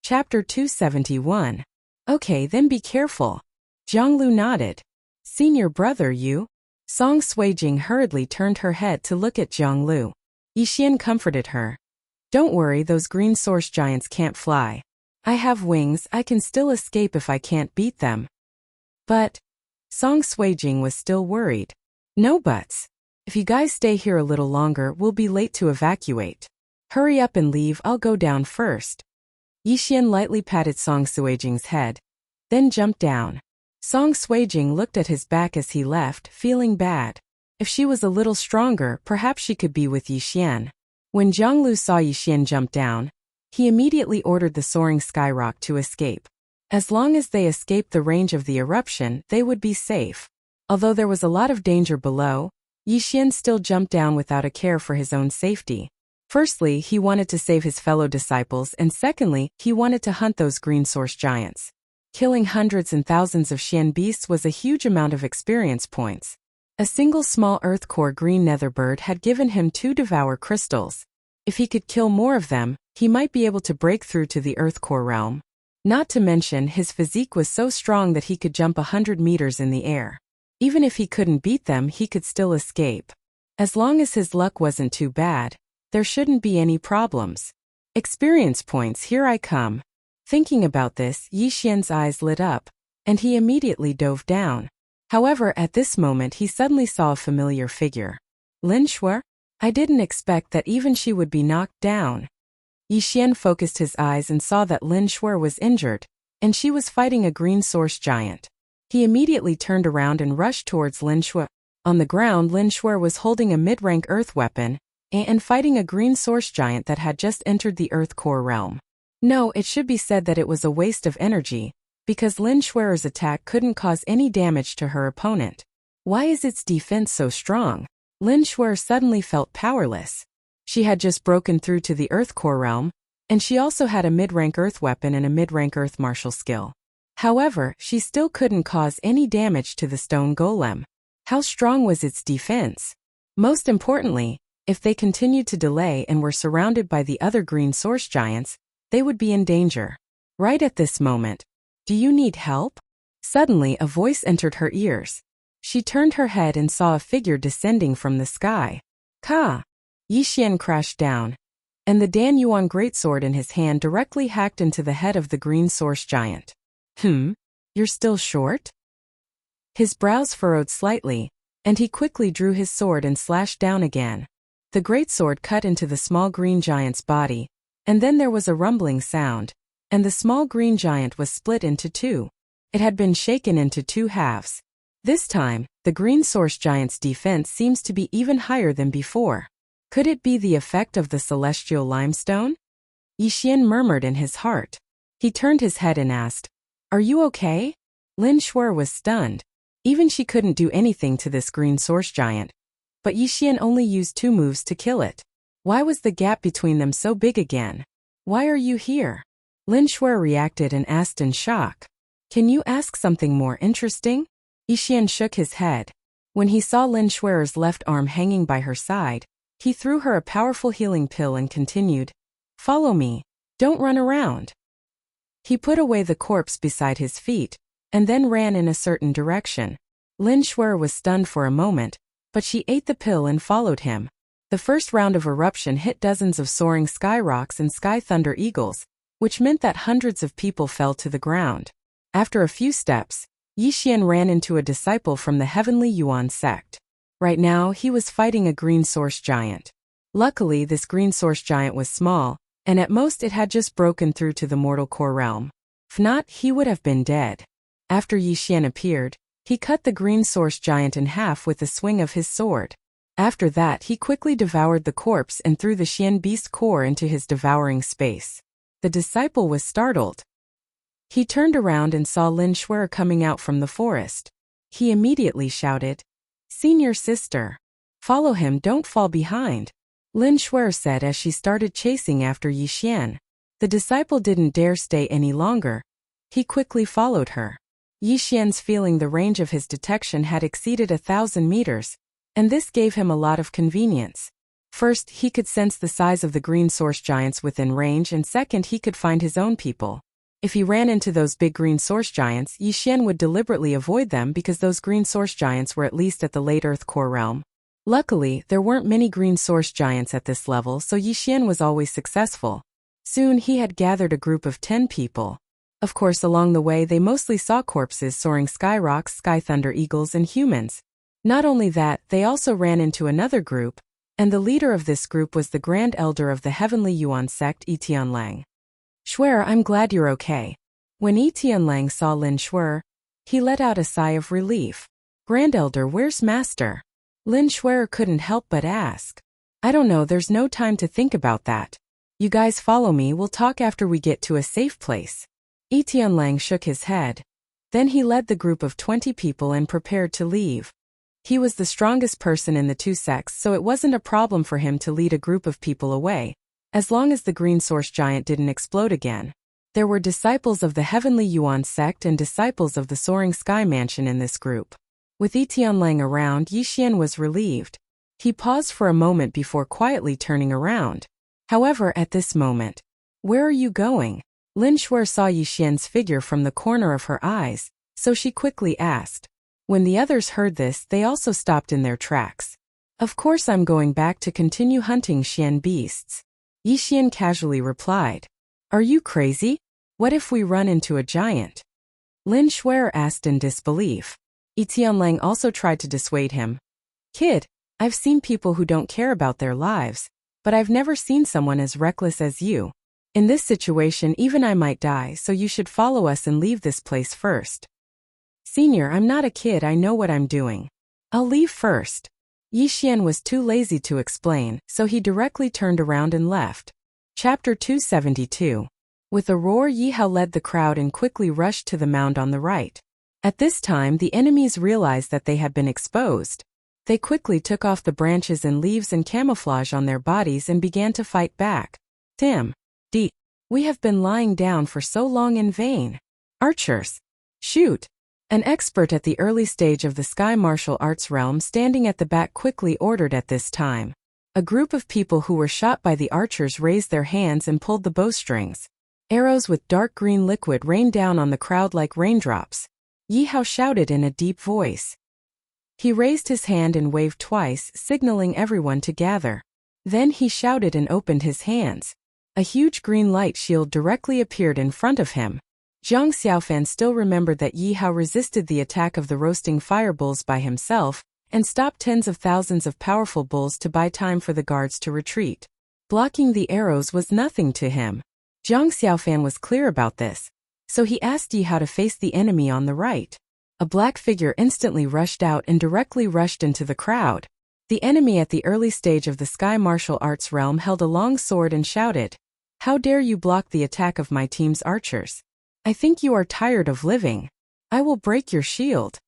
Chapter 271. Okay, then be careful. Zhonglu nodded. Senior brother, you? Song Suijing hurriedly turned her head to look at Zhonglu. Yixian comforted her. Don't worry, those green source giants can't fly. I have wings, I can still escape if I can't beat them. But Song Suijing was still worried. No buts. If you guys stay here a little longer, we'll be late to evacuate. Hurry up and leave, I'll go down first. Yixian lightly patted Song Suijing's head, then jumped down. Song Suijing looked at his back as he left, feeling bad. If she was a little stronger, perhaps she could be with Yixian. When Zhonglu saw Yixian jump down, he immediately ordered the soaring skyrock to escape. As long as they escaped the range of the eruption, they would be safe. Although there was a lot of danger below, Yixian still jumped down without a care for his own safety. Firstly, he wanted to save his fellow disciples, and secondly, he wanted to hunt those green source giants. Killing hundreds and thousands of Xian beasts was a huge amount of experience points. A single small earth core green nether bird had given him 2 devour crystals. If he could kill more of them, he might be able to break through to the earth core realm. Not to mention, his physique was so strong that he could jump 100 meters in the air. Even if he couldn't beat them, he could still escape. As long as his luck wasn't too bad, there shouldn't be any problems. Experience points, here I come. Thinking about this, Yixian's eyes lit up, and he immediately dove down. However, at this moment he suddenly saw a familiar figure. Lin Shuer? I didn't expect that even she would be knocked down. Yixian focused his eyes and saw that Lin Shuer was injured, and she was fighting a green source giant. He immediately turned around and rushed towards Lin Shuer. On the ground, Lin Shuer was holding a mid-rank earth weapon, and fighting a green source giant that had just entered the earth core realm. No, it should be said that it was a waste of energy, because Lin Shuer's attack couldn't cause any damage to her opponent. Why is its defense so strong? Lin Shuer suddenly felt powerless. She had just broken through to the earth core realm, and she also had a mid-rank earth weapon and a mid-rank earth martial skill. However, she still couldn't cause any damage to the stone golem. How strong was its defense? Most importantly, if they continued to delay and were surrounded by the other green source giants, they would be in danger. Right at this moment. Do you need help? Suddenly a voice entered her ears. She turned her head and saw a figure descending from the sky. Ka! Yixian crashed down, and the Dan Yuan greatsword in his hand directly hacked into the head of the green source giant. You're still short? His brows furrowed slightly, and he quickly drew his sword and slashed down again. The greatsword cut into the small green giant's body, and then there was a rumbling sound, and the small green giant was split into 2. It had been shaken into 2 halves. This time, the green source giant's defense seems to be even higher than before. Could it be the effect of the celestial limestone? Yixian murmured in his heart. He turned his head and asked, Are you okay? Lin Shuer was stunned. Even she couldn't do anything to this green source giant. But Yixian only used 2 moves to kill it. Why was the gap between them so big again? Why are you here? Lin Shuer reacted and asked in shock. Can you ask something more interesting? Yixian shook his head. When he saw Lin Shuer's left arm hanging by her side, he threw her a powerful healing pill and continued, Follow me. Don't run around. He put away the corpse beside his feet, and then ran in a certain direction. Lin Shuer was stunned for a moment, but she ate the pill and followed him. The first round of eruption hit dozens of soaring skyrocks and sky thunder eagles, which meant that hundreds of people fell to the ground. After a few steps, Yixian ran into a disciple from the Heavenly Yuan sect. Right now, he was fighting a green source giant. Luckily, this green source giant was small, and at most it had just broken through to the mortal core realm. If not, he would have been dead. After Yixian appeared, he cut the green source giant in half with the swing of his sword. After that, he quickly devoured the corpse and threw the Xian beast core into his devouring space. The disciple was startled. He turned around and saw Lin Shuer coming out from the forest. He immediately shouted, Senior sister. Follow him, don't fall behind. Lin Shuer said as she started chasing after Yixian. The disciple didn't dare stay any longer. He quickly followed her. Yixian's feeling the range of his detection had exceeded 1,000 meters, and this gave him a lot of convenience. First, he could sense the size of the green source giants within range, and second, he could find his own people. If he ran into those big green source giants, Yi Xian would deliberately avoid them because those green source giants were at least at the late Earth core realm. Luckily, there weren't many green source giants at this level, so Yi Xian was always successful. Soon he had gathered a group of 10 people. Of course, along the way they mostly saw corpses, soaring sky rocks, sky thunder eagles, and humans. Not only that, they also ran into another group, and the leader of this group was the Grand Elder of the Heavenly Yuan sect, Yi Tianlang. "Shuer, I'm glad you're okay." When Yi Tianlang saw Lin Shuer, he let out a sigh of relief. "Grand Elder, where's Master?" Lin Shuer couldn't help but ask. "I don't know, there's no time to think about that. You guys follow me, we'll talk after we get to a safe place." Yi Tianlang shook his head. Then he led the group of 20 people and prepared to leave. He was the strongest person in the two sects, so it wasn't a problem for him to lead a group of people away, as long as the green source giant didn't explode again. There were disciples of the Heavenly Yuan sect and disciples of the Soaring Sky Mansion in this group. With Yi Tianlang around, Yi Xian was relieved. He paused for a moment before quietly turning around. However, at this moment, "Where are you going?" Lin Shuer saw Yi Xian's figure from the corner of her eyes, so she quickly asked. When the others heard this, they also stopped in their tracks. "Of course I'm going back to continue hunting Xian beasts." Yi Xian casually replied. "Are you crazy? What if we run into a giant?" Lin Shuer asked in disbelief. Yi Tianlang also tried to dissuade him. "Kid, I've seen people who don't care about their lives, but I've never seen someone as reckless as you. In this situation, even I might die, so you should follow us and leave this place first." "Senior, I'm not a kid, I know what I'm doing. I'll leave first." Yi Xian was too lazy to explain, so he directly turned around and left. Chapter 272. With a roar, Yi Hao led the crowd and quickly rushed to the mound on the right. At this time, the enemies realized that they had been exposed. They quickly took off the branches and leaves and camouflage on their bodies and began to fight back. "Tim. D. We have been lying down for so long in vain. Archers. Shoot." An expert at the early stage of the Sky Martial Arts realm standing at the back quickly ordered at this time. A group of people who were shot by the archers raised their hands and pulled the bowstrings. Arrows with dark green liquid rained down on the crowd like raindrops. Yi Hao shouted in a deep voice. He raised his hand and waved twice, signaling everyone to gather. Then he shouted and opened his hands. A huge green light shield directly appeared in front of him. Zhang Xiaofan still remembered that Yi Hao resisted the attack of the roasting fire bulls by himself, and stopped tens of thousands of powerful bulls to buy time for the guards to retreat. Blocking the arrows was nothing to him. Zhang Xiaofan was clear about this, so he asked Yi Hao to face the enemy on the right. A black figure instantly rushed out and directly rushed into the crowd. The enemy at the early stage of the Sky Martial Arts realm held a long sword and shouted, "How dare you block the attack of my team's archers? I think you are tired of living. I will break your shield."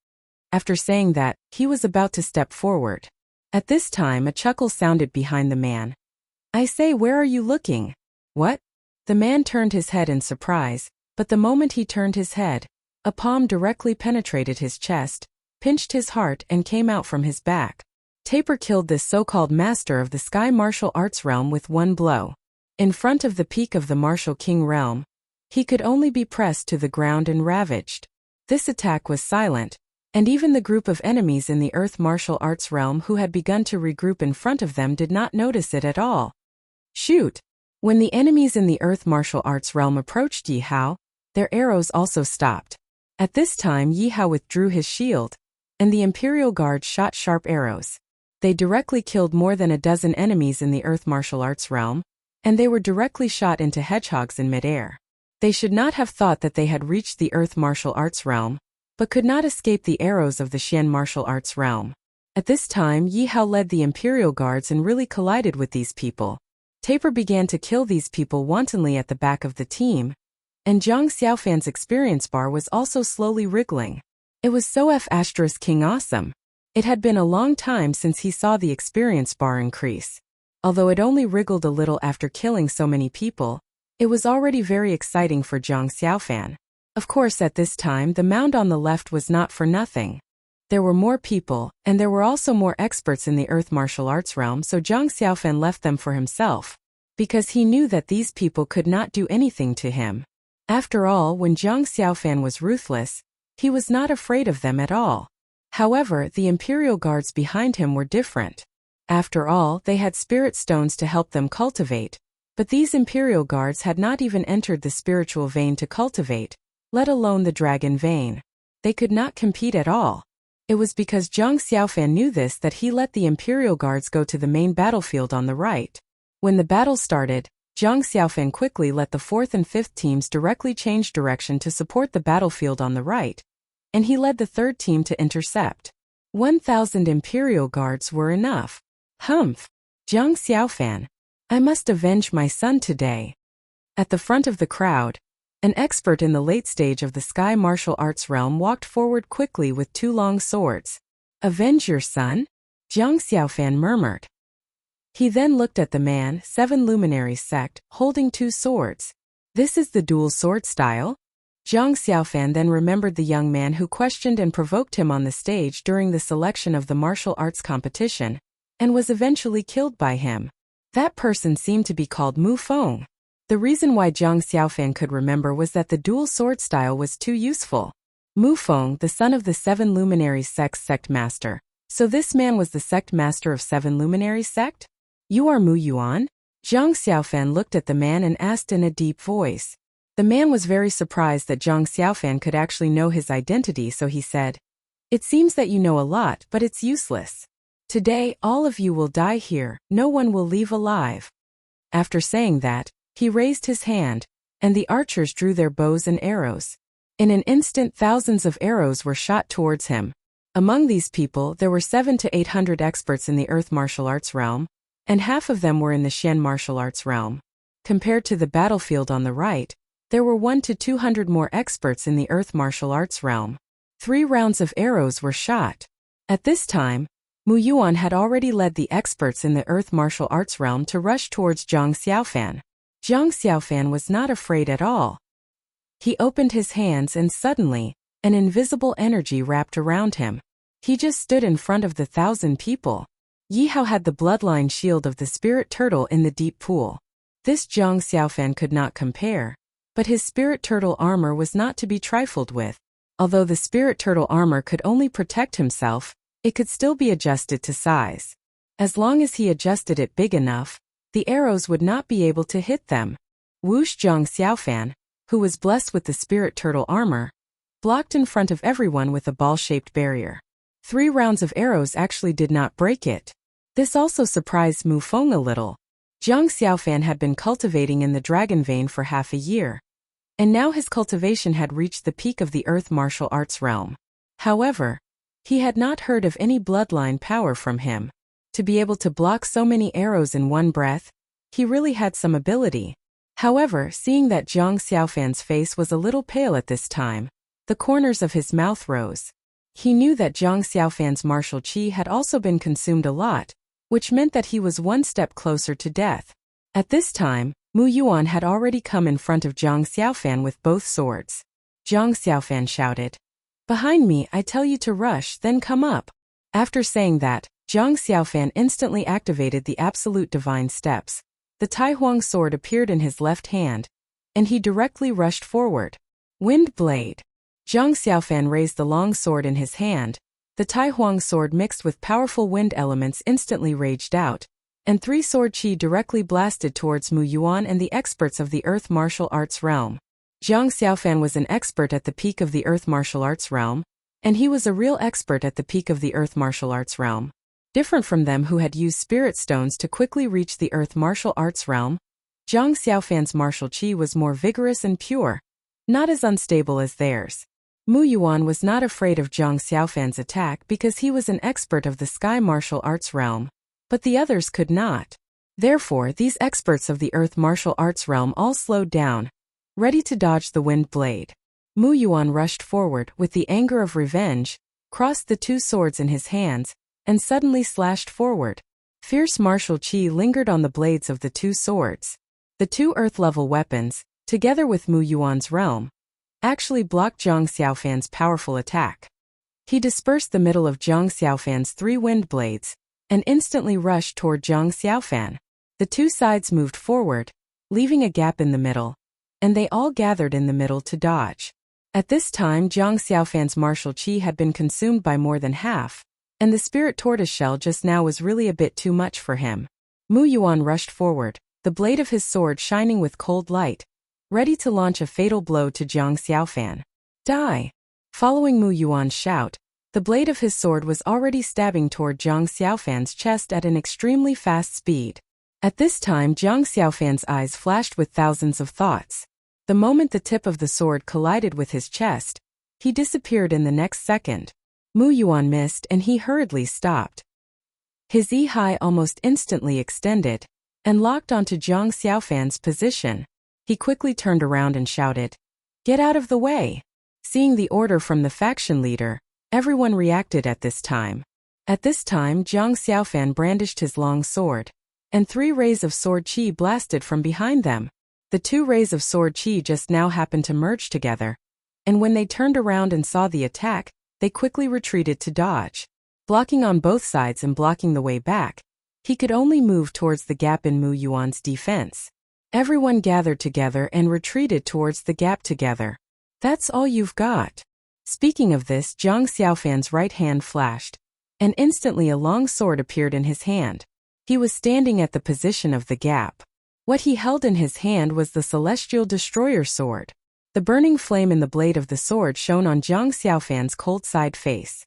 After saying that, he was about to step forward. At this time, a chuckle sounded behind the man. "I say, where are you looking?" "What?" The man turned his head in surprise, but the moment he turned his head, a palm directly penetrated his chest, pinched his heart, and came out from his back. Taper killed this so-called master of the Sky Martial Arts realm with one blow. In front of the peak of the Martial King realm, he could only be pressed to the ground and ravaged. This attack was silent, and even the group of enemies in the Earth Martial Arts realm who had begun to regroup in front of them did not notice it at all. "Shoot!" When the enemies in the Earth Martial Arts realm approached Yi Hao, their arrows also stopped. At this time, Yi Hao withdrew his shield, and the Imperial Guard shot sharp arrows. They directly killed more than a dozen enemies in the Earth Martial Arts realm, and they were directly shot into hedgehogs in midair. They should not have thought that they had reached the Earth Martial Arts realm, but could not escape the arrows of the Xian Martial Arts realm. At this time, Yi Hao led the Imperial Guards and really collided with these people. Taper began to kill these people wantonly at the back of the team, and Zhang Xiaofan's experience bar was also slowly wriggling. It was so King awesome. It had been a long time since he saw the experience bar increase. Although it only wriggled a little after killing so many people, it was already very exciting for Zhang Xiaofan. Of course, at this time, the mound on the left was not for nothing. There were more people, and there were also more experts in the earth martial arts realm, so Zhang Xiaofan left them for himself, because he knew that these people could not do anything to him. After all, when Zhang Xiaofan was ruthless, he was not afraid of them at all. However, the imperial guards behind him were different. After all, they had spirit stones to help them cultivate, but these imperial guards had not even entered the spiritual vein to cultivate, let alone the dragon vein. They could not compete at all. It was because Zhang Xiaofan knew this that he let the imperial guards go to the main battlefield on the right. When the battle started, Zhang Xiaofan quickly let the 4th and 5th teams directly change direction to support the battlefield on the right, and he led the 3rd team to intercept. 1,000 imperial guards were enough. Humph! Zhang Xiaofan, I must avenge my son today. At the front of the crowd, an expert in the late stage of the sky martial arts realm walked forward quickly with 2 long swords. Avenge your son? Zhang Xiaofan murmured. He then looked at the man, 7 luminaries sect, holding 2 swords. This is the dual sword style? Zhang Xiaofan then remembered the young man who questioned and provoked him on the stage during the selection of the martial arts competition, and was eventually killed by him. That person seemed to be called Mu Feng. The reason why Zhang Xiaofan could remember was that the dual sword style was too useful. Mu Feng, the son of the 7 luminaries sect master. So this man was the sect master of 7 luminaries sect? You are Mu Yuan? Zhang Xiaofan looked at the man and asked in a deep voice. The man was very surprised that Zhang Xiaofan could actually know his identity, so he said, "It seems that you know a lot, but it's useless. Today, all of you will die here, no one will leave alive." After saying that, he raised his hand, and the archers drew their bows and arrows. In an instant, thousands of arrows were shot towards him. Among these people, there were 700 to 800 experts in the earth martial arts realm, and half of them were in the Xian martial arts realm. Compared to the battlefield on the right, there were 100 to 200 more experts in the earth martial arts realm. 3 rounds of arrows were shot. At this time, Mu Yuan had already led the experts in the earth martial arts realm to rush towards Zhang Xiaofan. Zhang Xiaofan was not afraid at all. He opened his hands and suddenly, an invisible energy wrapped around him. He just stood in front of the 1,000 people. Yi Hao had the bloodline shield of the spirit turtle in the deep pool. This Zhang Xiaofan could not compare, but his spirit turtle armor was not to be trifled with. Although the spirit turtle armor could only protect himself, it could still be adjusted to size. As long as he adjusted it big enough, the arrows would not be able to hit them. Whoosh! Zhang Xiaofan, who was blessed with the spirit turtle armor, blocked in front of everyone with a ball-shaped barrier. 3 rounds of arrows actually did not break it. This also surprised Mu Feng a little. Zhang Xiaofan had been cultivating in the dragon vein for half a year, and now his cultivation had reached the peak of the earth martial arts realm. However, he had not heard of any bloodline power from him. To be able to block so many arrows in one breath, he really had some ability. However, seeing that Zhang Xiaofan's face was a little pale at this time, the corners of his mouth rose. He knew that Zhang Xiaofan's martial qi had also been consumed a lot, which meant that he was one step closer to death. At this time, Mu Yuan had already come in front of Zhang Xiaofan with both swords. Zhang Xiaofan shouted, "Behind me, I tell you to rush, then come up." After saying that, Zhang Xiaofan instantly activated the absolute divine steps. The Tai Huang sword appeared in his left hand, and he directly rushed forward. Wind blade. Zhang Xiaofan raised the long sword in his hand. The Tai Huang sword mixed with powerful wind elements instantly raged out, and 3 sword qi directly blasted towards Mu Yuan and the experts of the earth martial arts realm. Zhang Xiaofan was an expert at the peak of the earth martial arts realm, and he was a real expert at the peak of the earth martial arts realm. Different from them who had used spirit stones to quickly reach the earth martial arts realm, Zhang Xiaofan's martial qi was more vigorous and pure, not as unstable as theirs. Mu Yuan was not afraid of Zhang Xiaofan's attack because he was an expert of the sky martial arts realm, but the others could not. Therefore, these experts of the earth martial arts realm all slowed down, ready to dodge the wind blade. Mu Yuan rushed forward with the anger of revenge, crossed the 2 swords in his hands, and suddenly slashed forward. Fierce martial qi lingered on the blades of the 2 swords. The 2 earth-level weapons, together with Mu Yuan's realm, actually blocked Zhang Xiaofan's powerful attack. He dispersed the middle of Zhang Xiaofan's 3 wind blades, and instantly rushed toward Zhang Xiaofan. The 2 sides moved forward, leaving a gap in the middle, and they all gathered in the middle to dodge. At this time Zhang Xiaofan's martial qi had been consumed by more than half, and the spirit tortoiseshell just now was really a bit too much for him. Mu Yuan rushed forward, the blade of his sword shining with cold light, ready to launch a fatal blow to Zhang Xiaofan. Die! Following Mu Yuan's shout, the blade of his sword was already stabbing toward Zhang Xiaofan's chest at an extremely fast speed. At this time Zhang Xiaofan's eyes flashed with thousands of thoughts. The moment the tip of the sword collided with his chest, he disappeared in the next second. Mu Yuan missed and he hurriedly stopped. His Yi almost instantly extended and locked onto Zhang Xiaofan's position. He quickly turned around and shouted, "Get out of the way!" Seeing the order from the faction leader, everyone reacted at this time. At this time Zhang Xiaofan brandished his long sword, and 3 rays of sword qi blasted from behind them. The 2 rays of sword qi just now happened to merge together, and when they turned around and saw the attack, they quickly retreated to dodge. Blocking on both sides and blocking the way back, he could only move towards the gap in Mu Yuan's defense. Everyone gathered together and retreated towards the gap together. That's all you've got. Speaking of this, Zhang Xiaofan's right hand flashed, and instantly a long sword appeared in his hand. He was standing at the position of the gap. What he held in his hand was the Celestial Destroyer sword. The burning flame in the blade of the sword shone on Zhang Xiaofan's cold side face.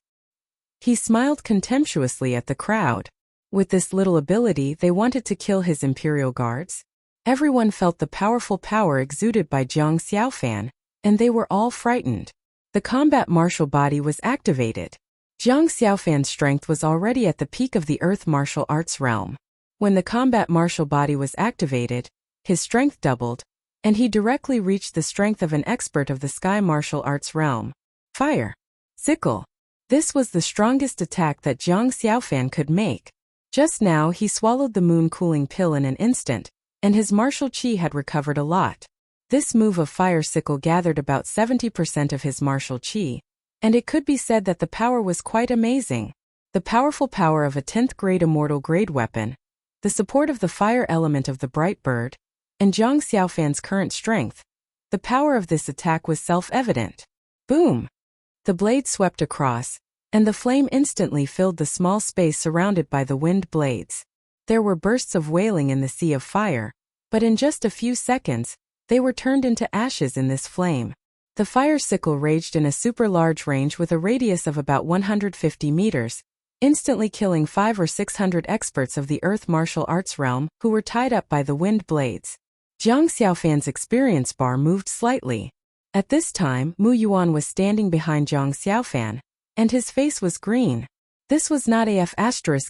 He smiled contemptuously at the crowd. With this little ability, they wanted to kill his imperial guards. Everyone felt the powerful power exuded by Zhang Xiaofan, and they were all frightened. The combat martial body was activated. Zhang Xiaofan's strength was already at the peak of the earth martial arts realm. When the combat martial body was activated, his strength doubled, and he directly reached the strength of an expert of the sky martial arts realm. Fire. Sickle. This was the strongest attack that Zhang Xiaofan could make. Just now he swallowed the moon cooling pill in an instant, and his martial qi had recovered a lot. This move of fire sickle gathered about 70% of his martial qi, and it could be said that the power was quite amazing. The powerful power of a 10th grade immortal grade weapon, the support of the fire element of the bright bird, and Zhang Xiaofan's current strength. The power of this attack was self-evident. Boom! The blade swept across, and the flame instantly filled the small space surrounded by the wind blades. There were bursts of wailing in the sea of fire, but in just a few seconds, they were turned into ashes in this flame. The fire sickle raged in a super large range with a radius of about 150 meters, instantly killing 500 or 600 experts of the earth martial arts realm who were tied up by the wind blades. Zhang Xiaofan's experience bar moved slightly. At this time, Mu Yuan was standing behind Zhang Xiaofan, and his face was green. This was not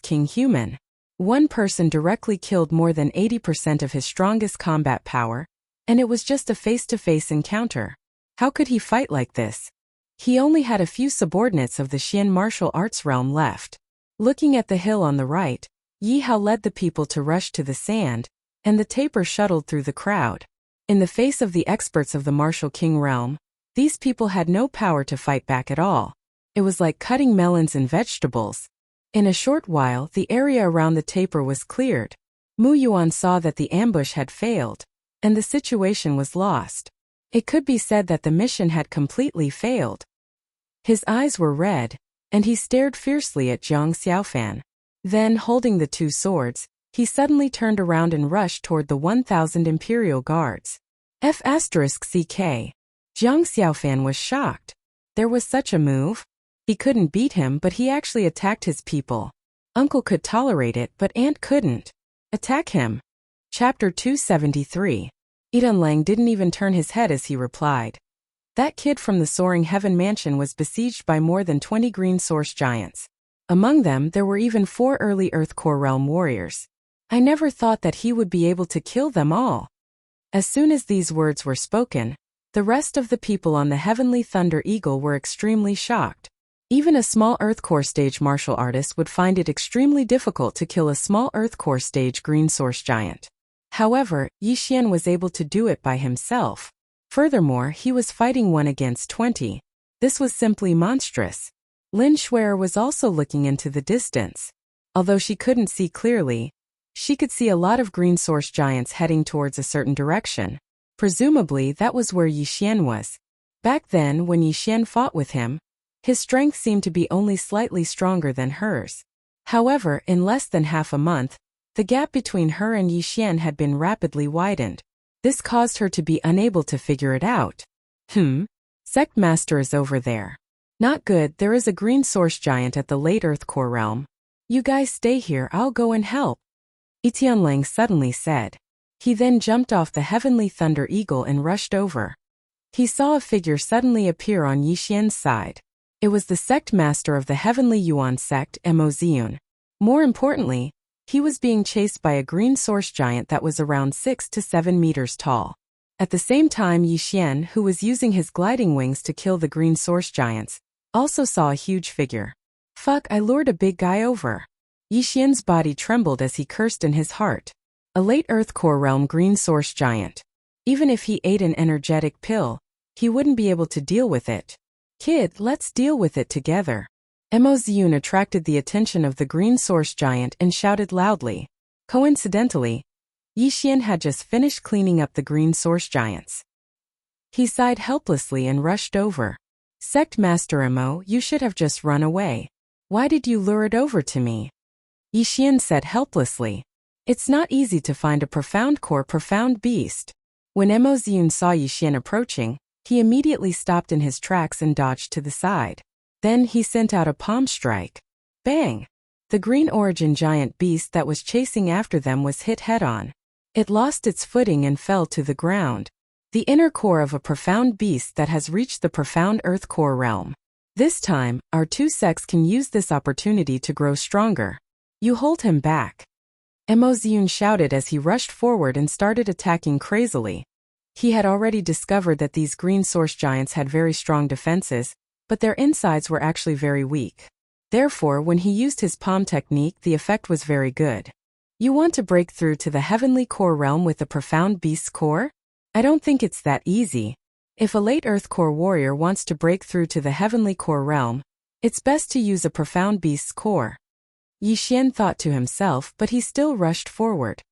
King human. One person directly killed more than 80% of his strongest combat power, and it was just a face-to-face encounter. How could he fight like this? He only had a few subordinates of the Xian martial arts realm left. Looking at the hill on the right, Yi Hao led the people to rush to the sand, and the taper shuttled through the crowd. In the face of the experts of the martial king realm, these people had no power to fight back at all. It was like cutting melons and vegetables. In a short while, the area around the taper was cleared. Mu Yuan saw that the ambush had failed, and the situation was lost. It could be said that the mission had completely failed. His eyes were red, and he stared fiercely at Zhang Xiaofan. Then, holding the 2 swords, he suddenly turned around and rushed toward the 1,000 imperial guards. F***CK. Zhang Xiaofan was shocked. There was such a move? He couldn't beat him, but he actually attacked his people. Uncle could tolerate it, but Aunt couldn't. Attack him. Chapter 273. Idan Lang didn't even turn his head as he replied. That kid from the Soaring Heaven Mansion was besieged by more than 20 green source giants. Among them, there were even 4 early Earth Core Realm warriors. I never thought that he would be able to kill them all. As soon as these words were spoken, the rest of the people on the Heavenly Thunder Eagle were extremely shocked. Even a small Earth Core stage martial artist would find it extremely difficult to kill a small Earth Core stage green source giant. However, Yi Xian was able to do it by himself. Furthermore, he was fighting 1 against 20. This was simply monstrous. Lin Shuer was also looking into the distance. Although she couldn't see clearly, she could see a lot of green source giants heading towards a certain direction. Presumably that was where Yi Xian was. Back then, when Yi Xian fought with him, his strength seemed to be only slightly stronger than hers. However, in less than half a month, the gap between her and Yi Xian had been rapidly widened. This caused her to be unable to figure it out. Sect Master is over there. Not good, there is a green source giant at the late Earth Core realm. You guys stay here, I'll go and help, Itianlang suddenly said. He then jumped off the heavenly thunder eagle and rushed over. He saw a figure suddenly appear on Yi Xian's side. It was the sect master of the heavenly Yuan sect, Mo Ziyun. More importantly, he was being chased by a green source giant that was around 6 to 7 meters tall. At the same time, Yi Xian, who was using his gliding wings to kill the green source giants, also saw a huge figure. Fuck, I lured a big guy over. Yi Xian's body trembled as he cursed in his heart. A late Earth Core realm green source giant. Even if he ate an energetic pill, he wouldn't be able to deal with it. Kid, let's deal with it together. Mo Ziyun attracted the attention of the green source giant and shouted loudly. Coincidentally, Yi Xian had just finished cleaning up the green source giants. He sighed helplessly and rushed over. Sect Master Mo, you should have just run away. Why did you lure it over to me? Yi Xian said helplessly. It's not easy to find a profound beast. When Mo Ziyun saw Yi Xian approaching, he immediately stopped in his tracks and dodged to the side. Then he sent out a palm strike. Bang! The green origin giant beast that was chasing after them was hit head-on. It lost its footing and fell to the ground. The inner core of a profound beast that has reached the profound Earth Core realm. This time, our two sects can use this opportunity to grow stronger. You hold him back. Mo Ziyun shouted as he rushed forward and started attacking crazily. He had already discovered that these green source giants had very strong defenses, but their insides were actually very weak. Therefore, when he used his palm technique, the effect was very good. You want to break through to the heavenly core realm with a profound beast's core? I don't think it's that easy. If a late Earth Core warrior wants to break through to the heavenly core realm, it's best to use a profound beast's core. Yi Xian thought to himself, but he still rushed forward.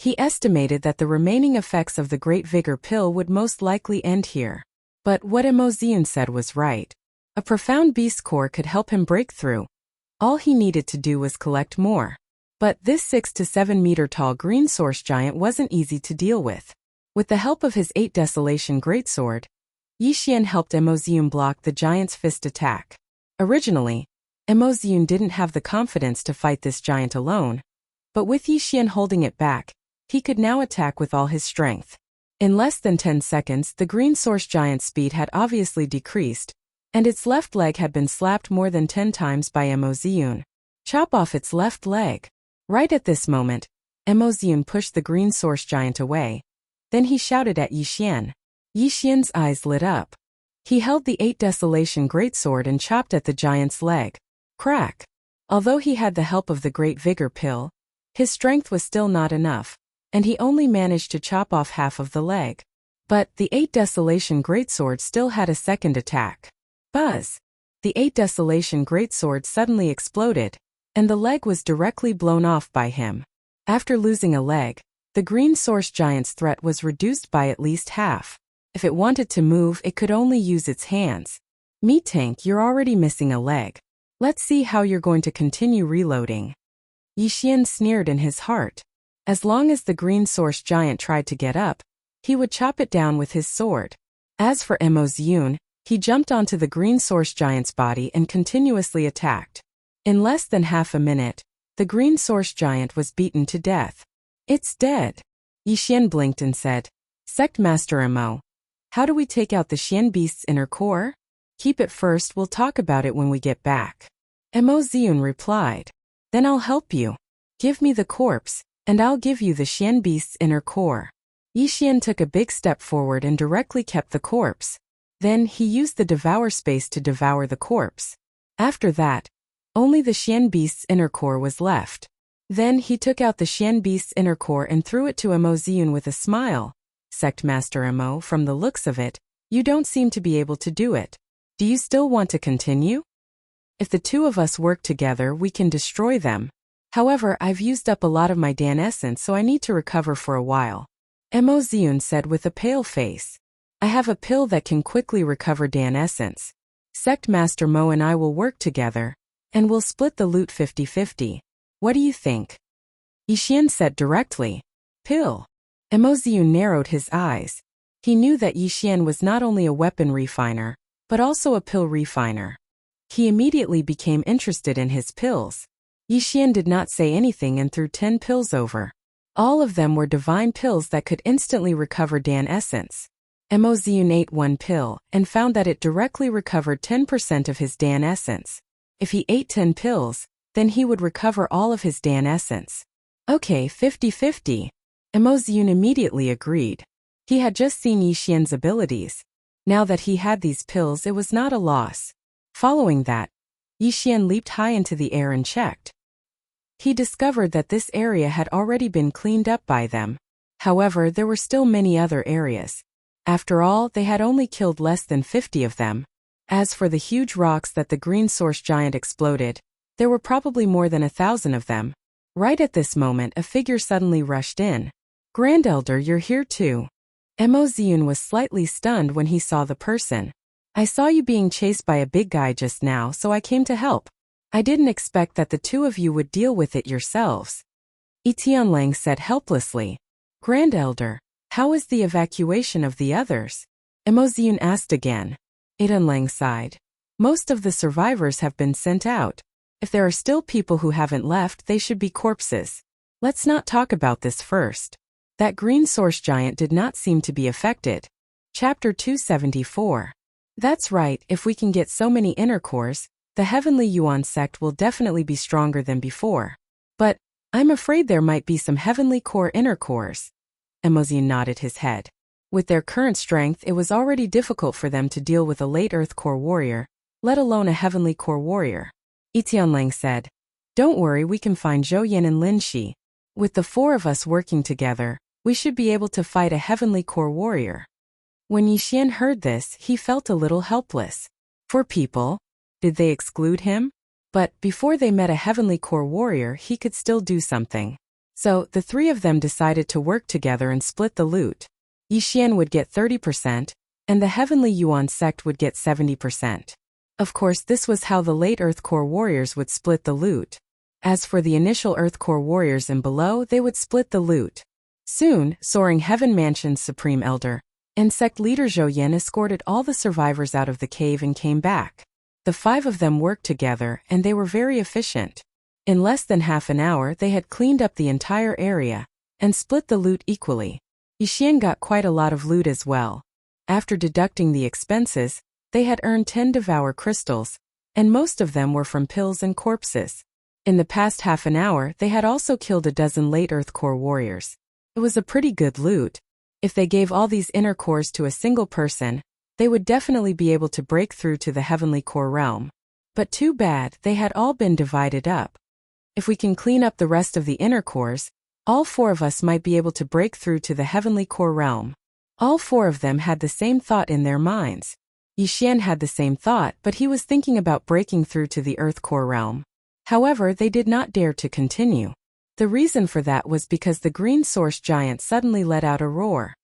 He estimated that the remaining effects of the Great Vigor Pill would most likely end here. But what Mo Ziyun said was right. A profound beast core could help him break through. All he needed to do was collect more. But this 6 to 7 meter tall green source giant wasn't easy to deal with. With the help of his 8 Desolation Greatsword, Yi Xian helped Mo Ziyun block the giant's fist attack. Originally, Mo Ziyun didn't have the confidence to fight this giant alone, but with Yi Xian holding it back, he could now attack with all his strength. In less than 10 seconds, the green source giant's speed had obviously decreased, and its left leg had been slapped more than 10 times by Mo Ziyun. Chop off its left leg. Right at this moment, Mo Ziyun pushed the green source giant away. Then he shouted at Yi Xian. Yi Xian's eyes lit up. He held the 8 Desolation Greatsword and chopped at the giant's leg. Crack! Although he had the help of the Great Vigor Pill, his strength was still not enough, and he only managed to chop off half of the leg. But the 8 Desolation Greatsword still had a second attack. Buzz! The 8 Desolation Greatsword suddenly exploded, and the leg was directly blown off by him. After losing a leg, the green source giant's threat was reduced by at least half. If it wanted to move, it could only use its hands. Meat Tank, you're already missing a leg. Let's see how you're going to continue reloading. Yi Xian sneered in his heart. As long as the green source giant tried to get up, he would chop it down with his sword. As for Mo Ziyun, he jumped onto the green source giant's body and continuously attacked. In less than half a minute, the green source giant was beaten to death. It's dead. Yi Xian blinked and said, Sect Master Mo, how do we take out the Xian beast's inner core? Keep it first, we'll talk about it when we get back. Mo Ziyun replied. Then I'll help you. Give me the corpse, and I'll give you the Xian beast's inner core. Yi Xian took a big step forward and directly kept the corpse. Then he used the devour space to devour the corpse. After that, only the Xian beast's inner core was left. Then he took out the Xian beast's inner core and threw it to Mo Ziyun with a smile. Sect Master Mo, from the looks of it, you don't seem to be able to do it. Do you still want to continue? If the two of us work together, we can destroy them. However, I've used up a lot of my Dan essence, so I need to recover for a while. Mo Xiun said with a pale face. I have a pill that can quickly recover Dan essence. Sect Master Mo and I will work together, and we'll split the loot 50-50. What do you think? Yixian said directly. Pill. Mo Xiun narrowed his eyes. He knew that Yixian was not only a weapon refiner, but also a pill refiner. He immediately became interested in his pills. Yixian did not say anything and threw 10 pills over. All of them were divine pills that could instantly recover Dan essence. Mo Xiun ate one pill and found that it directly recovered 10% of his Dan essence. If he ate 10 pills, then he would recover all of his Dan essence. Okay, 50-50. Mo Xiun immediately agreed. He had just seen Yixian's abilities. Now that he had these pills, it was not a loss. Following that, Yixian leaped high into the air and checked. He discovered that this area had already been cleaned up by them. However, there were still many other areas. After all, they had only killed less than 50 of them. As for the huge rocks that the green source giant exploded, there were probably more than 1,000 of them. Right at this moment, a figure suddenly rushed in. Grand Elder, you're here too. Mo Xiun was slightly stunned when he saw the person. I saw you being chased by a big guy just now, so I came to help. I didn't expect that the two of you would deal with it yourselves. Tianlang said helplessly. Grand Elder, how is the evacuation of the others? Mo Xiun asked again. Tianlang sighed. Most of the survivors have been sent out. If there are still people who haven't left, they should be corpses. Let's not talk about this first. That green source giant did not seem to be affected. Chapter 274. That's right, if we can get so many inner cores, the Heavenly Yuan sect will definitely be stronger than before. But I'm afraid there might be some Heavenly Core inner cores. Mo Xiun nodded his head. With their current strength, it was already difficult for them to deal with a late Earth Core warrior, let alone a Heavenly Core warrior. Tianlang said. Don't worry, we can find Zhou Yan and Lin Shi. With the four of us working together, we should be able to fight a Heavenly Core warrior. When Yixian heard this, he felt a little helpless. For people? Did they exclude him? But before they met a Heavenly Core warrior, he could still do something. So, the three of them decided to work together and split the loot. Yixian would get 30%, and the Heavenly Yuan sect would get 70%. Of course, this was how the late Earth Core warriors would split the loot. As for the initial Earth Core warriors and below, they would split the loot. Soon, Soaring Heaven Mansion's Supreme Elder and sect leader Zhou Yan escorted all the survivors out of the cave and came back. The 5 of them worked together, and they were very efficient. In less than half an hour, they had cleaned up the entire area and split the loot equally. Yixian got quite a lot of loot as well. After deducting the expenses, they had earned 10 Devour crystals, and most of them were from pills and corpses. In the past half an hour, they had also killed a dozen late Earth Core warriors. It was a pretty good loot. If they gave all these inner cores to a single person, they would definitely be able to break through to the Heavenly Core realm. But too bad, they had all been divided up. If we can clean up the rest of the inner cores, all 4 of us might be able to break through to the Heavenly Core realm. All 4 of them had the same thought in their minds. Yixian had the same thought, but he was thinking about breaking through to the Earth Core realm. However, they did not dare to continue. The reason for that was because the green source giant suddenly let out a roar.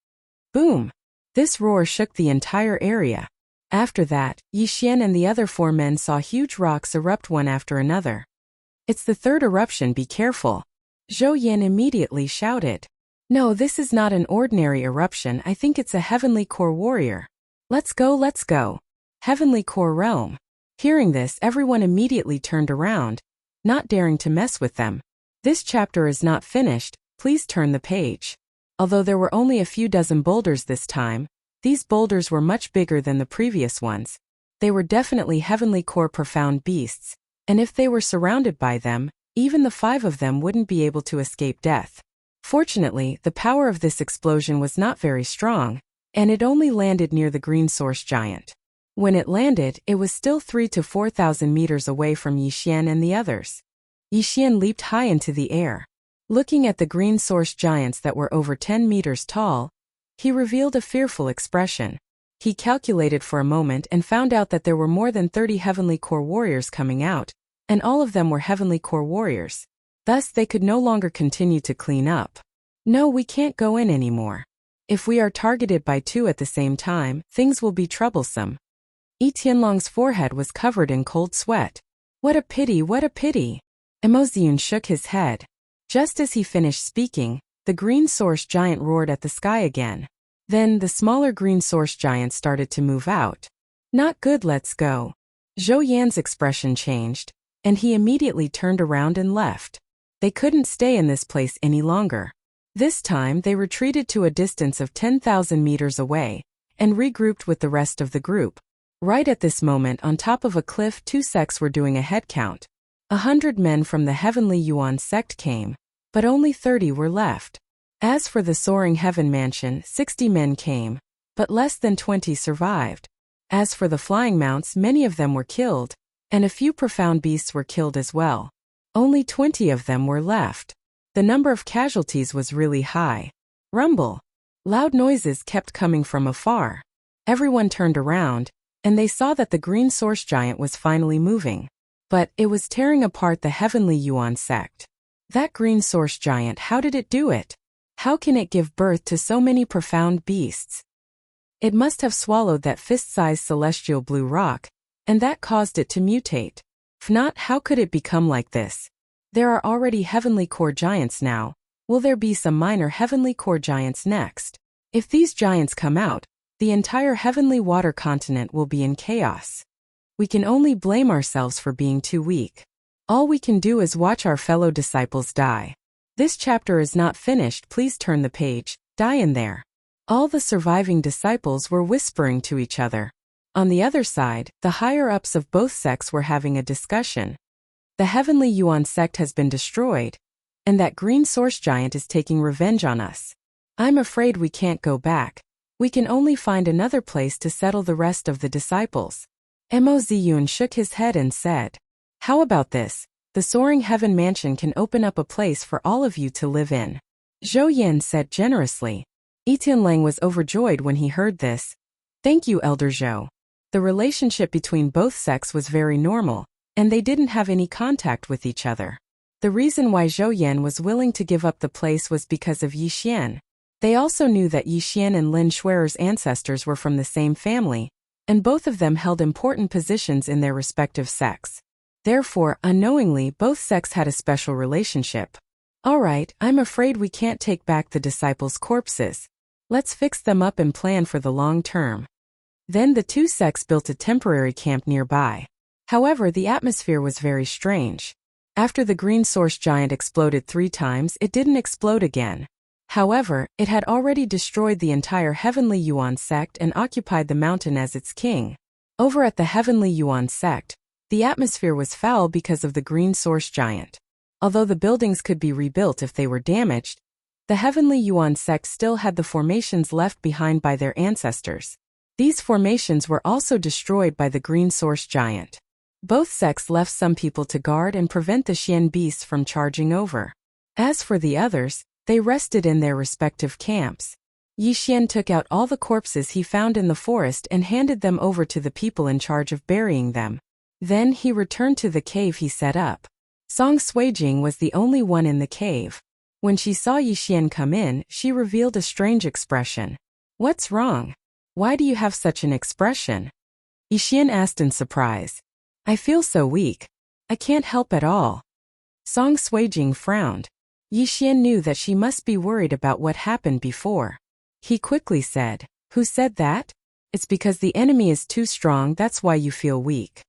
Boom! This roar shook the entire area. After that, Yixian and the other 4 men saw huge rocks erupt one after another. It's the 3rd eruption, be careful. Zhou Yan immediately shouted. No, this is not an ordinary eruption, I think it's a Heavenly Core warrior. Let's go, let's go. Heavenly Core realm. Hearing this, everyone immediately turned around, not daring to mess with them. This chapter is not finished, please turn the page. Although there were only a few dozen boulders this time, these boulders were much bigger than the previous ones. They were definitely Heavenly Core profound beasts, and if they were surrounded by them, even the 5 of them wouldn't be able to escape death. Fortunately, the power of this explosion was not very strong, and it only landed near the green source giant. When it landed, it was still 3,000 to 4,000 meters away from Yixian and the others. Yixian leaped high into the air. Looking at the green source giants that were over 10 meters tall, he revealed a fearful expression. He calculated for a moment and found out that there were more than 30 Heavenly Core warriors coming out, and all of them were Heavenly Core warriors. Thus they could no longer continue to clean up. No, we can't go in anymore. If we are targeted by two at the same time, things will be troublesome. Yi Tianlong's forehead was covered in cold sweat. What a pity, what a pity. Emoziun shook his head. Just as he finished speaking, the green source giant roared at the sky again. Then the smaller green source giant started to move out. Not good, let's go. Zhou Yan's expression changed, and he immediately turned around and left. They couldn't stay in this place any longer. This time they retreated to a distance of 10,000 meters away, and regrouped with the rest of the group. Right at this moment, on top of a cliff, two sects were doing a head count. 100 men from the Heavenly Yuan sect came, but only 30 were left. As for the Soaring Heaven Mansion, 60 men came, but less than 20 survived. As for the Flying Mounts, many of them were killed, and a few profound beasts were killed as well. Only 20 of them were left. The number of casualties was really high. Rumble. Loud noises kept coming from afar. Everyone turned around, and they saw that the green source giant was finally moving. But it was tearing apart the Heavenly Yuan sect. That green source giant, how did it do it? How can it give birth to so many profound beasts? It must have swallowed that fist-sized celestial blue rock, and that caused it to mutate. If not, how could it become like this? There are already Heavenly Core giants now. Will there be some minor Heavenly Core giants next? If these giants come out, the entire Heavenly Water continent will be in chaos. We can only blame ourselves for being too weak. All we can do is watch our fellow disciples die. This chapter is not finished, please turn the page, die in there. All the surviving disciples were whispering to each other. On the other side, the higher-ups of both sects were having a discussion. The Heavenly Yuan sect has been destroyed, and that green source giant is taking revenge on us. I'm afraid we can't go back. We can only find another place to settle the rest of the disciples. Mo Ziyun shook his head and said, how about this? The Soaring Heaven Mansion can open up a place for all of you to live in. Zhou Yan said generously. Yi Tianlang was overjoyed when he heard this. Thank you, Elder Zhou. The relationship between both sects was very normal, and they didn't have any contact with each other. The reason why Zhou Yan was willing to give up the place was because of Yi Xian. They also knew that Yi Xian and Lin Shuer's ancestors were from the same family, and both of them held important positions in their respective sects. Therefore, unknowingly, both sects had a special relationship. All right, I'm afraid we can't take back the disciples' corpses. Let's fix them up and plan for the long term. Then the two sects built a temporary camp nearby. However, the atmosphere was very strange. After the green source giant exploded 3 times, it didn't explode again. However, it had already destroyed the entire Heavenly Yuan sect and occupied the mountain as its king. Over at the Heavenly Yuan sect, the atmosphere was foul because of the green source giant. Although the buildings could be rebuilt if they were damaged, the Heavenly Yuan sect still had the formations left behind by their ancestors. These formations were also destroyed by the green source giant. Both sects left some people to guard and prevent the Xian beasts from charging over. As for the others, they rested in their respective camps. Yi Xian took out all the corpses he found in the forest and handed them over to the people in charge of burying them. Then he returned to the cave he set up. Song Suijing was the only one in the cave. When she saw Yi Xian come in, she revealed a strange expression. What's wrong? Why do you have such an expression? Yi Xian asked in surprise. I feel so weak. I can't help at all. Song Suijing frowned. Yi Xian knew that she must be worried about what happened before. He quickly said, who said that? It's because the enemy is too strong, that's why you feel weak.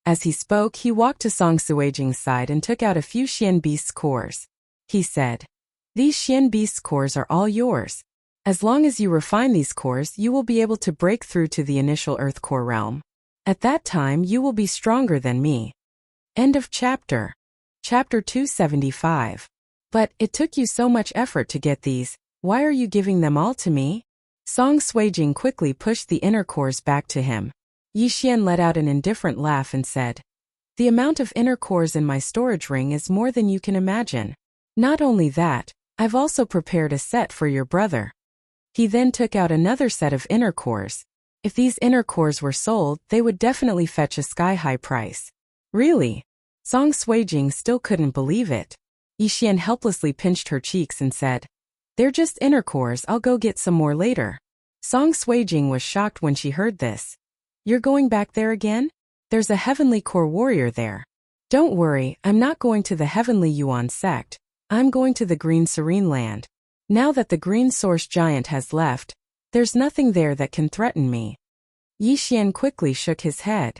As he spoke, he walked to Song Suijing's side and took out a few Xian Beast's cores. He said, these Xian Beast's cores are all yours. As long as you refine these cores, you will be able to break through to the initial Earth core realm. At that time, you will be stronger than me. End of chapter. Chapter 275. But it took you so much effort to get these. Why are you giving them all to me? Song Suijing quickly pushed the inner cores back to him. Yi Xian let out an indifferent laugh and said, the amount of inner cores in my storage ring is more than you can imagine. Not only that, I've also prepared a set for your brother. He then took out another set of inner cores. If these inner cores were sold, they would definitely fetch a sky-high price. Really? Song Suijing still couldn't believe it. Yixian helplessly pinched her cheeks and said, "They're just inner cores, I'll go get some more later." Song Suijing was shocked when she heard this. "You're going back there again? There's a heavenly core warrior there." "Don't worry, I'm not going to the heavenly Yuan sect. I'm going to the Green Serene Land. Now that the Green Source Giant has left, there's nothing there that can threaten me." Yixian quickly shook his head.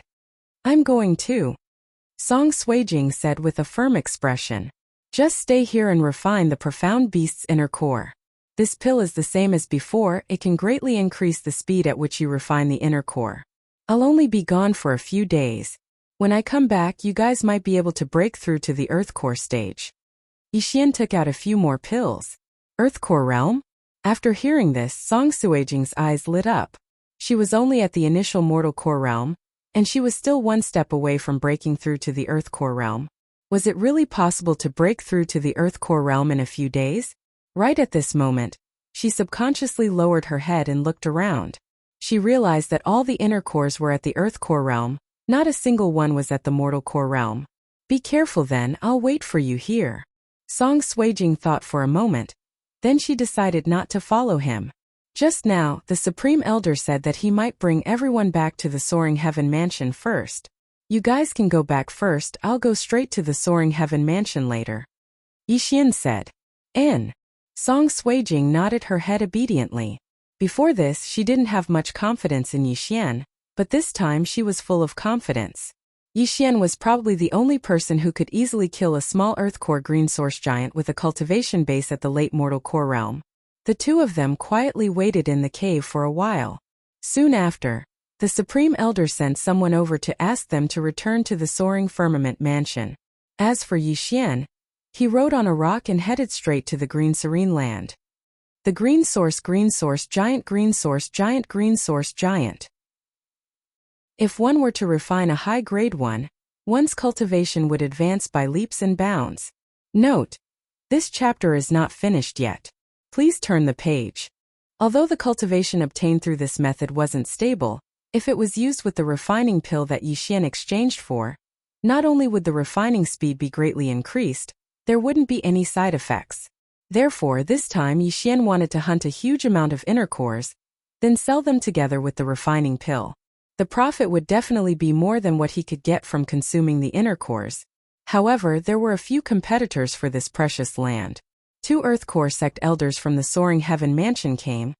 "I'm going too," Song Suijing said with a firm expression. "Just stay here and refine the profound beast's inner core. This pill is the same as before, it can greatly increase the speed at which you refine the inner core. I'll only be gone for a few days. When I come back, you guys might be able to break through to the Earth core stage." Yixian took out a few more pills. Earth core realm? After hearing this, Song Suijing's eyes lit up. She was only at the initial mortal core realm, and she was still one step away from breaking through to the Earth core realm. Was it really possible to break through to the Earth core realm in a few days? Right at this moment, she subconsciously lowered her head and looked around. She realized that all the inner cores were at the Earth core realm, not a single one was at the mortal core realm. "Be careful then, I'll wait for you here." Song Suijing thought for a moment. Then she decided not to follow him. Just now, the Supreme Elder said that he might bring everyone back to the Soaring Heaven Mansion first. "You guys can go back first, I'll go straight to the Soaring Heaven Mansion later," Yixian said. Song Suijing nodded her head obediently. Before this, she didn't have much confidence in Yixian, but this time she was full of confidence. Yixian was probably the only person who could easily kill a small Earth core green source giant with a cultivation base at the late mortal core realm. The two of them quietly waited in the cave for a while. Soon after, the Supreme Elder sent someone over to ask them to return to the Soaring Firmament Mansion. As for Yixian, he rode on a rock and headed straight to the Green Serene Land. The green source giant green source giant green source giant. If one were to refine a high-grade one, one's cultivation would advance by leaps and bounds. Note: this chapter is not finished yet. Please turn the page. Although the cultivation obtained through this method wasn't stable, if it was used with the refining pill that Yixian exchanged for, not only would the refining speed be greatly increased, there wouldn't be any side effects. Therefore, this time Yixian wanted to hunt a huge amount of inner cores, then sell them together with the refining pill. The profit would definitely be more than what he could get from consuming the inner cores. However, there were a few competitors for this precious land. 2 Earth Core sect elders from the Soaring Heaven Mansion came.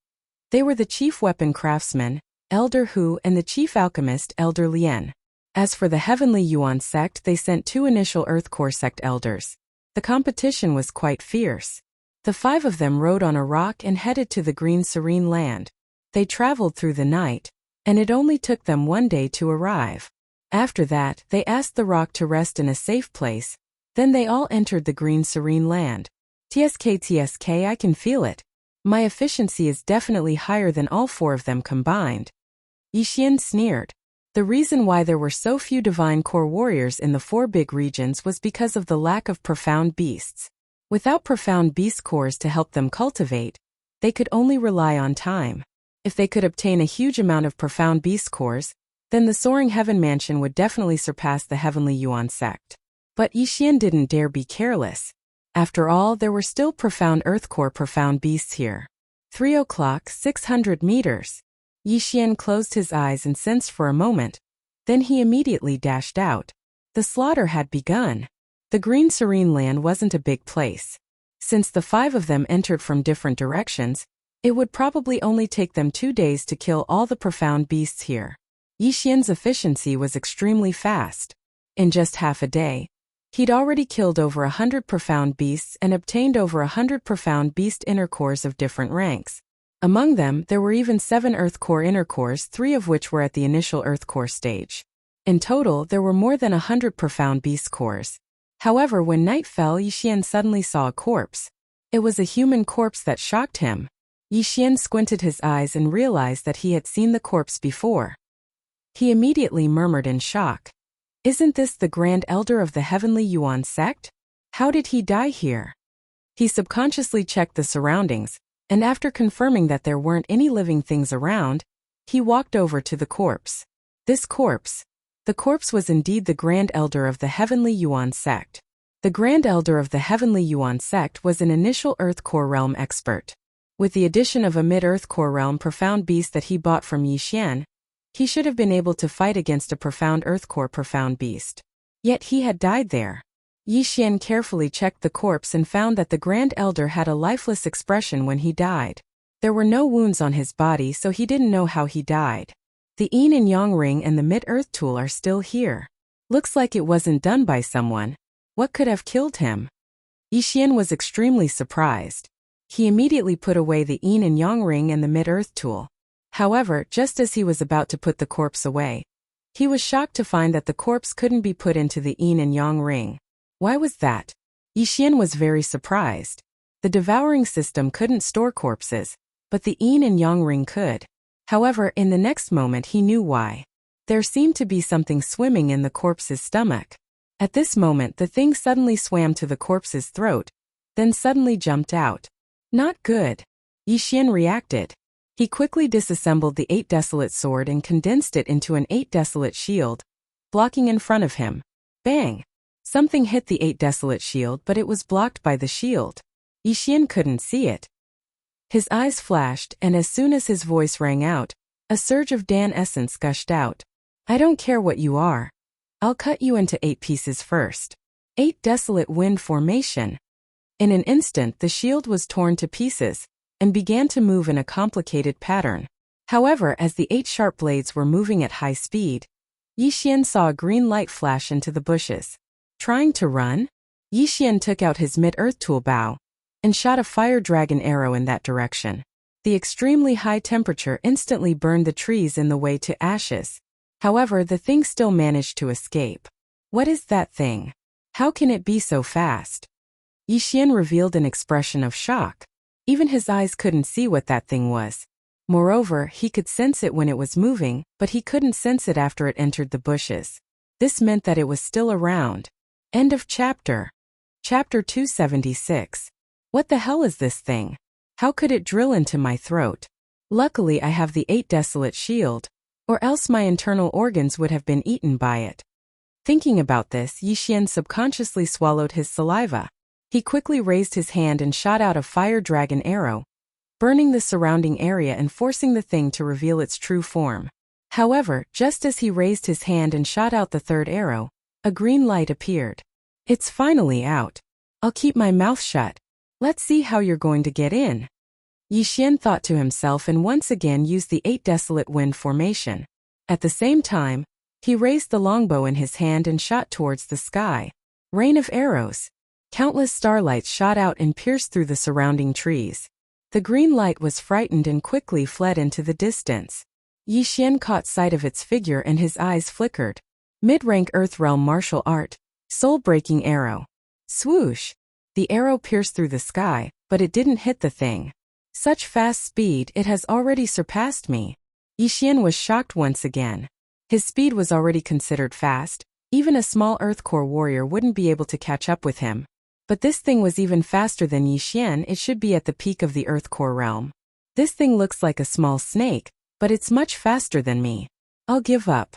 They were the chief weapon craftsman, Elder Hu, and the chief alchemist, Elder Lien. As for the Heavenly Yuan sect, they sent 2 initial Earth Core sect elders. The competition was quite fierce. The 5 of them rode on a rock and headed to the Green Serene Land. They traveled through the night, and it only took them 1 day to arrive. After that, they asked the rock to rest in a safe place. Then they all entered the Green Serene Land. TSK, I can feel it. My efficiency is definitely higher than all 4 of them combined. Yixian sneered. The reason why there were so few divine core warriors in the 4 big regions was because of the lack of profound beasts. Without profound beast cores to help them cultivate, they could only rely on time. If they could obtain a huge amount of profound beast cores, then the Soaring Heaven Mansion would definitely surpass the Heavenly Yuan sect. But Yixian didn't dare be careless. After all, there were still profound Earth Core profound beasts here. 3 o'clock, 600 meters. Yixian closed his eyes and sensed for a moment. Then he immediately dashed out. The slaughter had begun. The Green Serene Land wasn't a big place. Since the 5 of them entered from different directions, it would probably only take them 2 days to kill all the profound beasts here. Yixian's efficiency was extremely fast. In just half a day, he'd already killed over 100 profound beasts and obtained over 100 profound beast inner cores of different ranks. Among them, there were even 7 Earth Core inner cores, 3 of which were at the initial Earth Core stage. In total, there were more than 100 profound beast cores. However, when night fell, Yixian suddenly saw a corpse. It was a human corpse that shocked him. Yixian squinted his eyes and realized that he had seen the corpse before. He immediately murmured in shock. Isn't this the Grand Elder of the Heavenly Yuan sect? How did he die here? He subconsciously checked the surroundings, and after confirming that there weren't any living things around, He walked over to the corpse. This corpse. The corpse was indeed the Grand Elder of the Heavenly Yuan sect. The Grand Elder of the Heavenly Yuan sect was an initial Earth Core Realm expert. With the addition of a mid-Earth Core Realm profound beast that he bought from Yixian, he should have been able to fight against a profound Earth Core profound beast. Yet he had died there. Yixian carefully checked the corpse and found that the Grand Elder had a lifeless expression when he died. There were no wounds on his body, so he didn't know how he died. The yin and yang ring and the mid-earth tool are still here. Looks like it wasn't done by someone. What could have killed him? Yixian was extremely surprised. He immediately put away the yin and yang ring and the mid-earth tool. However, just as he was about to put the corpse away, he was shocked to find that the corpse couldn't be put into the yin and yang ring. Why was that? Yixian was very surprised. The devouring system couldn't store corpses, but the yin and yang ring could. However, in the next moment he knew why. There seemed to be something swimming in the corpse's stomach. At this moment the thing suddenly swam to the corpse's throat, then suddenly jumped out. Not good. Yixian reacted. He quickly disassembled the 8 desolate sword and condensed it into an 8 desolate shield, blocking in front of him. Bang! Something hit the 8 desolate shield, but it was blocked by the shield. Yixian couldn't see it. His eyes flashed, and as soon as his voice rang out, a surge of Dan essence gushed out. I don't care what you are. I'll cut you into 8 pieces first. 8 desolate wind formation. In an instant the shield was torn to pieces, and began to move in a complicated pattern. However, as the 8 sharp blades were moving at high speed, Yixian saw a green light flash into the bushes. Trying to run? Yixian took out his mid-earth tool bow, and shot a fire dragon arrow in that direction. The extremely high temperature instantly burned the trees in the way to ashes. However, the thing still managed to escape. What is that thing? How can it be so fast? Yixian revealed an expression of shock. Even his eyes couldn't see what that thing was. Moreover, he could sense it when it was moving, but he couldn't sense it after it entered the bushes. This meant that it was still around. End of chapter. Chapter 276. What the hell is this thing? How could it drill into my throat? Luckily I have the 8 desolate shield, or else my internal organs would have been eaten by it. Thinking about this, Yixian subconsciously swallowed his saliva. He quickly raised his hand and shot out a fire dragon arrow, burning the surrounding area and forcing the thing to reveal its true form. However, just as he raised his hand and shot out the 3rd arrow, a green light appeared. It's finally out. I'll keep my mouth shut. Let's see how you're going to get in. Yixian thought to himself and once again used the 8 desolate wind formation. At the same time, he raised the longbow in his hand and shot towards the sky. Rain of arrows. Countless starlights shot out and pierced through the surrounding trees. The green light was frightened and quickly fled into the distance. Yixian caught sight of its figure and his eyes flickered. Mid-rank Earth Realm martial art. Soul-breaking arrow. Swoosh! The arrow pierced through the sky, but it didn't hit the thing. Such fast speed, it has already surpassed me. Yixian was shocked once again. His speed was already considered fast. Even a small Earth Core warrior wouldn't be able to catch up with him. But this thing was even faster than Yixian. It should be at the peak of the Earth Core realm. This thing looks like a small snake, but it's much faster than me. I'll give up.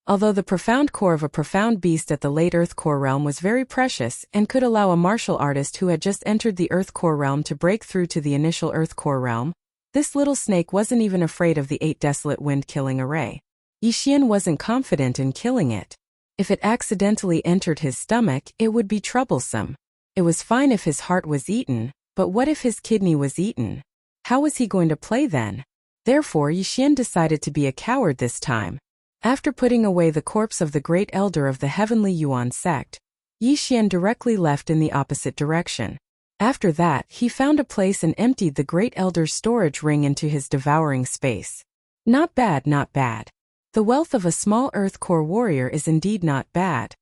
Although the profound core of a profound beast at the late Earth Core realm was very precious and could allow a martial artist who had just entered the Earth Core realm to break through to the initial Earth Core realm, this little snake wasn't even afraid of the 8 desolate wind killing array. Yixian wasn't confident in killing it. If it accidentally entered his stomach, it would be troublesome. It was fine if his heart was eaten, but what if his kidney was eaten? How was he going to play then? Therefore, Yixian decided to be a coward this time. After putting away the corpse of the great elder of the Heavenly Yuan sect, Yixian directly left in the opposite direction. After that, he found a place and emptied the great elder's storage ring into his devouring space. Not bad, not bad. The wealth of a small Earth Core warrior is indeed not bad.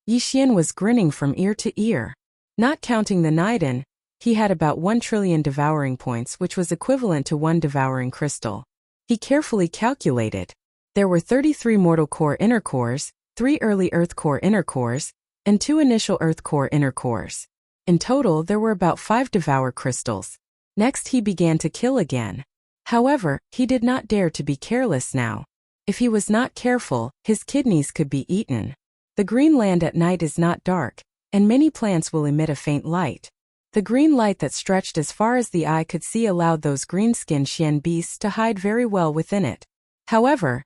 Yixian was grinning from ear to ear. Not counting the Niden, he had about 1 trillion devouring points, which was equivalent to 1 devouring crystal. He carefully calculated. There were 33 mortal core inner cores, 3 early Earth Core inner cores, and 2 initial Earth Core inner cores. In total, there were about 5 devour crystals. Next he began to kill again. However, he did not dare to be careless now. If he was not careful, his kidneys could be eaten. The green land at night is not dark, and many plants will emit a faint light. The green light that stretched as far as the eye could see allowed those green-skinned Xian beasts to hide very well within it. However,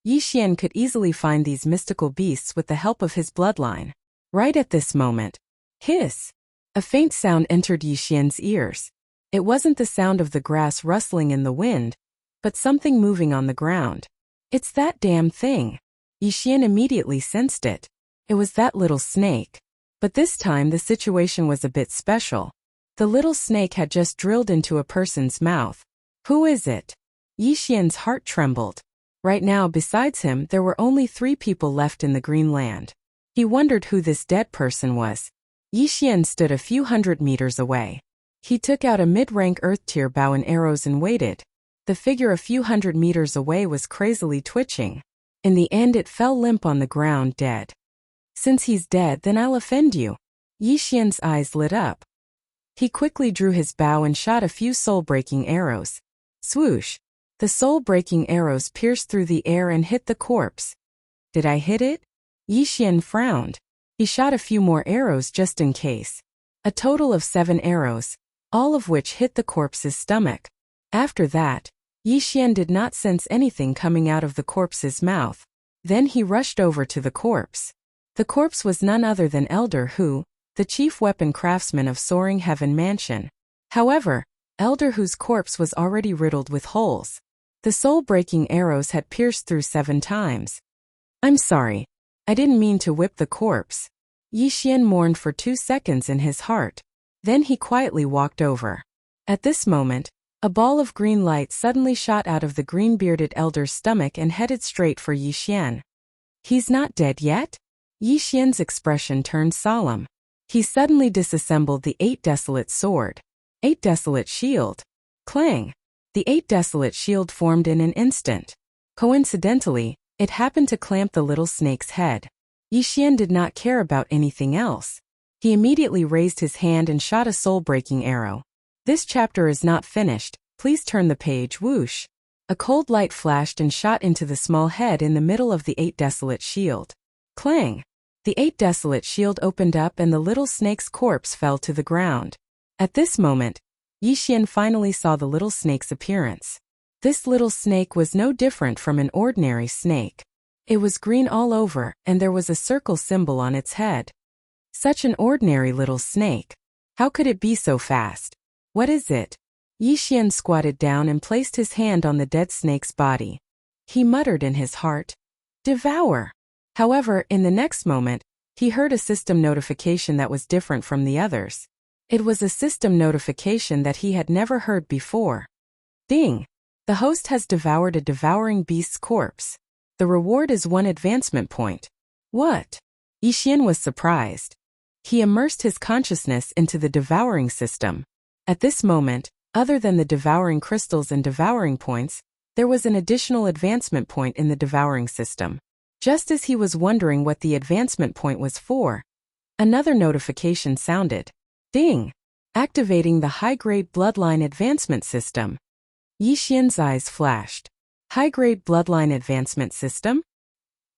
Yi Xian could easily find these mystical beasts with the help of his bloodline. Right at this moment, hiss! A faint sound entered Yi Xian's ears. It wasn't the sound of the grass rustling in the wind, but something moving on the ground. It's that damn thing. Yi Xian immediately sensed it. It was that little snake. But this time the situation was a bit special. The little snake had just drilled into a person's mouth. Who is it? Yi Xian's heart trembled. Right now besides him there were only 3 people left in the green land. He wondered who this dead person was. Yi Xian stood a few hundred meters away. He took out a mid-rank earth-tier bow and arrows and waited. The figure a few hundred meters away was crazily twitching. In the end it fell limp on the ground dead. Since he's dead, then I'll offend you. Yi Xian's eyes lit up. He quickly drew his bow and shot a few soul-breaking arrows. Swoosh! The soul-breaking arrows pierced through the air and hit the corpse. Did I hit it? Yi Xian frowned. He shot a few more arrows just in case. A total of 7 arrows, all of which hit the corpse's stomach. After that, Yi Xian did not sense anything coming out of the corpse's mouth. Then he rushed over to the corpse. The corpse was none other than Elder Hu, the chief weapon craftsman of Soaring Heaven Mansion. However, Elder Hu's corpse was already riddled with holes. The soul-breaking arrows had pierced through 7 times. I'm sorry. I didn't mean to whip the corpse. Yi Xian mourned for 2 seconds in his heart. Then he quietly walked over. At this moment, a ball of green light suddenly shot out of the green-bearded elder's stomach and headed straight for Yi Xian. He's not dead yet? Yi Xian's expression turned solemn. He suddenly disassembled the 8 desolate sword. 8 desolate shield. Clang! The 8 desolate shield formed in an instant. Coincidentally, it happened to clamp the little snake's head. Yi Xian did not care about anything else. He immediately raised his hand and shot a soul-breaking arrow. This chapter is not finished. Please turn the page. Whoosh! A cold light flashed and shot into the small head in the middle of the 8 desolate shield. Clang! The 8 desolate shield opened up and the little snake's corpse fell to the ground. At this moment, Yi Xian finally saw the little snake's appearance. This little snake was no different from an ordinary snake. It was green all over and there was a circle symbol on its head. Such an ordinary little snake. How could it be so fast? What is it? Yi Xian squatted down and placed his hand on the dead snake's body. He muttered in his heart, "Devour." However, in the next moment, he heard a system notification that was different from the others. It was a system notification that he had never heard before. Ding! The host has devoured a devouring beast's corpse. The reward is 1 advancement point. What? Yi Xian was surprised. He immersed his consciousness into the devouring system. At this moment, other than the devouring crystals and devouring points, there was an additional advancement point in the devouring system. Just as he was wondering what the advancement point was for, another notification sounded. Ding! Activating the high-grade bloodline advancement system. Yi Xian's eyes flashed. High-grade bloodline advancement system?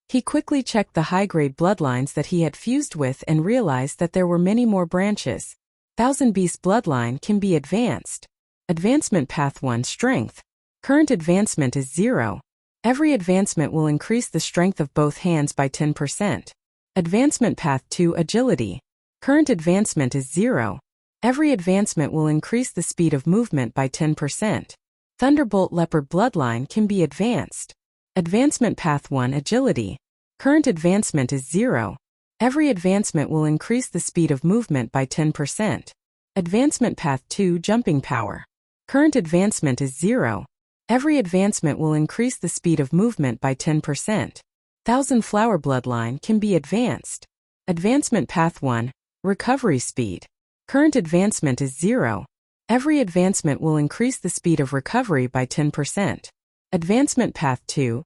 He quickly checked the high-grade bloodlines that he had fused with and realized that there were many more branches. Thousand Beast bloodline can be advanced. Advancement Path 1 Strength. Current advancement is 0. Every advancement will increase the strength of both hands by 10%. Advancement Path 2 Agility. Current advancement is 0. Every advancement will increase the speed of movement by 10%. Thunderbolt Leopard bloodline can be advanced. Advancement Path 1 Agility. Current advancement is 0. Every advancement will increase the speed of movement by 10%. Advancement Path 2 Jumping Power. Current advancement is 0. Every advancement will increase the speed of movement by 10%. Thousand Flower bloodline can be advanced. Advancement Path 1 Recovery Speed. Current advancement is 0. Every advancement will increase the speed of recovery by 10%. Advancement Path 2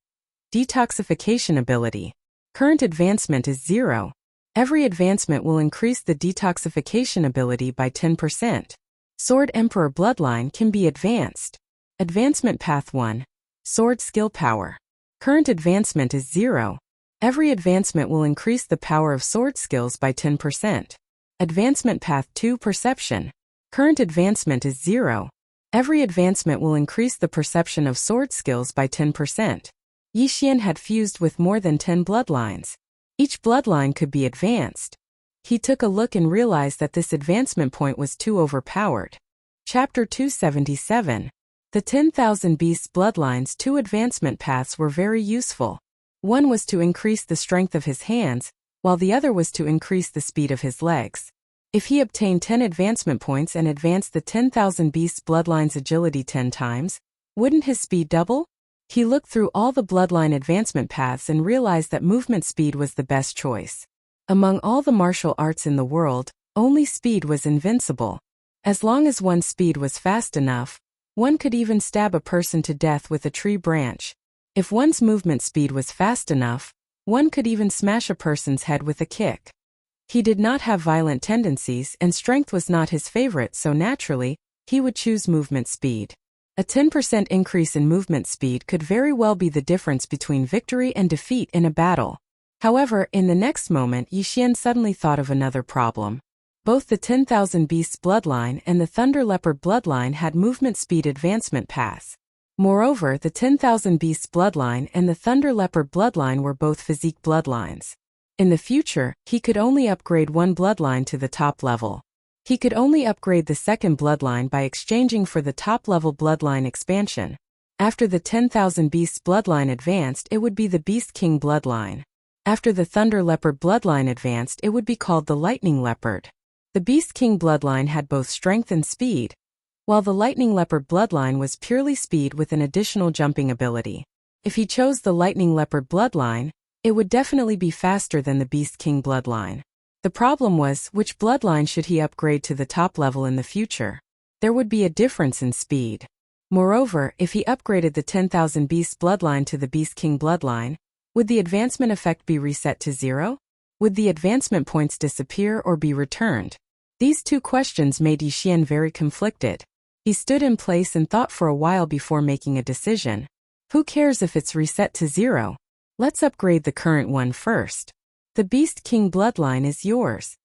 Detoxification Ability. Current advancement is 0. Every advancement will increase the detoxification ability by 10%. Sword Emperor bloodline can be advanced. Advancement Path 1. Sword Skill Power. Current advancement is 0. Every advancement will increase the power of sword skills by 10%. Advancement Path 2. Perception. Current advancement is 0. Every advancement will increase the perception of sword skills by 10%. Yixian had fused with more than 10 bloodlines. Each bloodline could be advanced. He took a look and realized that this advancement point was too overpowered. Chapter 277. The 10,000 Beasts Bloodlines. 2 advancement paths were very useful. One was to increase the strength of his hands, while the other was to increase the speed of his legs. If he obtained 10 advancement points and advanced the 10,000 Beasts Bloodlines agility 10 times, wouldn't his speed double? He looked through all the bloodline advancement paths and realized that movement speed was the best choice. Among all the martial arts in the world, only speed was invincible. As long as one's speed was fast enough, one could even stab a person to death with a tree branch. If one's movement speed was fast enough, one could even smash a person's head with a kick. He did not have violent tendencies and strength was not his favorite, so naturally, he would choose movement speed. A 10% increase in movement speed could very well be the difference between victory and defeat in a battle. However, in the next moment, Yixian suddenly thought of another problem. Both the 10,000 Beasts bloodline and the Thunder Leopard bloodline had movement speed advancement paths. Moreover, the 10,000 Beasts bloodline and the Thunder Leopard bloodline were both physique bloodlines. In the future, he could only upgrade one bloodline to the top level. He could only upgrade the second bloodline by exchanging for the top-level bloodline expansion. After the 10,000 Beasts bloodline advanced, it would be the Beast King bloodline. After the Thunder Leopard bloodline advanced, it would be called the Lightning Leopard. The Beast King bloodline had both strength and speed, while the Lightning Leopard bloodline was purely speed with an additional jumping ability. If he chose the Lightning Leopard bloodline, it would definitely be faster than the Beast King bloodline. The problem was, which bloodline should he upgrade to the top level in the future? There would be a difference in speed. Moreover, if he upgraded the 10,000 Beasts bloodline to the Beast King bloodline, would the advancement effect be reset to 0? Would the advancement points disappear or be returned? These two questions made Yixian very conflicted. He stood in place and thought for a while before making a decision. Who cares if it's reset to 0? Let's upgrade the current one first. The Beast King bloodline is yours.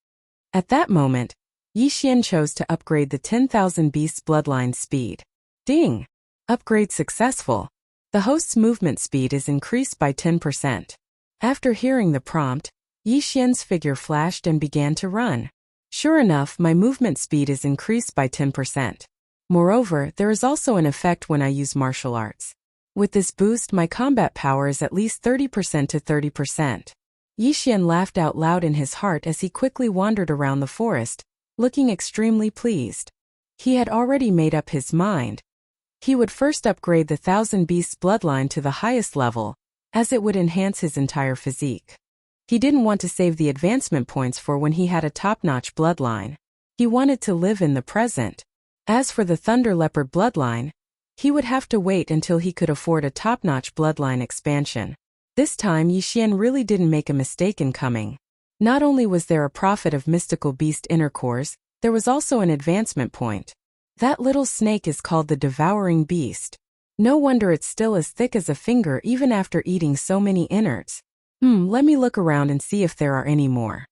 At that moment, Yixian chose to upgrade the 10,000 Beasts bloodline speed. Ding! Upgrade successful. The host's movement speed is increased by 10%. After hearing the prompt, Yixian's figure flashed and began to run. Sure enough, my movement speed is increased by 10%. Moreover, there is also an effect when I use martial arts. With this boost, my combat power is at least 30% to 30%. Yixian laughed out loud in his heart as he quickly wandered around the forest, looking extremely pleased. He had already made up his mind. He would first upgrade the 1000 Beasts bloodline to the highest level, as it would enhance his entire physique. He didn't want to save the advancement points for when he had a top-notch bloodline. He wanted to live in the present. As for the Thunder Leopard bloodline, he would have to wait until he could afford a top-notch bloodline expansion. This time Yixian really didn't make a mistake in coming. Not only was there a profit of mystical beast inner cores, there was also an advancement point. That little snake is called the Devouring Beast. No wonder it's still as thick as a finger even after eating so many innards. Let me look around and see if there are any more.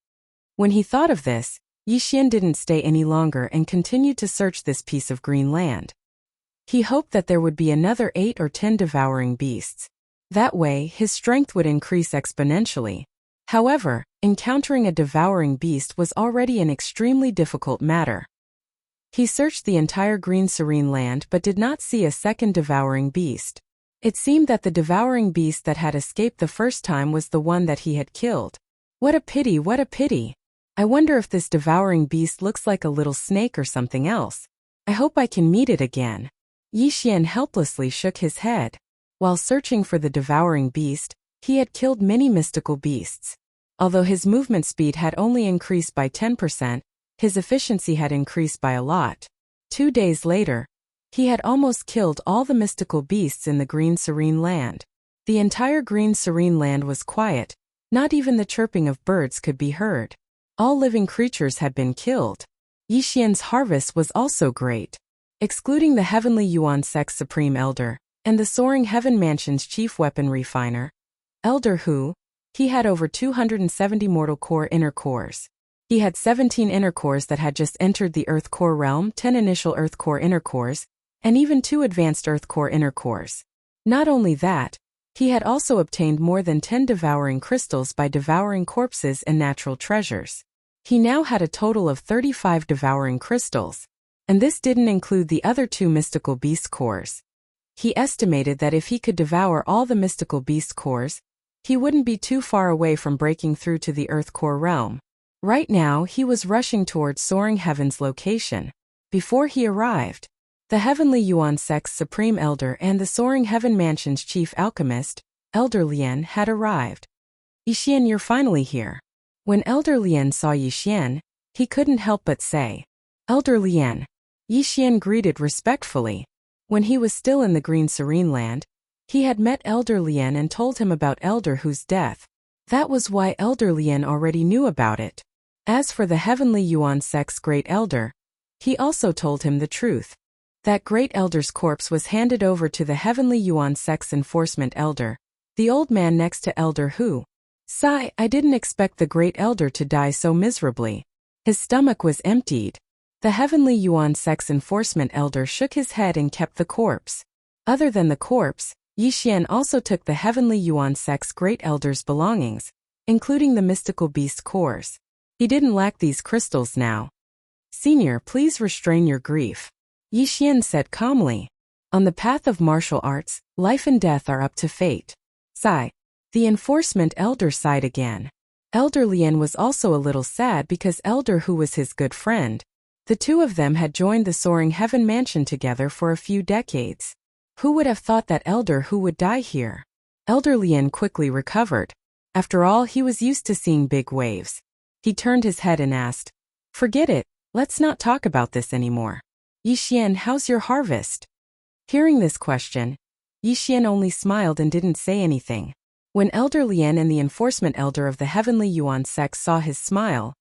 When he thought of this, Yixian didn't stay any longer and continued to search this piece of green land. He hoped that there would be another 8 or 10 devouring beasts. That way, his strength would increase exponentially. However, encountering a devouring beast was already an extremely difficult matter. He searched the entire green serene land but did not see a second devouring beast. It seemed that the devouring beast that had escaped the first time was the one that he had killed. What a pity, what a pity. I wonder if this devouring beast looks like a little snake or something else. I hope I can meet it again. Yixian helplessly shook his head. While searching for the devouring beast, he had killed many mystical beasts. Although his movement speed had only increased by 10%, his efficiency had increased by a lot. 2 days later, he had almost killed all the mystical beasts in the green serene land. The entire green serene land was quiet. Not even the chirping of birds could be heard. All living creatures had been killed. Yixian's harvest was also great. Excluding the Heavenly Yuan Sect's Supreme Elder, and the Soaring Heaven Mansion's Chief Weapon Refiner, Elder Hu, he had over 270 mortal core inner cores. He had 17 inner cores that had just entered the Earth Core realm, 10 initial Earth Core inner cores, and even 2 advanced Earth Core inner cores. Not only that, he had also obtained more than 10 devouring crystals by devouring corpses and natural treasures. He now had a total of 35 devouring crystals, and this didn't include the other 2 mystical beast cores. He estimated that if he could devour all the mystical beast cores, he wouldn't be too far away from breaking through to the Earth Core realm. Right now, he was rushing towards Soaring Heaven's location. Before he arrived, the Heavenly Yuan Sect's Supreme Elder and the Soaring Heaven Mansion's Chief Alchemist, Elder Lien, had arrived. "Yixian, you're finally here." When Elder Lien saw Yixian, he couldn't help but say, "Elder Lien." Yixian greeted respectfully. When he was still in the Green Serene Land, he had met Elder Lien and told him about Elder Hu's death. That was why Elder Lien already knew about it. As for the Heavenly Yuan Sect's Great Elder, he also told him the truth. That Great Elder's corpse was handed over to the Heavenly Yuan Sect's Enforcement Elder, the old man next to Elder Hu. Sigh, I didn't expect the Great Elder to die so miserably. His stomach was emptied. The Heavenly Yuan Sect's Enforcement Elder shook his head and kept the corpse. Other than the corpse, Yixian also took the Heavenly Yuan Sect's Great Elder's belongings, including the mystical beast cores. He didn't lack these crystals now. "Senior, please restrain your grief," Yixian said calmly. "On the path of martial arts, life and death are up to fate." Sigh. The Enforcement Elder sighed again. Elder Lien was also a little sad because Elder Hu was his good friend. The two of them had joined the Soaring Heaven Mansion together for a few decades. Who would have thought that Elder Hu would die here? Elder Lien quickly recovered. After all, he was used to seeing big waves. He turned his head and asked, "Forget it, let's not talk about this anymore. Yixian, how's your harvest?" Hearing this question, Yixian only smiled and didn't say anything. When Elder Lien and the Enforcement Elder of the Heavenly Yuan Sect saw his smile,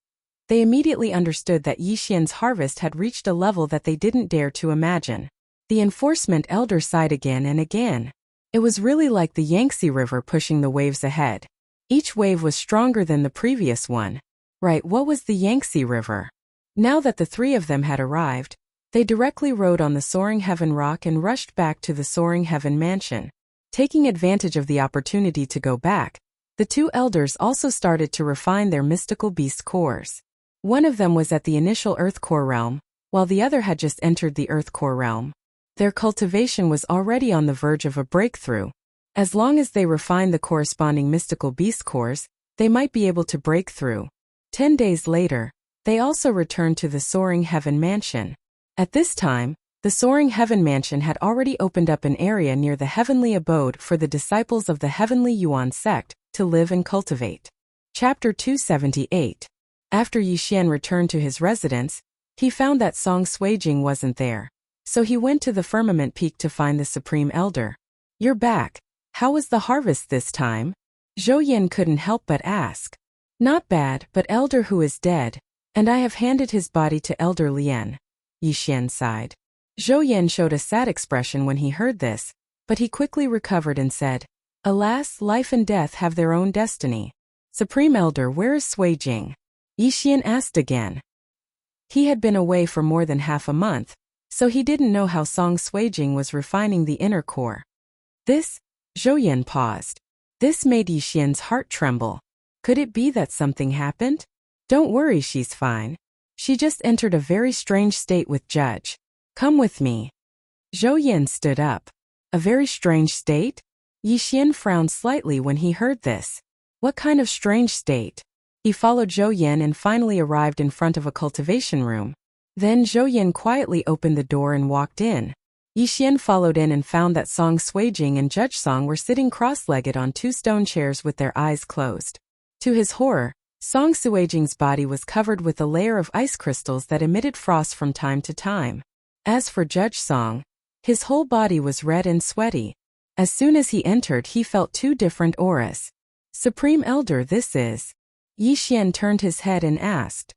they immediately understood that Yixian's harvest had reached a level that they didn't dare to imagine. The Enforcement Elder sighed again and again. It was really like the Yangtze River pushing the waves ahead. Each wave was stronger than the previous one. Right, what was the Yangtze River? Now that the 3 of them had arrived, they directly rode on the Soaring Heaven Rock and rushed back to the Soaring Heaven Mansion. Taking advantage of the opportunity to go back, the 2 elders also started to refine their mystical beast cores. One of them was at the initial Earth Core realm, while the other had just entered the Earth Core realm. Their cultivation was already on the verge of a breakthrough. As long as they refined the corresponding mystical beast cores, they might be able to break through. 10 days later, they also returned to the Soaring Heaven Mansion. At this time, the Soaring Heaven Mansion had already opened up an area near the heavenly abode for the disciples of the Heavenly Yuan Sect to live and cultivate. Chapter 278. After Yixian returned to his residence, he found that Song Suijing wasn't there. So he went to the Firmament Peak to find the Supreme Elder. "You're back. How was the harvest this time?" Zhou Yin couldn't help but ask. "Not bad, but Elder Hu is dead, and I have handed his body to Elder Lien," Yixian sighed. Zhou Yin showed a sad expression when he heard this, but he quickly recovered and said, "Alas, life and death have their own destiny. Supreme Elder, where is Suijing?" Yixian asked again. He had been away for more than half a month, so he didn't know how Song Suijing was refining the inner core. Zhou Yin paused. This made Yixian's heart tremble. Could it be that something happened? "Don't worry, she's fine. She just entered a very strange state with Judge. Come with me." Zhou Yin stood up. A very strange state? Yixian frowned slightly when he heard this. What kind of strange state? He followed Zhou Yin and finally arrived in front of a cultivation room. Then Zhou Yin quietly opened the door and walked in. Yixian followed in and found that Song Suijing and Judge Song were sitting cross-legged on 2 stone chairs with their eyes closed. To his horror, Song Suijing's body was covered with a layer of ice crystals that emitted frost from time to time. As for Judge Song, his whole body was red and sweaty. As soon as he entered, he felt 2 different auras. "Supreme Elder, this is?" Yixian turned his head and asked.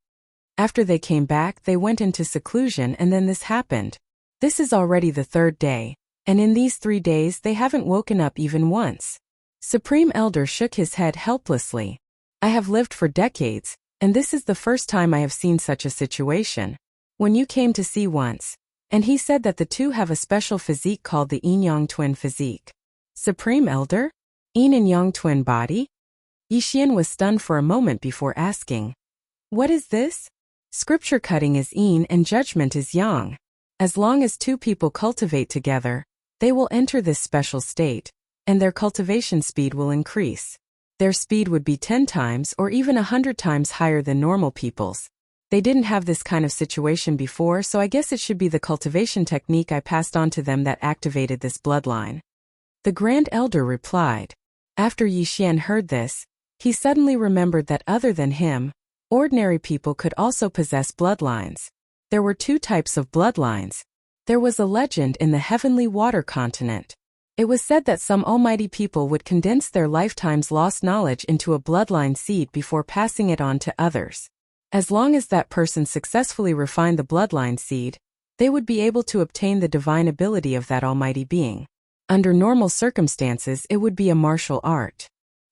After they came back, they went into seclusion and then this happened. This is already the third day, and in these 3 days they haven't woken up even once. Supreme Elder shook his head helplessly. I have lived for decades, and this is the first time I have seen such a situation. When you came to see once, and he said that the two have a special physique called the yin-yang twin physique. Supreme Elder? Yin and Yang twin body? Yixian was stunned for a moment before asking. What is this? Scripture cutting is yin and judgment is yang. As long as two people cultivate together, they will enter this special state, and their cultivation speed will increase. Their speed would be 10 times or even 100 times higher than normal people's. They didn't have this kind of situation before, so I guess it should be the cultivation technique I passed on to them that activated this bloodline. The Grand Elder replied. After Yixian heard this, he suddenly remembered that other than him, ordinary people could also possess bloodlines. There were 2 types of bloodlines. There was a legend in the heavenly water continent. It was said that some almighty people would condense their lifetime's lost knowledge into a bloodline seed before passing it on to others. As long as that person successfully refined the bloodline seed, they would be able to obtain the divine ability of that almighty being. Under normal circumstances, it would be a martial art.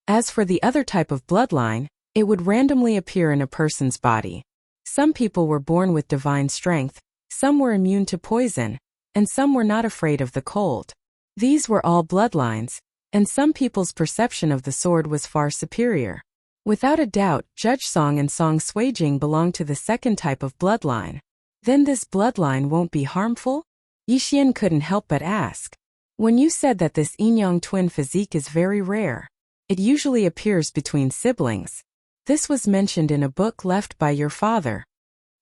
As for the other type of bloodline, it would randomly appear in a person's body. Some people were born with divine strength, some were immune to poison, and some were not afraid of the cold. These were all bloodlines, and some people's perception of the sword was far superior. Without a doubt, Judge Song and Song Suijing belong to the second type of bloodline. Then this bloodline won't be harmful? Yixian couldn't help but ask. When you said that this yin-yang twin physique is very rare, it usually appears between siblings. This was mentioned in a book left by your father.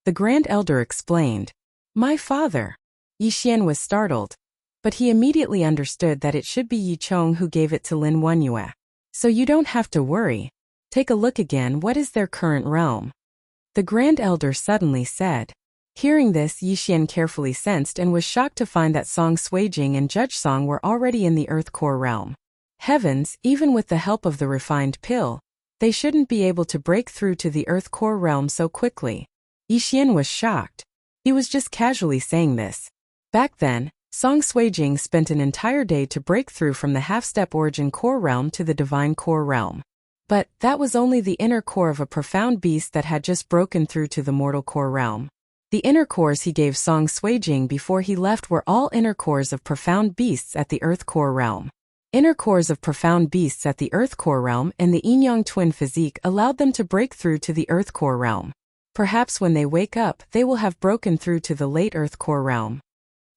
The Grand Elder explained. My father? Yixian was startled, but he immediately understood that it should be Yichong who gave it to Lin Wenyue. So you don't have to worry. Take a look again. What is their current realm? The Grand Elder suddenly said. Hearing this, Yixian carefully sensed and was shocked to find that Song Suijing and Judge Song were already in the Earth Core realm. Heavens, even with the help of the refined pill, they shouldn't be able to break through to the Earth Core realm so quickly. Yixian was shocked. He was just casually saying this. Back then, Song Suijing spent an entire day to break through from the half-step origin core realm to the divine core realm. But that was only the inner core of a profound beast that had just broken through to the mortal core realm. The inner cores he gave Song Suijing before he left were all inner cores of profound beasts at the Earth Core realm. Inner cores of profound beasts at the Earth Core realm and the yin-yang twin physique allowed them to break through to the Earth Core realm. Perhaps when they wake up, they will have broken through to the late Earth Core realm.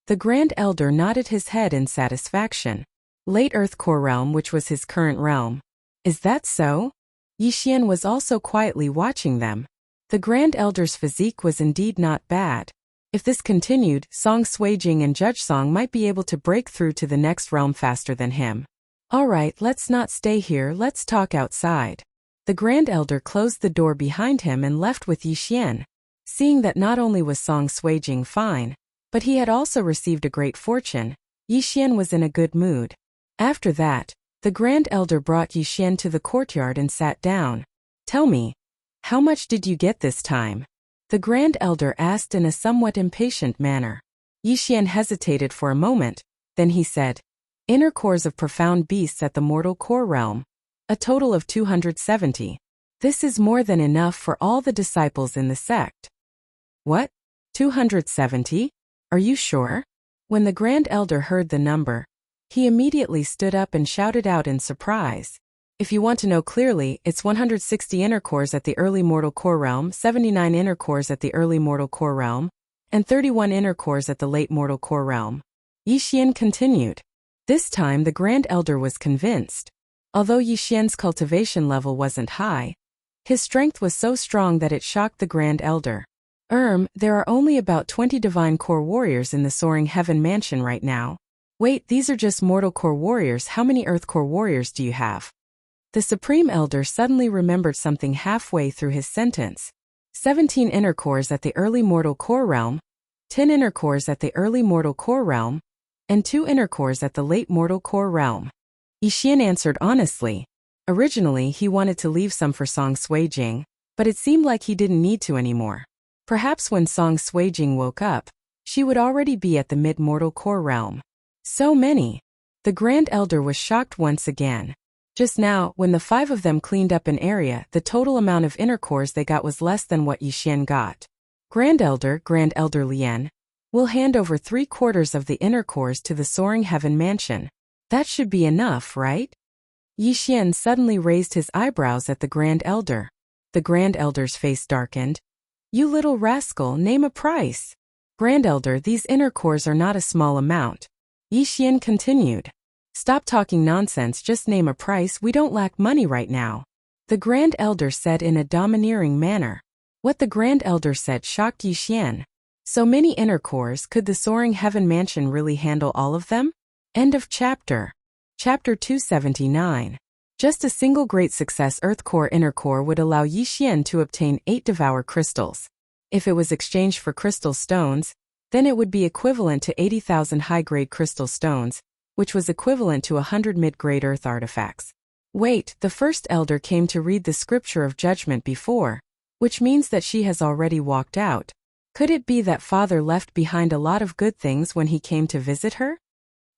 The Grand Elder nodded his head in satisfaction. Late Earth Core realm, which was his current realm. Is that so? Yixian was also quietly watching them. The Grand Elder's physique was indeed not bad. If this continued, Song Suijing and Judge Song might be able to break through to the next realm faster than him. Alright, let's not stay here, let's talk outside. The Grand Elder closed the door behind him and left with Yixian. Seeing that not only was Song Suijing fine, but he had also received a great fortune, Yixian was in a good mood. After that, the Grand Elder brought Yixian to the courtyard and sat down. Tell me, how much did you get this time? The Grand Elder asked in a somewhat impatient manner. Yixian hesitated for a moment, then he said, Inner cores of profound beasts at the mortal core realm. A total of 270. This is more than enough for all the disciples in the sect. What? 270? Are you sure? When the Grand Elder heard the number, he immediately stood up and shouted out in surprise. If you want to know clearly, it's 160 inner cores at the early mortal core realm, 79 inner cores at the early mortal core realm, and 31 inner cores at the late mortal core realm. Yixian continued. This time the Grand Elder was convinced. Although Yixian's cultivation level wasn't high, his strength was so strong that it shocked the Grand Elder. There are only about 20 divine core warriors in the Soaring Heaven Mansion right now. Wait, these are just mortal core warriors. How many earth core warriors do you have? The Supreme Elder suddenly remembered something halfway through his sentence. 17 inner cores at the early mortal core realm, 10 inner cores at the early mortal core realm, and 2 inner cores at the late mortal core realm. Yixian answered honestly. Originally, he wanted to leave some for Song Suijing, but it seemed like he didn't need to anymore. Perhaps when Song Suijing woke up, she would already be at the mid-mortal core realm. So many. The Grand Elder was shocked once again. Just now, when the 5 of them cleaned up an area, the total amount of inner cores they got was less than what Yixian got. Grand Elder Lien, will hand over 3/4 of the inner cores to the Soaring Heaven Mansion. That should be enough, right? Yixian suddenly raised his eyebrows at the Grand Elder. The Grand Elder's face darkened. You little rascal, name a price. Grand Elder, these inner cores are not a small amount. Yixian continued. Stop talking nonsense, just name a price, we don't lack money right now. The Grand Elder said in a domineering manner. What the Grand Elder said shocked Yixian. So many inner cores, could the Soaring Heaven Mansion really handle all of them? End of chapter. Chapter 279. Just a single great success Earth Core Inner Core would allow Yixian to obtain 8 Devour Crystals. If it was exchanged for crystal stones, then it would be equivalent to 80,000 high-grade crystal stones, which was equivalent to 100 mid-grade Earth artifacts. Wait, the First Elder came to read the Scripture of Judgment before, which means that she has already walked out. Could it be that Father left behind a lot of good things when he came to visit her?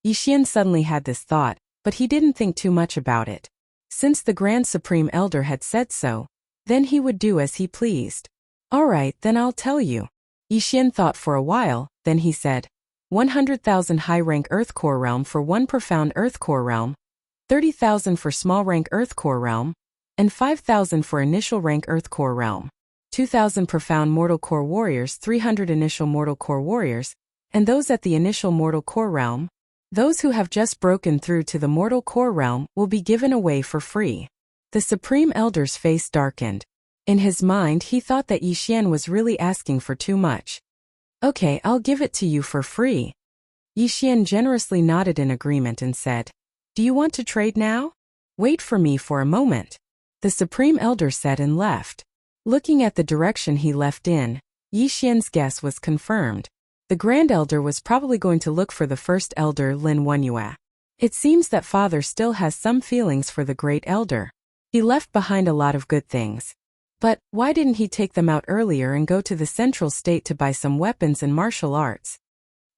Yixian suddenly had this thought, but he didn't think too much about it. Since the Grand Supreme Elder had said so, then he would do as he pleased. Alright, then I'll tell you. Yixian thought for a while, then he said, 100,000 high-rank Earth Core Realm for 1 profound Earth Core Realm, 30,000 for small-rank Earth Core Realm, and 5,000 for initial rank Earth Core Realm. 2,000 profound Mortal Core Warriors, 300 initial Mortal Core Warriors, and those at the initial Mortal Core Realm. Those who have just broken through to the Mortal Core Realm will be given away for free. The Supreme Elder's face darkened. In his mind, he thought that Yixian was really asking for too much. Okay, I'll give it to you for free. Yixian generously nodded in agreement and said, Do you want to trade now? Wait for me for a moment. The Supreme Elder said and left. Looking at the direction he left in, Yixian's guess was confirmed. The Grand Elder was probably going to look for the First Elder Lin Wenyue. It seems that Father still has some feelings for the Great Elder. He left behind a lot of good things. But why didn't he take them out earlier and go to the Central State to buy some weapons and martial arts?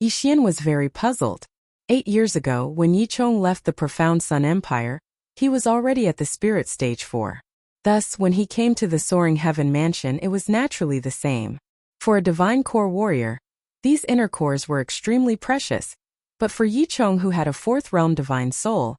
Yixian was very puzzled. 8 years ago, when Yichong left the Profound Sun Empire, he was already at the Spirit Stage 4. Thus, when he came to the Soaring Heaven Mansion, it was naturally the same. For a Divine Core Warrior, these inner cores were extremely precious, but for Yichong, who had a 4th realm Divine Soul,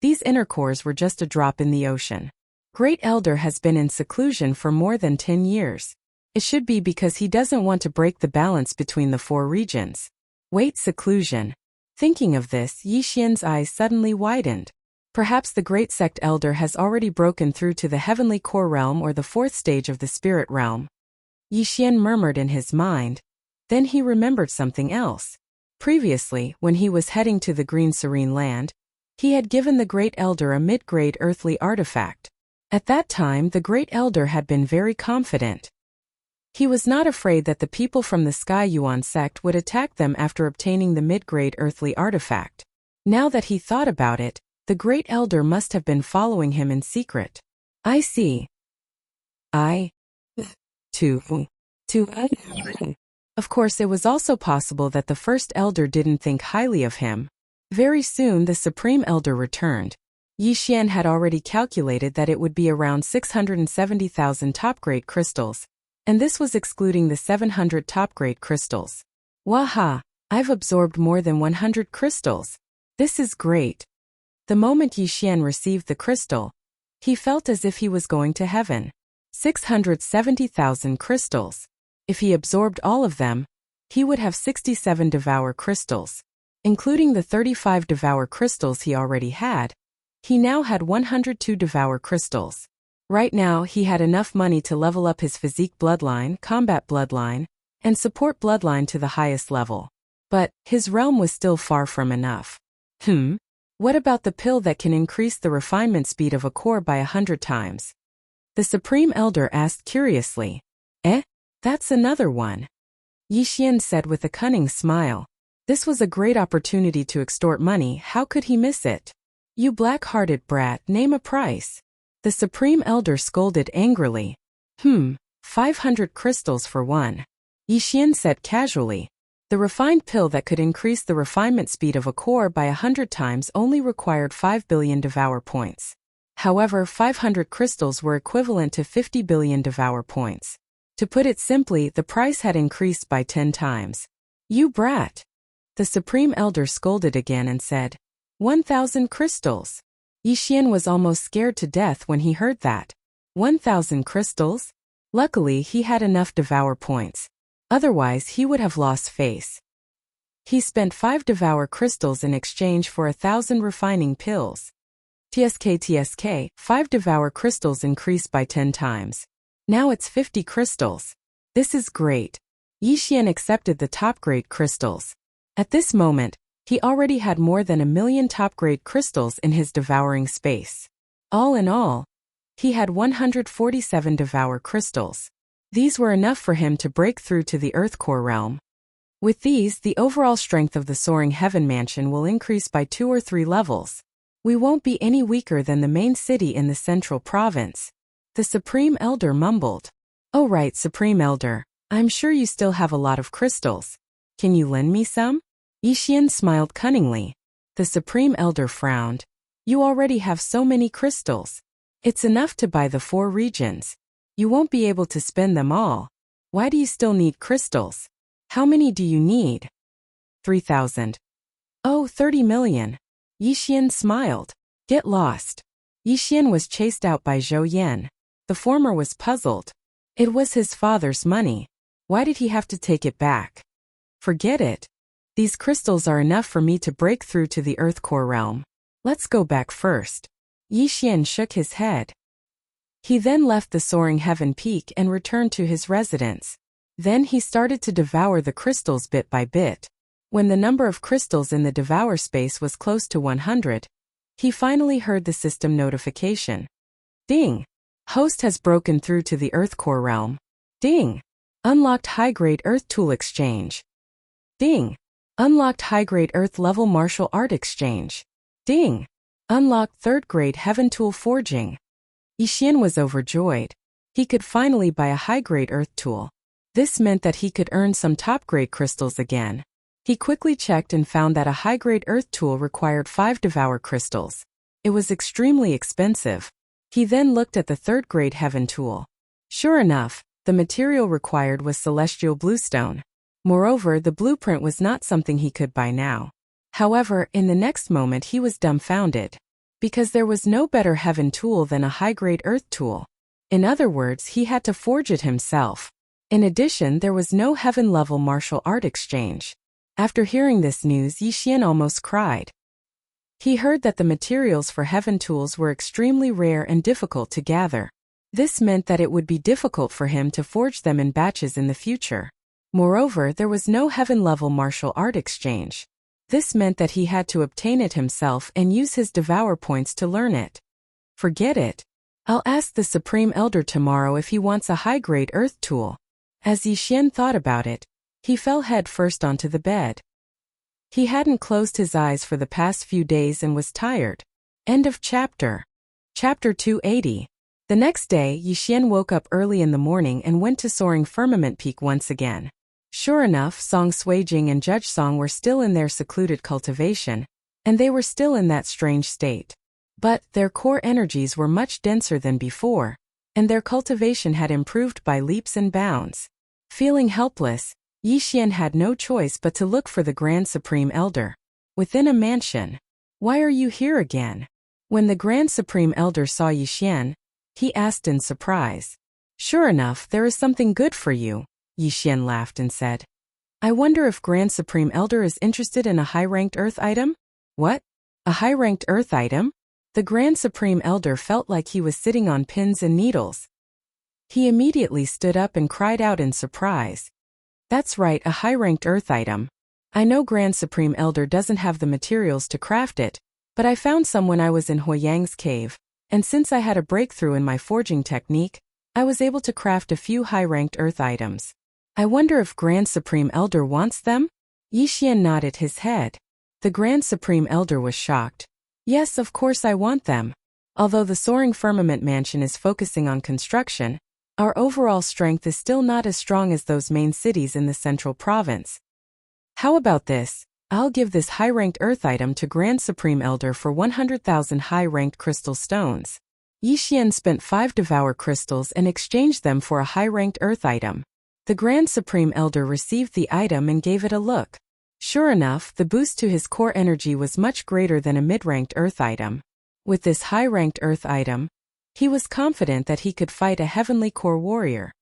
these inner cores were just a drop in the ocean. Great Elder has been in seclusion for more than 10 years. It should be because he doesn't want to break the balance between the 4 regions. Wait, seclusion. Thinking of this, Yixian's eyes suddenly widened. Perhaps the Great Sect Elder has already broken through to the Heavenly Core Realm or the 4th stage of the Spirit Realm. Yixian murmured in his mind. Then he remembered something else. Previously, when he was heading to the Green Serene Land, he had given the Great Elder a mid-grade earthly artifact. At that time, the Great Elder had been very confident. He was not afraid that the people from the Sky Yuan sect would attack them after obtaining the mid-grade earthly artifact. Now that he thought about it, the Great Elder must have been following him in secret. I see. Of course, it was also possible that the First Elder didn't think highly of him. Very soon, the Supreme Elder returned. Yixian had already calculated that it would be around 670,000 top-grade crystals, and this was excluding the 700 top-grade crystals. Waha! I've absorbed more than 100 crystals. This is great. The moment Yixian received the crystal, he felt as if he was going to heaven. 670,000 crystals. If he absorbed all of them, he would have 67 Devour crystals. Including the 35 Devour crystals he already had, he now had 102 Devour crystals. Right now, he had enough money to level up his physique bloodline, combat bloodline, and support bloodline to the highest level. But his realm was still far from enough. What about the pill that can increase the refinement speed of a core by 100 times? The Supreme Elder asked curiously. That's another one. Yixian said with a cunning smile. This was a great opportunity to extort money, how could he miss it? You black-hearted brat, name a price. The Supreme Elder scolded angrily. 500 crystals for one. Yixian said casually. The refined pill that could increase the refinement speed of a core by 100 times only required 5 billion devour points. However, 500 crystals were equivalent to 50 billion devour points. To put it simply, the price had increased by 10 times. You brat! The Supreme Elder scolded again and said, 1,000 crystals. Yixian was almost scared to death when he heard that. 1,000 crystals? Luckily, he had enough devour points. Otherwise, he would have lost face. He spent 5 devour crystals in exchange for 1,000 refining pills. TSK, 5 devour crystals increased by 10 times. Now it's 50 crystals. This is great. Yixian accepted the top-grade crystals. At this moment, he already had more than 1,000,000 top-grade crystals in his devouring space. All in all, he had 147 devour crystals. These were enough for him to break through to the Earth Core realm. With these, the overall strength of the Soaring Heaven Mansion will increase by 2 or 3 levels. We won't be any weaker than the main city in the central province. The Supreme Elder mumbled. Oh right, Supreme Elder, I'm sure you still have a lot of crystals. Can you lend me some? Yixian smiled cunningly. The Supreme Elder frowned. You already have so many crystals. It's enough to buy the 4 regions. You won't be able to spend them all. Why do you still need crystals? How many do you need? 3,000. Oh, 30 million. Yixian smiled. Get lost. Yixian was chased out by Zhou Yan. The former was puzzled. It was his father's money. Why did he have to take it back? Forget it. These crystals are enough for me to break through to the Earth Core realm. Let's go back first. Yixian shook his head. He then left the Soaring Heaven Peak and returned to his residence. Then he started to devour the crystals bit by bit. When the number of crystals in the devour space was close to 100, he finally heard the system notification. Ding! Host has broken through to the Earth Core realm. Ding! Unlocked high-grade Earth Tool Exchange. Ding! Unlocked high-grade Earth Level Martial Art Exchange. Ding! Unlocked 3rd grade Heaven Tool Forging. Yixian was overjoyed. He could finally buy a high-grade Earth Tool. This meant that he could earn some top-grade crystals again. He quickly checked and found that a high-grade Earth Tool required 5 devour crystals. It was extremely expensive. He then looked at the 3rd grade Heaven Tool. Sure enough, the material required was celestial bluestone. Moreover, the blueprint was not something he could buy now. However, in the next moment he was dumbfounded. Because there was no better Heaven Tool than a high-grade Earth Tool. In other words, he had to forge it himself. In addition, there was no Heaven-level martial art exchange. After hearing this news, Yixian almost cried. He heard that the materials for Heaven Tools were extremely rare and difficult to gather. This meant that it would be difficult for him to forge them in batches in the future. Moreover, there was no Heaven-level martial art exchange. This meant that he had to obtain it himself and use his devour points to learn it. Forget it. I'll ask the Supreme Elder tomorrow if he wants a high-grade Earth Tool. As Yixian thought about it, he fell head first onto the bed. He hadn't closed his eyes for the past few days and was tired. End of chapter. Chapter 280. The next day, Yixian woke up early in the morning and went to Soaring Firmament Peak once again. Sure enough, Song Suijing and Judge Song were still in their secluded cultivation, and they were still in that strange state. But their core energies were much denser than before, and their cultivation had improved by leaps and bounds. Feeling helpless, Yixian had no choice but to look for the Grand Supreme Elder. Within a mansion. Why are you here again? When the Grand Supreme Elder saw Yixian, he asked in surprise. Sure enough, there is something good for you. Yixian laughed and said. I wonder if Grand Supreme Elder is interested in a high-ranked Earth item? What? A high-ranked Earth item? The Grand Supreme Elder felt like he was sitting on pins and needles. He immediately stood up and cried out in surprise. That's right, a high-ranked Earth item. I know Grand Supreme Elder doesn't have the materials to craft it, but I found some when I was in Huoyang's cave, and since I had a breakthrough in my forging technique, I was able to craft a few high-ranked Earth items. I wonder if Grand Supreme Elder wants them? Yixian nodded his head. The Grand Supreme Elder was shocked. Yes, of course I want them. Although the Soaring Firmament Mansion is focusing on construction, our overall strength is still not as strong as those main cities in the central province. How about this? I'll give this high-ranked earth item to Grand Supreme Elder for 100,000 high-ranked crystal stones. Yixian spent 5 devour crystals and exchanged them for a high-ranked earth item. The Grand Supreme Elder received the item and gave it a look. Sure enough, the boost to his core energy was much greater than a mid-ranked earth item. With this high-ranked earth item, he was confident that he could fight a heavenly core warrior.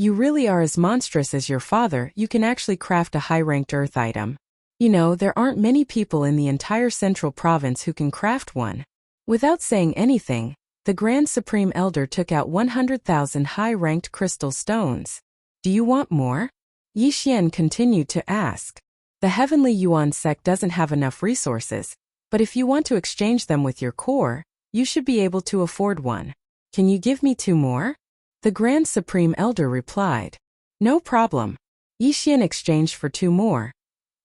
You really are as monstrous as your father. You can actually craft a high-ranked earth item. You know, there aren't many people in the entire central province who can craft one. Without saying anything, the Grand Supreme Elder took out 100,000 high-ranked crystal stones. Do you want more? Yixian continued to ask. The Heavenly Yuan sect doesn't have enough resources, but if you want to exchange them with your core, you should be able to afford one. Can you give me 2 more? The Grand Supreme Elder replied. No problem. Yixian exchanged for 2 more,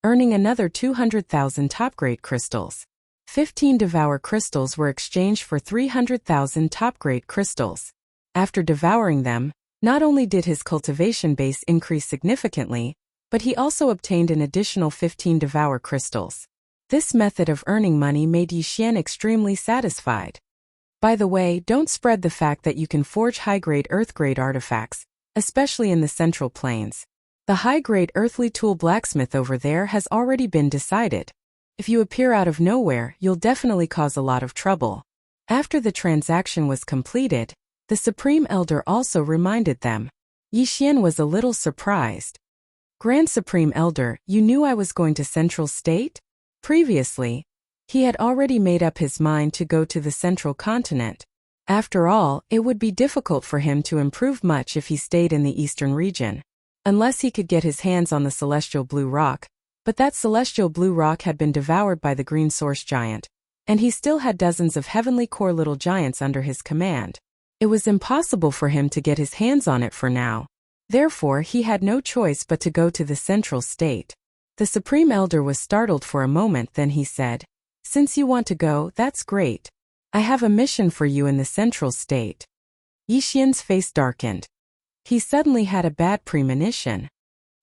earning another 200,000 top-grade crystals. 15 devour crystals were exchanged for 300,000 top-grade crystals. After devouring them, not only did his cultivation base increase significantly, but he also obtained an additional 15 devour crystals. This method of earning money made Yixian extremely satisfied. By the way, don't spread the fact that you can forge high-grade earth-grade artifacts, especially in the Central Plains. The high-grade earthly tool blacksmith over there has already been decided. If you appear out of nowhere, you'll definitely cause a lot of trouble. After the transaction was completed, the Supreme Elder also reminded them. Yixian was a little surprised. Grand Supreme Elder, you knew I was going to Central State? Previously, he had already made up his mind to go to the Central Continent. After all, it would be difficult for him to improve much if he stayed in the Eastern region. Unless he could get his hands on the Celestial Blue Rock, but that Celestial Blue Rock had been devoured by the Green Source Giant, and he still had dozens of Heavenly Core Little Giants under his command. It was impossible for him to get his hands on it for now. Therefore, he had no choice but to go to the Central State. The Supreme Elder was startled for a moment, then he said, Since you want to go, that's great. I have a mission for you in the Central State. Yixian's face darkened. He suddenly had a bad premonition.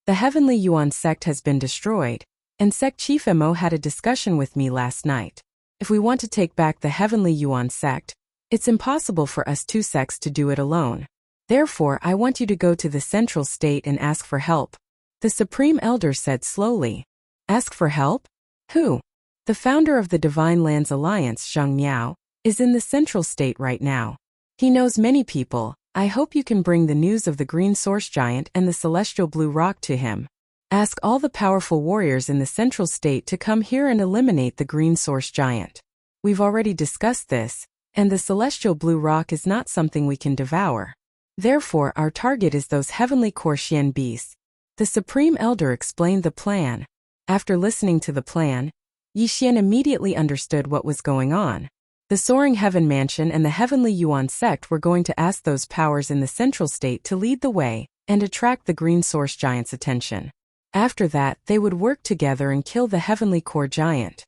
The Heavenly Yuan sect has been destroyed, and Sect Chief Mo had a discussion with me last night. If we want to take back the Heavenly Yuan sect, it's impossible for us 2 sects to do it alone. Therefore, I want you to go to the Central State and ask for help. The Supreme Elder said slowly. Ask for help? Who? The founder of the Divine Lands Alliance, Zhang Miao, is in the Central State right now. He knows many people. I hope you can bring the news of the Green Source Giant and the Celestial Blue Rock to him. Ask all the powerful warriors in the Central State to come here and eliminate the Green Source Giant. We've already discussed this, and the Celestial Blue Rock is not something we can devour. Therefore, our target is those Heavenly Core Xian beasts. The Supreme Elder explained the plan. After listening to the plan, Yixian immediately understood what was going on. The Soaring Heaven Mansion and the Heavenly Yuan sect were going to ask those powers in the Central State to lead the way and attract the Green Source Giant's attention. After that, they would work together and kill the Heavenly Core Giant.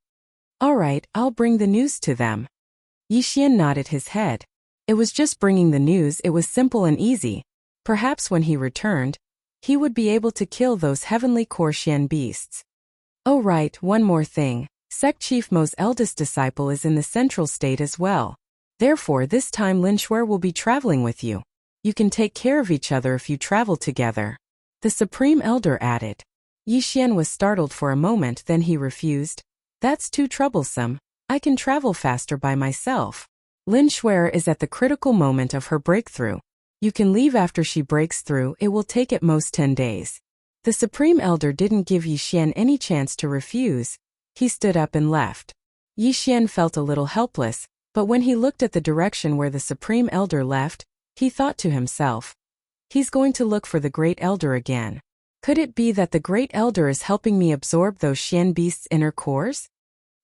All right, I'll bring the news to them. Yixian nodded his head. It was just bringing the news. It was simple and easy. Perhaps when he returned, he would be able to kill those Heavenly Core Xian beasts. Oh right, one more thing. Sect Chief Mo's eldest disciple is in the Central State as well. Therefore, this time Lin Shuer will be traveling with you. You can take care of each other if you travel together. The Supreme Elder added. Yixian was startled for a moment, then he refused. That's too troublesome. I can travel faster by myself. Lin Shuer is at the critical moment of her breakthrough. You can leave after she breaks through. It will take at most 10 days. The Supreme Elder didn't give Yixian any chance to refuse. He stood up and left. Yixian felt a little helpless, but when he looked at the direction where the Supreme Elder left, he thought to himself, he's going to look for the Great Elder again. Could it be that the Great Elder is helping me absorb those Xian beasts' inner cores?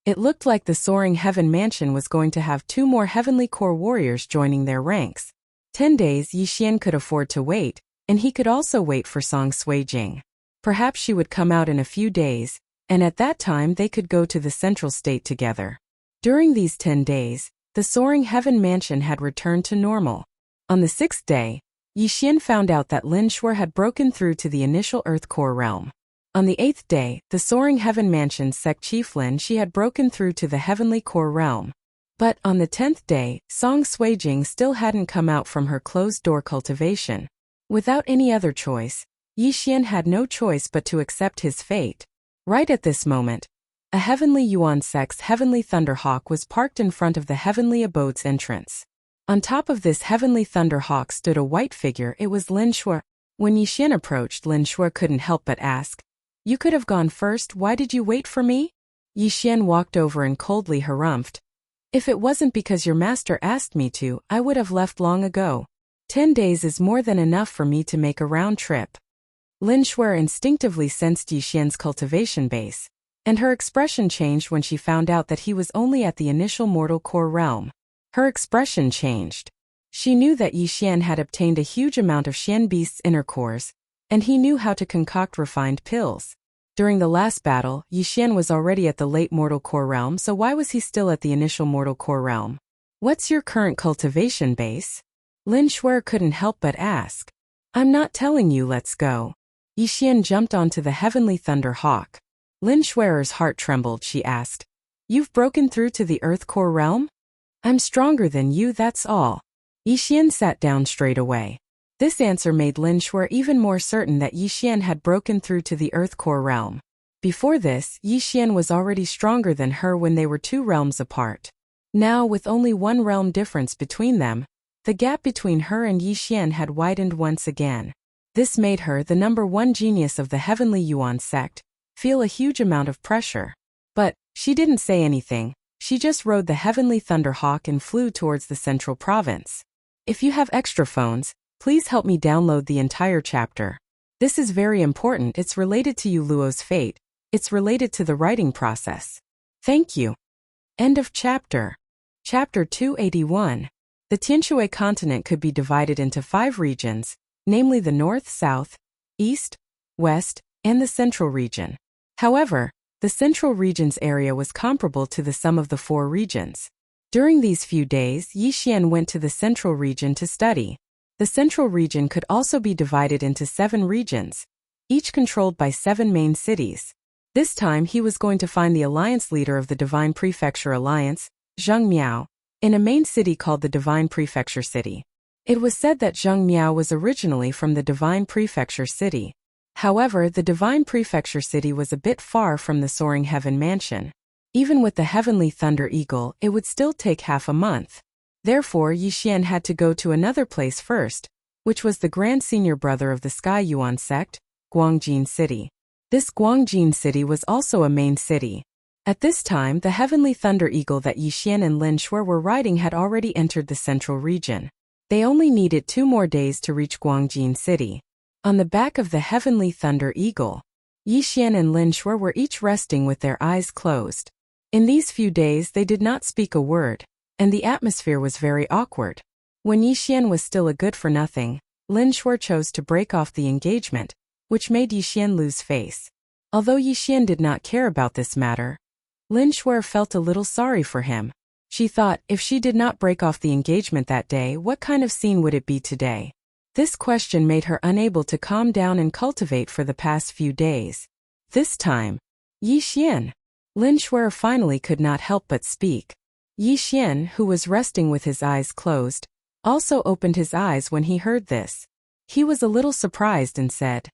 It looked like the Soaring Heaven Mansion was going to have 2 more Heavenly Core warriors joining their ranks. 10 days Yixian could afford to wait, and he could also wait for Song Suijing. Perhaps she would come out in a few days, and at that time they could go to the Central State together. During these 10 days, the Soaring Heaven Mansion had returned to normal. On the 6th day, Yixian found out that Lin Shuer had broken through to the initial Earth Core realm. On the 8th day, the soaring heaven mansion's sect chief Lin Shi had broken through to the heavenly core realm. But on the 10th day, Song Suijing still hadn't come out from her closed-door cultivation. Without any other choice, Yi Xian had no choice but to accept his fate. Right at this moment, a heavenly Yuan sect's heavenly thunderhawk was parked in front of the heavenly abode's entrance. On top of this heavenly thunderhawk stood a white figure. It was Lin Shui. When Yi Xian approached, Lin Shui couldn't help but ask, "You could have gone first, why did you wait for me?" Yi Xian walked over and coldly harumphed, "If it wasn't because your master asked me to, I would have left long ago. 10 days is more than enough for me to make a round trip." Lin Shui instinctively sensed Yi Xian's cultivation base, and her expression changed when she found out that he was only at the initial mortal core realm. Her expression changed. She knew that Yi Xian had obtained a huge amount of Xian beast's inner cores, and he knew how to concoct refined pills. During the last battle, Yi Xian was already at the late mortal core realm, so why was he still at the initial mortal core realm? "What's your current cultivation base?" Lin Shui couldn't help but ask. "I'm not telling you, let's go." Yi Xian jumped onto the heavenly thunder hawk. Lin Shui's heart trembled. She asked, "You've broken through to the earth core realm?" "I'm stronger than you, that's all." Yi Xian sat down straight away. This answer made Lin Shui even more certain that Yi Xian had broken through to the earth core realm. Before this, Yi Xian was already stronger than her when they were 2 realms apart. Now, with only 1 realm difference between them, the gap between her and Yi Xian had widened once again. This made her, the number 1 genius of the heavenly Yuan sect, feel a huge amount of pressure. But she didn't say anything. She just rode the heavenly thunderhawk and flew towards the central province. If you have extra phones, please help me download the entire chapter. This is very important. It's related to Yu Luo's fate. It's related to the writing process. Thank you. End of chapter. Chapter 281. The Tianshui continent could be divided into 5 regions, namely the North, South, East, West, and the Central region. However, the Central region's area was comparable to the sum of the 4 regions. During these few days, Yi Xian went to the Central region to study. The Central region could also be divided into 7 regions, each controlled by 7 main cities. This time he was going to find the alliance leader of the Divine Prefecture Alliance, Zheng Miao, in a main city called the Divine Prefecture City. It was said that Zheng Miao was originally from the Divine Prefecture City. However, the Divine Prefecture City was a bit far from the Soaring Heaven Mansion. Even with the Heavenly Thunder Eagle, it would still take half a month. Therefore, Yi Xian had to go to another place first, which was the Grand Senior Brother of the Sky Yuan sect, Guangjin City. This Guangjin City was also a main city. At this time, the Heavenly Thunder Eagle that Yi Xian and Lin Shui were riding had already entered the Central region. They only needed 2 more days to reach Guangjin City. On the back of the Heavenly Thunder Eagle, Yi Xian and Lin Shui were each resting with their eyes closed. In these few days they did not speak a word, and the atmosphere was very awkward. When Yi Xian was still a good-for-nothing, Lin Shui chose to break off the engagement, which made Yi Xian lose face. Although Yi Xian did not care about this matter, Lin Shui felt a little sorry for him. She thought, if she did not break off the engagement that day, what kind of scene would it be today? This question made her unable to calm down and cultivate for the past few days. This time, Yi Xian. Lin Shui finally could not help but speak. Yi Xian, who was resting with his eyes closed, also opened his eyes when he heard this. He was a little surprised and said,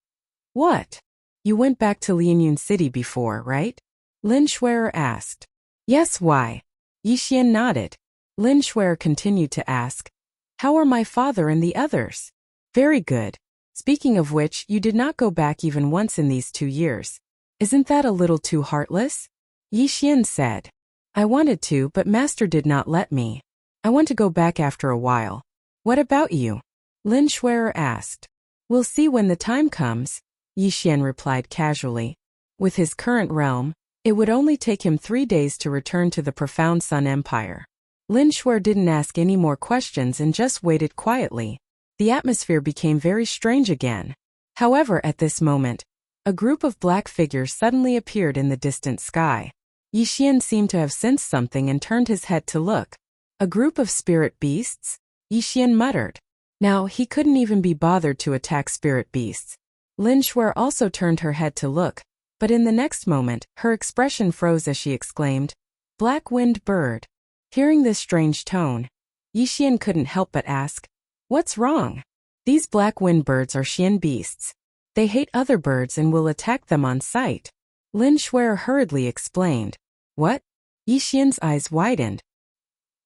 "What? You went back to Lianyun City before, right?" Lin Shui asked. "Yes, why?" Yi Xian nodded. Lin Shui continued to ask, "How are my father and the others?" "Very good. Speaking of which, you did not go back even once in these 2 years. Isn't that a little too heartless?" Yi Xian said. "I wanted to, but master did not let me. I want to go back after a while." "What about you?" Lin Shui asked. "We'll see when the time comes," Yi Xian replied casually. With his current realm, it would only take him 3 days to return to the Profound Sun Empire. Lin Shui didn't ask any more questions and just waited quietly. The atmosphere became very strange again. However, at this moment, a group of black figures suddenly appeared in the distant sky. Yi Xian seemed to have sensed something and turned his head to look. "A group of spirit beasts?" Yi Xian muttered. Now, he couldn't even be bothered to attack spirit beasts. Lin Shui also turned her head to look, But in the next moment, her expression froze as she exclaimed, "Black-winged bird." Hearing this strange tone, Yixian couldn't help but ask, "What's wrong?" "These black-winged birds are Xian beasts. They hate other birds and will attack them on sight," Lin Shuer hurriedly explained. "What?" Yixian's eyes widened.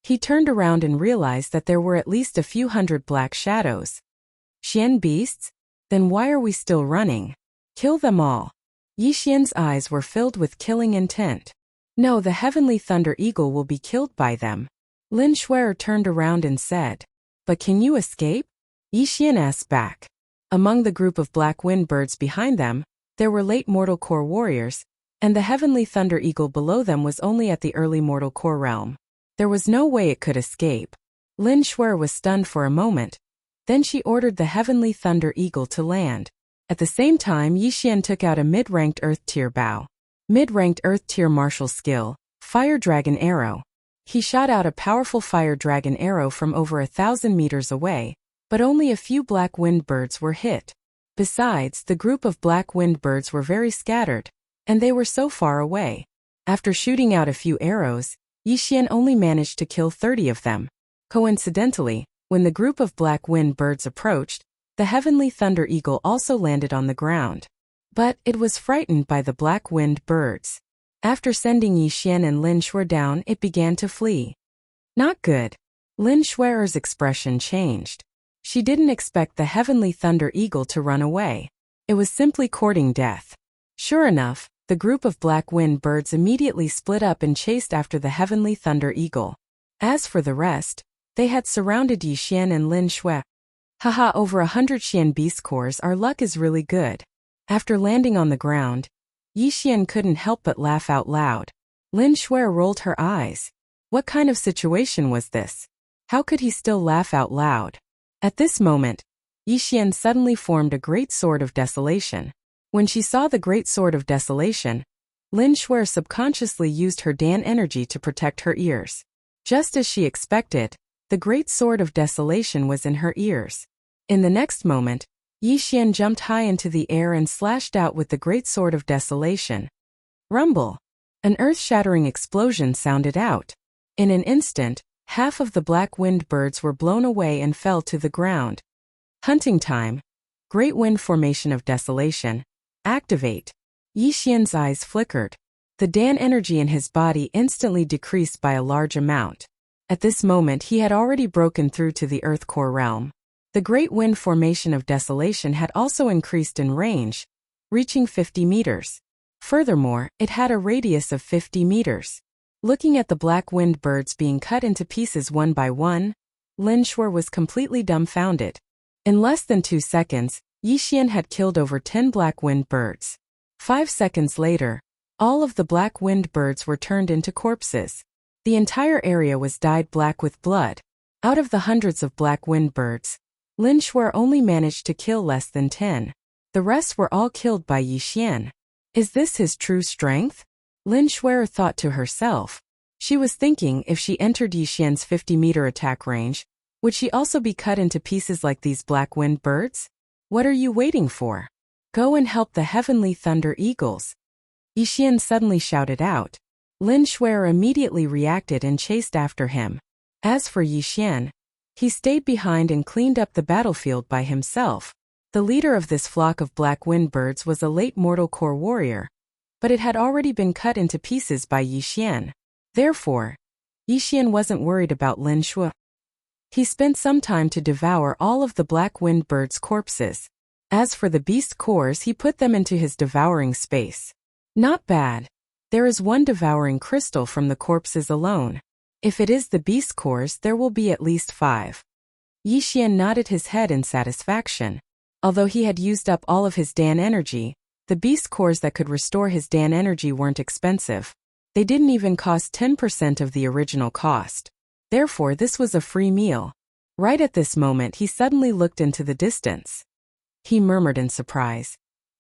He turned around and realized that there were at least a few hundred black shadows. "Xian beasts? Then why are we still running? Kill them all." Yixian's eyes were filled with killing intent. "No, the heavenly thunder eagle will be killed by them." Lin Shuer turned around and said. "But can you escape?" Yixian asked back. Among the group of black-winged birds behind them, there were late mortal core warriors, and the heavenly thunder eagle below them was only at the early mortal core realm. There was no way it could escape. Lin Shuer was stunned for a moment. Then she ordered the heavenly thunder eagle to land. At the same time, Yixian took out a mid-ranked Earth Tier bow. Mid-ranked Earth Tier martial skill, Fire Dragon Arrow. He shot out a powerful Fire Dragon Arrow from over 1,000 meters away, but only a few black-winged birds were hit. Besides, the group of black-winged birds were very scattered, and they were so far away. After shooting out a few arrows, Yixian only managed to kill 30 of them. Coincidentally, when the group of black-winged birds approached, the heavenly thunder eagle also landed on the ground. But it was frightened by the black-winged birds. After sending Yixian and Lin Shuer down, it began to flee. Not good. Lin Shuer's expression changed. She didn't expect the heavenly thunder eagle to run away. It was simply courting death. Sure enough, the group of black-winged birds immediately split up and chased after the heavenly thunder eagle. As for the rest, they had surrounded Yixian and Lin Shuer. Haha, over 100 Xian beast cores, our luck is really good. After landing on the ground, Yixian couldn't help but laugh out loud. Lin Shuer rolled her eyes. What kind of situation was this? How could he still laugh out loud? At this moment, Yixian suddenly formed a great sword of desolation. When she saw the great sword of desolation, Lin Shuer subconsciously used her Dan energy to protect her ears. Just as she expected, the great sword of desolation was in her ears. In the next moment, Yixian jumped high into the air and slashed out with the great sword of desolation. Rumble! An earth-shattering explosion sounded out. In an instant, half of the black-winged birds were blown away and fell to the ground. Hunting time. Great wind formation of desolation. Activate. Yixian's eyes flickered. The Dan energy in his body instantly decreased by a large amount. At this moment he had already broken through to the Earth core realm. The great wind formation of desolation had also increased in range, reaching 50 meters. Furthermore, it had a radius of 50 meters. Looking at the black-winged birds being cut into pieces one by one, Lin Shuer was completely dumbfounded. In less than 2 seconds, Yixian had killed over 10 black-winged birds. 5 seconds later, all of the black-winged birds were turned into corpses. The entire area was dyed black with blood. Out of the hundreds of black-winged birds, Lin Shuer only managed to kill less than 10. The rest were all killed by Yixian. Is this his true strength? Lin Shuer thought to herself. She was thinking if she entered Yixian's 50-meter attack range, would she also be cut into pieces like these black-winged birds? What are you waiting for? Go and help the heavenly thunder eagles. Yixian suddenly shouted out. Lin Shuer immediately reacted and chased after him. As for Yixian, he stayed behind and cleaned up the battlefield by himself. The leader of this flock of black-winged birds was a late mortal core warrior, but it had already been cut into pieces by Yixian. Therefore, Yixian wasn't worried about Lin Shuer. He spent some time to devour all of the black-winged birds' corpses. As for the beast cores, he put them into his devouring space. Not bad. There is one devouring crystal from the corpses alone. If it is the beast cores, there will be at least 5. Yixian nodded his head in satisfaction. Although he had used up all of his Dan energy, the beast cores that could restore his Dan energy weren't expensive. They didn't even cost 10% of the original cost. Therefore, this was a free meal. Right at this moment, he suddenly looked into the distance. He murmured in surprise.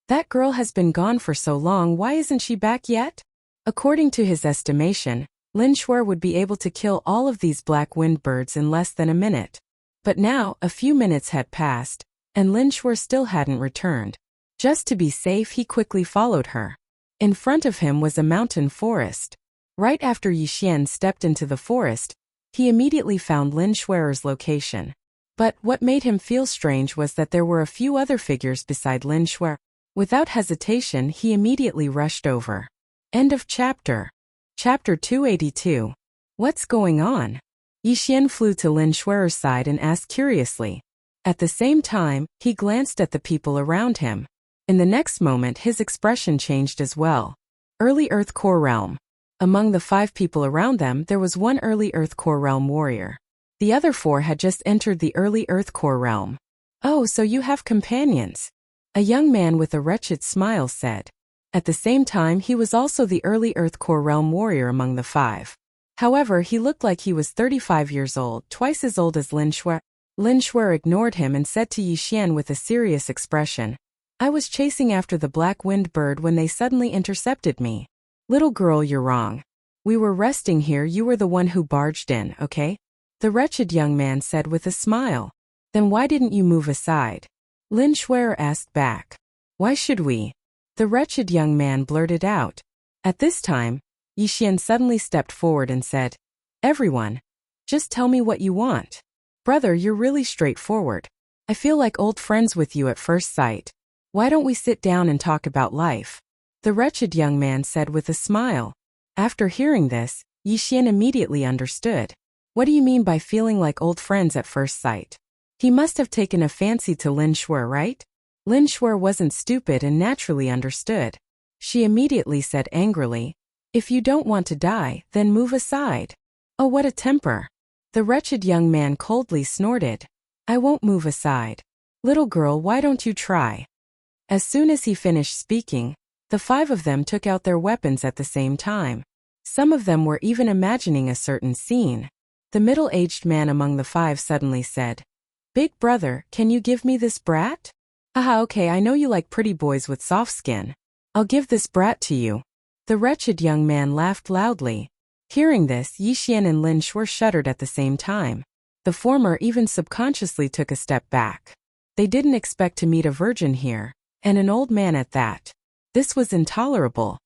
That girl has been gone for so long, why isn't she back yet? According to his estimation, Lin Shuer would be able to kill all of these black-winged birds in less than a minute. But now, a few minutes had passed, and Lin Shuer still hadn't returned. Just to be safe, he quickly followed her. In front of him was a mountain forest. Right after Yixian stepped into the forest, he immediately found Lin Shuer's location. But what made him feel strange was that there were a few other figures beside Lin Shuer. Without hesitation, he immediately rushed over. End of chapter. Chapter 282. What's going on? Yixian flew to Lin Shuer's side and asked curiously. At the same time, he glanced at the people around him. In the next moment, his expression changed as well. Early Earth Core Realm. Among the 5 people around them, there was one Early Earth Core Realm warrior. The other 4 had just entered the Early Earth Core Realm. Oh, so you have companions. A young man with a wretched smile said. At the same time, he was also the Early Earth Core Realm warrior among the 5. However, he looked like he was 35 years old, twice as old as Lin Shuer. Lin Shuer ignored him and said to Yixian with a serious expression, I was chasing after the black-winged bird when they suddenly intercepted me. Little girl, you're wrong. We were resting here, you were the one who barged in, okay? The wretched young man said with a smile. Then why didn't you move aside? Lin Shuer asked back. Why should we? The wretched young man blurted out. At this time, Yixian suddenly stepped forward and said, Everyone, just tell me what you want. Brother, you're really straightforward. I feel like old friends with you at first sight. Why don't we sit down and talk about life? The wretched young man said with a smile. After hearing this, Yixian immediately understood. What do you mean by feeling like old friends at first sight? He must have taken a fancy to Lin Shuer, right? Lin Shuer wasn't stupid and naturally understood. She immediately said angrily, If you don't want to die, then move aside. Oh, what a temper. The wretched young man coldly snorted. I won't move aside. Little girl, why don't you try? As soon as he finished speaking, the 5 of them took out their weapons at the same time. Some of them were even imagining a certain scene. The middle-aged man among the 5 suddenly said, Big brother, can you give me this brat? Haha, okay, I know you like pretty boys with soft skin. I'll give this brat to you. The wretched young man laughed loudly. Hearing this, Yixian and Lin Shuer shuddered at the same time. The former even subconsciously took a step back. They didn't expect to meet a virgin here, and an old man at that. This was intolerable.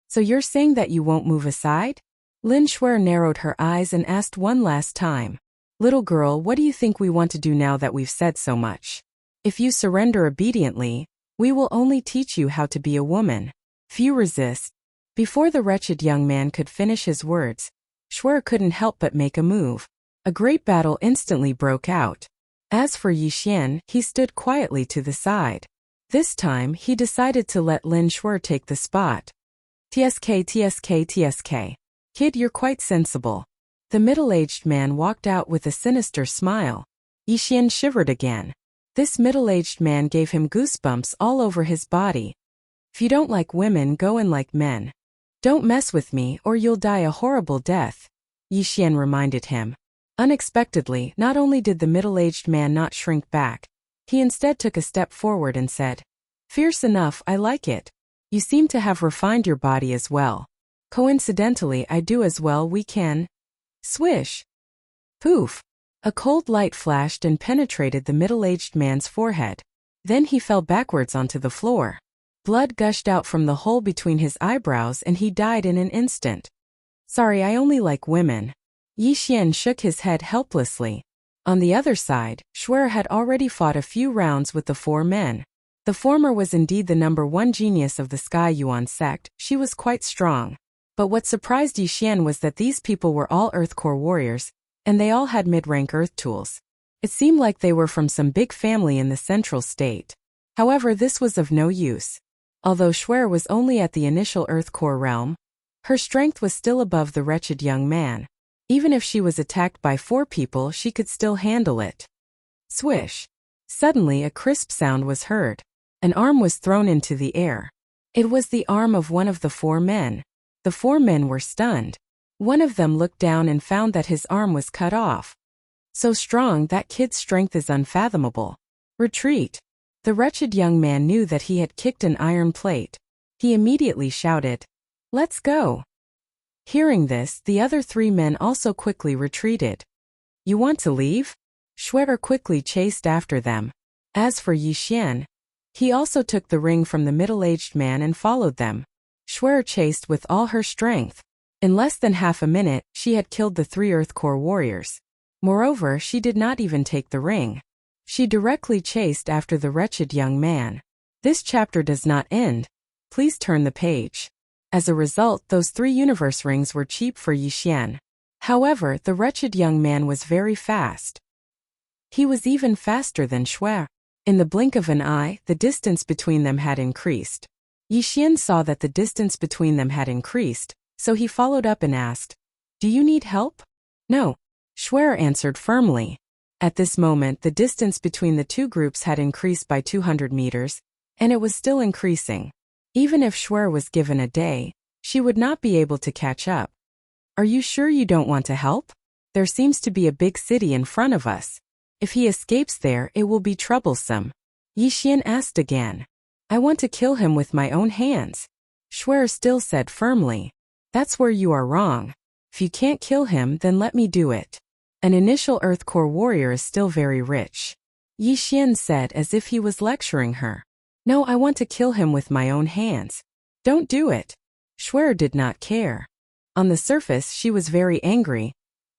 So you're saying that you won't move aside? Lin Shuer narrowed her eyes and asked one last time. Little girl, what do you think we want to do now that we've said so much? If you surrender obediently, we will only teach you how to be a woman. Few resist. Before the wretched young man could finish his words, Shuer couldn't help but make a move. A great battle instantly broke out. As for Yixian, he stood quietly to the side. This time, he decided to let Lin Shuer take the spot. TSK. Kid, you're quite sensible. The middle-aged man walked out with a sinister smile. Yixian shivered again. This middle-aged man gave him goosebumps all over his body. If you don't like women, go and like men. Don't mess with me or you'll die a horrible death, Yixian reminded him. Unexpectedly, not only did the middle-aged man not shrink back, he instead took a step forward and said, Fierce enough, I like it. You seem to have refined your body as well. Coincidentally, I do as well, we can. Swish. Poof. A cold light flashed and penetrated the middle-aged man's forehead. Then he fell backwards onto the floor. Blood gushed out from the hole between his eyebrows and he died in an instant. Sorry, I only like women. Yixian shook his head helplessly. On the other side, Shuer had already fought a few rounds with the 4 men. The former was indeed the #1 genius of the Sky Yuan sect. She was quite strong. But what surprised Yixian was that these people were all Earth Core warriors, and they all had mid-rank Earth tools. It seemed like they were from some big family in the central state. However, this was of no use. Although Shuer was only at the initial Earth Core realm, her strength was still above the wretched young man. Even if she was attacked by 4 people, she could still handle it. Swish. Suddenly a crisp sound was heard. An arm was thrown into the air. It was the arm of one of the 4 men. The 4 men were stunned. One of them looked down and found that his arm was cut off. So strong, that kid's strength is unfathomable. Retreat. The wretched young man knew that he had kicked an iron plate. He immediately shouted, Let's go. Hearing this, the other 3 men also quickly retreated. You want to leave? Shuer quickly chased after them. As for Yixian, he also took the ring from the middle-aged man and followed them. Schwer chased with all her strength. In less than half a minute, she had killed the 3 Earth Core warriors. Moreover, she did not even take the ring. She directly chased after the wretched young man. This chapter does not end. Please turn the page. As a result, those 3 universe rings were cheap for Yixian. However, the wretched young man was very fast. He was even faster than Schwer. In the blink of an eye, the distance between them had increased. Yixian saw that the distance between them had increased, so he followed up and asked, "Do you need help?" "No," Schwer answered firmly. At this moment, the distance between the 2 groups had increased by 200 meters, and it was still increasing. Even if Schwer was given a day, she would not be able to catch up. "Are you sure you don't want to help? There seems to be a big city in front of us. If he escapes there, it will be troublesome." Yixian asked again. "I want to kill him with my own hands." Schwer still said firmly. "That's where you are wrong. If you can't kill him, then let me do it. An initial Earth Core warrior is still very rich." Yixian said as if he was lecturing her. "No, I want to kill him with my own hands." "Don't do it." Schwer did not care. On the surface, she was very angry,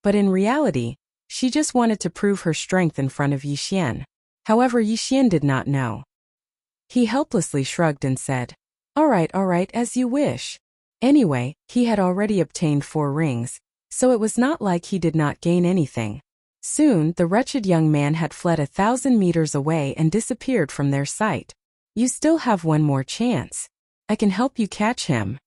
but in reality, she just wanted to prove her strength in front of Yixian. However, Yixian did not know. He helplessly shrugged and said, all right, as you wish." Anyway, he had already obtained 4 rings, so it was not like he did not gain anything. Soon, the wretched young man had fled 1,000 meters away and disappeared from their sight. "You still have one more chance. I can help you catch him."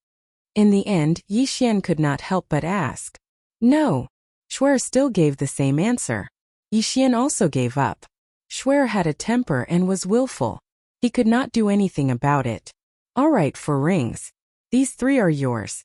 In the end, Yixian could not help but ask. "No." Schwer still gave the same answer. Yixian also gave up. Schwer had a temper and was willful. He could not do anything about it. "All right, 4 rings. These 3 are yours."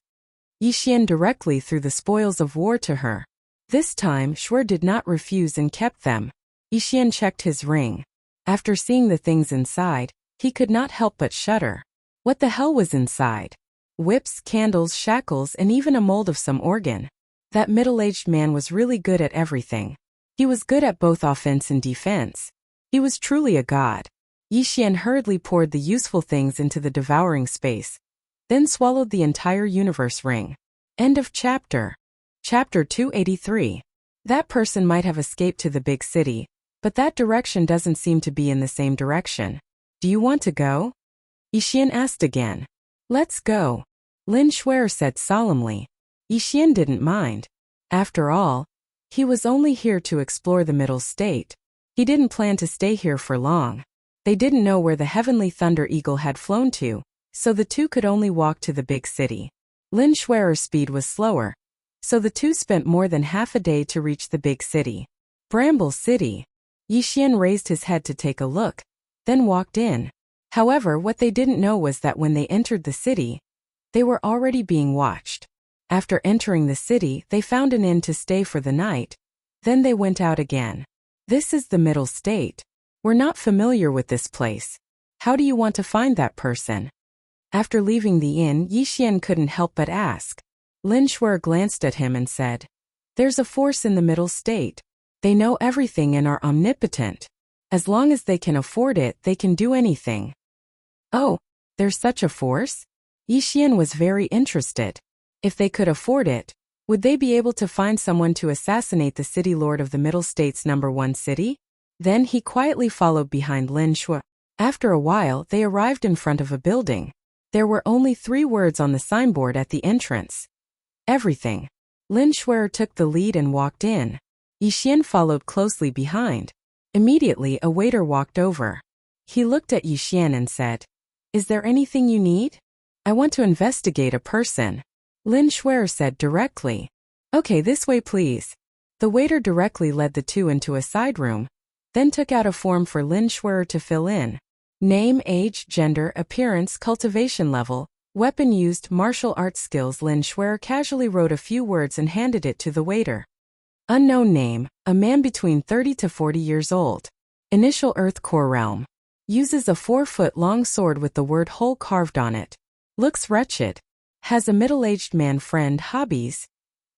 Yixian directly threw the spoils of war to her. This time, Schwer did not refuse and kept them. Yixian checked his ring. After seeing the things inside, he could not help but shudder. What the hell was inside? Whips, candles, shackles, and even a mold of some organ. That middle-aged man was really good at everything. He was good at both offense and defense. He was truly a god. Yixian hurriedly poured the useful things into the devouring space, then swallowed the entire universe ring. End of chapter. Chapter 283. That person might have escaped to the big city, but that direction doesn't seem to be in the same direction. "Do you want to go?" Yixian asked again. "Let's go," Lin Schwer said solemnly. Yixian didn't mind. After all, he was only here to explore the middle state. He didn't plan to stay here for long. They didn't know where the heavenly Thunder Eagle had flown to, so the 2 could only walk to the big city. Lin Schwerer's speed was slower, so the 2 spent more than half a day to reach the big city. Bramble City. Yixian raised his head to take a look, then walked in. However, what they didn't know was that when they entered the city, they were already being watched. After entering the city, they found an inn to stay for the night. Then they went out again. "This is the middle state. We're not familiar with this place. How do you want to find that person?" After leaving the inn, Yixian couldn't help but ask. Lin Schwer glanced at him and said, "There's a force in the middle state. They know everything and are omnipotent. As long as they can afford it, they can do anything." "Oh, there's such a force?" Yixian was very interested. If they could afford it, would they be able to find someone to assassinate the city lord of the Middle State's #1 city? Then he quietly followed behind Lin Schwer. After a while, they arrived in front of a building. There were only 3 words on the signboard at the entrance. Everything. Lin Schwer took the lead and walked in. Yixian followed closely behind. Immediately, a waiter walked over. He looked at Yixian and said, "Is there anything you need?" "I want to investigate a person," Lin Schwer said directly. "Okay, this way please." The waiter directly led the 2 into a side room, then took out a form for Lin Schwer to fill in. Name, age, gender, appearance, cultivation level, weapon used, martial arts skills. Lin Schwer casually wrote a few words and handed it to the waiter. Unknown name, a man between 30 to 40 years old. Initial Earth Core realm. Uses a 4-foot-long sword with the word "hole" carved on it. Looks wretched. Has a middle-aged man friend. Hobbies.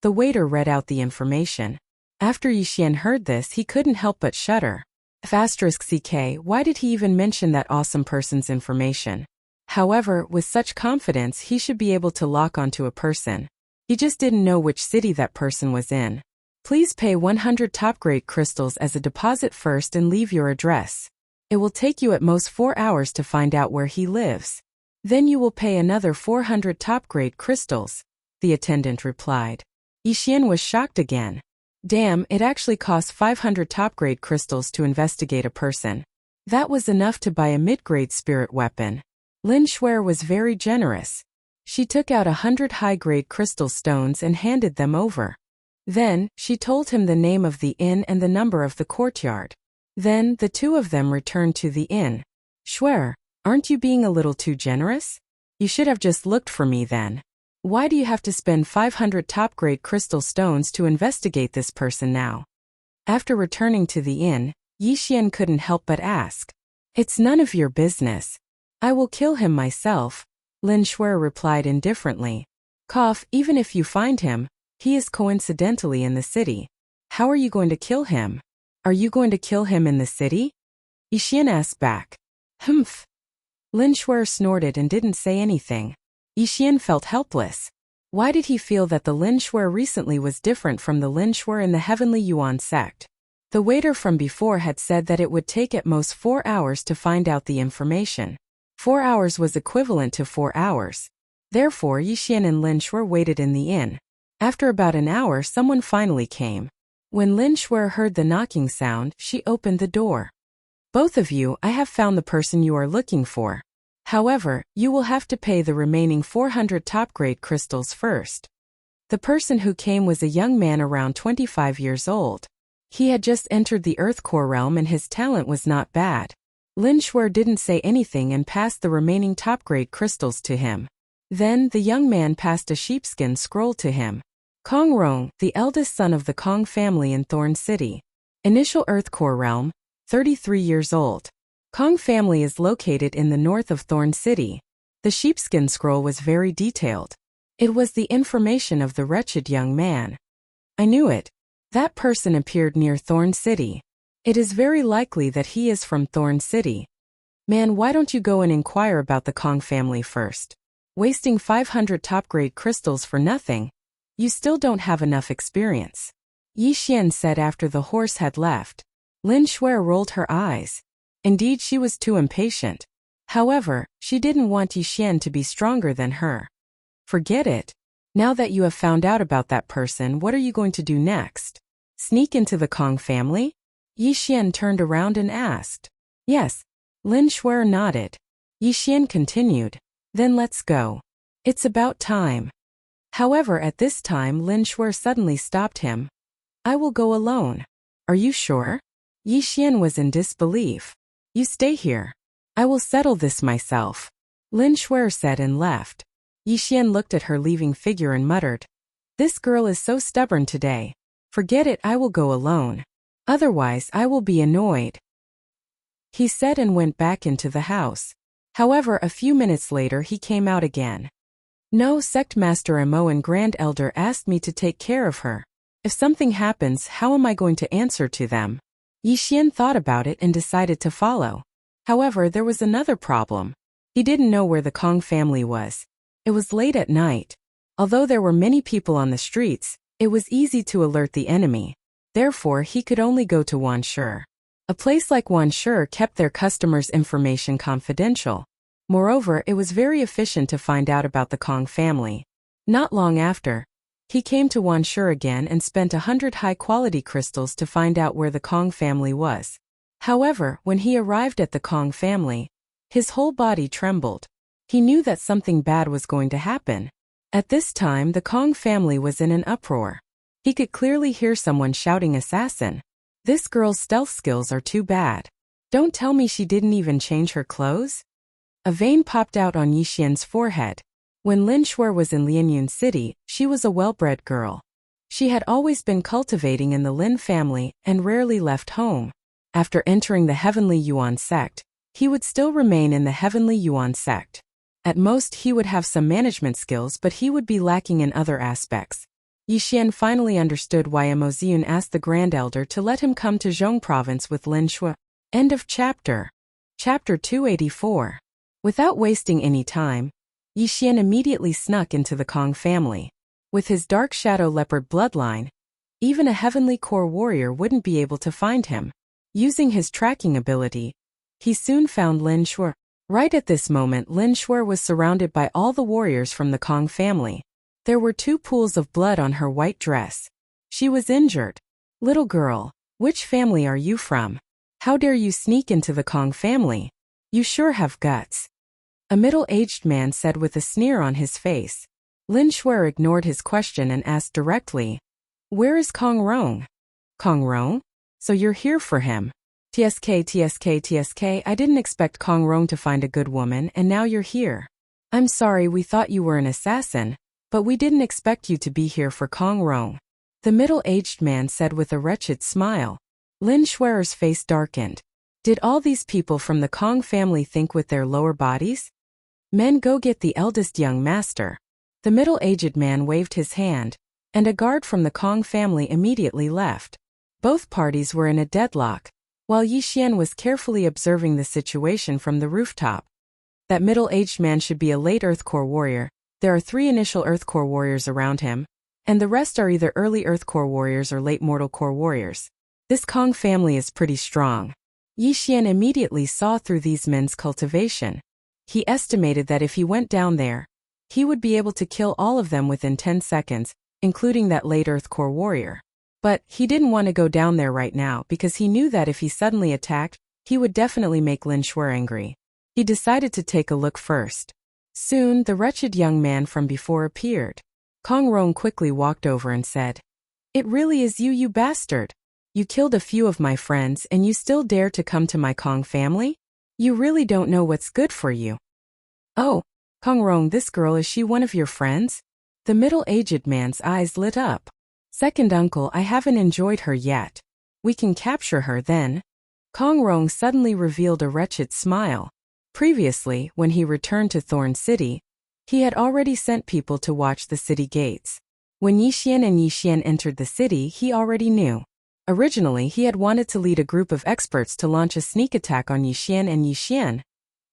The waiter read out the information. After Yixian heard this, he couldn't help but shudder. *CK, why did he even mention that awesome person's information? However, with such confidence he should be able to lock onto a person. He just didn't know which city that person was in. Please pay 100 top-grade crystals as a deposit first and leave your address. It will take you at most 4 hours to find out where he lives. Then you will pay another 400 top-grade crystals, the attendant replied. Yixian was shocked again. Damn, it actually costs 500 top-grade crystals to investigate a person. That was enough to buy a mid-grade spirit weapon. Lin Shuer was very generous. She took out 100 high-grade crystal stones and handed them over. Then, she told him the name of the inn and the number of the courtyard. Then, the two of them returned to the inn. Shuer, aren't you being a little too generous? You should have just looked for me then. Why do you have to spend 500 top-grade crystal stones to investigate this person now? After returning to the inn, Yixian couldn't help but ask. It's none of your business. I will kill him myself, Lin Shuer replied indifferently. Cough, even if you find him, he is coincidentally in the city. How are you going to kill him? Are you going to kill him in the city? Yixian asked back. Humph. Lin Shuer snorted and didn't say anything. Yixian felt helpless. Why did he feel that the Lin Shuer recently was different from the Lin Shuer in the Heavenly Yuan sect? The waiter from before had said that it would take at most 4 hours to find out the information. 4 hours was equivalent to 4 hours. Therefore, Yixian and Lin Shuer waited in the inn. After about an hour, someone finally came. When Lin Shuer heard the knocking sound, she opened the door. Both of you, I have found the person you are looking for. However, you will have to pay the remaining 400 top-grade crystals first. The person who came was a young man around 25 years old. He had just entered the Earth Core realm and his talent was not bad. Lin Shuer didn't say anything and passed the remaining top-grade crystals to him. Then, the young man passed a sheepskin scroll to him. Kong Rong, the eldest son of the Kong family in Thorn City. Initial Earth Core realm, 33 years old. Kong family is located in the north of Thorn City. The sheepskin scroll was very detailed. It was the information of the wretched young man. I knew it. That person appeared near Thorn City. It is very likely that he is from Thorn City. Man, why don't you go and inquire about the Kong family first? Wasting 500 top-grade crystals for nothing. You still don't have enough experience. Yixian said after the horse had left. Lin Shuer rolled her eyes. Indeed, she was too impatient. However, she didn't want Yixian to be stronger than her. Forget it. Now that you have found out about that person, what are you going to do next? Sneak into the Kong family? Yixian turned around and asked. Yes. Lin Shuer nodded. Yixian continued. Then let's go. It's about time. However, at this time Lin Shuer suddenly stopped him. I will go alone. Are you sure? Yixian was in disbelief. You stay here. I will settle this myself. Lin Shuer said and left. Yixian looked at her leaving figure and muttered. This girl is so stubborn today. Forget it, I will go alone. Otherwise, I will be annoyed. He said and went back into the house. However, a few minutes later he came out again. No, Sect Master Amo and Grand Elder asked me to take care of her. If something happens, how am I going to answer to them? Yixian thought about it and decided to follow. However, there was another problem. He didn't know where the Kong family was. It was late at night. Although there were many people on the streets, it was easy to alert the enemy. Therefore, he could only go to Wanshi. A place like Wanshi kept their customers' information confidential. Moreover, it was very efficient to find out about the Kong family. Not long after, he came to Wanshi again and spent 100 high-quality crystals to find out where the Kong family was. However, when he arrived at the Kong family, his whole body trembled. He knew that something bad was going to happen. At this time, the Kong family was in an uproar. He could clearly hear someone shouting assassin. This girl's stealth skills are too bad. Don't tell me she didn't even change her clothes? A vein popped out on Yixian's forehead. When Lin Shuer was in Lianyun City, she was a well-bred girl. She had always been cultivating in the Lin family and rarely left home. After entering the Heavenly Yuan sect, he would still remain in the Heavenly Yuan sect. At most he would have some management skills, but he would be lacking in other aspects. Yixian finally understood why Emoziun asked the Grand Elder to let him come to Zhong Province with Lin Shuer. End of chapter. Chapter 284. Without wasting any time, Yi Xian immediately snuck into the Kong family. With his dark shadow leopard bloodline, even a heavenly core warrior wouldn't be able to find him. Using his tracking ability, he soon found Lin Shuer. Right at this moment, Lin Shuer was surrounded by all the warriors from the Kong family. There were 2 pools of blood on her white dress. She was injured. Little girl, which family are you from? How dare you sneak into the Kong family? You sure have guts. A middle-aged man said with a sneer on his face. Lin Shuer ignored his question and asked directly, "Where is Kong Rong?" "Kong Rong? So you're here for him?" TSK, I didn't expect Kong Rong to find a good woman, and now you're here. I'm sorry, we thought you were an assassin, but we didn't expect you to be here for Kong Rong. The middle-aged man said with a wretched smile. Lin Shuer's face darkened. Did all these people from the Kong family think with their lower bodies? Men, go get the eldest young master. The middle-aged man waved his hand, and a guard from the Kong family immediately left. Both parties were in a deadlock, while Yi Xian was carefully observing the situation from the rooftop. That middle-aged man should be a late Earth Core warrior. There are 3 initial Earth Core warriors around him, and the rest are either early Earth Core warriors or late Mortal Core warriors. This Kong family is pretty strong. Yi Xian immediately saw through these men's cultivation. He estimated that if he went down there, he would be able to kill all of them within 10 seconds, including that late Earth Core warrior. But he didn't want to go down there right now because he knew that if he suddenly attacked, he would definitely make Lin Shuer angry. He decided to take a look first. Soon, the wretched young man from before appeared. Kong Rong quickly walked over and said, "It really is you, you bastard. You killed a few of my friends and you still dare to come to my Kong family? You really don't know what's good for you." "Oh, Kong Rong, this girl, is she one of your friends?" The middle-aged man's eyes lit up. "Second uncle, I haven't enjoyed her yet. We can capture her then." Kong Rong suddenly revealed a wretched smile. Previously, when he returned to Thorn City, he had already sent people to watch the city gates. When Yi Xian and Yi Xian entered the city, he already knew. Originally, he had wanted to lead a group of experts to launch a sneak attack on Yi Xian and Yi Xian,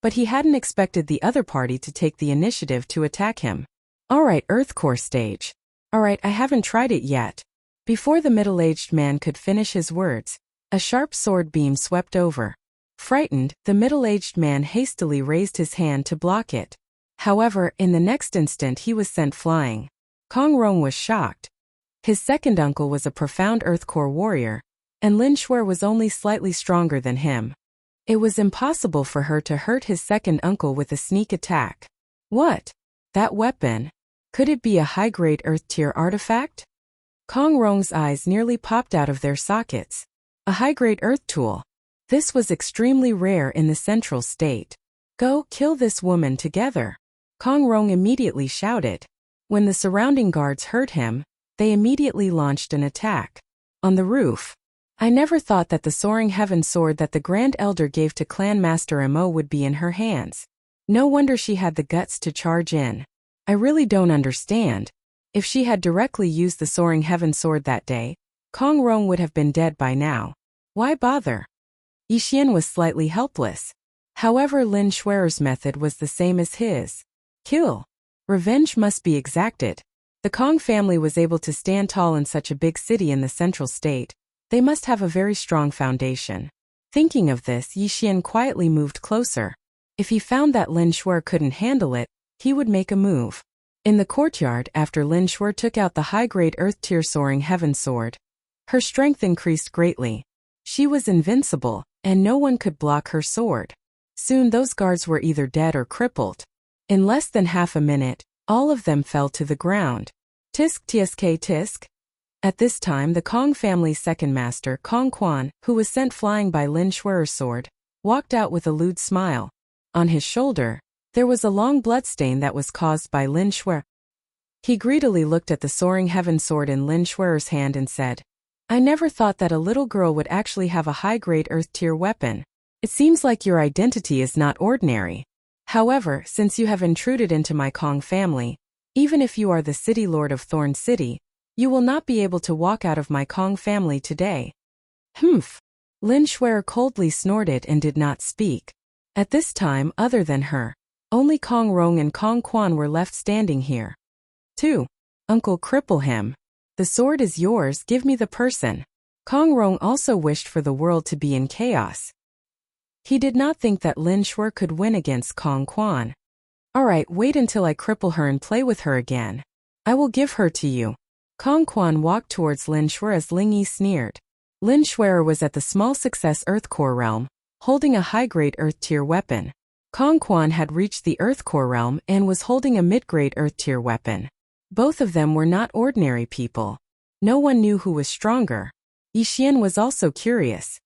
but he hadn't expected the other party to take the initiative to attack him. "Alright, Earth Core stage. Alright, I haven't tried it yet." Before the middle-aged man could finish his words, a sharp sword beam swept over. Frightened, the middle-aged man hastily raised his hand to block it. However, in the next instant he was sent flying. Kong Rong was shocked. His second uncle was a profound Earth Core warrior, and Lin Shuer was only slightly stronger than him. It was impossible for her to hurt his second uncle with a sneak attack. What? That weapon? Could it be a high-grade Earth-tier artifact? Kong Rong's eyes nearly popped out of their sockets. A high-grade Earth tool. This was extremely rare in the Central State. "Go, kill this woman together," Kong Rong immediately shouted. When the surrounding guards heard him, they immediately launched an attack. On the roof. I never thought that the Soaring Heaven sword that the Grand Elder gave to Clan Master Mo would be in her hands. No wonder she had the guts to charge in. I really don't understand. If she had directly used the Soaring Heaven sword that day, Kong Rong would have been dead by now. Why bother? Yi Xian was slightly helpless. However, Lin Shuer's method was the same as his. Kill. Revenge must be exacted. The Kong family was able to stand tall in such a big city in the Central State. They must have a very strong foundation. Thinking of this, Yi Xian quietly moved closer. If he found that Lin Shuer couldn't handle it, he would make a move. In the courtyard, after Lin Shuer took out the high-grade Earth-tier Soaring Heaven sword, her strength increased greatly. She was invincible, and no one could block her sword. Soon those guards were either dead or crippled. In less than half a minute, all of them fell to the ground. Tisk. At this time, the Kong family's second master, Kong Quan, who was sent flying by Lin Shuer's sword, walked out with a lewd smile. On his shoulder, there was a long bloodstain that was caused by Lin Shuer. He greedily looked at the Soaring Heaven sword in Lin Shuer's hand and said, "I never thought that a little girl would actually have a high-grade Earth-tier weapon. It seems like your identity is not ordinary. However, since you have intruded into my Kong family, even if you are the city lord of Thorn City, you will not be able to walk out of my Kong family today." Humph. Lin Shuer coldly snorted and did not speak. At this time, other than her, only Kong Rong and Kong Quan were left standing here. 2. Uncle, cripple him. The sword is yours, give me the person. Kong Rong also wished for the world to be in chaos. He did not think that Lin Shuer could win against Kong Quan. Alright, wait until I cripple her and play with her again. I will give her to you. Kong Quan walked towards Lin Shuer as Ling Yi sneered. Lin Shuer was at the small success Earth Core realm, holding a high-grade Earth tier weapon. Kong Quan had reached the Earth Core realm and was holding a mid-grade Earth tier weapon. Both of them were not ordinary people. No one knew who was stronger. Yi Xian was also curious.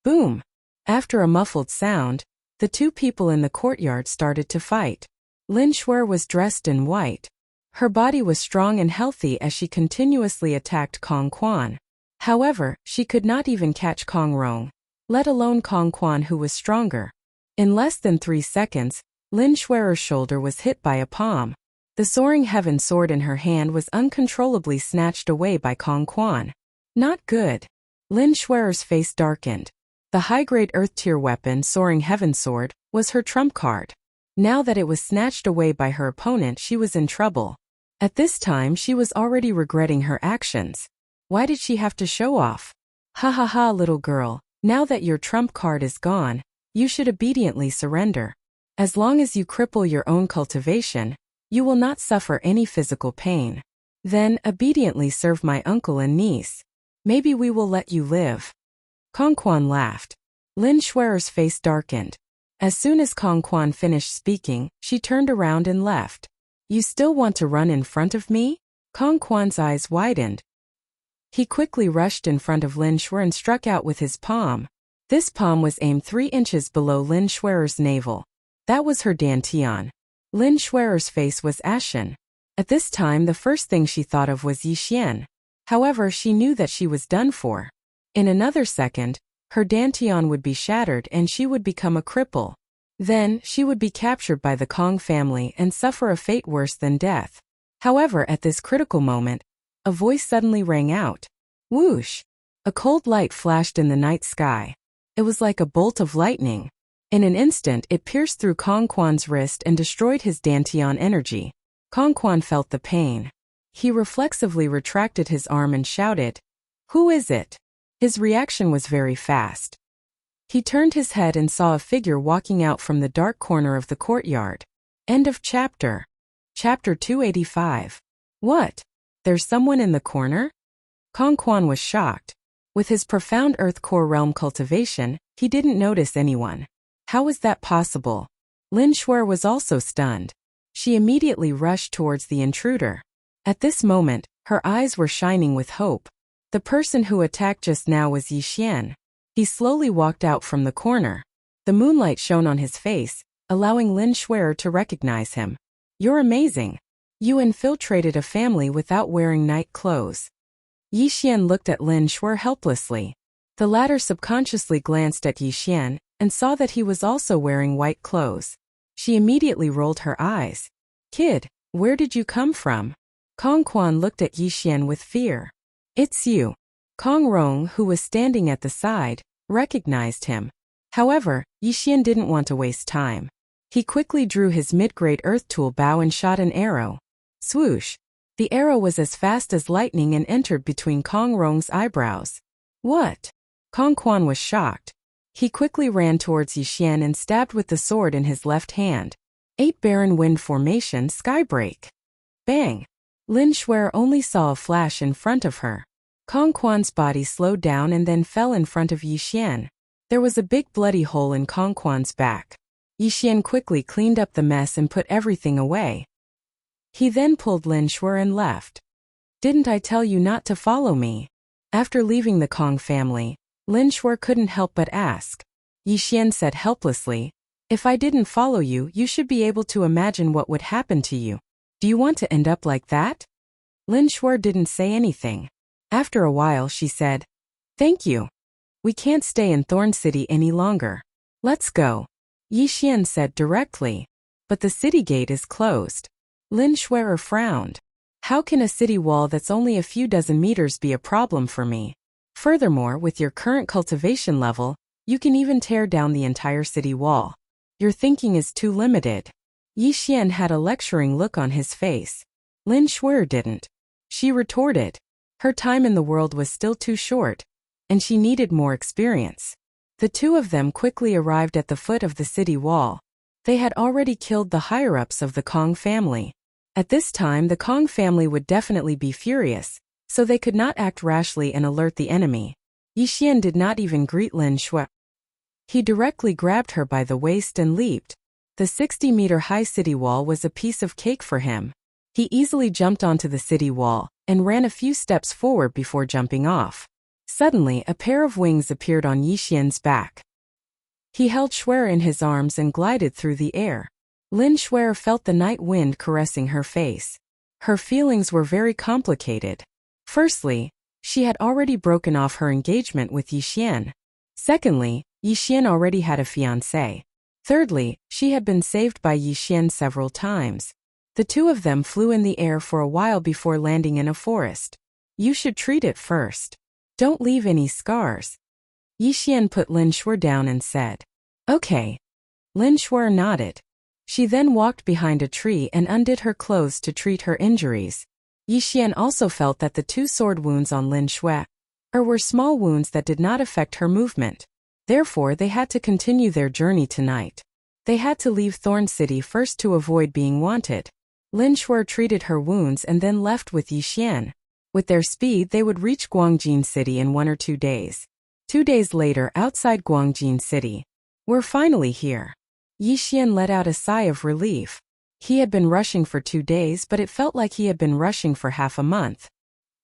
Boom! After a muffled sound, the two people in the courtyard started to fight. Lin Shuer was dressed in white. Her body was strong and healthy as she continuously attacked Kong Quan. However, she could not even catch Kong Rong, let alone Kong Quan, who was stronger. In less than 3 seconds, Lin Shuer's shoulder was hit by a palm. The soaring heaven sword in her hand was uncontrollably snatched away by Kong Quan. Not good. Lin Shuer's face darkened. The high-grade Earth tier weapon, Soaring Heaven Sword, was her trump card. Now that it was snatched away by her opponent, she was in trouble. At this time, she was already regretting her actions. Why did she have to show off? Ha ha ha, little girl, now that your trump card is gone, you should obediently surrender. As long as you cripple your own cultivation, you will not suffer any physical pain. Then, obediently serve my uncle and niece. Maybe we will let you live. Kong Quan laughed. Lin Shuer's face darkened. As soon as Kong Quan finished speaking, she turned around and left. You still want to run in front of me? Kong Quan's eyes widened. He quickly rushed in front of Lin Shuer and struck out with his palm. This palm was aimed 3 inches below Lin Shuer's navel. That was her dantian. Lin Shuer's face was ashen. At this time, the first thing she thought of was Yi Xian. However, she knew that she was done for. In another second, her dantian would be shattered and she would become a cripple. Then, she would be captured by the Kong family and suffer a fate worse than death. However, at this critical moment, a voice suddenly rang out. Whoosh! A cold light flashed in the night sky. It was like a bolt of lightning. In an instant, it pierced through Kong Quan's wrist and destroyed his dantian energy. Kong Quan felt the pain. He reflexively retracted his arm and shouted, Who is it? His reaction was very fast. He turned his head and saw a figure walking out from the dark corner of the courtyard. End of chapter. Chapter 285. What? There's someone in the corner? Kong Quan was shocked. With his profound Earth Core realm cultivation, he didn't notice anyone. How was that possible? Lin Shuer was also stunned. She immediately rushed towards the intruder. At this moment, her eyes were shining with hope. The person who attacked just now was Yi Xian. He slowly walked out from the corner. The moonlight shone on his face, allowing Lin Shuer to recognize him. You're amazing. You infiltrated a family without wearing night clothes. Yi Xian looked at Lin Shuer helplessly. The latter subconsciously glanced at Yi Xian and saw that he was also wearing white clothes. She immediately rolled her eyes. Kid, where did you come from? Kong Quan looked at Yi Xian with fear. It's you. Kong Rong, who was standing at the side, recognized him. However, Yi Xian didn't want to waste time. He quickly drew his mid-grade earth tool bow and shot an arrow. Swoosh! The arrow was as fast as lightning and entered between Kong Rong's eyebrows. What? Kong Quan was shocked. He quickly ran towards Yi Xian and stabbed with the sword in his left hand. 8 Barren Wind Formation Skybreak. Bang! Lin Shuer only saw a flash in front of her. Kong Quan's body slowed down and then fell in front of Yi Xian. There was a big bloody hole in Kong Quan's back. Yi Xian quickly cleaned up the mess and put everything away. He then pulled Lin Shuer and left. Didn't I tell you not to follow me? After leaving the Kong family, Lin Shuer couldn't help but ask. Yi Xian said helplessly, If I didn't follow you, you should be able to imagine what would happen to you. Do you want to end up like that? Lin Shuer didn't say anything. After a while she said, Thank you. We can't stay in Thorn City any longer. Let's go. Yi Xian said directly. But the city gate is closed. Lin Shuer frowned. How can a city wall that's only a few dozen meters be a problem for me? Furthermore, with your current cultivation level, you can even tear down the entire city wall. Your thinking is too limited. Yi Xian had a lecturing look on his face. Lin Shuer didn't. She retorted. Her time in the world was still too short, and she needed more experience. The two of them quickly arrived at the foot of the city wall. They had already killed the higher-ups of the Kong family. At this time the Kong family would definitely be furious, so they could not act rashly and alert the enemy. Yi Xian did not even greet Lin Shuer. He directly grabbed her by the waist and leaped. The 60-meter-high city wall was a piece of cake for him. He easily jumped onto the city wall and ran a few steps forward before jumping off. Suddenly, a pair of wings appeared on Yi Xian's back. He held Shuer in his arms and glided through the air. Lin Shuer felt the night wind caressing her face. Her feelings were very complicated. Firstly, she had already broken off her engagement with Yi Xian. Secondly, Yi Xian already had a fiancé. Thirdly, she had been saved by Yi Xian several times. The two of them flew in the air for a while before landing in a forest. You should treat it first. Don't leave any scars. Yi Xian put Lin Shuer down and said, "Okay." Lin Shuer nodded. She then walked behind a tree and undid her clothes to treat her injuries. Yi Xian also felt that the two sword wounds on Lin Shuer were small wounds that did not affect her movement. Therefore they had to continue their journey tonight. They had to leave Thorn City first to avoid being wanted. Lin Shuer treated her wounds and then left with Yi Xian. With their speed they would reach Guangjin City in 1 or 2 days. 2 days later, outside Guangjin City. We're finally here. Yi Xian let out a sigh of relief. He had been rushing for 2 days, but it felt like he had been rushing for half a month.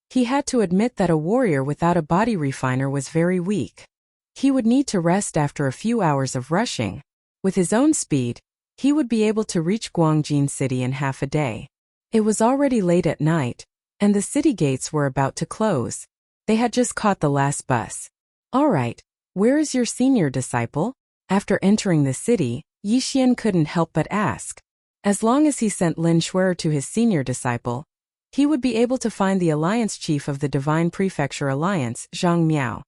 He had to admit that a warrior without a body refiner was very weak. He would need to rest after a few hours of rushing. With his own speed, he would be able to reach Guangjin City in half a day. It was already late at night, and the city gates were about to close. They had just caught the last bus. All right, where is your senior disciple? After entering the city, Yi Xian couldn't help but ask. As long as he sent Lin Shuer to his senior disciple, he would be able to find the alliance chief of the Divine Prefecture Alliance, Zhang Miao.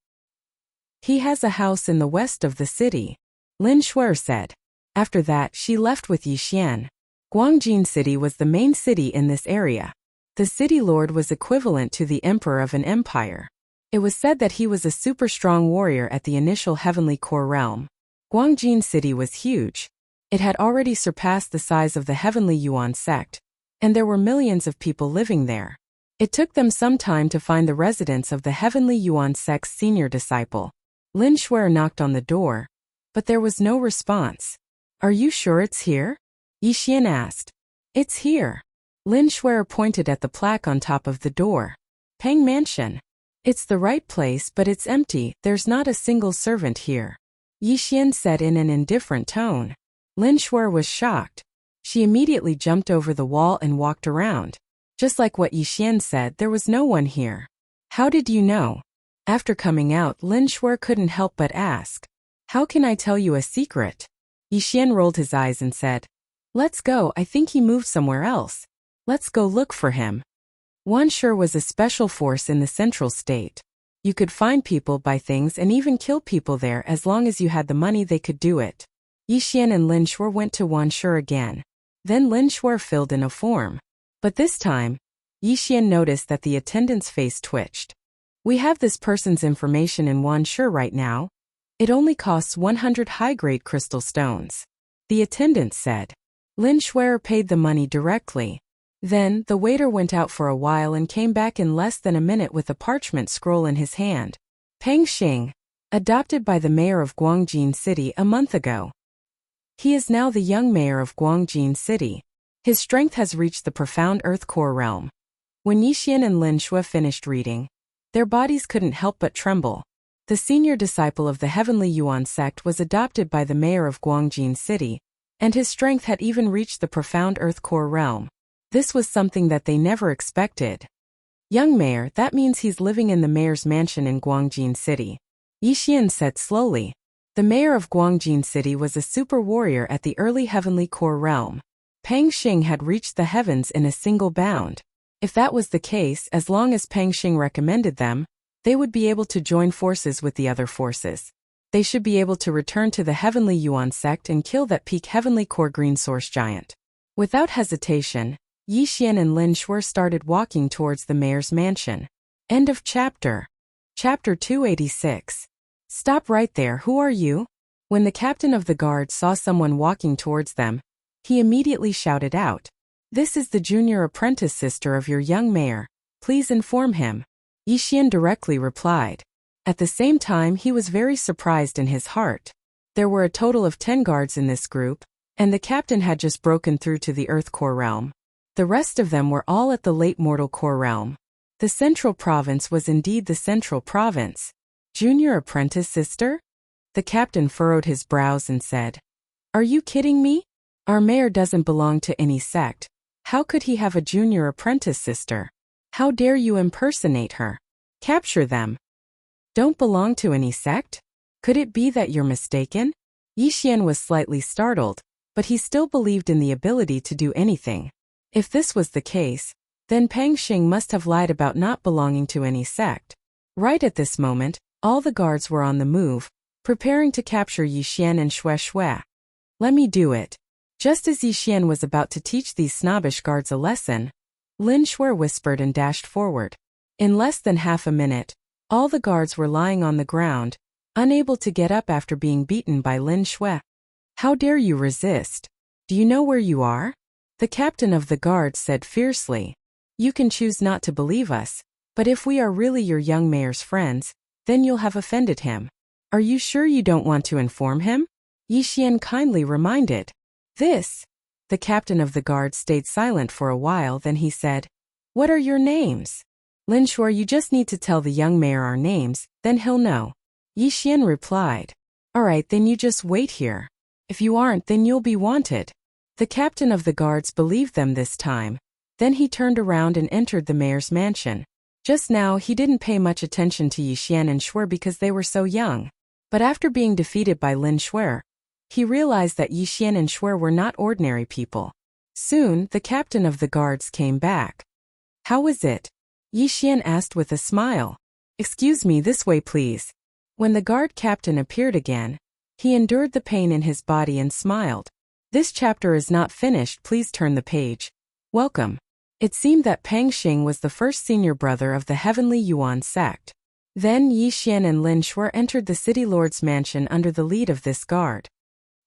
He has a house in the west of the city, Lin Shuer said. After that, she left with Yi Xian. Guangjin City was the main city in this area. The city lord was equivalent to the emperor of an empire. It was said that he was a super strong warrior at the initial heavenly core realm. Guangjin City was huge. It had already surpassed the size of the heavenly Yuan sect, and there were millions of people living there. It took them some time to find the residence of the heavenly Yuan sect's senior disciple. Lin Shuer knocked on the door, but there was no response. Are you sure it's here? Yi Xian asked. It's here. Lin Shuer pointed at the plaque on top of the door. Peng Mansion. It's the right place, but it's empty. There's not a single servant here. Yi Xian said in an indifferent tone. Lin Shuer was shocked. She immediately jumped over the wall and walked around. Just like what Yi Xian said, there was no one here. How did you know? After coming out, Lin Shuer couldn't help but ask. How can I tell you a secret? Yi Xian rolled his eyes and said, Let's go, I think he moved somewhere else. Let's go look for him. Wan Shi was a special force in the central state. You could find people, buy things, and even kill people there as long as you had the money. They could do it. Yi Xian and Lin Shuer went to Wan Shi again. Then Lin Shuer filled in a form. But this time, Yi Xian noticed that the attendant's face twitched. We have this person's information in Wan Shi right now. It only costs 100 high-grade crystal stones. The attendant said. Lin Shuer paid the money directly. Then, the waiter went out for a while and came back in less than a minute with a parchment scroll in his hand. Peng Xing, adopted by the mayor of Guangjin City a month ago. He is now the young mayor of Guangjin City. His strength has reached the profound earth core realm. When Yi Xian and Lin Shuer finished reading, their bodies couldn't help but tremble. The senior disciple of the heavenly Yuan sect was adopted by the mayor of Guangjin City, and his strength had even reached the profound earth core realm. This was something that they never expected. Young mayor, that means he's living in the mayor's mansion in Guangjin City. Yi Xian said slowly. The mayor of Guangjin City was a super warrior at the early heavenly core realm. Peng Xing had reached the heavens in a single bound. If that was the case, as long as Peng Xing recommended them, they would be able to join forces with the other forces. They should be able to return to the Heavenly Yuan sect and kill that peak Heavenly Core Green Source Giant. Without hesitation, Yi Xian and Lin Shuer started walking towards the mayor's mansion. End of chapter. Chapter 286. Stop right there, who are you? When the captain of the guard saw someone walking towards them, he immediately shouted out, "This is the junior apprentice sister of your young mayor. Please inform him." Yi Xian directly replied. At the same time, he was very surprised in his heart. There were a total of 10 guards in this group, and the captain had just broken through to the Earth Core realm. The rest of them were all at the late mortal core realm. The central province was indeed the central province. Junior apprentice sister? The captain furrowed his brows and said, "Are you kidding me? Our mayor doesn't belong to any sect. How could he have a junior apprentice sister? How dare you impersonate her? Capture them." "Don't belong to any sect? Could it be that you're mistaken?" Yi Xian was slightly startled, but he still believed in the ability to do anything. If this was the case, then Pang Xing must have lied about not belonging to any sect. Right at this moment, all the guards were on the move, preparing to capture Yi Xian and Xue Xue. "Let me do it." Just as Yi Xian was about to teach these snobbish guards a lesson, Lin Shuer whispered and dashed forward. In less than half a minute, all the guards were lying on the ground, unable to get up after being beaten by Lin Shuer. "How dare you resist? Do you know where you are?" The captain of the guards said fiercely. "You can choose not to believe us, but if we are really your young mayor's friends, then you'll have offended him. Are you sure you don't want to inform him?" Yi Xian kindly reminded. "This." The captain of the guards stayed silent for a while, then he said, "What are your names?" "Lin Shuer, you just need to tell the young mayor our names, then he'll know." Yi Xian replied. "All right, then you just wait here. If you aren't, then you'll be wanted." The captain of the guards believed them this time. Then he turned around and entered the mayor's mansion. Just now he didn't pay much attention to Yi Xian and Shuer because they were so young. But after being defeated by Lin Shuer, he realized that Yi Xian and Shuer were not ordinary people. Soon, the captain of the guards came back. "How was it?" Yi Xian asked with a smile. "Excuse me, this way please." When the guard captain appeared again, he endured the pain in his body and smiled. This chapter is not finished, please turn the page. Welcome. It seemed that Pang Xing was the first senior brother of the Heavenly Yuan sect. Then Yi Xian and Lin Shuer entered the city lord's mansion under the lead of this guard.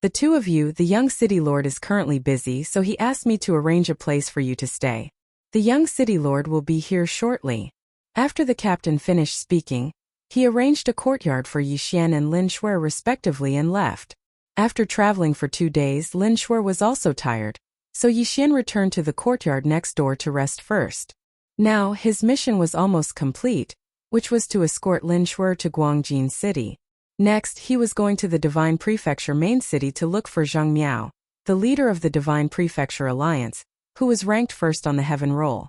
"The two of you, the young city lord is currently busy, so he asked me to arrange a place for you to stay. The young city lord will be here shortly." After the captain finished speaking, he arranged a courtyard for Yi Xian and Lin Shuer respectively and left. After traveling for 2 days, Lin Shuer was also tired, so Yi Xian returned to the courtyard next door to rest first. Now, his mission was almost complete, which was to escort Lin Shuer to Guangjin City. Next, he was going to the Divine Prefecture main city to look for Zhang Miao, the leader of the Divine Prefecture Alliance, who was ranked first on the heaven roll.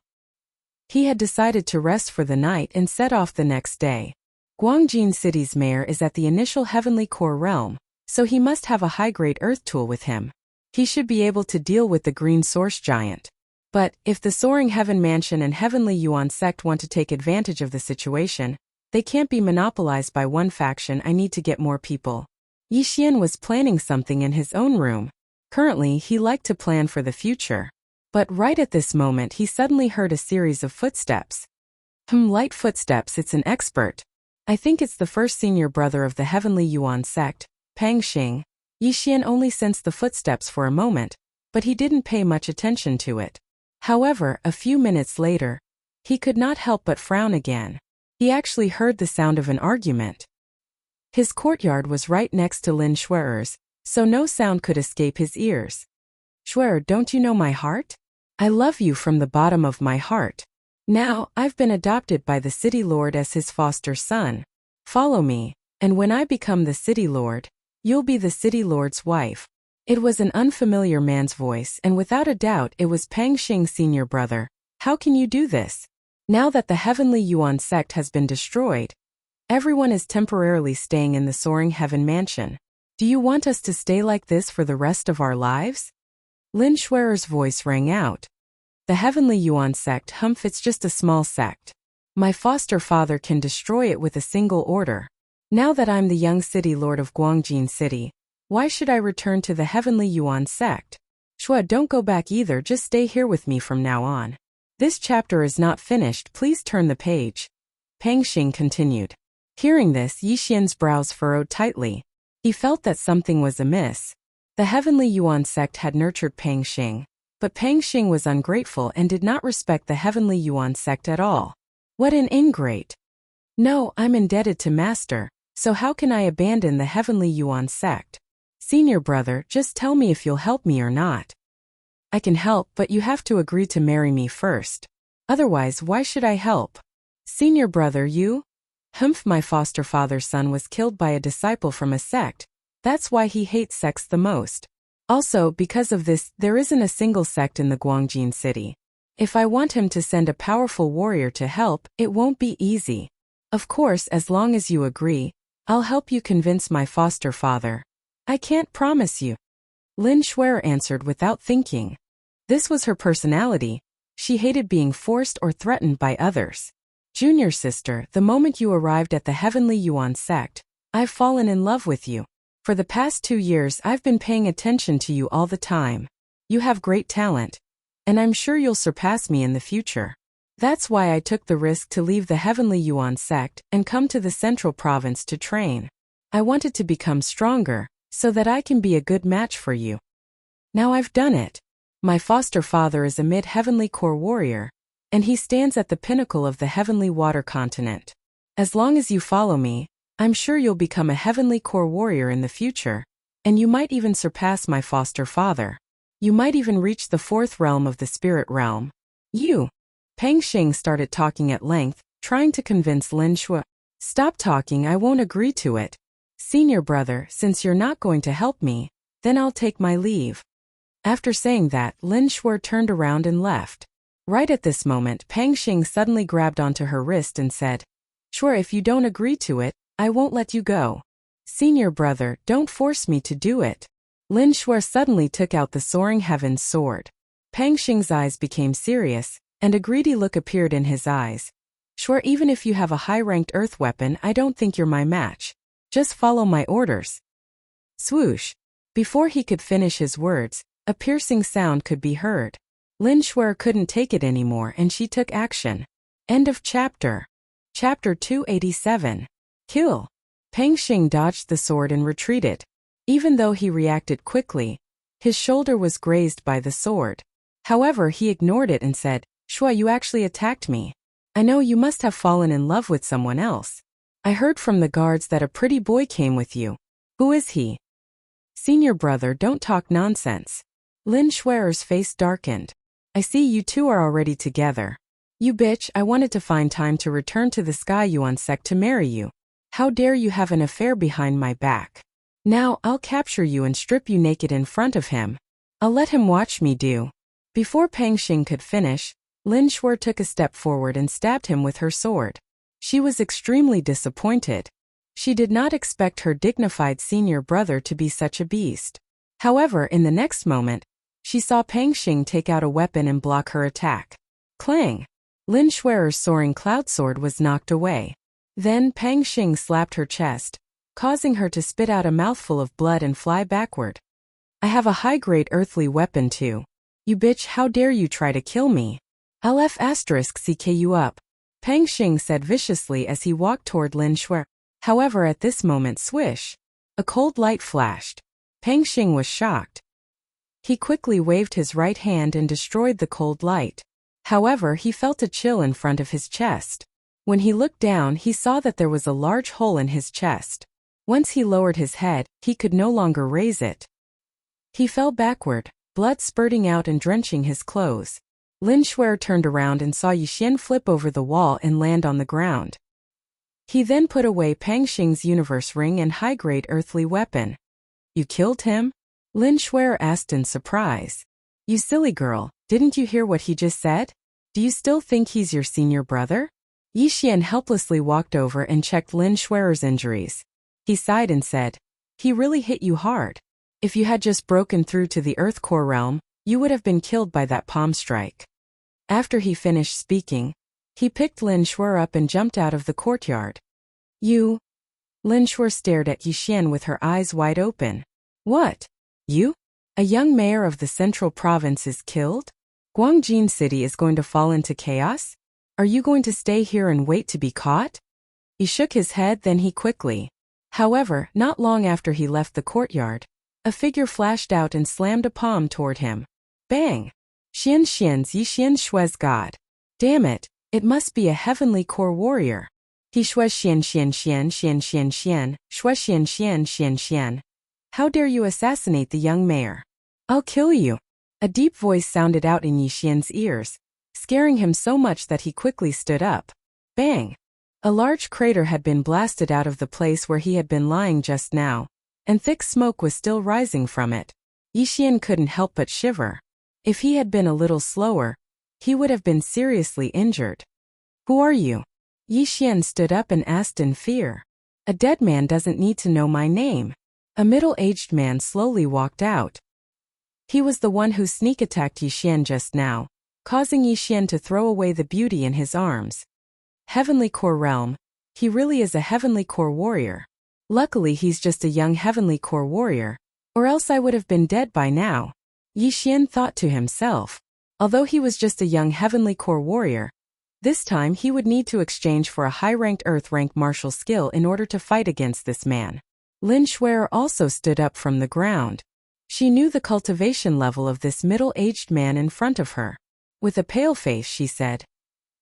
He had decided to rest for the night and set off the next day. Guangjin City's mayor is at the initial heavenly core realm, so he must have a high-grade earth tool with him. He should be able to deal with the green source giant. But, if the Soaring Heaven Mansion and Heavenly Yuan sect want to take advantage of the situation, they can't be monopolized by one faction. I need to get more people. Yi Xian was planning something in his own room. Currently, he liked to plan for the future. But right at this moment he suddenly heard a series of footsteps. Light footsteps, it's an expert. I think it's the first senior brother of the Heavenly Yuan sect, Pang Xing. Yi Xian only sensed the footsteps for a moment, but he didn't pay much attention to it. However, a few minutes later, he could not help but frown again. He actually heard the sound of an argument. His courtyard was right next to Lin Shuer's, so no sound could escape his ears. "Shuer, don't you know my heart? I love you from the bottom of my heart. Now, I've been adopted by the city lord as his foster son. Follow me, and when I become the city lord, you'll be the city lord's wife." It was an unfamiliar man's voice, and without a doubt it was Pang Xing's senior brother. "How can you do this? Now that the Heavenly Yuan sect has been destroyed, everyone is temporarily staying in the Soaring Heaven Mansion. Do you want us to stay like this for the rest of our lives?" Lin Shuer's voice rang out. "The Heavenly Yuan sect, it's just a small sect. My foster father can destroy it with a single order. Now that I'm the young city lord of Guangjin City, why should I return to the heavenly Yuan sect? Shua, don't go back either, just stay here with me from now on. This chapter is not finished, please turn the page. Pang Xing continued. Hearing this, Yixian's brows furrowed tightly. He felt that something was amiss. The heavenly Yuan sect had nurtured Pang Xing, but Pang Xing was ungrateful and did not respect the heavenly Yuan sect at all. What an ingrate! No, I'm indebted to Master, so how can I abandon the heavenly Yuan sect? Senior brother, just tell me if you'll help me or not. I can help, but you have to agree to marry me first. Otherwise, why should I help? Senior brother, you? Humph, my foster father's son was killed by a disciple from a sect. That's why he hates sects the most. Also, because of this, there isn't a single sect in the Guangjin city. If I want him to send a powerful warrior to help, it won't be easy. Of course, as long as you agree, I'll help you convince my foster father. I can't promise you. Lin Shuer answered without thinking. This was her personality. She hated being forced or threatened by others. Junior sister, the moment you arrived at the heavenly Yuan sect, I've fallen in love with you. For the past 2 years I've been paying attention to you all the time. You have great talent. And I'm sure you'll surpass me in the future. That's why I took the risk to leave the heavenly Yuan sect and come to the central province to train. I wanted to become stronger, so that I can be a good match for you. Now I've done it. My foster father is a mid-heavenly core warrior, and he stands at the pinnacle of the heavenly water continent. As long as you follow me, I'm sure you'll become a heavenly core warrior in the future, and you might even surpass my foster father. You might even reach the 4th realm of the spirit realm. You. Pang Xing started talking at length, trying to convince Lin Shuer. Stop talking, I won't agree to it. Senior brother, since you're not going to help me, then I'll take my leave. After saying that, Lin Shuer turned around and left. Right at this moment, Pang Xing suddenly grabbed onto her wrist and said, Shuer, if you don't agree to it, I won't let you go. Senior brother, don't force me to do it. Lin Shuer suddenly took out the Soaring Heavens sword. Pang Xing's eyes became serious, and a greedy look appeared in his eyes. Shuer, even if you have a high-ranked earth weapon, I don't think you're my match. Just follow my orders. Swoosh. Before he could finish his words, a piercing sound could be heard. Lin Shuer couldn't take it anymore and she took action. End of chapter. Chapter 287. Kill. Pang Xing dodged the sword and retreated. Even though he reacted quickly, his shoulder was grazed by the sword. However, he ignored it and said, Shuai, you actually attacked me. I know you must have fallen in love with someone else. I heard from the guards that a pretty boy came with you. Who is he? Senior brother, don't talk nonsense. Lin Shuer's face darkened. I see you two are already together. You bitch, I wanted to find time to return to the Sky Yuan sect to marry you. How dare you have an affair behind my back? Now, I'll capture you and strip you naked in front of him. I'll let him watch me do. Before Pang Xing could finish, Lin Shuer took a step forward and stabbed him with her sword. She was extremely disappointed. She did not expect her dignified senior brother to be such a beast. However, in the next moment, she saw Pang Xing take out a weapon and block her attack. Clang! Lin Shuer's soaring cloud sword was knocked away. Then Pang Xing slapped her chest, causing her to spit out a mouthful of blood and fly backward. I have a high-grade earthly weapon too. You bitch, how dare you try to kill me? I'll *CK you up. Pang Xing said viciously as he walked toward Lin Shuer. However, at this moment, swish! A cold light flashed. Pang Xing was shocked. He quickly waved his right hand and destroyed the cold light. However, he felt a chill in front of his chest. When he looked down, he saw that there was a large hole in his chest. Once he lowered his head, he could no longer raise it. He fell backward, blood spurting out and drenching his clothes. Lin Shuer turned around and saw Yixian flip over the wall and land on the ground. He then put away Pang Xing's universe ring and high-grade earthly weapon. You killed him? Lin Shuer asked in surprise. You silly girl, didn't you hear what he just said? Do you still think he's your senior brother? Yixian helplessly walked over and checked Lin Shuer's injuries. He sighed and said, he really hit you hard. If you had just broken through to the Earth Core realm, you would have been killed by that palm strike. After he finished speaking, he picked Lin Shuer up and jumped out of the courtyard. You. Lin Shuo stared at Yixian with her eyes wide open. What? You? A young mayor of the central province is killed? Guangjin City is going to fall into chaos? Are you going to stay here and wait to be caught? He shook his head, then he quickly. However, not long after he left the courtyard, a figure flashed out and slammed a palm toward him. Bang! Xian Xian's Yixian Shui's god. Damn it, it must be a heavenly core warrior. He Shui Xian Xian Xian Xian Xian Xian, Shui Xian Xian Xian Xian. How dare you assassinate the young mayor? I'll kill you. A deep voice sounded out in Yixian's ears, scaring him so much that he quickly stood up. Bang! A large crater had been blasted out of the place where he had been lying just now, and thick smoke was still rising from it. Yixian couldn't help but shiver. If he had been a little slower, he would have been seriously injured. Who are you? Yixian stood up and asked in fear. A dead man doesn't need to know my name. A middle-aged man slowly walked out. He was the one who sneak-attacked Yixian just now, causing Yixian to throw away the beauty in his arms. Heavenly Core Realm, he really is a Heavenly Core warrior. Luckily he's just a young Heavenly Core warrior, or else I would have been dead by now. Yixian thought to himself. Although he was just a young Heavenly Core warrior, this time he would need to exchange for a high-ranked Earth-rank martial skill in order to fight against this man. Lin Shuo also stood up from the ground. She knew the cultivation level of this middle-aged man in front of her. With a pale face she said,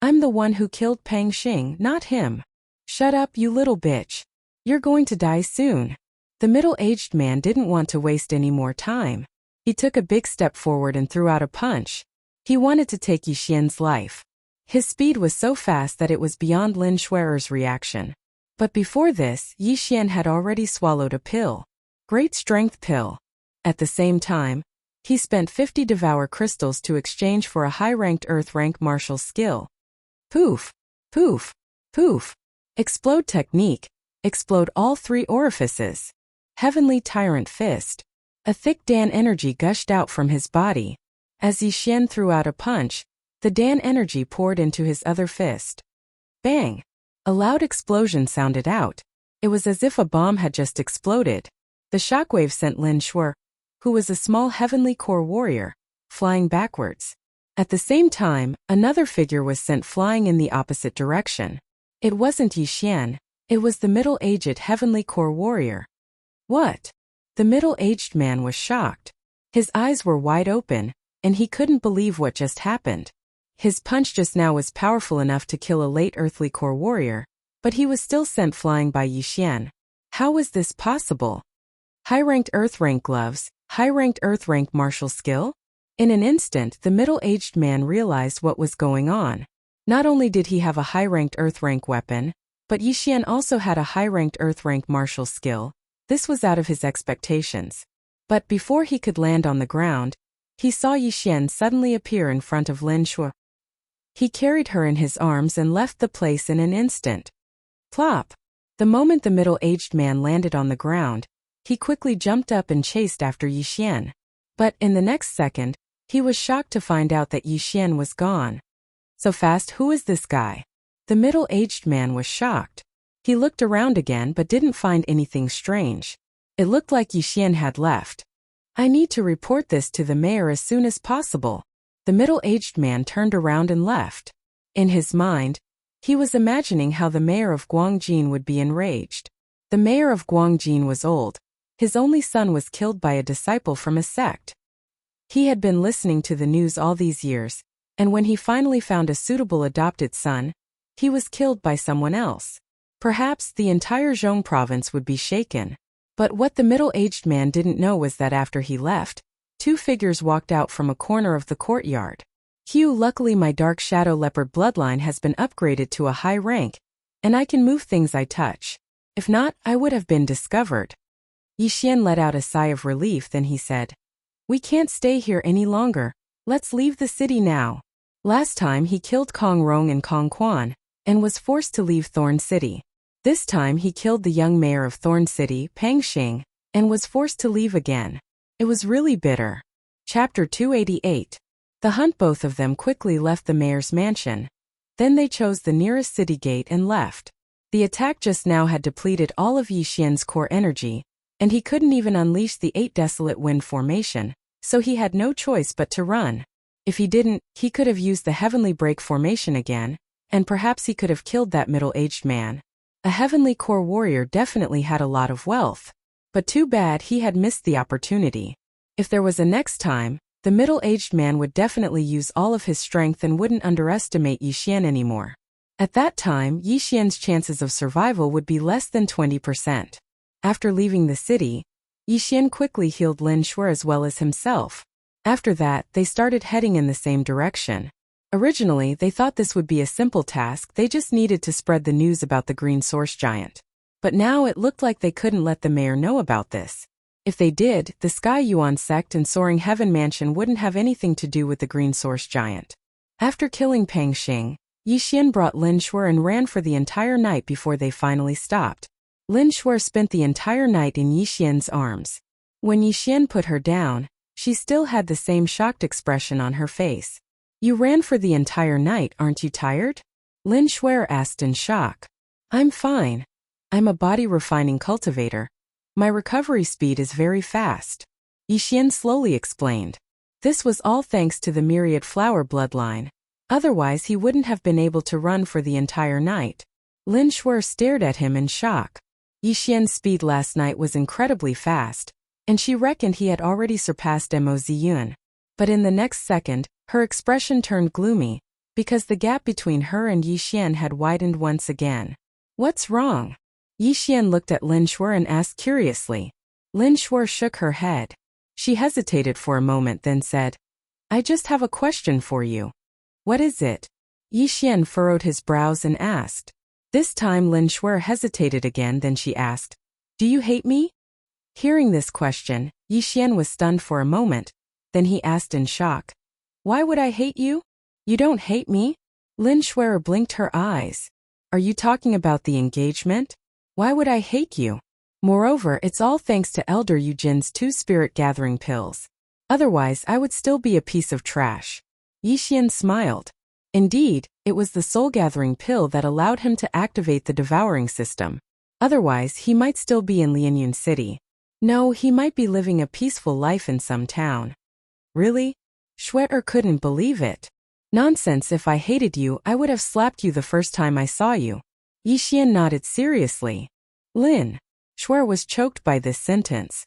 I'm the one who killed Pang Xing, not him. Shut up, you little bitch. You're going to die soon. The middle-aged man didn't want to waste any more time. He took a big step forward and threw out a punch. He wanted to take Yixian's life. His speed was so fast that it was beyond Lin Shuo's reaction. But before this, Yixian had already swallowed a pill. Great strength pill. At the same time, he spent 50 Devour crystals to exchange for a high-ranked Earth-rank martial skill. Poof! Poof! Poof! Explode technique. Explode all 3 orifices. Heavenly Tyrant Fist. A thick Dan energy gushed out from his body. As Yixian threw out a punch, the Dan energy poured into his other fist. Bang! A loud explosion sounded out. It was as if a bomb had just exploded. The shockwave sent Lin Shuo, who was a small Heavenly Core warrior, flying backwards. At the same time, another figure was sent flying in the opposite direction. It wasn't Yixian, it was the middle-aged Heavenly Core warrior. What? The middle-aged man was shocked. His eyes were wide open, and he couldn't believe what just happened. His punch just now was powerful enough to kill a late Earthly Core warrior, but he was still sent flying by Yixian. How was this possible? High-ranked Earth-rank gloves, high-ranked Earth-rank martial skill? In an instant, the middle-aged man realized what was going on. Not only did he have a high-ranked Earth-rank weapon, but Yixian also had a high-ranked Earth-rank martial skill. This was out of his expectations. But before he could land on the ground, he saw Yixian suddenly appear in front of Lin Shuo. He carried her in his arms and left the place in an instant. Plop! The moment the middle-aged man landed on the ground, he quickly jumped up and chased after Yixian. But in the next second, he was shocked to find out that Yixian was gone. So fast, who is this guy? The middle-aged man was shocked. He looked around again but didn't find anything strange. It looked like Yixian had left. I need to report this to the mayor as soon as possible. The middle-aged man turned around and left. In his mind, he was imagining how the mayor of Guangjin would be enraged. The mayor of Guangjin was old. His only son was killed by a disciple from a sect. He had been listening to the news all these years, and when he finally found a suitable adopted son, he was killed by someone else. Perhaps the entire Zhong province would be shaken. But what the middle-aged man didn't know was that after he left, 2 figures walked out from a corner of the courtyard. Luckily my dark shadow leopard bloodline has been upgraded to a high rank, and I can move things I touch. If not, I would have been discovered. Yixian let out a sigh of relief, then he said, We can't stay here any longer. Let's leave the city now. Last time he killed Kong Rong and Kong Quan, and was forced to leave Thorn City. This time he killed the young mayor of Thorn City, Pang Xing, and was forced to leave again. It was really bitter. Chapter 288. The hunt. Both of them quickly left the mayor's mansion. Then they chose the nearest city gate and left. The attack just now had depleted all of Yi Xian's core energy, and he couldn't even unleash the 8 desolate wind formation, so he had no choice but to run. If he didn't, he could have used the heavenly break formation again, and perhaps he could have killed that middle-aged man. A heavenly core warrior definitely had a lot of wealth. But too bad he had missed the opportunity. If there was a next time, the middle-aged man would definitely use all of his strength and wouldn't underestimate Yi Xian anymore. At that time, Yi Xian's chances of survival would be less than 20%. After leaving the city, Yi Xian quickly healed Lin Shuer as well as himself. After that, they started heading in the same direction. Originally, they thought this would be a simple task, they just needed to spread the news about the green source giant. But now it looked like they couldn't let the mayor know about this. If they did, the Sky Yuan sect and Soaring Heaven Mansion wouldn't have anything to do with the green source giant. After killing Pang Xing, Yi Xian brought Lin Shuer and ran for the entire night before they finally stopped. Lin Shuer spent the entire night in Yi Xian's arms. When Yi Xian put her down, she still had the same shocked expression on her face. You ran for the entire night, aren't you tired? Lin Shuer asked in shock. I'm fine. I'm a body refining cultivator. My recovery speed is very fast. Yi Xian slowly explained. This was all thanks to the myriad flower bloodline. Otherwise he wouldn't have been able to run for the entire night. Lin Shuer stared at him in shock. Yi Xian's speed last night was incredibly fast, and she reckoned he had already surpassed Mo Ziyun. But in the next second, her expression turned gloomy, because the gap between her and Yi Xian had widened once again. What's wrong? Yi Xian looked at Lin Shuer and asked curiously. Lin Shuer shook her head. She hesitated for a moment then said, I just have a question for you. What is it? Yi Xian furrowed his brows and asked. This time Lin Shuer hesitated again, then she asked, Do you hate me? Hearing this question, Yi Xian was stunned for a moment. Then he asked in shock, Why would I hate you? You don't hate me? Lin Shuer blinked her eyes. Are you talking about the engagement? Why would I hate you? Moreover, it's all thanks to Elder Eugène's 2 spirit-gathering pills. Otherwise, I would still be a piece of trash. Yi Xian smiled. Indeed, it was the soul-gathering pill that allowed him to activate the devouring system. Otherwise, he might still be in Lianyun City. No, he might be living a peaceful life in some town. Really? Shuer couldn't believe it. Nonsense, if I hated you, I would have slapped you the first time I saw you. Yi Xian nodded seriously. Lin. Shuer was choked by this sentence.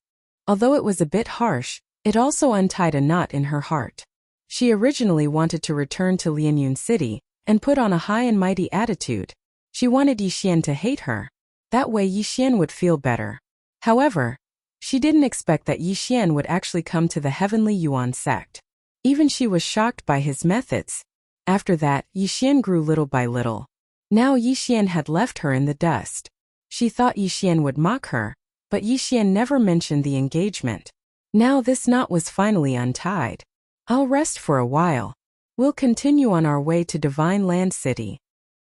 Although it was a bit harsh, it also untied a knot in her heart. She originally wanted to return to Lianyun City and put on a high and mighty attitude. She wanted Yi Xian to hate her. That way Yi Xian would feel better. However, she didn't expect that Yi Xian would actually come to the Heavenly Yuan sect. Even she was shocked by his methods. After that, Yi Xian grew little by little. Now Yi Xian had left her in the dust. She thought Yi Xian would mock her, but Yi Xian never mentioned the engagement. Now this knot was finally untied. I'll rest for a while. We'll continue on our way to Divine Land City,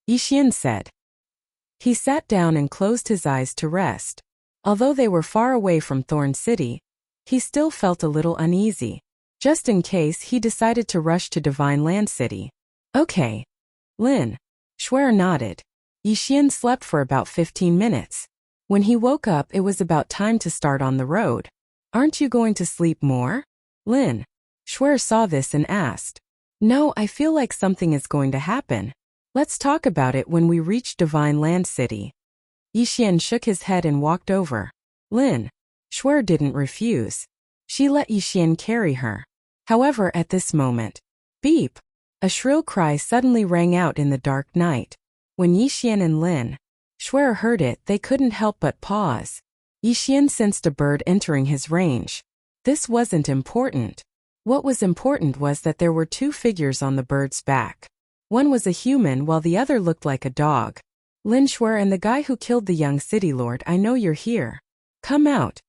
Yi Xian said. He sat down and closed his eyes to rest. Although they were far away from Thorn City, he still felt a little uneasy. Just in case, he decided to rush to Divine Land City. Okay. Lin. Shuer nodded. Yi Xian slept for about 15 minutes. When he woke up, it was about time to start on the road. Aren't you going to sleep more? Lin. Shuer saw this and asked. No, I feel like something is going to happen. Let's talk about it when we reach Divine Land City. Yi Xian shook his head and walked over. Lin. Shuer didn't refuse. She let Yi Xian carry her. However, at this moment, beep! A shrill cry suddenly rang out in the dark night. When Yi Xian and Lin Shuer heard it, they couldn't help but pause. Yi Xian sensed a bird entering his range. This wasn't important. What was important was that there were 2 figures on the bird's back. One was a human while the other looked like a dog. Lin Shuer and the guy who killed the young city lord, I know you're here. Come out.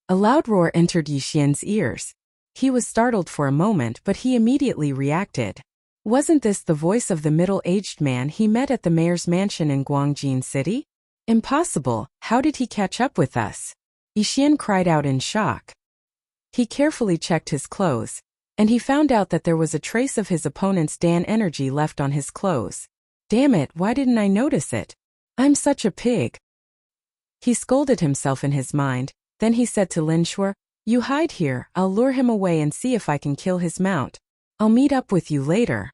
A loud roar entered Yi Xian's ears. He was startled for a moment, but he immediately reacted. Wasn't this the voice of the middle-aged man he met at the mayor's mansion in Guangjin City? Impossible, how did he catch up with us? Yi Xian cried out in shock. He carefully checked his clothes, and he found out that there was a trace of his opponent's Dan energy left on his clothes. Damn it, why didn't I notice it? I'm such a pig. He scolded himself in his mind, then he said to Lin Shuer, You hide here, I'll lure him away and see if I can kill his mount. I'll meet up with you later.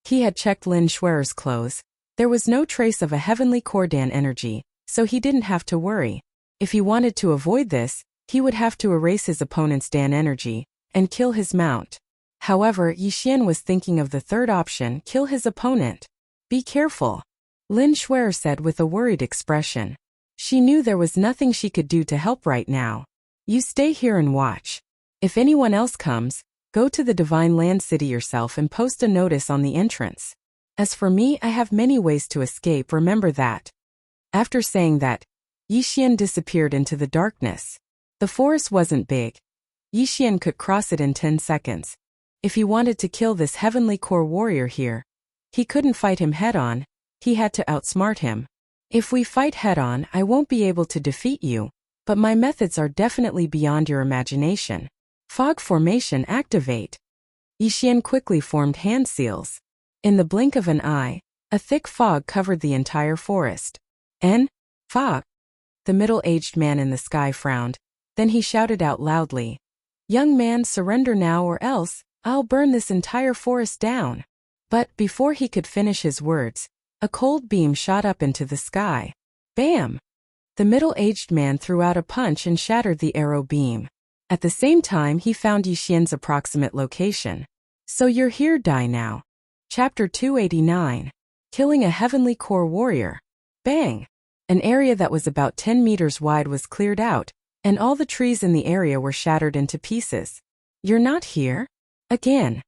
He had checked Lin Shuer's clothes. There was no trace of a heavenly core Dan energy, so he didn't have to worry. If he wanted to avoid this, he would have to erase his opponent's Dan energy and kill his mount. However, Yixian was thinking of the third option, kill his opponent. Be careful, Lin Shuer said with a worried expression. She knew there was nothing she could do to help right now. You stay here and watch. If anyone else comes, go to the Divine Land City yourself and post a notice on the entrance. As for me, I have many ways to escape, remember that. After saying that, Yixian disappeared into the darkness. The forest wasn't big. Yixian could cross it in 10 seconds. If he wanted to kill this heavenly core warrior here, he couldn't fight him head-on, he had to outsmart him. If we fight head-on, I won't be able to defeat you, but my methods are definitely beyond your imagination. Fog formation activate. Yixian quickly formed hand seals. In the blink of an eye, a thick fog covered the entire forest. Fog. The middle-aged man in the sky frowned, then he shouted out loudly, Young man, surrender now or else, I'll burn this entire forest down. But before he could finish his words, a cold beam shot up into the sky. Bam! The middle-aged man threw out a punch and shattered the arrow beam. At the same time, he found Yixian's approximate location. So you're here, die now. Chapter 289. Killing a Heavenly Core Warrior. Bang! An area that was about 10 meters wide was cleared out, and all the trees in the area were shattered into pieces. You're not here? Again.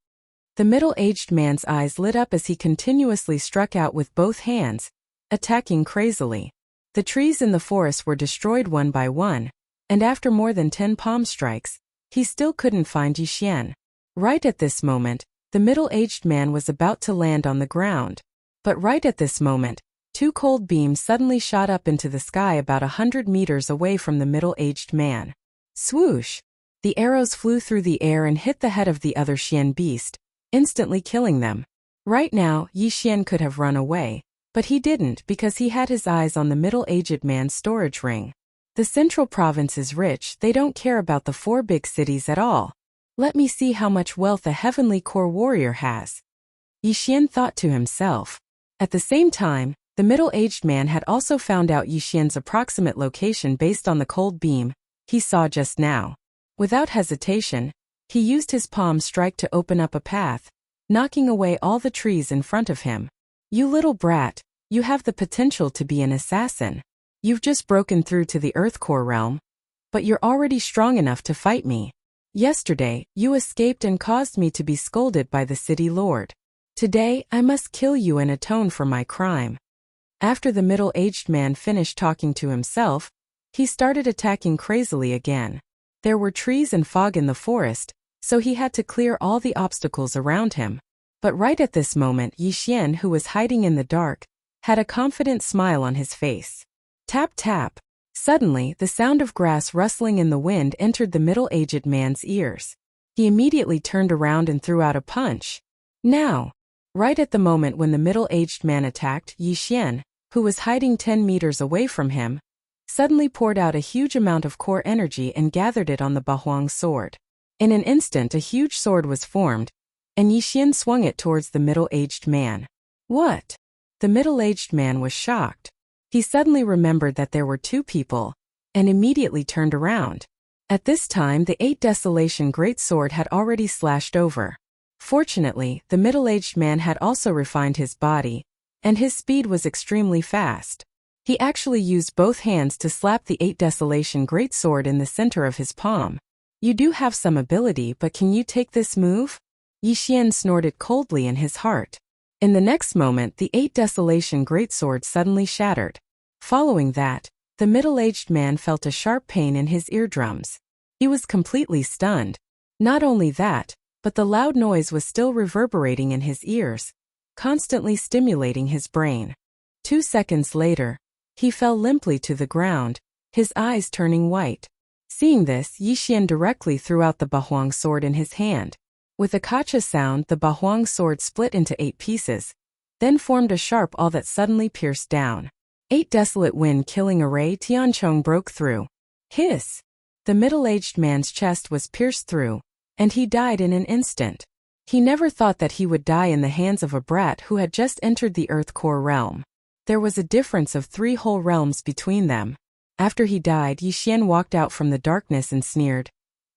The middle-aged man's eyes lit up as he continuously struck out with both hands, attacking crazily. The trees in the forest were destroyed one by one, and after more than 10 palm strikes, he still couldn't find Yixian. Right at this moment, the middle-aged man was about to land on the ground. But right at this moment, 2 cold beams suddenly shot up into the sky about 100 meters away from the middle-aged man. Swoosh! The arrows flew through the air and hit the head of the other Xian beast, instantly killing them. Right now, Yixian could have run away, but he didn't because he had his eyes on the middle-aged man's storage ring. The central province is rich, they don't care about the 4 big cities at all. Let me see how much wealth a heavenly core warrior has. Yixian thought to himself. At the same time, the middle-aged man had also found out Yixian's approximate location based on the cold beam he saw just now. Without hesitation, he used his palm strike to open up a path, knocking away all the trees in front of him. You little brat, you have the potential to be an assassin. You've just broken through to the Earth Core realm, but you're already strong enough to fight me. Yesterday, you escaped and caused me to be scolded by the city lord. Today, I must kill you and atone for my crime. After the middle-aged man finished talking to himself, he started attacking crazily again. There were trees and fog in the forest, so he had to clear all the obstacles around him. But right at this moment, Yixian, who was hiding in the dark, had a confident smile on his face. Tap tap. Suddenly, the sound of grass rustling in the wind entered the middle-aged man's ears. He immediately turned around and threw out a punch. Now! Right at the moment when the middle-aged man attacked, Yixian, who was hiding 10 meters away from him, suddenly poured out a huge amount of core energy and gathered it on the Bahuang sword. In an instant, a huge sword was formed, and Yixian swung it towards the middle-aged man. What? The middle-aged man was shocked. He suddenly remembered that there were 2 people, and immediately turned around. At this time, the 8 Desolation Greatsword had already slashed over. Fortunately, the middle-aged man had also refined his body, and his speed was extremely fast. He actually used both hands to slap the 8 Desolation Greatsword in the center of his palm. You do have some ability, but can you take this move? Yixian snorted coldly in his heart. In the next moment, the 8 Desolation Greatsword suddenly shattered. Following that, the middle-aged man felt a sharp pain in his eardrums. He was completely stunned. Not only that, but the loud noise was still reverberating in his ears, constantly stimulating his brain. 2 seconds later, he fell limply to the ground, his eyes turning white. Seeing this, Yixian directly threw out the Bahuang sword in his hand. With a kacha sound, the Bahuang sword split into 8 pieces, then formed a sharp awl that suddenly pierced down. 8 desolate wind killing array Tianchong broke through. Hiss! The middle-aged man's chest was pierced through, and he died in an instant. He never thought that he would die in the hands of a brat who had just entered the Earth Core realm. There was a difference of 3 whole realms between them. After he died, Yixian walked out from the darkness and sneered.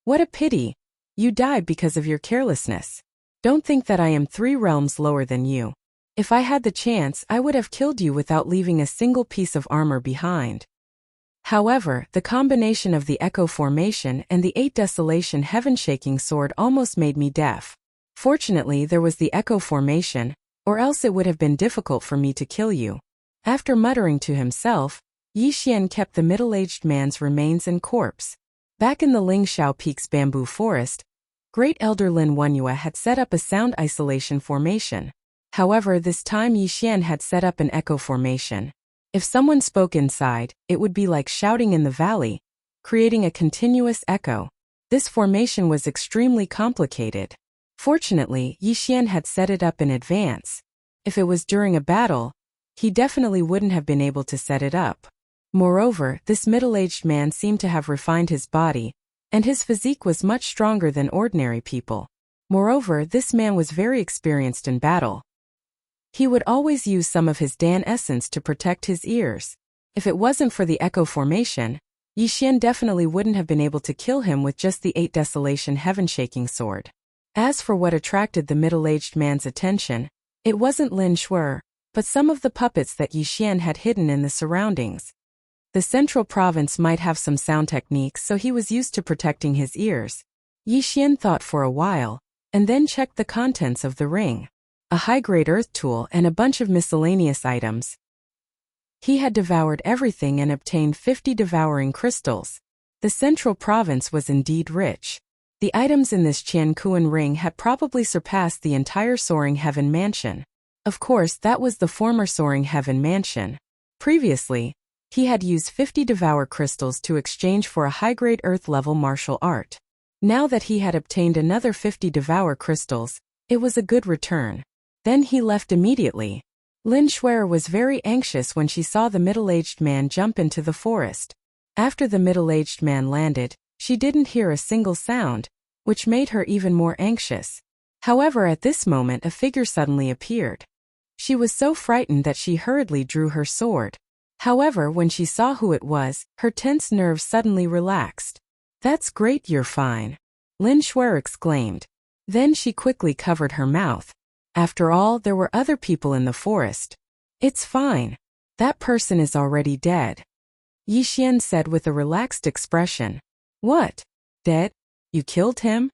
What a pity! You died because of your carelessness. Don't think that I am 3 realms lower than you. If I had the chance, I would have killed you without leaving a single piece of armor behind. However, the combination of the Echo Formation and the 8 Desolation Heaven-Shaking Sword almost made me deaf. Fortunately, there was the Echo Formation, or else it would have been difficult for me to kill you. After muttering to himself, Yixian kept the middle-aged man's remains and corpse. Back in the Lingxiao Peak's bamboo forest, Great Elder Lin Wenyue had set up a sound isolation formation. However, this time Yixian had set up an echo formation. If someone spoke inside, it would be like shouting in the valley, creating a continuous echo. This formation was extremely complicated. Fortunately, Yixian had set it up in advance. If it was during a battle, he definitely wouldn't have been able to set it up. Moreover, this middle-aged man seemed to have refined his body, and his physique was much stronger than ordinary people. Moreover, this man was very experienced in battle. He would always use some of his Dan essence to protect his ears. If it wasn't for the echo formation, Yixian definitely wouldn't have been able to kill him with just the 8 Desolation Heaven-Shaking Sword. As for what attracted the middle-aged man's attention, it wasn't Lin Shuer, but some of the puppets that Yixian had hidden in the surroundings. The central province might have some sound techniques, so he was used to protecting his ears. Yixian thought for a while, and then checked the contents of the ring. A high-grade earth tool and a bunch of miscellaneous items. He had devoured everything and obtained 50 devouring crystals. The central province was indeed rich. The items in this Qiankuan ring had probably surpassed the entire Soaring Heaven Mansion. Of course, that was the former Soaring Heaven Mansion. Previously, he had used 50 Devour crystals to exchange for a high-grade Earth-level martial art. Now that he had obtained another 50 Devour crystals, it was a good return. Then he left immediately. Lin Shuer was very anxious when she saw the middle-aged man jump into the forest. After the middle-aged man landed, she didn't hear a single sound, which made her even more anxious. However, at this moment a figure suddenly appeared. She was so frightened that she hurriedly drew her sword. However, when she saw who it was, her tense nerves suddenly relaxed. That's great, you're fine, Lin Shuer exclaimed. Then she quickly covered her mouth. After all, there were other people in the forest. It's fine. That person is already dead, Yixian said with a relaxed expression. What? Dead? You killed him?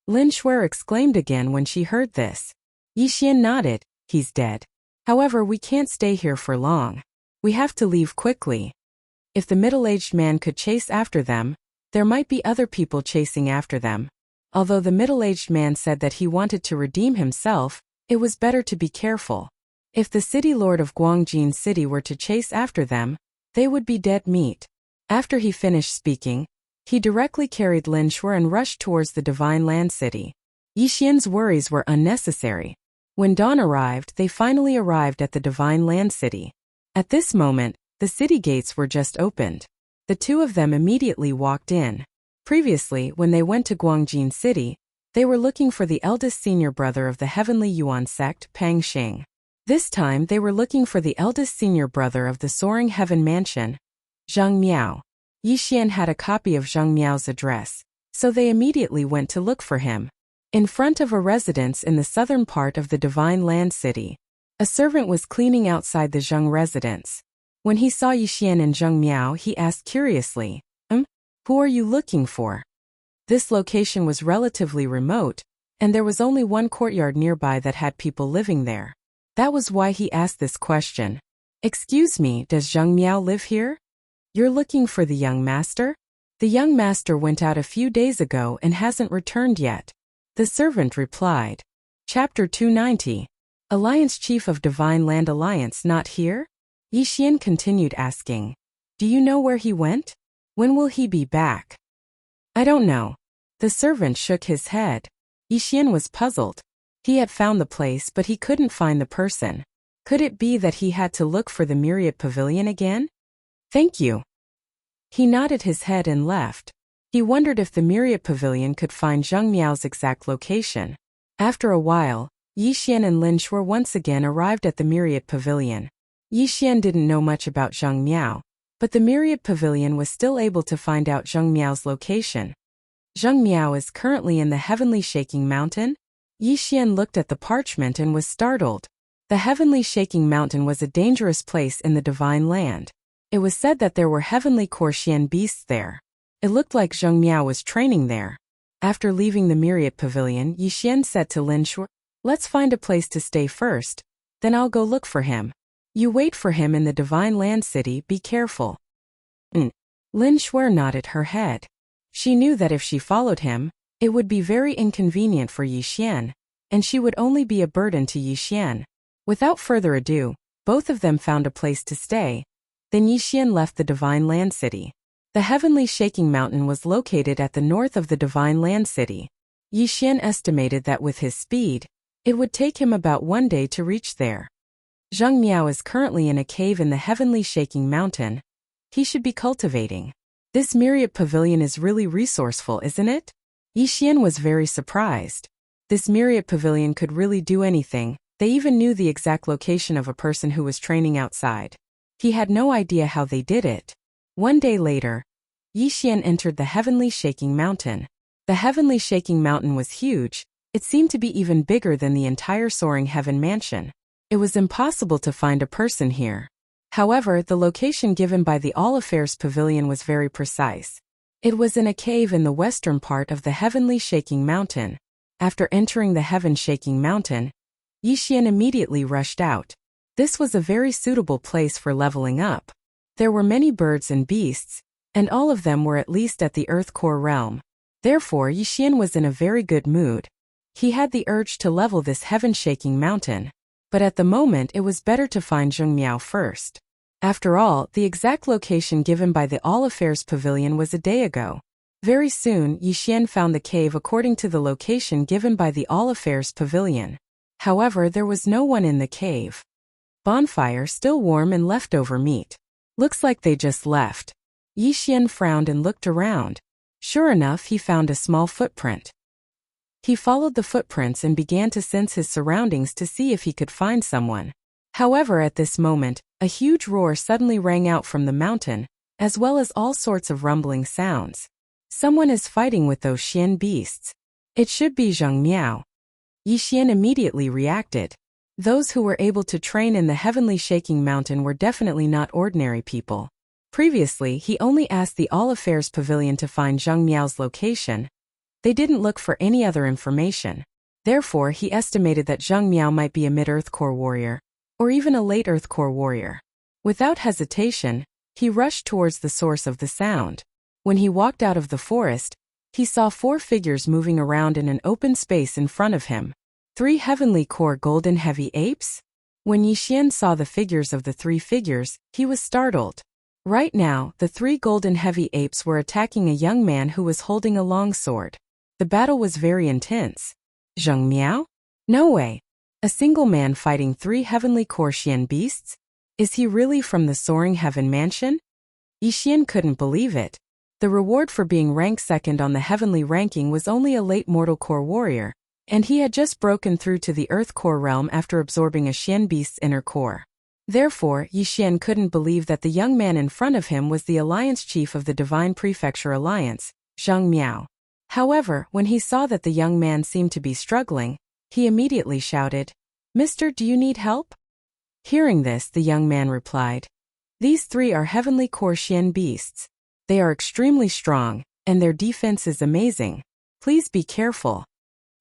Lin Shuer exclaimed again when she heard this. Yixian nodded. He's dead. However, we can't stay here for long. We have to leave quickly. If the middle-aged man could chase after them, there might be other people chasing after them. Although the middle-aged man said that he wanted to redeem himself, it was better to be careful. If the city lord of Guangjin City were to chase after them, they would be dead meat. After he finished speaking, he directly carried Lin Shuer and rushed towards the Divine Land City. Yixian's worries were unnecessary. When dawn arrived, they finally arrived at the Divine Land City. At this moment, the city gates were just opened. The two of them immediately walked in. Previously, when they went to Guangjin City, they were looking for the eldest senior brother of the Heavenly Yuan sect, Pang Xing. This time they were looking for the eldest senior brother of the Soaring Heaven Mansion, Zhang Miao. Yixian had a copy of Zhang Miao's address, so they immediately went to look for him. In front of a residence in the southern part of the Divine Land City, a servant was cleaning outside the Zhang residence. When he saw Yixian and Zhang Miao, he asked curiously, Who are you looking for? This location was relatively remote, and there was only one courtyard nearby that had people living there. That was why he asked this question. Excuse me, does Zhang Miao live here? You're looking for the young master? The young master went out a few days ago and hasn't returned yet, the servant replied. Chapter 290. Alliance Chief of Divine Land Alliance not here? Yixian continued asking. Do you know where he went? When will he be back? I don't know. The servant shook his head. Yixian was puzzled. He had found the place, but he couldn't find the person. Could it be that he had to look for the Myriad Pavilion again? Thank you. He nodded his head and left. He wondered if the Myriad Pavilion could find Zheng Miao's exact location. After a while, Yixian and Lin Shuo once again arrived at the Myriad Pavilion. Yixian didn't know much about Zheng Miao, but the Myriad Pavilion was still able to find out Zheng Miao's location. Zheng Miao is currently in the Heavenly Shaking Mountain? Yixian looked at the parchment and was startled. The Heavenly Shaking Mountain was a dangerous place in the Divine Land. It was said that there were heavenly Qian beasts there. It looked like Zheng Miao was training there. After leaving the Myriad Pavilion, Yixian said to Lin Shuo, "Let's find a place to stay first, then I'll go look for him. You wait for him in the Divine Land City, be careful." Lin Shuo nodded her head. She knew that if she followed him, it would be very inconvenient for Yixian, and she would only be a burden to Yixian. Without further ado, both of them found a place to stay. Then Yixian left the Divine Land City. The Heavenly Shaking Mountain was located at the north of the Divine Land City. Yixian estimated that with his speed, it would take him about 1 day to reach there. Zheng Miao is currently in a cave in the Heavenly Shaking Mountain. He should be cultivating. This Myriad Pavilion is really resourceful, isn't it? Yixian was very surprised. This Myriad Pavilion could really do anything. They even knew the exact location of a person who was training outside. He had no idea how they did it. 1 day later, Yixian entered the Heavenly Shaking Mountain. The Heavenly Shaking Mountain was huge. It seemed to be even bigger than the entire Soaring Heaven Mansion. It was impossible to find a person here. However, the location given by the All Affairs Pavilion was very precise. It was in a cave in the western part of the Heavenly Shaking Mountain. After entering the Heaven Shaking Mountain, Yixian immediately rushed out. This was a very suitable place for leveling up. There were many birds and beasts, and all of them were at least at the Earth Core realm. Therefore, Yixian was in a very good mood. He had the urge to level this heaven-shaking mountain, but at the moment it was better to find Zheng Miao first. After all, the exact location given by the All Affairs Pavilion was a day ago. Very soon, Yixian found the cave according to the location given by the All Affairs Pavilion. However, there was no one in the cave. Bonfire still warm and leftover meat. Looks like they just left. Yixian frowned and looked around. Sure enough, he found a small footprint. He followed the footprints and began to sense his surroundings to see if he could find someone. However, at this moment, a huge roar suddenly rang out from the mountain, as well as all sorts of rumbling sounds. Someone is fighting with those Qian beasts. It should be Zheng Miao. Yixian immediately reacted. Those who were able to train in the Heavenly Shaking Mountain were definitely not ordinary people. Previously, he only asked the All Affairs Pavilion to find Zheng Miao's location. They didn't look for any other information. Therefore, he estimated that Zheng Miao might be a mid-Earth Core warrior, or even a late Earth Core warrior. Without hesitation, he rushed towards the source of the sound. When he walked out of the forest, he saw 4 figures moving around in an open space in front of him. 3 Heavenly Core Golden Heavy Apes? When Yixian saw the figures of the 3 figures, he was startled. Right now, the 3 Golden Heavy Apes were attacking a young man who was holding a long sword. The battle was very intense. Zheng Miao? No way. A single man fighting 3 Heavenly Core Qian beasts? Is he really from the Soaring Heaven Mansion? Yixian couldn't believe it. The reward for being ranked second on the heavenly ranking was only a late mortal core warrior, and he had just broken through to the Earth Core realm after absorbing a Qian beast's inner core. Therefore, Yixian couldn't believe that the young man in front of him was the Alliance Chief of the Divine Prefecture Alliance, Zheng Miao. However, when he saw that the young man seemed to be struggling, he immediately shouted, "Mister, do you need help?" Hearing this, the young man replied, "These 3 are Heavenly Core Qian beasts. They are extremely strong, and their defense is amazing. Please be careful."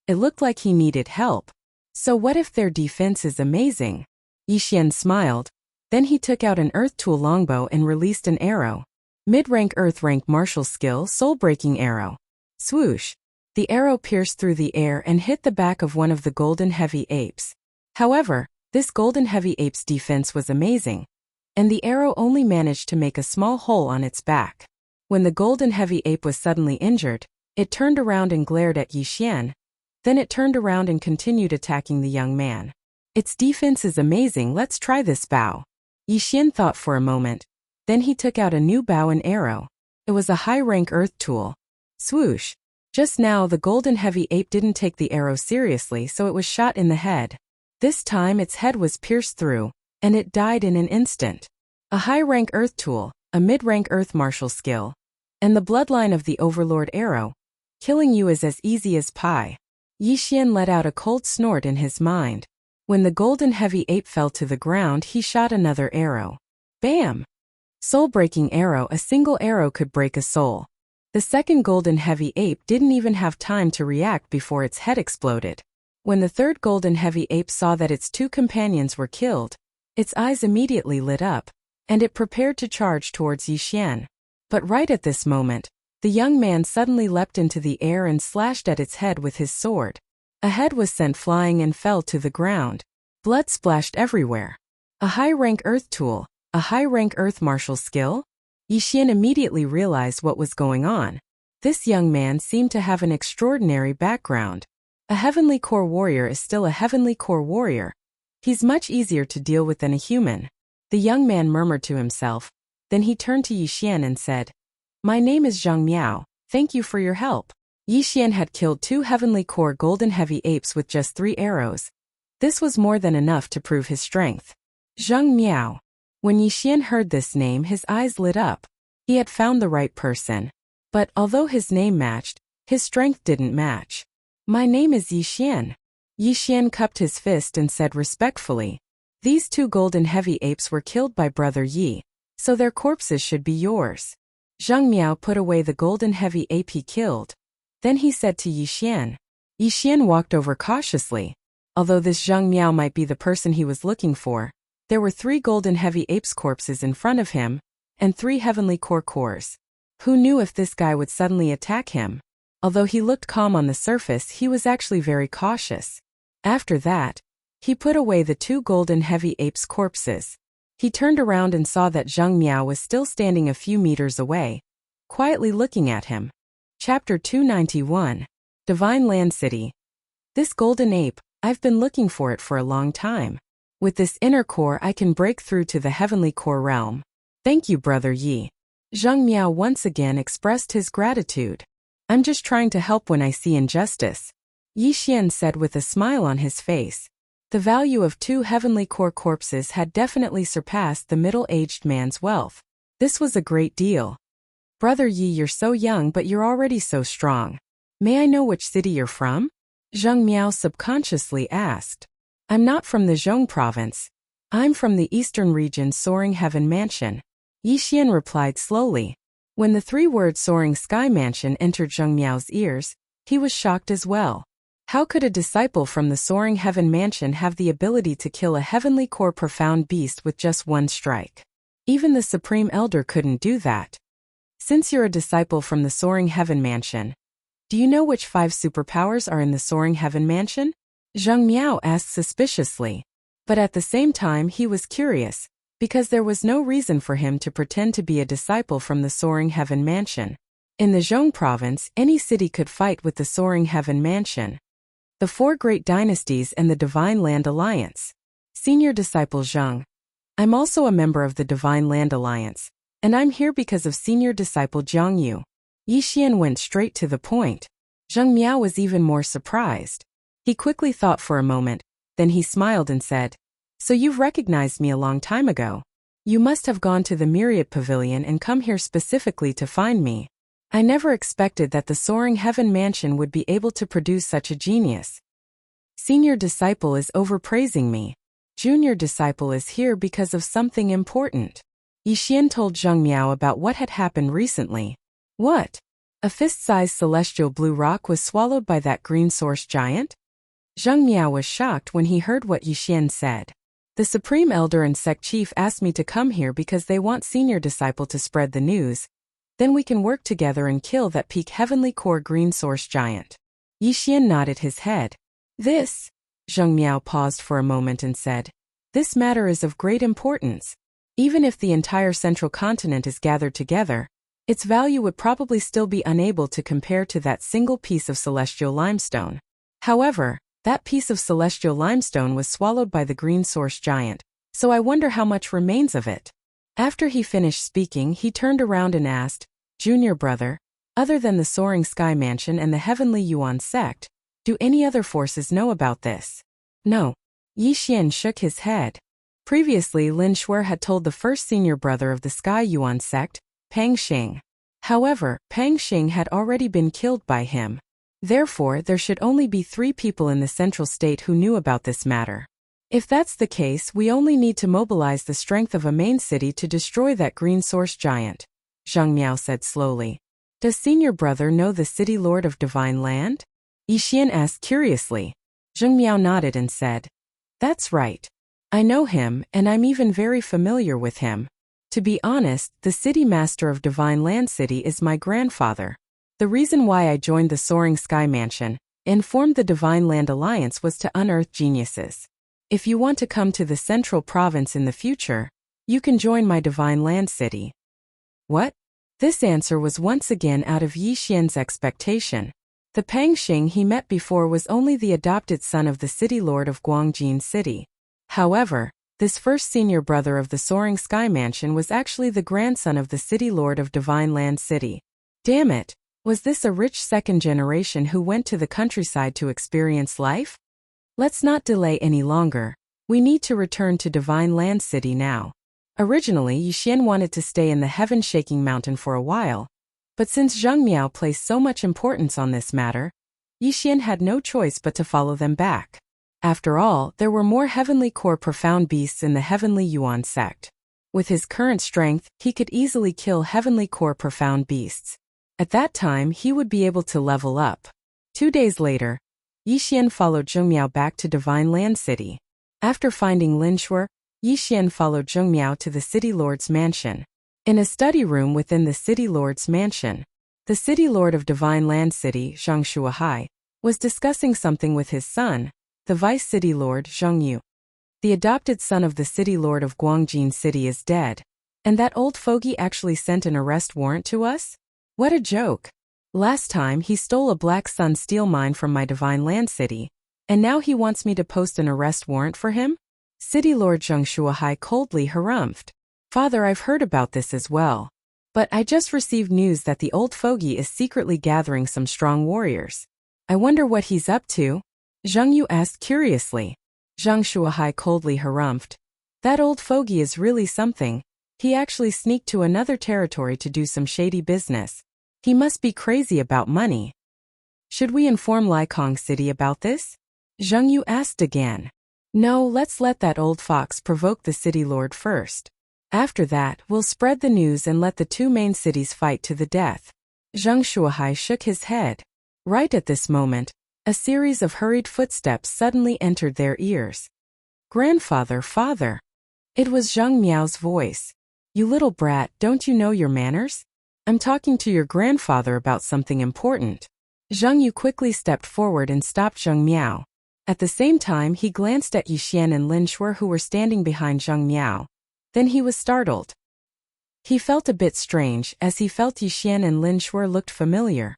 It looked like he needed help. So what if their defense is amazing? Yixian smiled. Then he took out an Earth Tool longbow and released an arrow. Mid-rank Earth rank martial skill soul-breaking arrow. Swoosh! The arrow pierced through the air and hit the back of one of the Golden Heavy Apes. However, this Golden Heavy Ape's defense was amazing, and the arrow only managed to make a small hole on its back. When the Golden Heavy Ape was suddenly injured, it turned around and glared at Yixian. Then it turned around and continued attacking the young man. Its defense is amazing, let's try this bow. Yixian thought for a moment. Then he took out a new bow and arrow. It was a high-rank earth tool. Swoosh. Just now the golden heavy ape didn't take the arrow seriously, so it was shot in the head. This time its head was pierced through, and it died in an instant. A high-rank earth tool, a mid-rank earth martial skill, and the bloodline of the overlord arrow. Killing you is as easy as pie. Yixian let out a cold snort in his mind. When the golden heavy ape fell to the ground, he shot another arrow. Bam! Soul-breaking arrow. A single arrow could break a soul. The second golden heavy ape didn't even have time to react before its head exploded. When the third golden heavy ape saw that its two companions were killed, its eyes immediately lit up, and it prepared to charge towards Yixian. But right at this moment, the young man suddenly leapt into the air and slashed at its head with his sword. A head was sent flying and fell to the ground. Blood splashed everywhere. A high-rank earth tool, a high-rank earth martial skill? Yixian immediately realized what was going on. This young man seemed to have an extraordinary background. A heavenly core warrior is still a heavenly core warrior. He's much easier to deal with than a human. The young man murmured to himself. Then he turned to Yixian and said, "My name is Zhang Miao, thank you for your help." Yixian had killed 2 heavenly core golden heavy apes with just 3 arrows. This was more than enough to prove his strength. Zhang Miao. When Yixian heard this name, his eyes lit up. He had found the right person. But although his name matched, his strength didn't match. "My name is Yixian." Yixian cupped his fist and said respectfully, "These 2 golden heavy apes were killed by Brother Yi, so their corpses should be yours." Zhang Miao put away the golden heavy ape he killed. Then he said to Yixian. Yixian walked over cautiously. Although this Zhang Miao might be the person he was looking for, there were 3 golden heavy apes corpses in front of him, and 3 heavenly core cores. Who knew if this guy would suddenly attack him? Although he looked calm on the surface, he was actually very cautious. After that, he put away the 2 golden heavy apes corpses. He turned around and saw that Zhang Miao was still standing a few meters away, quietly looking at him. Chapter 291. Divine Land City. This golden ape, I've been looking for it for a long time. With this inner core I can break through to the heavenly core realm. Thank you, Brother Yi. Zhang Miao once again expressed his gratitude. I'm just trying to help when I see injustice. Yixian said with a smile on his face. The value of 2 heavenly core corpses had definitely surpassed the middle-aged man's wealth. This was a great deal. Brother Yi, you're so young but you're already so strong. May I know which city you're from? Zhang Miao subconsciously asked. I'm not from the Zhong province. I'm from the eastern region's Soaring Heaven Mansion. Yixian replied slowly. When the 3 words Soaring Sky Mansion entered Zhang Miao's ears, he was shocked as well. How could a disciple from the Soaring Heaven Mansion have the ability to kill a heavenly core profound beast with just 1 strike? Even the Supreme Elder couldn't do that. Since you're a disciple from the Soaring Heaven Mansion, do you know which 5 superpowers are in the Soaring Heaven Mansion? Zhang Miao asked suspiciously. But at the same time he was curious, because there was no reason for him to pretend to be a disciple from the Soaring Heaven Mansion. In the Zhong province, any city could fight with the Soaring Heaven Mansion. The 4 great dynasties and the Divine Land Alliance. Senior Disciple Zhang. I'm also a member of the Divine Land Alliance, and I'm here because of Senior Disciple Jiang Yu. Yixian went straight to the point. Zhang Miao was even more surprised. He quickly thought for a moment, then he smiled and said, So you've recognized me a long time ago. You must have gone to the Myriad Pavilion and come here specifically to find me. I never expected that the Soaring Heaven Mansion would be able to produce such a genius. Senior Disciple is overpraising me. Junior Disciple is here because of something important. Yixian told Zhang Miao about what had happened recently. What? A fist-sized celestial blue rock was swallowed by that green source giant? Zhang Miao was shocked when he heard what Yixian said. The Supreme Elder and Sect Chief asked me to come here because they want Senior Disciple to spread the news. Then we can work together and kill that peak heavenly core green source giant. Yixian nodded his head. This? Zhang Miao paused for a moment and said, This matter is of great importance. Even if the entire central continent is gathered together, its value would probably still be unable to compare to that single piece of celestial limestone. However, That piece of celestial limestone was swallowed by the green source giant, so I wonder how much remains of it. After he finished speaking, he turned around and asked, Junior brother, other than the soaring sky mansion and the heavenly Yuan sect, do any other forces know about this? No. Yi Xian shook his head. Previously, Lin Shuer had told the first senior brother of the Sky Yuan sect, Pang Xing. However, Pang Xing had already been killed by him. Therefore, there should only be 3 people in the central state who knew about this matter. If that's the case, we only need to mobilize the strength of a main city to destroy that green source giant, Zhang Miao said slowly. Does senior brother know the city lord of Divine Land? Yi Xian asked curiously. Zhang Miao nodded and said, That's right. I know him, and I'm even very familiar with him. To be honest, the city master of Divine Land City is my grandfather. The reason why I joined the Soaring Sky Mansion and formed the Divine Land Alliance was to unearth geniuses. If you want to come to the Central Province in the future, you can join my Divine Land City. What? This answer was once again out of Yi Xian's expectation. The Pang Xing he met before was only the adopted son of the city lord of Guangjin City. However, this first senior brother of the Soaring Sky Mansion was actually the grandson of the city lord of Divine Land City. Damn it, was this a rich second generation who went to the countryside to experience life? Let's not delay any longer. We need to return to Divine Land City now. Originally, Yi Xian wanted to stay in the heaven-shaking mountain for a while, but since Zhang Miao placed so much importance on this matter, Yi Xian had no choice but to follow them back. After all, there were more heavenly core profound beasts in the heavenly Yuan sect. With his current strength, he could easily kill heavenly core profound beasts. At that time, he would be able to level up. 2 days later, Yi Xian followed Zhang Miao back to Divine Land City. After finding Lin Shuer, Yi Xian followed Zhang Miao to the city lord's mansion. In a study room within the city lord's mansion, the city lord of Divine Land City, Zhang Shuahai, was discussing something with his son, the vice city lord Zhang Yu. The adopted son of the city lord of Guangjin City is dead, and that old fogey actually sent an arrest warrant to us? What a joke. Last time he stole a Black Sun steel mine from my Divine Land City, and now he wants me to post an arrest warrant for him? City Lord Zhang Shuahai coldly harumphed. Father, I've heard about this as well. But I just received news that the old fogey is secretly gathering some strong warriors. I wonder what he's up to? Zhang Yu asked curiously. Zhang Shuahai coldly harumphed. That old fogey is really something. He actually sneaked to another territory to do some shady business. He must be crazy about money. Should we inform Laikong City about this? Zhang Yu asked again. No, let's let that old fox provoke the city lord first. After that, we'll spread the news and let the 2 main cities fight to the death. Zhang Shuahai shook his head. Right at this moment, a series of hurried footsteps suddenly entered their ears. Grandfather, father. It was Zhang Miao's voice. You little brat, don't you know your manners? I'm talking to your grandfather about something important. Zhang Yu quickly stepped forward and stopped Zhang Miao. At the same time, he glanced at Yi Xian and Lin Shuer who were standing behind Zhang Miao. Then he was startled. He felt a bit strange as he felt Yi Xian and Lin Shuer looked familiar.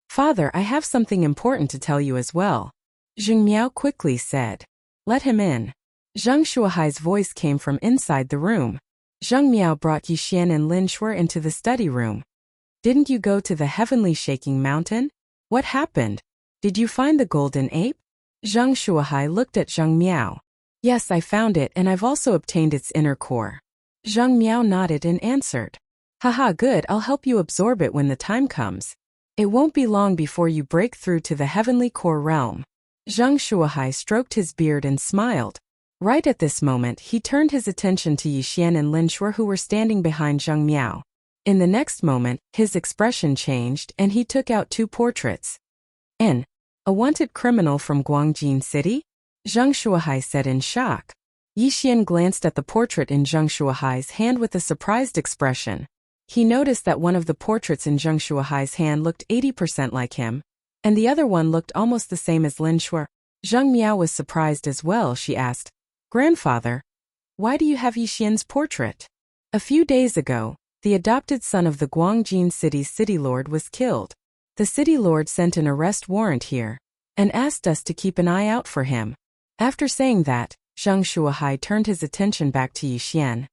Father, I have something important to tell you as well. Zhang Miao quickly said. Let him in. Zhang Shuahai's voice came from inside the room. Zhang Miao brought Yi Xian and Lin Shuer into the study room. Didn't you go to the heavenly shaking mountain? What happened? Did you find the golden ape? Zhang Shuahai looked at Zhang Miao. Yes, I found it and I've also obtained its inner core. Zhang Miao nodded and answered. Haha, good, I'll help you absorb it when the time comes. It won't be long before you break through to the heavenly core realm. Zhang Shuahai stroked his beard and smiled. Right at this moment, he turned his attention to Yi Xian and Lin Shuer who were standing behind Zhang Miao. In the next moment, his expression changed and he took out 2 portraits. A wanted criminal from Guangjin City? Zhang Shuahai said in shock. Yi Xian glanced at the portrait in Zhang Shuahai's hand with a surprised expression. He noticed that one of the portraits in Zhang Shuahai's hand looked 80% like him, and the other one looked almost the same as Lin Shuer. Zhang Miao was surprised as well. She asked, Grandfather, why do you have Yi Xian's portrait? A few days ago, the adopted son of the Guangjin City's city lord was killed. The city lord sent an arrest warrant here. and asked us to keep an eye out for him. After saying that, Zhang Shuahai turned his attention back to Yixian.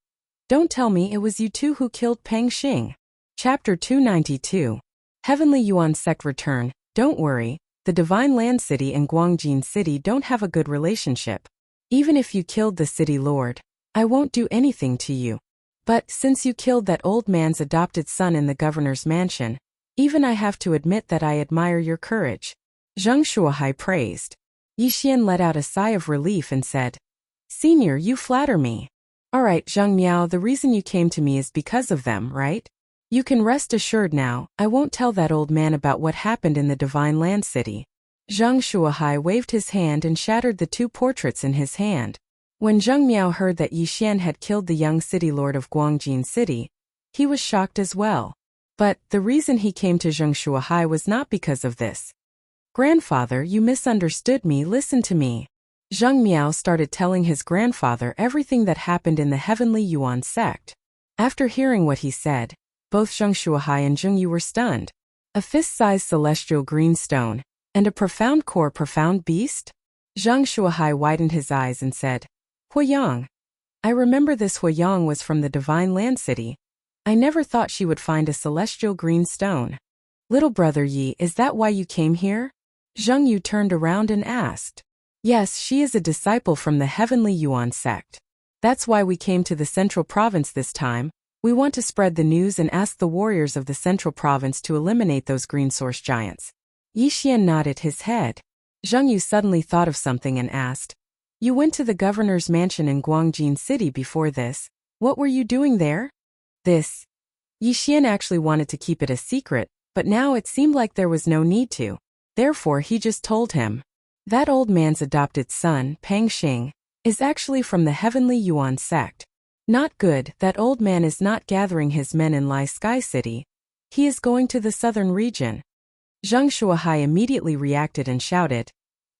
Don't tell me it was you two who killed Peng Xing. Chapter 292. Heavenly Yuan Sect Return. Don't worry, the Divine Land City and Guangjin City don't have a good relationship. Even if you killed the city lord, I won't do anything to you. But since you killed that old man's adopted son in the governor's mansion, even I have to admit that I admire your courage. Zhang Shuahai praised. Yixian let out a sigh of relief and said, Senior, you flatter me. Alright, Zhang Miao, the reason you came to me is because of them, right? You can rest assured now, I won't tell that old man about what happened in the Divine Land City. Zhang Shuahai waved his hand and shattered the two portraits in his hand. When Zhang Miao heard that Yixian had killed the young city lord of Guangjin City, he was shocked as well. But the reason he came to Zhang Shuahai was not because of this. Grandfather, you misunderstood me, listen to me. Zhang Miao started telling his grandfather everything that happened in the Heavenly Yuan sect. After hearing what he said, both Zhang Shuahai and Zheng Yu were stunned. A fist-sized celestial green stone, and a profound beast? Zhang Shuahai widened his eyes and said, Huiyang. I remember this Huiyang was from the Divine Land City. I never thought she would find a celestial green stone. Little brother Yi, is that why you came here? Zheng Yu turned around and asked. Yes, she is a disciple from the Heavenly Yuan sect. That's why we came to the Central Province this time. We want to spread the news and ask the warriors of the Central Province to eliminate those green source giants. Yixian nodded his head. Zheng Yu suddenly thought of something and asked, You went to the governor's mansion in Guangjin City before this. What were you doing there? This. Yixian actually wanted to keep it a secret, but now it seemed like there was no need to. Therefore he just told him. That old man's adopted son, Peng Xing, is actually from the Heavenly Yuan sect. Not good, that old man is not gathering his men in Lai Sky City. He is going to the southern region. Zhang Shuahai immediately reacted and shouted,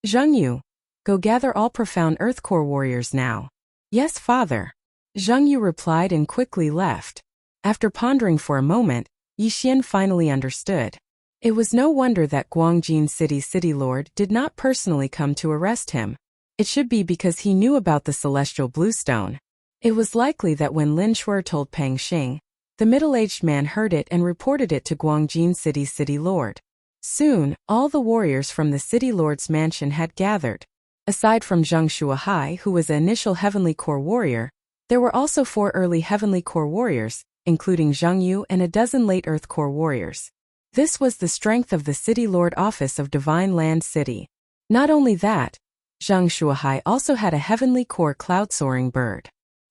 Zheng Yu, go gather all profound Earth Core warriors now. Yes, father. Zheng Yu replied and quickly left. After pondering for a moment, Yixian finally understood. It was no wonder that Guangjin City's city lord did not personally come to arrest him. It should be because he knew about the celestial bluestone. It was likely that when Lin Shuer told Peng Xing, the middle-aged man heard it and reported it to Guangjin City's city lord. Soon, all the warriors from the city lord's mansion had gathered. Aside from Zhang Shuahai, who was an initial Heavenly Core warrior, there were also 4 early Heavenly Core warriors, including Zheng Yu and a dozen late Earth Core warriors. This was the strength of the City Lord Office of Divine Land City. Not only that, Zhang Shuahai also had a Heavenly Core cloud-soaring bird.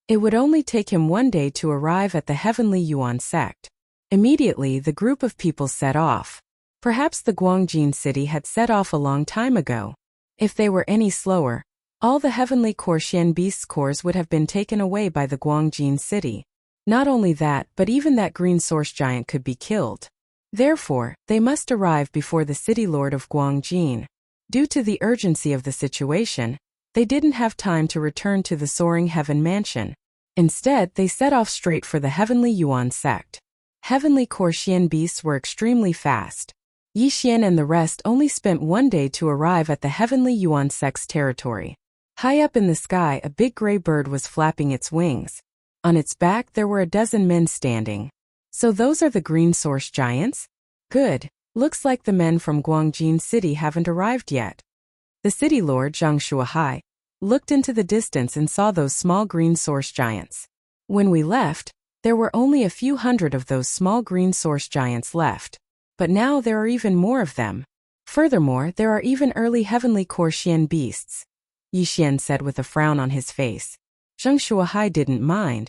It would only take him one day to arrive at the Heavenly Yuan sect. Immediately, the group of people set off. Perhaps the Guangjin City had set off a long time ago. If they were any slower, all the Heavenly Core Xian Beasts cores would have been taken away by the Guangjin City. Not only that, but even that green source giant could be killed. Therefore, they must arrive before the city lord of Guangjin. Due to the urgency of the situation, they didn't have time to return to the Soaring Heaven Mansion. Instead, they set off straight for the Heavenly Yuan sect. Heavenly Core Xian Beasts were extremely fast. Yixian and the rest only spent one day to arrive at the Heavenly Yuan sect's territory. High up in the sky, a big gray bird was flapping its wings. On its back there were a dozen men standing. So those are the green source giants? Good. Looks like the men from Guangjin City haven't arrived yet. The city lord, Zhang Shuahai, looked into the distance and saw those small green source giants. When we left, there were only a few hundred of those small green source giants left. But now there are even more of them. Furthermore, there are even early Heavenly Core Xian beasts. Yixian said with a frown on his face. Zhang Shuahai didn't mind.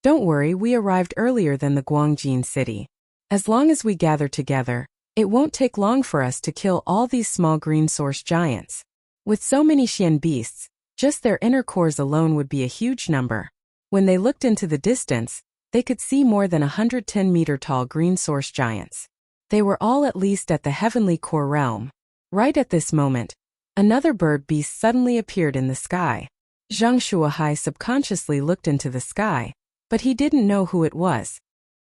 Don't worry, we arrived earlier than the Guangjin City. As long as we gather together, it won't take long for us to kill all these small green source giants. With so many Xian beasts, just their inner cores alone would be a huge number. When they looked into the distance, they could see more than 110-meter-tall green source giants. They were all at least at the Heavenly Core realm. Right at this moment, another bird beast suddenly appeared in the sky. Zhang Shuahai subconsciously looked into the sky, but he didn't know who it was.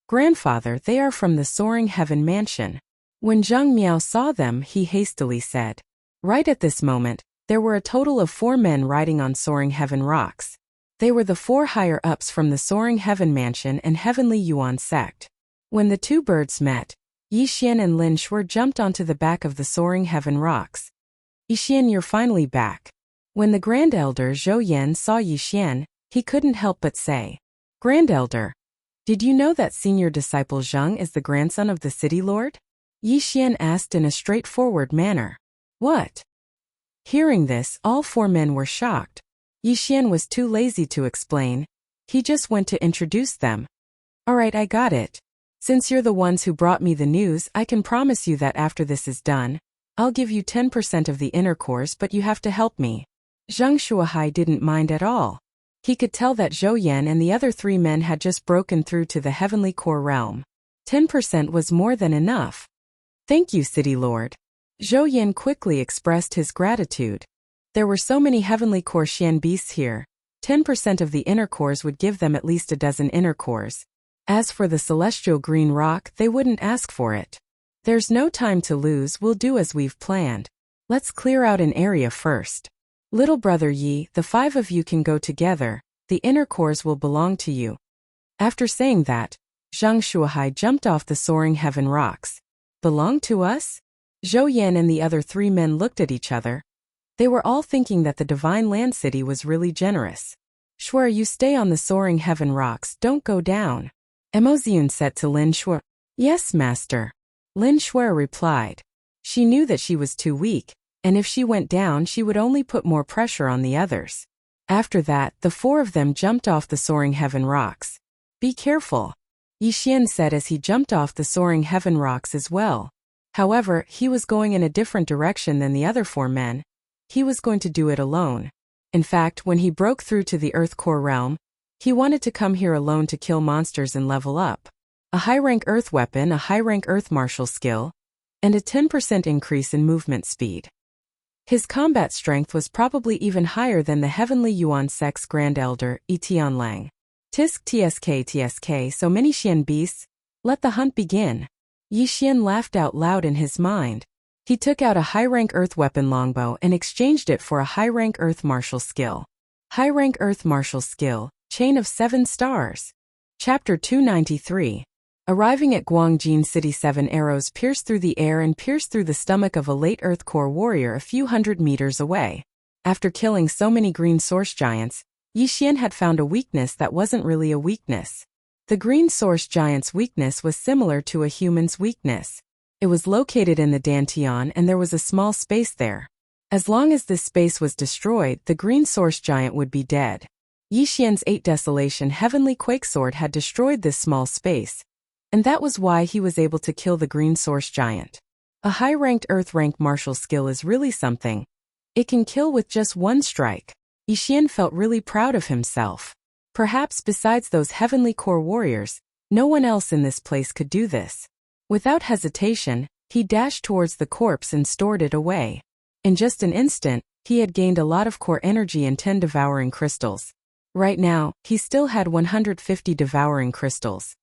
Grandfather, they are from the Soaring Heaven Mansion. When Zhang Miao saw them, he hastily said, Right at this moment, there were a total of 4 men riding on soaring heaven rocks. They were the 4 higher-ups from the soaring heaven mansion and heavenly Yuan sect. When the 2 birds met, Yixian and Lin Shuo jumped onto the back of the soaring heaven rocks. Yixian, you're finally back. When the Grand Elder Zhou Yan saw Yixian, he couldn't help but say, Grand Elder, did you know that senior disciple Zheng is the grandson of the city lord? Yixian asked in a straightforward manner. What? Hearing this, all 4 men were shocked. Yixian was too lazy to explain. He just went to introduce them. Alright, I got it. Since you're the ones who brought me the news, I can promise you that after this is done, I'll give you 10% of the inner cores, but you have to help me. Zheng Shuahai didn't mind at all. He could tell that Zhou Yan and the other 3 men had just broken through to the heavenly core realm. 10% was more than enough. Thank you, City Lord. Zhou Yan quickly expressed his gratitude. There were so many heavenly core Xian beasts here. 10% of the inner cores would give them at least a dozen inner cores. As for the celestial green rock, they wouldn't ask for it. There's no time to lose, we'll do as we've planned. Let's clear out an area first. Little brother Yi, the 5 of you can go together, the inner cores will belong to you. After saying that, Zheng Shuahai jumped off the soaring heaven rocks. Belong to us? Zhou Yan and the other 3 men looked at each other. They were all thinking that the Divine Land City was really generous. Shuo, you stay on the soaring heaven rocks, don't go down. Emoziun said to Lin Shuo. Yes, master. Lin Shuo replied. She knew that she was too weak, and if she went down she would only put more pressure on the others. After that, the 4 of them jumped off the soaring heaven rocks. Be careful, Yixian said as he jumped off the soaring heaven rocks as well. However, he was going in a different direction than the other 4 men. He was going to do it alone. In fact, when he broke through to the Earth Core realm, he wanted to come here alone to kill monsters and level up. A high-rank Earth weapon, a high-rank Earth martial skill, and a 10% increase in movement speed. His combat strength was probably even higher than the Heavenly Yuan Sect's Grand Elder, Tianlang. Tisk tsk, so many Xian beasts, let the hunt begin. Yixian laughed out loud in his mind. He took out a high-rank Earth weapon longbow and exchanged it for a high-rank Earth martial skill. High-rank Earth martial skill, Chain of 7 Stars. Chapter 293. Arriving at Guangjin City, 7 arrows pierced through the air and pierced through the stomach of a late Earth Core warrior a few hundred meters away. After killing so many green source giants, Yixian had found a weakness that wasn't really a weakness. The green source giant's weakness was similar to a human's weakness. It was located in the Dantian and there was a small space there. As long as this space was destroyed, the green source giant would be dead. Yixian's 8 Desolation Heavenly Quake Sword had destroyed this small space, and that was why he was able to kill the green source giant. A high-ranked Earth-rank martial skill is really something. It can kill with just 1 strike. Yixian felt really proud of himself. Perhaps besides those heavenly core warriors, no one else in this place could do this. Without hesitation, he dashed towards the corpse and stored it away. In just an instant, he had gained a lot of core energy and 10 devouring crystals. Right now, he still had 150 devouring crystals.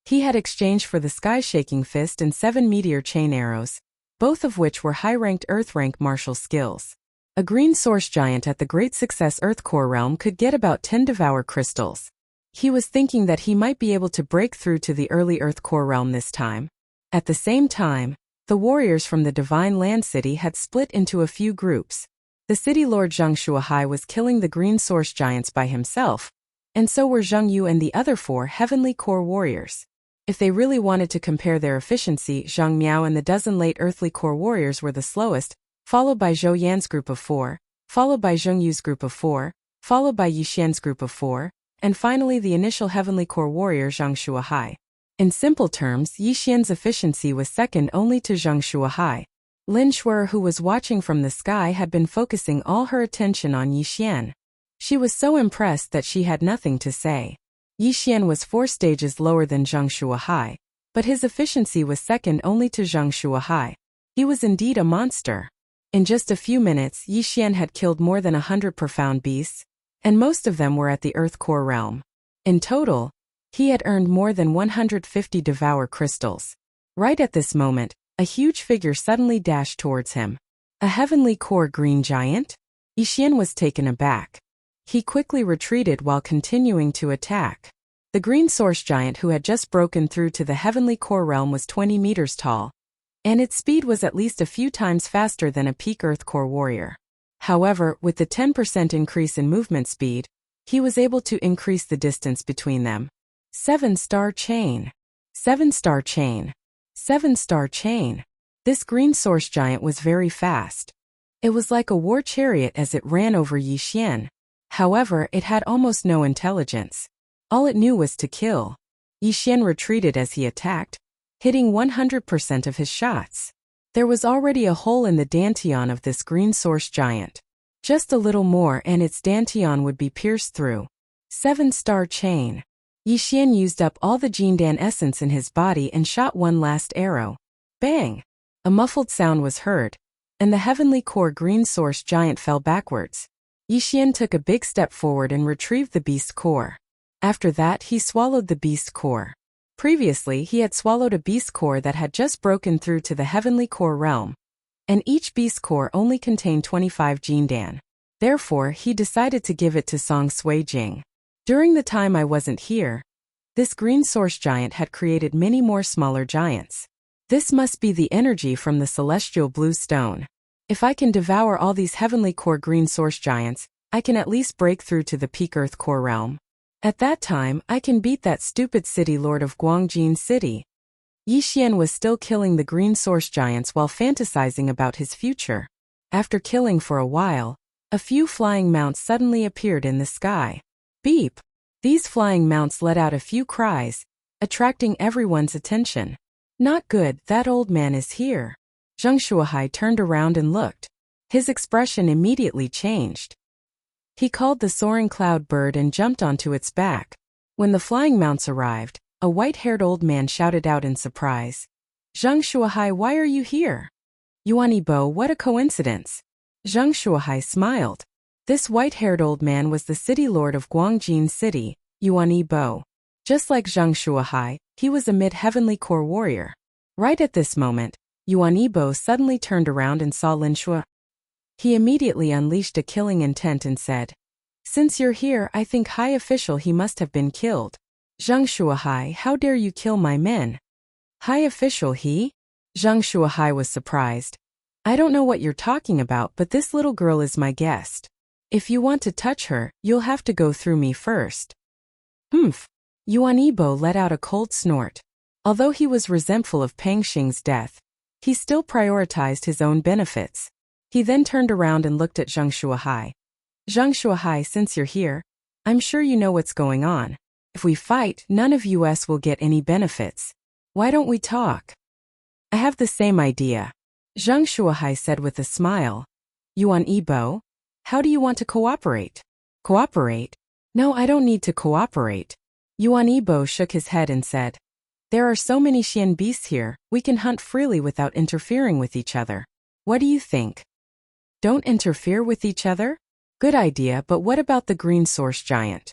He had exchanged for the sky-shaking fist and 7 meteor chain arrows, both of which were high-ranked Earth-rank martial skills. A green source giant at the Great Success Earth Core realm could get about 10 devour crystals. He was thinking that he might be able to break through to the early Earth Core realm this time. At the same time, the warriors from the Divine Land City had split into a few groups. The city lord Zheng Shuahai was killing the green source giants by himself, and so were Zheng Yu and the other 4 heavenly core warriors. If they really wanted to compare their efficiency, Zhang Miao and the dozen late earthly core warriors were the slowest, followed by Zhou Yan's group of 4, followed by Zheng Yu's group of 4, followed by Yixian's group of 4, and finally the initial heavenly core warrior Zheng Shuahai. In simple terms, Yixian's efficiency was second only to Zheng Shuahai. Lin Shuo, who was watching from the sky, had been focusing all her attention on Yixian. She was so impressed that she had nothing to say. Yixian was 4 stages lower than Zheng Shuahai, but his efficiency was second only to Zheng Shuahai. He was indeed a monster. In just a few minutes, Yixian had killed more than 100 profound beasts, and most of them were at the Earth Core realm. In total, he had earned more than 150 devour crystals. Right at this moment, a huge figure suddenly dashed towards him. A heavenly core green giant? Yixian was taken aback. He quickly retreated while continuing to attack. The green source giant who had just broken through to the heavenly core realm was 20 meters tall, and its speed was at least a few times faster than a peak Earth core warrior. However, with the 10% increase in movement speed, he was able to increase the distance between them. 7-star chain. 7-star chain. 7-star chain. This green source giant was very fast. It was like a war chariot as it ran over Yixian. However, it had almost no intelligence. All it knew was to kill. Yixian retreated as he attacked, hitting 100% of his shots. There was already a hole in the dantian of this green source giant. Just a little more and its dantian would be pierced through. 7-star chain. Yixian used up all the Jindan essence in his body and shot one last arrow. Bang! A muffled sound was heard, and the heavenly core green source giant fell backwards. Yixian took a big step forward and retrieved the beast core. After that, he swallowed the beast core. Previously, he had swallowed a beast core that had just broken through to the heavenly core realm, and each beast core only contained 25 Jindan. Therefore, he decided to give it to Song Suijing. During the time I wasn't here, this green source giant had created many more smaller giants. This must be the energy from the celestial blue stone. If I can devour all these heavenly core green source giants, I can at least break through to the peak Earth core realm. At that time, I can beat that stupid city lord of Guangjin City. Yixian was still killing the green source giants while fantasizing about his future. After killing for a while, a few flying mounts suddenly appeared in the sky. Beep! These flying mounts let out a few cries, attracting everyone's attention. Not good, that old man is here. Zheng Shuahai turned around and looked. His expression immediately changed. He called the soaring cloud bird and jumped onto its back. When the flying mounts arrived, a white-haired old man shouted out in surprise. Zheng Shuahai, why are you here? Yuan Yibo, what a coincidence. Zheng Shuahai smiled. This white-haired old man was the city lord of Guangjin City, Yuan Yibo. Just like Zheng Shuahai, he was a mid-heavenly core warrior. Right at this moment, Yuan Yibo suddenly turned around and saw Lin Shuo. He immediately unleashed a killing intent and said, "Since you're here, I think high official he must have been killed. Zheng Shuahai, how dare you kill my men?" High official he? Zheng Shuahai was surprised. I don't know what you're talking about, but this little girl is my guest. If you want to touch her, you'll have to go through me first. Humph. Yuan Yibo let out a cold snort. Although he was resentful of Pang Xing's death, he still prioritized his own benefits. He then turned around and looked at Zheng Shuahai. Zheng Shuahai, since you're here, I'm sure you know what's going on. If we fight, none of us will get any benefits. Why don't we talk? I have the same idea. Zheng Shuahai said with a smile. Yuan Yibo, how do you want to cooperate? Cooperate? No, I don't need to cooperate. Yuan Yibo shook his head and said, there are so many Xian beasts here, we can hunt freely without interfering with each other. What do you think? Don't interfere with each other? Good idea, but what about the green source giant?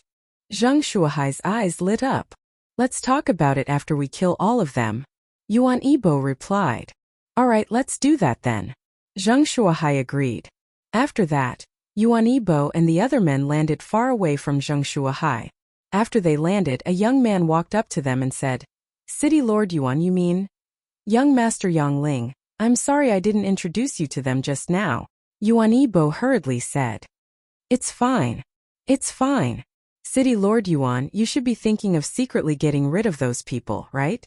Zheng Shuahai's eyes lit up. Let's talk about it after we kill all of them. Yuan Yibo replied. Alright, let's do that then. Zheng Shuahai agreed. After that, Yuan Yibo and the other men landed far away from Zheng Shuahai. After they landed, a young man walked up to them and said, City Lord Yuan, you mean? Young Master Yang Ling, I'm sorry I didn't introduce you to them just now. Yuan Yibo hurriedly said. It's fine. It's fine. City Lord Yuan, you should be thinking of secretly getting rid of those people, right?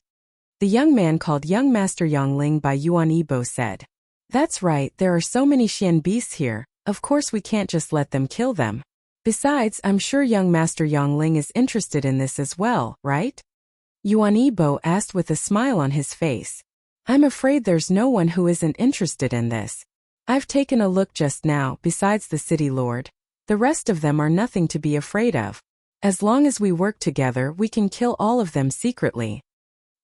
The young man called Young Master Yang Ling by Yuan Yibo said. That's right, there are so many Xian beasts here, of course we can't just let them kill them. Besides, I'm sure young Master Yang Ling is interested in this as well, right? Yuan Yibo asked with a smile on his face. I'm afraid there's no one who isn't interested in this. I've taken a look just now, besides the city lord. The rest of them are nothing to be afraid of. As long as we work together, we can kill all of them secretly.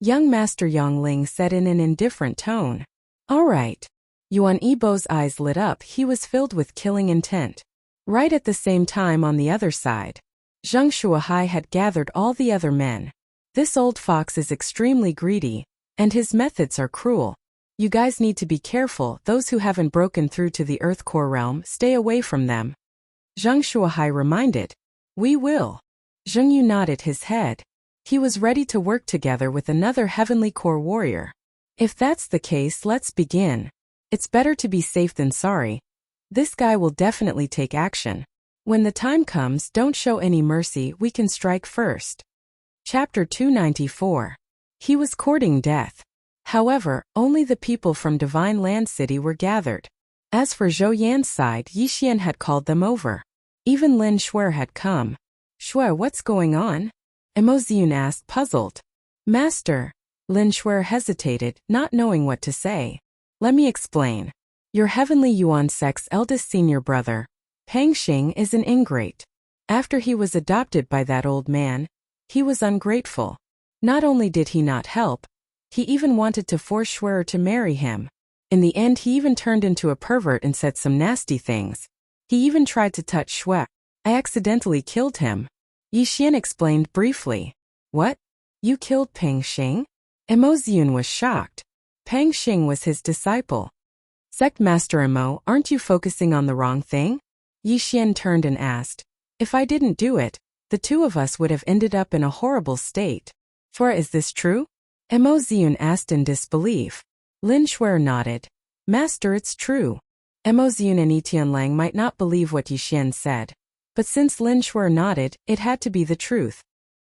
Young Master Yang Ling said in an indifferent tone. All right. Yuan Yibo's eyes lit up, he was filled with killing intent. Right at the same time on the other side, Zheng Shuahai had gathered all the other men. This old fox is extremely greedy, and his methods are cruel. You guys need to be careful. Those who haven't broken through to the Earth core realm, stay away from them. Zhang Shuahai reminded. We will. Zheng Yu nodded his head. He was ready to work together with another heavenly core warrior. If that's the case, let's begin. It's better to be safe than sorry. This guy will definitely take action. When the time comes, don't show any mercy, we can strike first. Chapter 294. He was courting death. However, only the people from Divine Land City were gathered. As for Zhou Yan's side, Yixian had called them over. Even Lin Shuer had come. Shuer, what's going on? Emoziun asked, puzzled. Master. Lin Shuer hesitated, not knowing what to say. Let me explain. Your heavenly Yuan sect's eldest senior brother, Peng Xing, is an ingrate. After he was adopted by that old man, he was ungrateful. Not only did he not help, he even wanted to force Shuer to marry him. In the end, he even turned into a pervert and said some nasty things. He even tried to touch Shuer. I accidentally killed him. Yixian explained briefly. What? You killed Peng Xing? Emoziun was shocked. Peng Xing was his disciple. Sect Master Emo, aren't you focusing on the wrong thing? Yixian turned and asked. If I didn't do it, the two of us would have ended up in a horrible state. Shuer, is this true? Emoziun asked in disbelief. Lin Shuer nodded. Master, it's true. Emoziun and Etianlang might not believe what Yixian said. But since Lin Shuer nodded, it had to be the truth.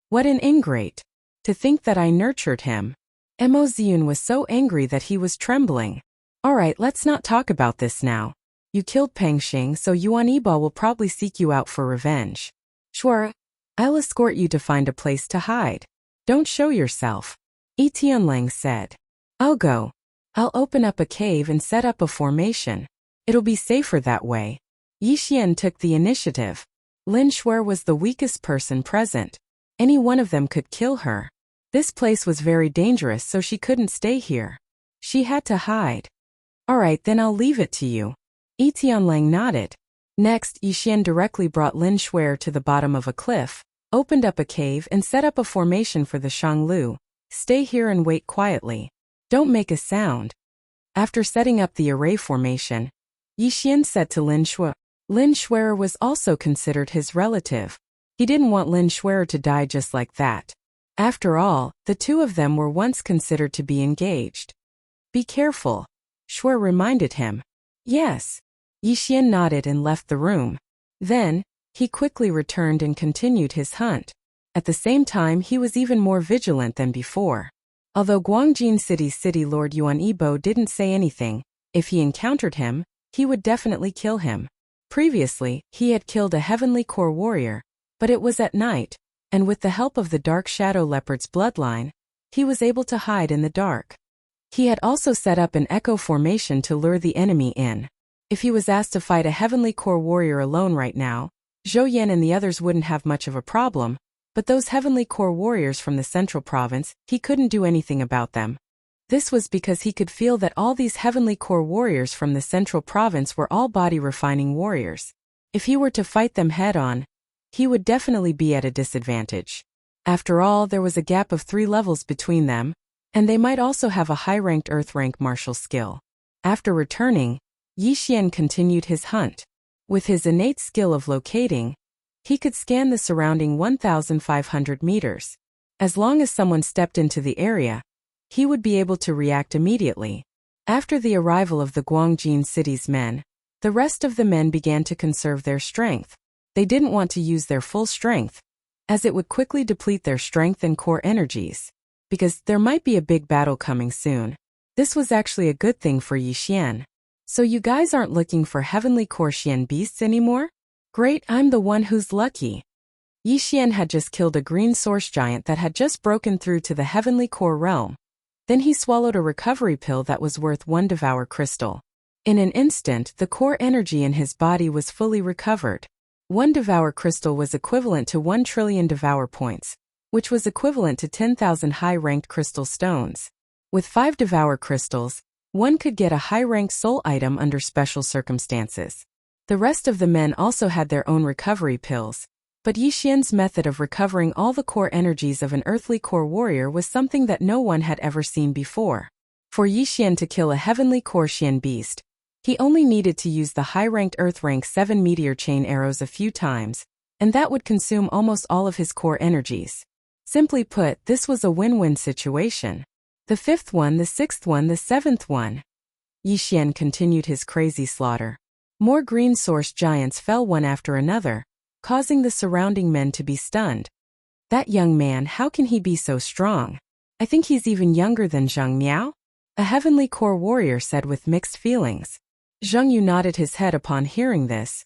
What an ingrate. To think that I nurtured him. Emoziun was so angry that he was trembling. Alright, let's not talk about this now. You killed Peng Xing, so Yuan Yiba will probably seek you out for revenge. Shuer, I'll escort you to find a place to hide. Don't show yourself. Etianlang said. I'll go. I'll open up a cave and set up a formation. It'll be safer that way. Yixian took the initiative. Lin Shuer was the weakest person present. Any one of them could kill her. This place was very dangerous, so she couldn't stay here. She had to hide. Alright, then I'll leave it to you. Etianlang nodded. Next, Yixian directly brought Lin Shuer to the bottom of a cliff, opened up a cave and set up a formation for the Shanglu. Stay here and wait quietly. Don't make a sound. After setting up the array formation, Yixian said to Lin Shuer. Lin Shuer was also considered his relative. He didn't want Lin Shuer to die just like that. After all, the two of them were once considered to be engaged. Be careful. Shuer reminded him. Yes. Yixian nodded and left the room. Then, he quickly returned and continued his hunt. At the same time, he was even more vigilant than before. Although Guangjin City's city lord Yuan Yibo didn't say anything, if he encountered him, he would definitely kill him. Previously, he had killed a heavenly core warrior, but it was at night, and with the help of the Dark Shadow Leopard's bloodline, he was able to hide in the dark. He had also set up an echo formation to lure the enemy in. If he was asked to fight a heavenly core warrior alone right now, Zhou Yan and the others wouldn't have much of a problem, but those heavenly core warriors from the central province, he couldn't do anything about them. This was because he could feel that all these heavenly core warriors from the central province were all body-refining warriors. If he were to fight them head-on, he would definitely be at a disadvantage. After all, there was a gap of 3 levels between them, and they might also have a high-ranked Earth-rank martial skill. After returning, Yixian continued his hunt. With his innate skill of locating, he could scan the surrounding 1,500 meters. As long as someone stepped into the area, he would be able to react immediately. After the arrival of the Guangjin City's men, the rest of the men began to conserve their strength. They didn't want to use their full strength, as it would quickly deplete their strength and core energies, because there might be a big battle coming soon. This was actually a good thing for Yixian. So you guys aren't looking for heavenly core Xian beasts anymore? Great, I'm the one who's lucky. Yixian had just killed a green source giant that had just broken through to the heavenly core realm. Then he swallowed a recovery pill that was worth 1 Devour crystal. In an instant, the core energy in his body was fully recovered. 1 Devour crystal was equivalent to 1 trillion Devour points, which was equivalent to 10,000 high-ranked crystal stones. With 5 Devour crystals, one could get a high-ranked soul item under special circumstances. The rest of the men also had their own recovery pills, but Yixian's method of recovering all the core energies of an earthly core warrior was something that no one had ever seen before. For Yixian to kill a heavenly core Xian beast, he only needed to use the high-ranked Earth rank 7 meteor chain arrows a few times, and that would consume almost all of his core energies. Simply put, this was a win-win situation. The 5th one, the 6th one, the 7th one. Yixian continued his crazy slaughter. More green source giants fell one after another, causing the surrounding men to be stunned. That young man, how can he be so strong? I think he's even younger than Zhang Miao? A heavenly core warrior said with mixed feelings. Zhang Yu nodded his head upon hearing this.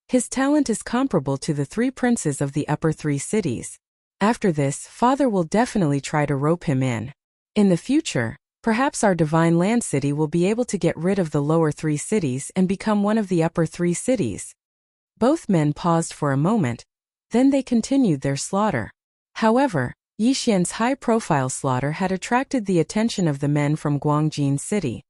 His talent is comparable to the 3 princes of the upper 3 cities. After this, father will definitely try to rope him in. In the future, perhaps our divine land city will be able to get rid of the lower 3 cities and become one of the upper 3 cities. Both men paused for a moment, then they continued their slaughter. However, Yixian's high-profile slaughter had attracted the attention of the men from Guangjin City.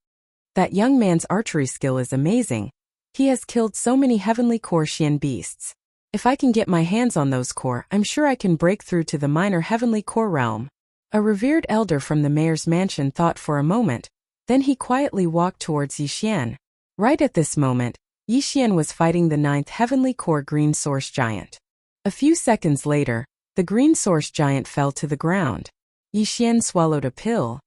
That young man's archery skill is amazing. He has killed so many heavenly core Xian beasts. If I can get my hands on those core, I'm sure I can break through to the minor heavenly core realm. A revered elder from the mayor's mansion thought for a moment, then he quietly walked towards Yixian. Right at this moment, Yixian was fighting the 9th heavenly core green source giant. A few seconds later, the green source giant fell to the ground. Yixian swallowed a pill.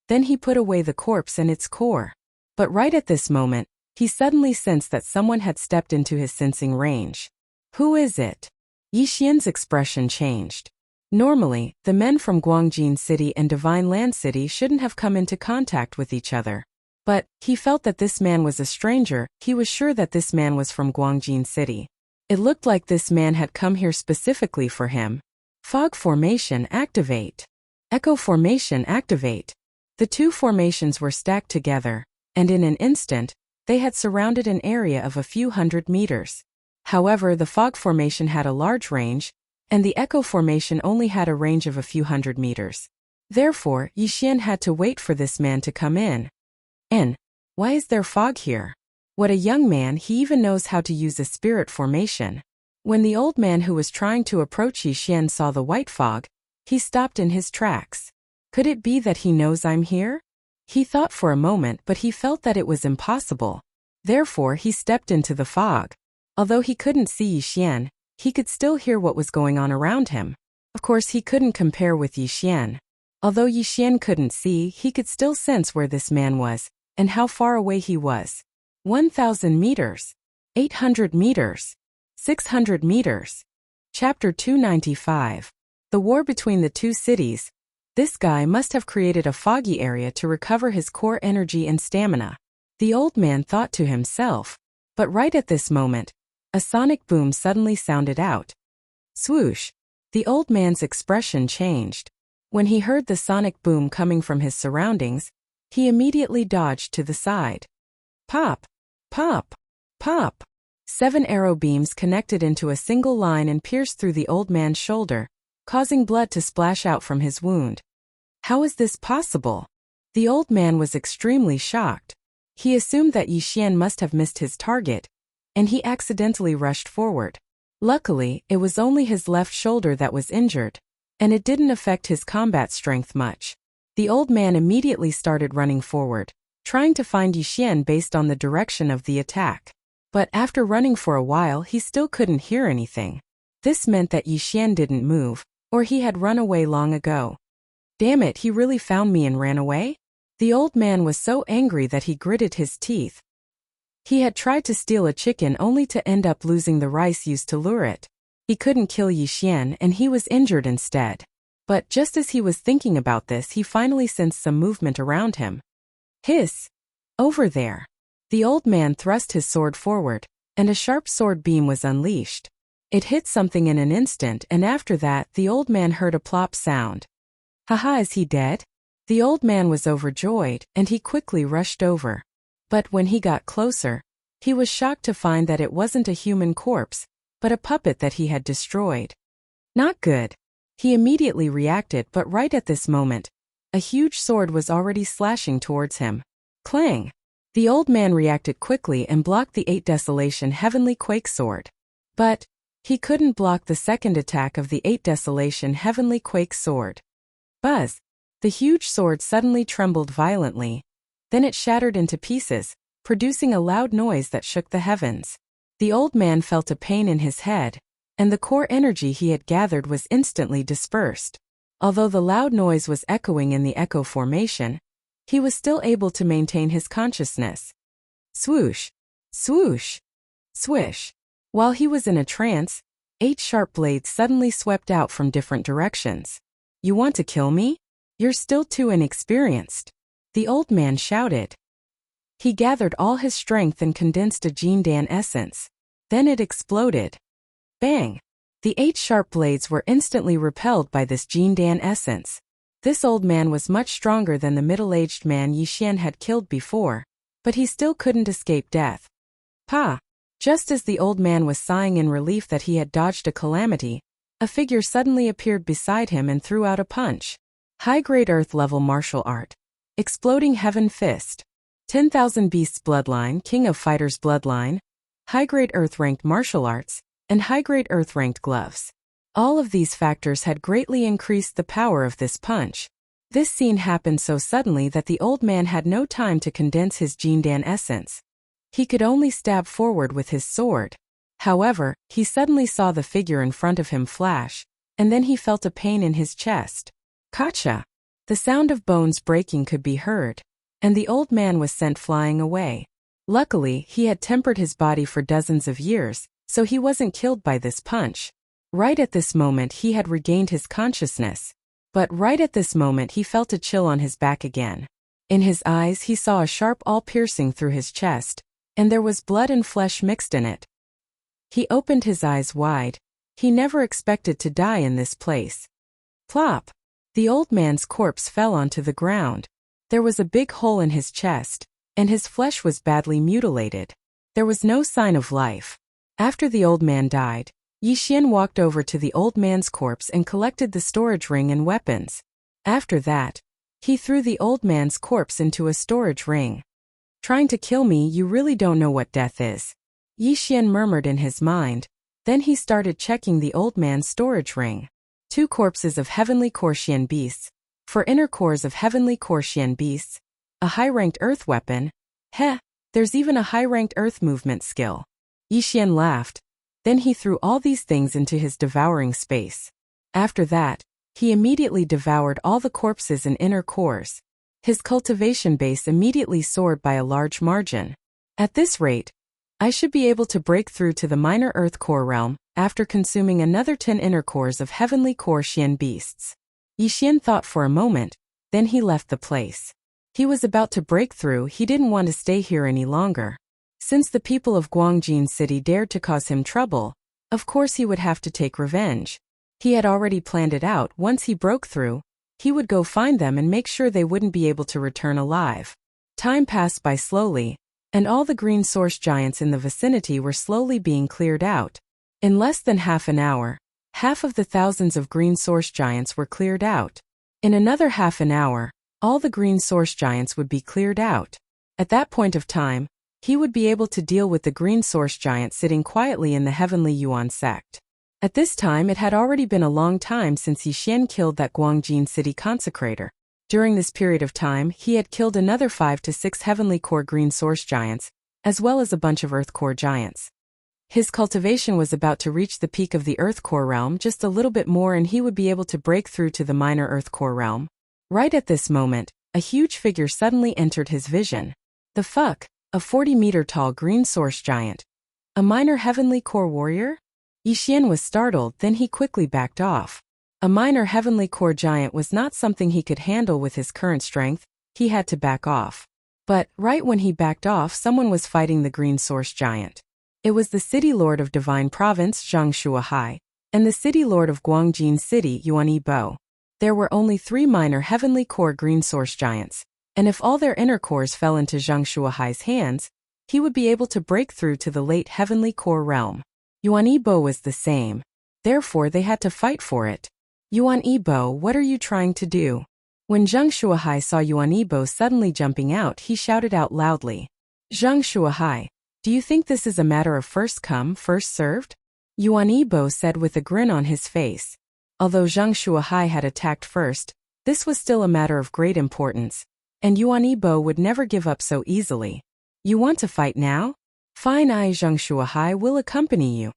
Then he put away the corpse and its core. But right at this moment, he suddenly sensed that someone had stepped into his sensing range. Who is it? Yixian's expression changed. Normally, the men from Guangjin City and Divine Land City shouldn't have come into contact with each other. But he felt that this man was a stranger. He was sure that this man was from Guangjin City. It looked like this man had come here specifically for him. Fog formation activate. Echo formation activate. The 2 formations were stacked together, and in an instant, they had surrounded an area of a few hundred meters. However, the fog formation had a large range, and the echo formation only had a range of a few hundred meters. Therefore, Yixian had to wait for this man to come in. Why is there fog here? What a young man, he even knows how to use a spirit formation. When the old man who was trying to approach Yixian saw the white fog, he stopped in his tracks. Could it be that he knows I'm here? He thought for a moment, but he felt that it was impossible. Therefore, he stepped into the fog. Although he couldn't see Yixian, he could still hear what was going on around him. Of course, he couldn't compare with Yixian. Although Yixian couldn't see, he could still sense where this man was, and how far away he was. 1,000 meters. 800 meters. 600 meters. Chapter 295. The War Between the 2 Cities. This guy must have created a foggy area to recover his core energy and stamina. The old man thought to himself. But right at this moment, a sonic boom suddenly sounded out. Swoosh! The old man's expression changed. When he heard the sonic boom coming from his surroundings, he immediately dodged to the side. Pop! Pop! Pop! 7 arrow beams connected into a single line and pierced through the old man's shoulder, causing blood to splash out from his wound. How is this possible? The old man was extremely shocked. He assumed that Yixian must have missed his target, and he accidentally rushed forward. Luckily, it was only his left shoulder that was injured, and it didn't affect his combat strength much. The old man immediately started running forward, trying to find Yixian based on the direction of the attack. But after running for a while, he still couldn't hear anything. This meant that Yixian didn't move, or he had run away long ago. Damn it, he really found me and ran away? The old man was so angry that he gritted his teeth. He had tried to steal a chicken only to end up losing the rice used to lure it. He couldn't kill Yixian and he was injured instead. But just as he was thinking about this, he finally sensed some movement around him. Hiss! Over there! The old man thrust his sword forward, and a sharp sword beam was unleashed. It hit something in an instant, and after that, the old man heard a plop sound. Haha, is he dead? The old man was overjoyed, and he quickly rushed over. But when he got closer, he was shocked to find that it wasn't a human corpse, but a puppet that he had destroyed. Not good. He immediately reacted, but right at this moment, a huge sword was already slashing towards him. Clang! The old man reacted quickly and blocked the 8 Desolation Heavenly Quake Sword. But he couldn't block the second attack of the 8 Desolation Heavenly Quake Sword. Buzz! The huge sword suddenly trembled violently, Then it shattered into pieces, producing a loud noise that shook the heavens. The old man felt a pain in his head, and the core energy he had gathered was instantly dispersed. Although the loud noise was echoing in the echo formation, he was still able to maintain his consciousness. Swoosh! Swoosh! Swish! While he was in a trance, 8 sharp blades suddenly swept out from different directions. You want to kill me? You're still too inexperienced, the old man shouted. He gathered all his strength and condensed a Jindan essence. Then it exploded. Bang! The 8 sharp blades were instantly repelled by this Jindan essence. This old man was much stronger than the middle-aged man Yixian had killed before, but he still couldn't escape death. Pa! Just as the old man was sighing in relief that he had dodged a calamity, a figure suddenly appeared beside him and threw out a punch. High-grade Earth-level martial art. Exploding Heaven Fist. 10,000 Beasts Bloodline, King of Fighters Bloodline. High-grade Earth-ranked martial arts, and high-grade Earth-ranked gloves. All of these factors had greatly increased the power of this punch. This scene happened so suddenly that the old man had no time to condense his Jindan essence. He could only stab forward with his sword. However, he suddenly saw the figure in front of him flash, and then he felt a pain in his chest. Gotcha! The sound of bones breaking could be heard, and the old man was sent flying away. Luckily, he had tempered his body for dozens of years, so he wasn't killed by this punch. Right at this moment he had regained his consciousness. But right at this moment he felt a chill on his back again. In his eyes he saw a sharp awl piercing through his chest, and there was blood and flesh mixed in it. He opened his eyes wide. He never expected to die in this place. Plop! The old man's corpse fell onto the ground. There was a big hole in his chest, and his flesh was badly mutilated. There was no sign of life. After the old man died, Yixian walked over to the old man's corpse and collected the storage ring and weapons. After that, he threw the old man's corpse into a storage ring. Trying to kill me, you really don't know what death is, Yixian murmured in his mind. Then he started checking the old man's storage ring. 2 corpses of heavenly Korshian beasts. 4 inner cores of heavenly Korshian beasts. A high-ranked earth weapon. Heh, there's even a high-ranked earth movement skill. Yixian laughed. Then he threw all these things into his devouring space. After that, he immediately devoured all the corpses and inner cores. His cultivation base immediately soared by a large margin. At this rate, I should be able to break through to the minor earth core realm after consuming another 10 inner cores of heavenly Korshian beasts. Yixian thought for a moment, then he left the place. He was about to break through. He didn't want to stay here any longer. Since the people of Guangjin City dared to cause him trouble, of course he would have to take revenge. He had already planned it out. Once he broke through, he would go find them and make sure they wouldn't be able to return alive. Time passed by slowly, and all the green source giants in the vicinity were slowly being cleared out. In less than half an hour, half of the thousands of green source giants were cleared out. In another half an hour, all the green source giants would be cleared out. At that point of time, he would be able to deal with the green source giant sitting quietly in the heavenly Yuan sect. At this time it had already been a long time since Yixian killed that Guangjin City consecrator. During this period of time he had killed another 5 to 6 heavenly core green source giants, as well as a bunch of earth core giants. His cultivation was about to reach the peak of the earth core realm, just a little bit more and he would be able to break through to the minor earth core realm. Right at this moment, a huge figure suddenly entered his vision. The fuck? A 40-meter-tall green source giant. A minor heavenly core warrior? Yixian was startled, then he quickly backed off. A minor heavenly core giant was not something he could handle with his current strength. He had to back off. But, right when he backed off, someone was fighting the green source giant. It was the city lord of Divine Province, Zhang Shuahai, and the city lord of Guangjin City, Yuan Yibo. There were only 3 minor heavenly core green source giants, and if all their inner cores fell into Zhang Shuahai's hands, he would be able to break through to the late heavenly core realm. Yuan Yibo was the same. Therefore they had to fight for it. Yuan Yibo, what are you trying to do? When Zhang Shuahai saw Yuan Yibo suddenly jumping out, he shouted out loudly. Zhang Shuahai, do you think this is a matter of first come, first served? Yuan Yibo said with a grin on his face. Although Zhang Shuahai had attacked first, this was still a matter of great importance. And Yuan Yibo would never give up so easily. You want to fight now? Fine, I Zhang Shuahai will accompany you.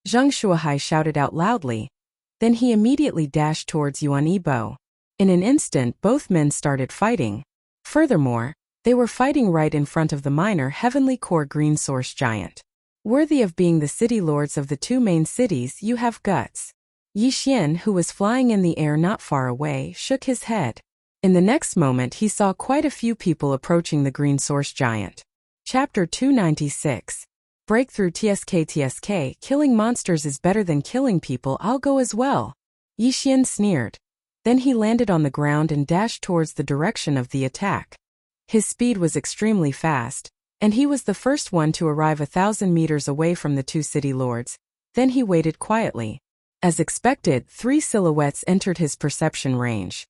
Zhang Shuahai shouted out loudly. Then he immediately dashed towards Yuan Yibo. In an instant both men started fighting. Furthermore, they were fighting right in front of the minor heavenly core green source giant. Worthy of being the city lords of the two main cities, you have guts. Yi Xian, who was flying in the air not far away, shook his head. In the next moment he saw quite a few people approaching the green source giant. Chapter 296. Breakthrough TSK. Killing monsters is better than killing people, I'll go as well. Yi Xian sneered. Then he landed on the ground and dashed towards the direction of the attack. His speed was extremely fast, and he was the first one to arrive 1,000 meters away from the two city lords. Then he waited quietly. As expected, 3 silhouettes entered his perception range.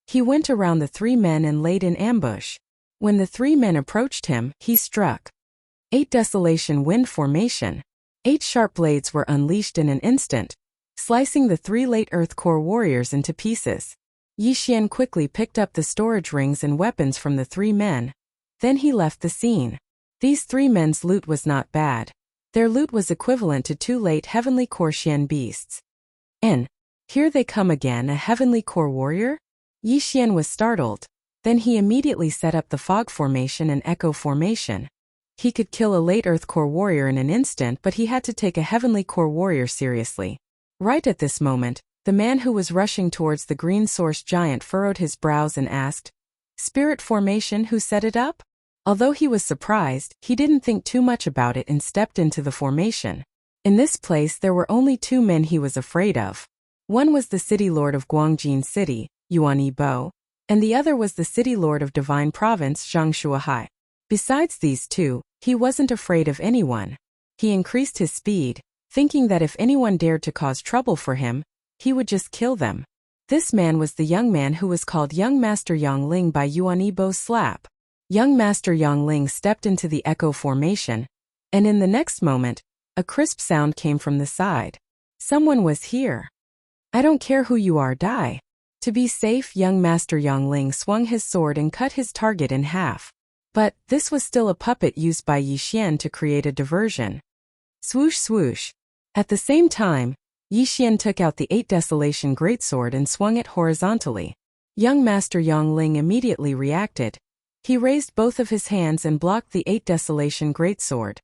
He went around the 3 men and laid in ambush. When the 3 men approached him, he struck. 8 Desolation Wind Formation. 8 sharp blades were unleashed in an instant, slicing the 3 late Earth Core warriors into pieces. Yi Xian quickly picked up the storage rings and weapons from the 3 men. Then he left the scene. These 3 men's loot was not bad. Their loot was equivalent to 2 late Heavenly Core Xian beasts. And here they come again, a Heavenly Core warrior? Yi Xian was startled. Then he immediately set up the Fog Formation and Echo Formation. He could kill a late Earth Core warrior in an instant, but he had to take a Heavenly Core warrior seriously. Right at this moment, the man who was rushing towards the green source giant furrowed his brows and asked, Spirit Formation, who set it up? Although he was surprised, he didn't think too much about it and stepped into the formation. In this place there were only 2 men he was afraid of. One was the city lord of Guangjin City, Yuan Yibo, and the other was the city lord of Divine Province, Zhang Shuahai. Besides these 2, he wasn't afraid of anyone. He increased his speed, thinking that if anyone dared to cause trouble for him, he would just kill them. This man was the young man who was called Young Master Yongling by Yuan Yibo's slap. Young Master Yongling stepped into the Echo Formation, and in the next moment, a crisp sound came from the side. Someone was here. I don't care who you are, die. To be safe, Young Master Yongling swung his sword and cut his target in half. But this was still a puppet used by Yi Xian to create a diversion. Swoosh swoosh. At the same time, Yi Xian took out the 8 Desolation Greatsword and swung it horizontally. Young Master Yongling immediately reacted. He raised both of his hands and blocked the 8 Desolation Greatsword.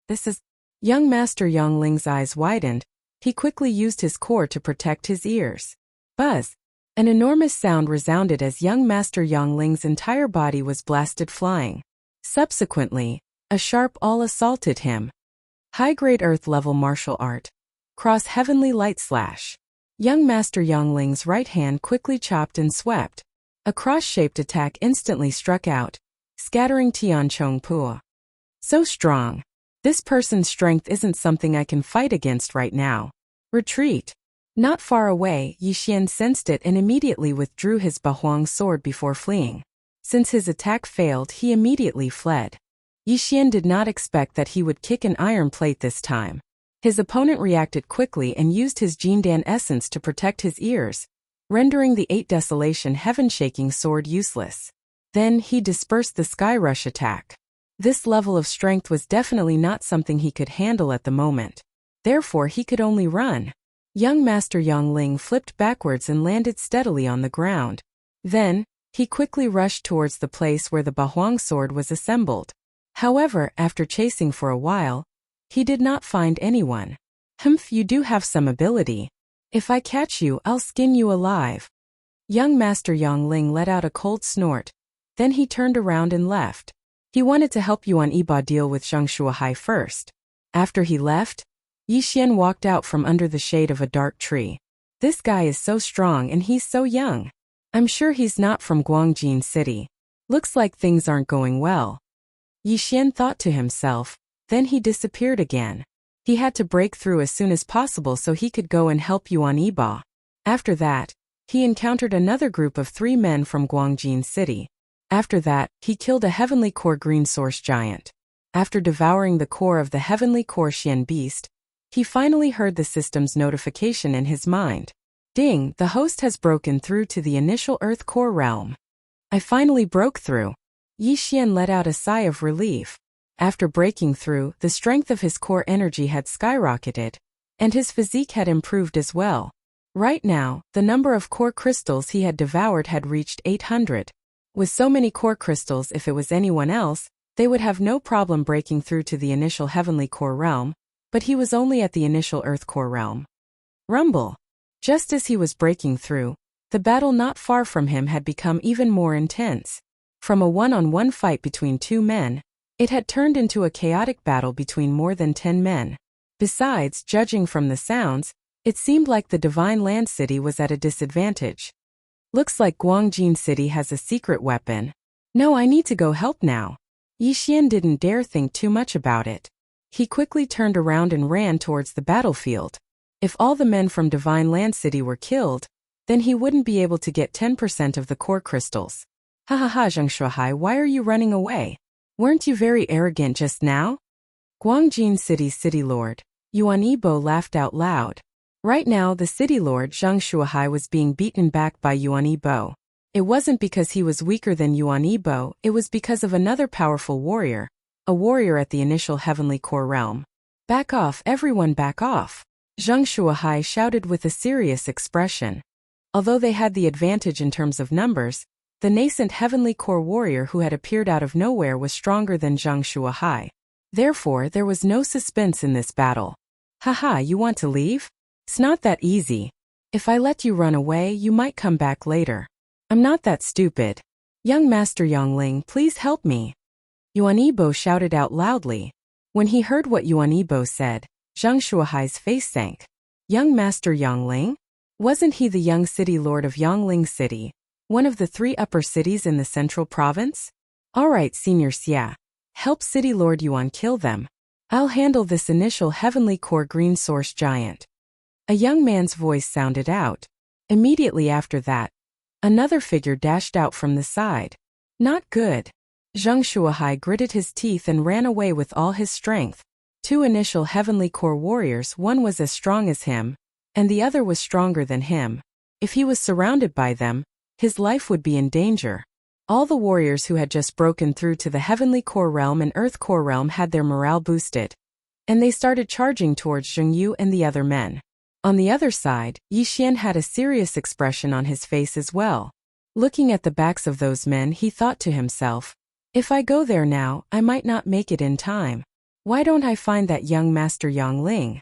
This is... Young Master Yongling's eyes widened. He quickly used his core to protect his ears. Buzz! An enormous sound resounded as Young Master Yongling's entire body was blasted flying. Subsequently, a sharp awl assaulted him. High-grade Earth-level martial art. Cross Heavenly Light Slash. Young Master Yongling's right hand quickly chopped and swept. A cross-shaped attack instantly struck out, scattering Tianchong Pua. So strong. This person's strength isn't something I can fight against right now. Retreat. Not far away, Yi Xian sensed it and immediately withdrew his Bahuang sword before fleeing. Since his attack failed, he immediately fled. Yi Xian did not expect that he would kick an iron plate this time. His opponent reacted quickly and used his Jindan essence to protect his ears, rendering the 8 Desolation Heaven-shaking sword useless. Then he dispersed the Sky Rush attack. This level of strength was definitely not something he could handle at the moment. Therefore he could only run. Young Master Yongling flipped backwards and landed steadily on the ground. Then, he quickly rushed towards the place where the Bahuang sword was assembled. However, after chasing for a while, he did not find anyone. Humph, you do have some ability. If I catch you, I'll skin you alive. Young Master Yongling let out a cold snort. Then he turned around and left. He wanted to help Yuan Yibo deal with Zhang Shuahai first. After he left, Yi Xian walked out from under the shade of a dark tree. This guy is so strong and he's so young. I'm sure he's not from Guangjin City. Looks like things aren't going well. Yi Xian thought to himself, then he disappeared again. He had to break through as soon as possible so he could go and help Yuan Yibo. After that, he encountered another group of 3 men from Guangjin City. After that, he killed a Heavenly Core Green Source Giant. After devouring the core of the Heavenly Core Xian Beast, he finally heard the system's notification in his mind. Ding, the host has broken through to the initial Earth Core realm. I finally broke through. Yi Xian let out a sigh of relief. After breaking through, the strength of his core energy had skyrocketed, and his physique had improved as well. Right now, the number of core crystals he had devoured had reached 800. With so many core crystals, if it was anyone else, they would have no problem breaking through to the initial heavenly core realm, but he was only at the initial earth core realm. Rumble. Just as he was breaking through, the battle not far from him had become even more intense. From a one-on-one fight between two men, it had turned into a chaotic battle between more than 10 men. Besides, judging from the sounds, it seemed like the Divine Land City was at a disadvantage. Looks like Guangjin City has a secret weapon. No, I need to go help now. Yi Xian didn't dare think too much about it. He quickly turned around and ran towards the battlefield. If all the men from Divine Land City were killed, then he wouldn't be able to get 10% of the core crystals. Ha ha ha, Zheng Shuhai, why are you running away? Weren't you very arrogant just now? Guangjin City's city lord, Yuan Yibo, laughed out loud. Right now the city lord Zhang Shuhai was being beaten back by Yuan Yibo. It wasn't because he was weaker than Yuan Yibo, it was because of another powerful warrior, a warrior at the initial heavenly core realm. Back off, everyone, back off! Zhang Shuhai shouted with a serious expression. Although they had the advantage in terms of numbers, the nascent heavenly core warrior who had appeared out of nowhere was stronger than Zhang Shuhai. Therefore, there was no suspense in this battle. Haha, you want to leave? It's not that easy. If I let you run away, you might come back later. I'm not that stupid. Young Master Yongling, please help me. Yuan Yibo shouted out loudly. When he heard what Yuan Yibo said, Zhang Shuhai's face sank. Young Master Yongling? Wasn't he the young city lord of Yongling City, one of the 3 upper cities in the central province? Alright, Senior Xia. Help City Lord Yuan kill them. I'll handle this initial heavenly core green source giant. A young man's voice sounded out. Immediately after that, another figure dashed out from the side. Not good. Zhang Shuhai gritted his teeth and ran away with all his strength. 2 initial heavenly core warriors, one was as strong as him, and the other was stronger than him. If he was surrounded by them, his life would be in danger. All the warriors who had just broken through to the heavenly core realm and earth core realm had their morale boosted, and they started charging towards Zheng Yu and the other men. On the other side, Yi Xian had a serious expression on his face as well. Looking at the backs of those men, he thought to himself, if I go there now, I might not make it in time. Why don't I find that young Master Yongling?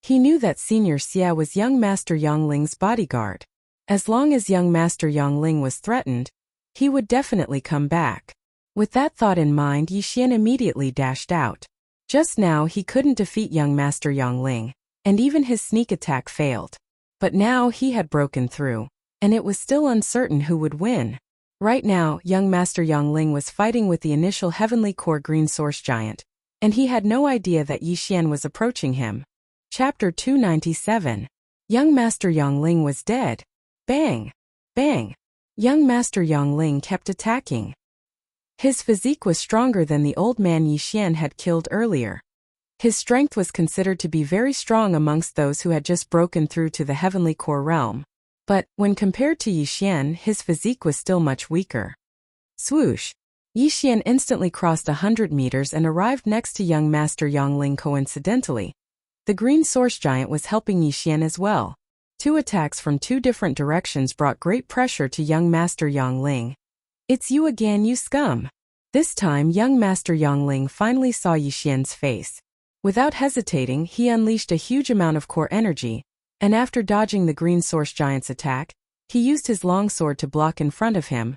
He knew that Senior Xia was young Master Yongling's bodyguard. As long as young Master Yongling was threatened, he would definitely come back. With that thought in mind, Yi Xian immediately dashed out. Just now he couldn't defeat young Master Yongling, and even his sneak attack failed. But now he had broken through, and it was still uncertain who would win. Right now, young Master Yongling was fighting with the initial heavenly core green source giant, and he had no idea that Yi Xian was approaching him. Chapter 297. Young Master Yongling was dead. Bang! Bang! Young Master Yongling kept attacking. His physique was stronger than the old man Yi Xian had killed earlier. His strength was considered to be very strong amongst those who had just broken through to the heavenly core realm. But, when compared to Yi Xian, his physique was still much weaker. Swoosh! Yi Xian instantly crossed 100 meters and arrived next to young Master Yongling coincidentally. The green source giant was helping Yi Xian as well. 2 attacks from 2 different directions brought great pressure to young Master Yongling. It's you again, you scum! This time young Master Yongling finally saw Yi Xian's face. Without hesitating, he unleashed a huge amount of core energy, and after dodging the green source giant's attack, he used his long sword to block in front of him,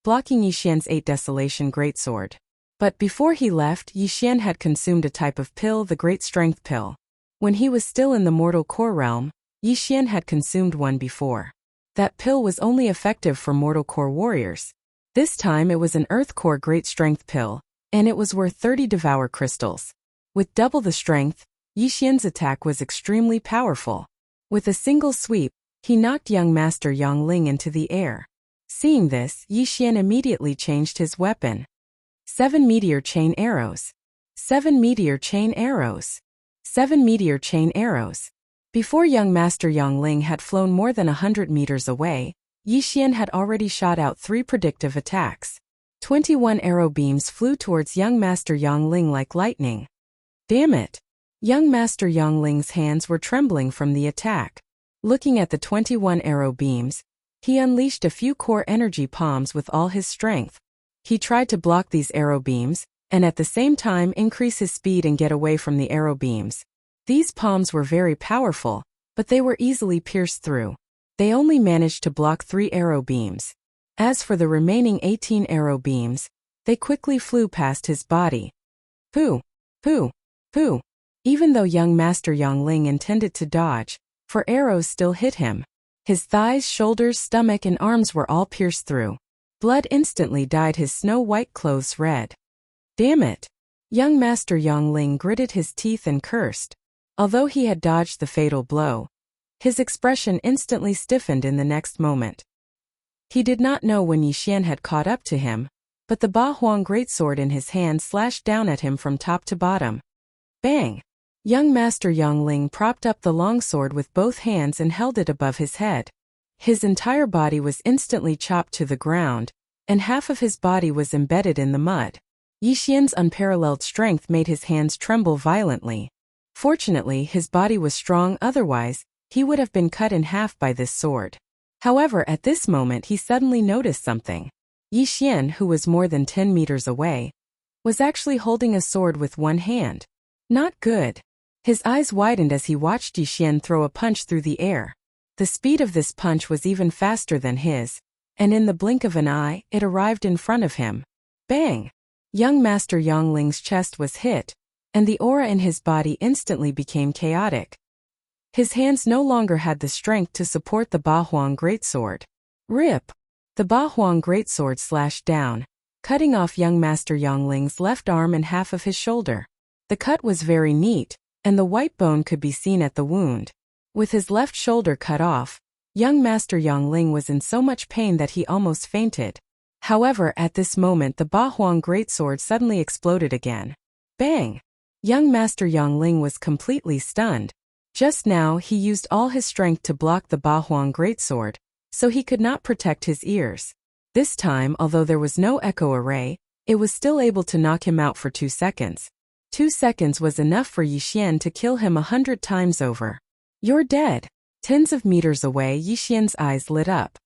blocking Yi Xian's 8 Desolation Greatsword. But before he left, Yi Xian had consumed a type of pill, the Great Strength Pill. When he was still in the mortal core realm, Yi Xian had consumed one before. That pill was only effective for mortal core warriors. This time it was an earth core great strength pill, and it was worth 30 devour crystals. With double the strength, Yi Xian's attack was extremely powerful. With a single sweep, he knocked young Master Yongling into the air. Seeing this, Yi Xian immediately changed his weapon. 7 meteor chain arrows. 7 meteor chain arrows. 7 meteor chain arrows. Before young Master Yongling had flown more than 100 meters away, Yixian had already shot out 3 predictive attacks. 21 arrow beams flew towards young Master Yangling like lightning. Damn it! Young Master Yangling's hands were trembling from the attack. Looking at the 21 arrow beams, he unleashed a few core energy palms with all his strength. He tried to block these arrow beams, and at the same time increase his speed and get away from the arrow beams. These palms were very powerful, but they were easily pierced through. They only managed to block 3 arrow beams. As for the remaining 18 arrow beams, they quickly flew past his body. Pooh! Pooh! Pooh! Even though young Master Yangling intended to dodge, for arrows still hit him. His thighs, shoulders, stomach and arms were all pierced through. Blood instantly dyed his snow-white clothes red. Damn it! Young Master Yangling gritted his teeth and cursed. Although he had dodged the fatal blow, his expression instantly stiffened in the next moment. He did not know when Yixian had caught up to him, but the Ba Huang greatsword in his hand slashed down at him from top to bottom. Bang! Young Master Yangling propped up the longsword with both hands and held it above his head. His entire body was instantly chopped to the ground, and half of his body was embedded in the mud. Yixian's unparalleled strength made his hands tremble violently. Fortunately, his body was strong, otherwise, he would have been cut in half by this sword. However, at this moment he suddenly noticed something. Yixian, who was more than 10 meters away, was actually holding a sword with one hand. Not good. His eyes widened as he watched Yixian throw a punch through the air. The speed of this punch was even faster than his, and in the blink of an eye, it arrived in front of him. Bang! Young Master Yangling's chest was hit, and the aura in his body instantly became chaotic. His hands no longer had the strength to support the Ba Huang greatsword. Rip! The Ba Huang greatsword slashed down, cutting off young Master Yangling's left arm and half of his shoulder. The cut was very neat, and the white bone could be seen at the wound. With his left shoulder cut off, young Master Yangling was in so much pain that he almost fainted. However, at this moment the Ba Huang greatsword suddenly exploded again. Bang! Young Master Yangling was completely stunned. Just now he used all his strength to block the Ba Huang greatsword, so he could not protect his ears. This time, although there was no echo array, it was still able to knock him out for 2 seconds. 2 seconds was enough for Yixian to kill him 100 times over. You're dead. Tens of meters away, Yixian's eyes lit up.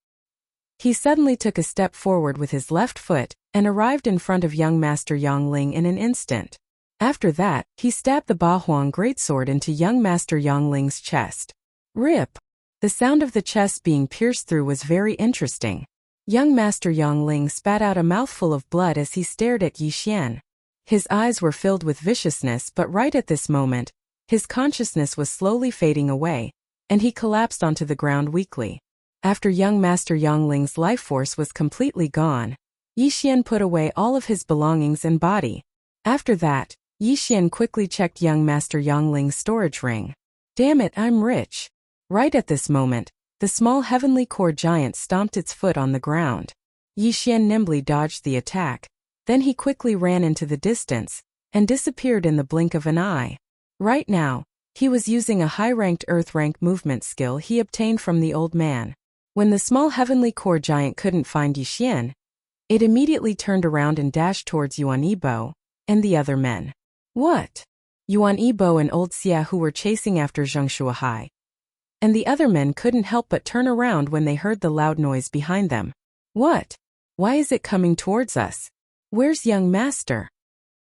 He suddenly took a step forward with his left foot and arrived in front of young Master Yangling in an instant. After that, he stabbed the Ba Huang greatsword into young Master Yangling's chest. Rip! The sound of the chest being pierced through was very interesting. Young Master Yangling spat out a mouthful of blood as he stared at Yixian. His eyes were filled with viciousness, but right at this moment, his consciousness was slowly fading away, and he collapsed onto the ground weakly. After young Master Yangling's life force was completely gone, Yixian put away all of his belongings and body. After that, Yixian quickly checked young Master Yangling's storage ring. Damn it, I'm rich. Right at this moment, the small heavenly core giant stomped its foot on the ground. Yixian nimbly dodged the attack. Then he quickly ran into the distance, and disappeared in the blink of an eye. Right now, he was using a high-ranked Earth-rank movement skill he obtained from the old man. When the small heavenly core giant couldn't find Yixian, it immediately turned around and dashed towards Yuan Yibo and the other men. What? Yuan Yibo and old Xia, who were chasing after Zheng Shuahai, and the other men couldn't help but turn around when they heard the loud noise behind them. What? Why is it coming towards us? Where's young master?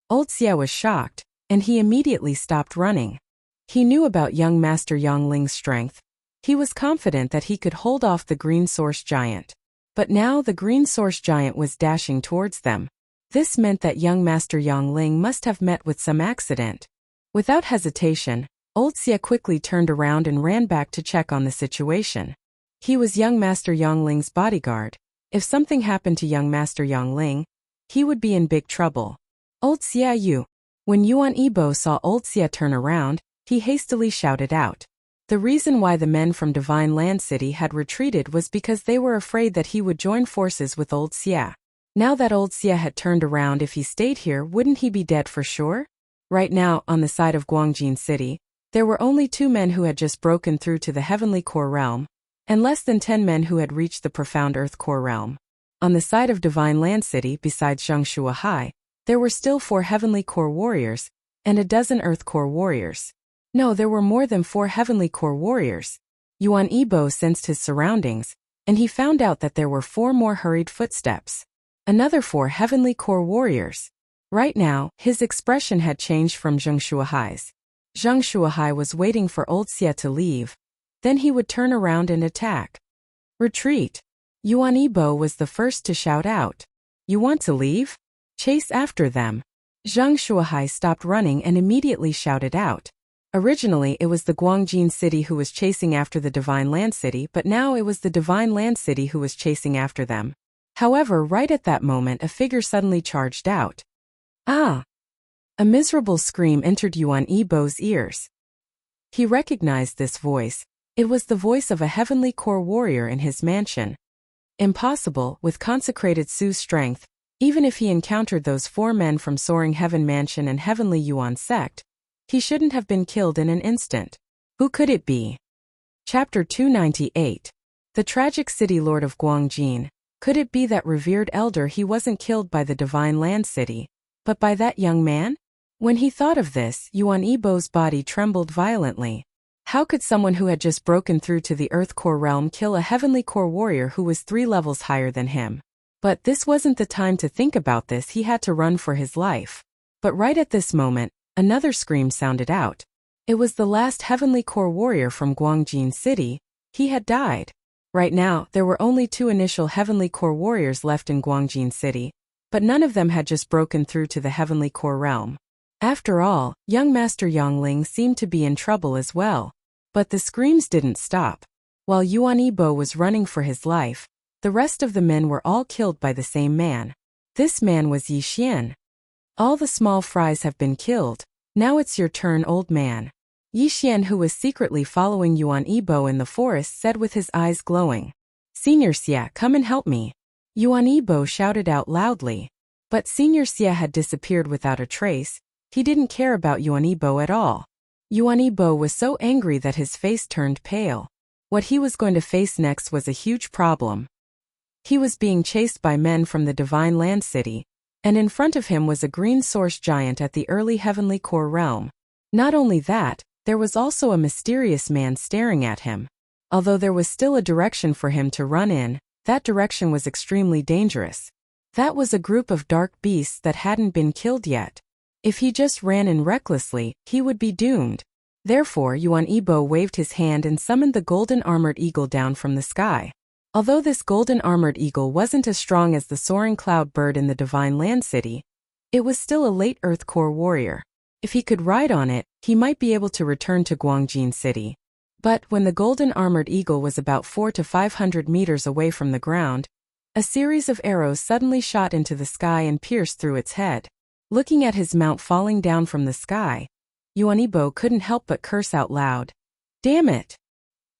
Old Xia was shocked, and he immediately stopped running. He knew about young Master Yangling's strength. He was confident that he could hold off the green source giant. But now the green source giant was dashing towards them. This meant that young Master Yangling must have met with some accident. Without hesitation, old Xia quickly turned around and ran back to check on the situation. He was young Master Yangling's bodyguard. If something happened to young Master Yangling, he would be in big trouble. Old Xia Yu. When Yuan Yibo saw old Xia turn around, he hastily shouted out. The reason why the men from Divine Land City had retreated was because they were afraid that he would join forces with old Xia. Now that old Xia had turned around, if he stayed here, wouldn't he be dead for sure? Right now, on the side of Guangjin City, there were only 2 men who had just broken through to the Heavenly Core realm, and less than 10 men who had reached the profound Earth Core realm. On the side of Divine Land City, besides Zhang Shuahai, there were still 4 Heavenly Core warriors, and a dozen Earth Core warriors. No, there were more than 4 Heavenly Core warriors. Yuan Yibo sensed his surroundings, and he found out that there were 4 more hurried footsteps. Another 4 Heavenly Core warriors. Right now, his expression had changed from Zhang Shuahai's. Zhang Shuahai was waiting for old Xie to leave. Then he would turn around and attack. Retreat! Yuan Yibo was the first to shout out. You want to leave? Chase after them. Zhang Shuahai stopped running and immediately shouted out. Originally it was the Guangjin city who was chasing after the Divine Land City, but now it was the Divine Land City who was chasing after them. However, right at that moment a figure suddenly charged out. Ah! A miserable scream entered Yuan Yibo's ears. He recognized this voice. It was the voice of a Heavenly Core warrior in his mansion. Impossible, with consecrated Su's strength, even if he encountered those 4 men from Soaring Heaven Mansion and Heavenly Yuan sect, he shouldn't have been killed in an instant. Who could it be? Chapter 298. The Tragic City Lord of Guangjin. Could it be that revered elder he wasn't killed by the Divine Land City, but by that young man? When he thought of this, Yuan Yibo's body trembled violently. How could someone who had just broken through to the Earth Core realm kill a Heavenly Core warrior who was 3 levels higher than him? But this wasn't the time to think about this, he had to run for his life. But right at this moment, another scream sounded out. It was the last Heavenly Core warrior from Guangjin City. He had died. Right now, there were only 2 initial Heavenly Core warriors left in Guangjin City, but none of them had just broken through to the Heavenly Core realm. After all, young Master Yangling seemed to be in trouble as well. But the screams didn't stop. While Yuan Yibo was running for his life, the rest of the men were all killed by the same man. This man was Yi Xian. All the small fries have been killed. Now it's your turn, old man. Yi Xian, who was secretly following Yuan Yibo in the forest, said with his eyes glowing. Senior Xie, come and help me. Yuan Yibo shouted out loudly. But Senior Xie had disappeared without a trace. He didn't care about Yuan Yibo at all. Yuan Yibo was so angry that his face turned pale. What he was going to face next was a huge problem. He was being chased by men from the Divine Land City, and in front of him was a green source giant at the early Heavenly Core realm. Not only that, there was also a mysterious man staring at him. Although there was still a direction for him to run in, that direction was extremely dangerous. That was a group of dark beasts that hadn't been killed yet. If he just ran in recklessly, he would be doomed. Therefore, Yuan Yibo waved his hand and summoned the golden armored eagle down from the sky. Although this golden armored eagle wasn't as strong as the soaring cloud bird in the Divine Land City, it was still a late Earth Core warrior. If he could ride on it, he might be able to return to Guangjin City. But when the golden armored eagle was about 400 to 500 meters away from the ground, a series of arrows suddenly shot into the sky and pierced through its head. Looking at his mount falling down from the sky, Yuan Yibo couldn't help but curse out loud. Damn it!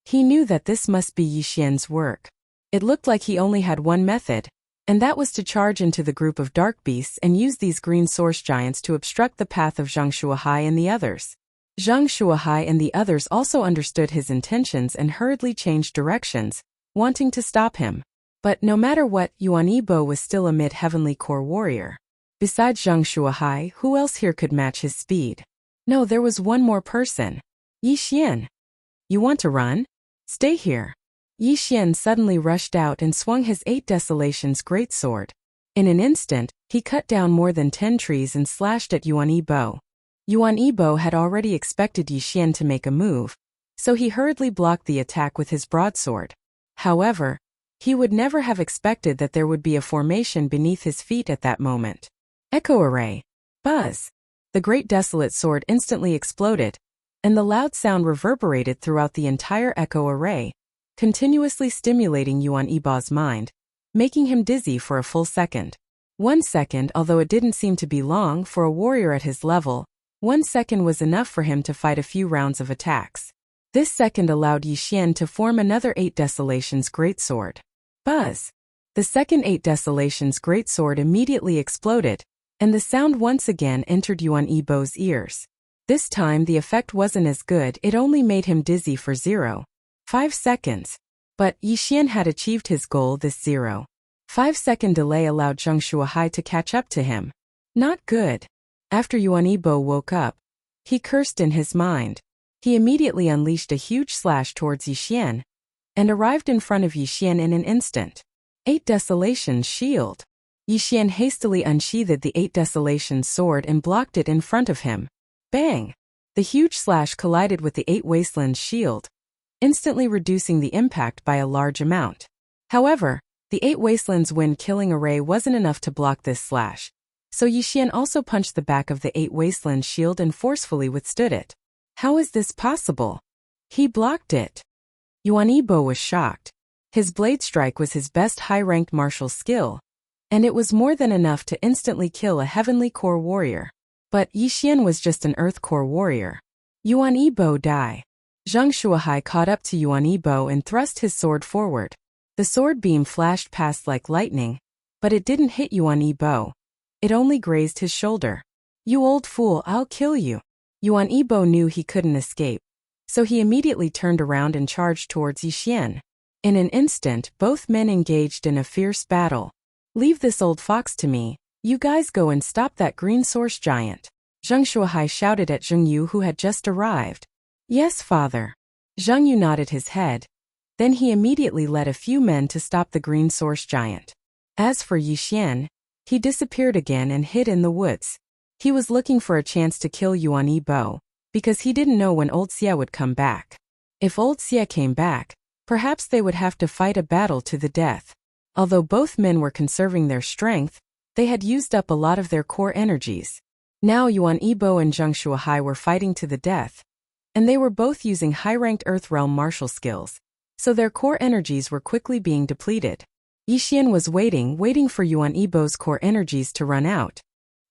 He knew that this must be Yi Xian's work. It looked like he only had one method, and that was to charge into the group of dark beasts and use these green source giants to obstruct the path of Zhang Shuahai and the others. Zhang Shuahai and the others also understood his intentions and hurriedly changed directions, wanting to stop him. But no matter what, Yuan Yibo was still a mid-Heavenly Core warrior. Besides Zhang Shuahai, who else here could match his speed? No, there was one more person. Yi Xian. You want to run? Stay here. Yi Xian suddenly rushed out and swung his 8 Desolations greatsword. In an instant, he cut down more than 10 trees and slashed at Yuan Yibo. Yuan Yibo had already expected Yi Xian to make a move, so he hurriedly blocked the attack with his broadsword. However, he would never have expected that there would be a formation beneath his feet at that moment. Echo array. Buzz. The great desolate sword instantly exploded, and the loud sound reverberated throughout the entire echo array, continuously stimulating Yuan Yibo's mind, making him dizzy for a full second. 1 second, although it didn't seem to be long for a warrior at his level, 1 second was enough for him to fight a few rounds of attacks. This second allowed Yi Xian to form another 8 Desolations greatsword. Buzz! The second 8 Desolations greatsword immediately exploded, and the sound once again entered Yuan Yibo's ears. This time the effect wasn't as good, it only made him dizzy for 0.5 seconds. But Yixian had achieved his goal. This 0.5-second delay allowed Zheng Shuahai to catch up to him. Not good. After Yuan Yibo woke up, he cursed in his mind. He immediately unleashed a huge slash towards Yixian and arrived in front of Yixian in an instant. 8 Desolations shield. Yixian hastily unsheathed the 8 Desolations sword and blocked it in front of him. Bang! The huge slash collided with the 8 Wastelands shield, instantly reducing the impact by a large amount. However, the 8 Wastelands wind-killing array wasn't enough to block this slash, so Yixian also punched the back of the 8 Wastelands shield and forcefully withstood it. How is this possible? He blocked it. Yuan Yibo was shocked. His blade strike was his best high-ranked martial skill, and it was more than enough to instantly kill a heavenly core warrior. But Yixian was just an earth core warrior. Yuan Yibo die. Zheng Shuahai caught up to Yuan Yibo and thrust his sword forward. The sword beam flashed past like lightning, but it didn't hit Yuan Yibo. It only grazed his shoulder. You old fool, I'll kill you. Yuan Yibo knew he couldn't escape, so he immediately turned around and charged towards Yixian. In an instant, both men engaged in a fierce battle. Leave this old fox to me. You guys go and stop that green source giant. Zheng Shuahai shouted at Zheng Yu, who had just arrived. Yes, father. Zheng Yu nodded his head. Then he immediately led a few men to stop the green source giant. As for Yixian, he disappeared again and hid in the woods. He was looking for a chance to kill Yuan Yibo, because he didn't know when old Xie would come back. If old Xie came back, perhaps they would have to fight a battle to the death. Although both men were conserving their strength, they had used up a lot of their core energies. Now Yuan Yibo and Zheng Shuahai were fighting to the death, and they were both using high-ranked Earth Realm martial skills, so their core energies were quickly being depleted. Yixian was waiting for Yuan Yibo's core energies to run out.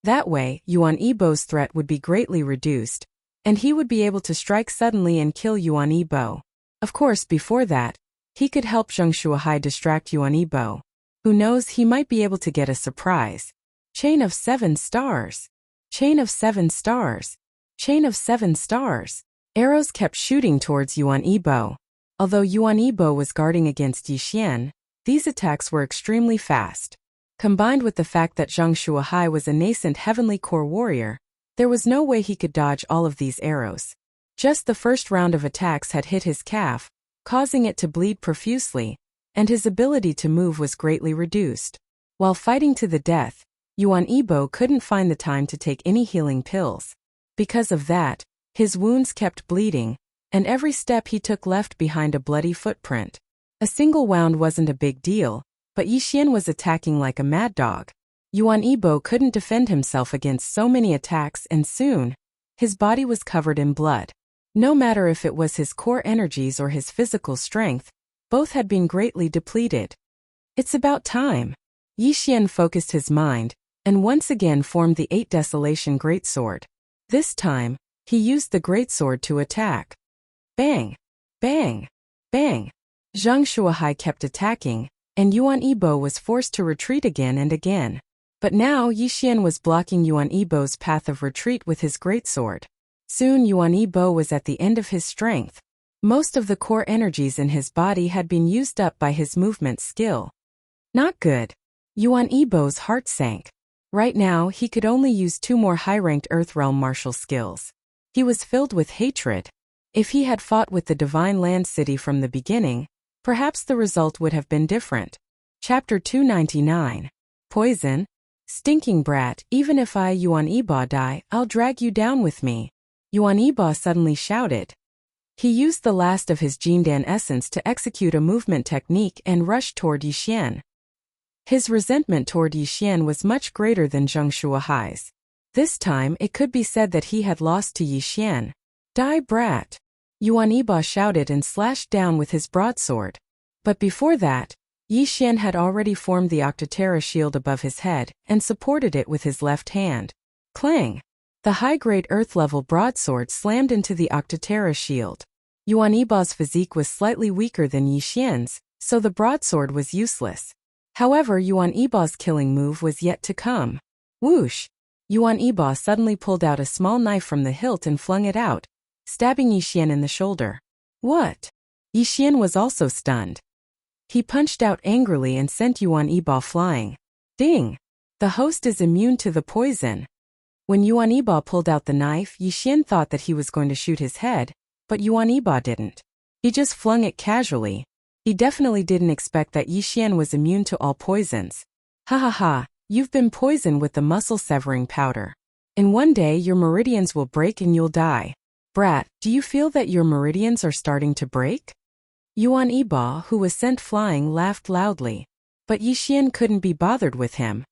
That way, Yuan Yibo's threat would be greatly reduced, and he would be able to strike suddenly and kill Yuan Yibo. Of course, before that, he could help Zheng Shuahai distract Yuan Yibo. Who knows, he might be able to get a surprise. Chain of 7 stars. Chain of 7 stars. Chain of 7 stars. Arrows kept shooting towards Yuan Yibo. Although Yuan Yibo was guarding against Yixian, these attacks were extremely fast. Combined with the fact that Zheng Shuahai was a nascent heavenly core warrior, there was no way he could dodge all of these arrows. Just the first round of attacks had hit his calf, causing it to bleed profusely, and his ability to move was greatly reduced. While fighting to the death, Yuan Yibo couldn't find the time to take any healing pills. Because of that, his wounds kept bleeding, and every step he took left behind a bloody footprint. A single wound wasn't a big deal, but Yixian was attacking like a mad dog. Yuan Yibo couldn't defend himself against so many attacks, and soon, his body was covered in blood. No matter if it was his core energies or his physical strength, both had been greatly depleted. It's about time. Yixian focused his mind, and once again formed the 8 Desolation Greatsword. This time, he used the Greatsword to attack. Bang! Bang! Bang! Zheng Shuahai kept attacking, and Yuan Yibo was forced to retreat again and again. But now Yixian was blocking Yuan Yibo's path of retreat with his Greatsword. Soon Yuan Yibo was at the end of his strength. Most of the core energies in his body had been used up by his movement skill. Not good. Yuan Yibo's heart sank. Right now, he could only use 2 more high-ranked Earth Realm martial skills. He was filled with hatred. If he had fought with the Divine Land City from the beginning, perhaps the result would have been different. Chapter 299. Poison. Stinking brat, even if I, Yuan Yibo, die, I'll drag you down with me. Yuan Yibo suddenly shouted. He used the last of his Jindan essence to execute a movement technique and rushed toward Yixian. His resentment toward Yixian was much greater than Zheng Shuahai's. This time, it could be said that he had lost to Yixian. Die, brat! Yuan Yibo shouted and slashed down with his broadsword. But before that, Yixian had already formed the Octoterra shield above his head and supported it with his left hand. Clang! The high-grade earth-level broadsword slammed into the Octoterra shield. Yuan Yibo's physique was slightly weaker than Yixian's, so the broadsword was useless. However, Yuan Yibo's killing move was yet to come. Whoosh! Yuan Yibo suddenly pulled out a small knife from the hilt and flung it out, stabbing Yixian in the shoulder. What? Yixian was also stunned. He punched out angrily and sent Yuan Yibo flying. Ding! The host is immune to the poison. When Yuan Yibo pulled out the knife, Yixian thought that he was going to shoot his head, but Yuan Yibo didn't. He just flung it casually. He definitely didn't expect that Yixian was immune to all poisons. Ha ha ha, you've been poisoned with the muscle-severing powder. In one day your meridians will break and you'll die. Brat, do you feel that your meridians are starting to break? Yuan Yibo, who was sent flying, laughed loudly. But Yixian couldn't be bothered with him.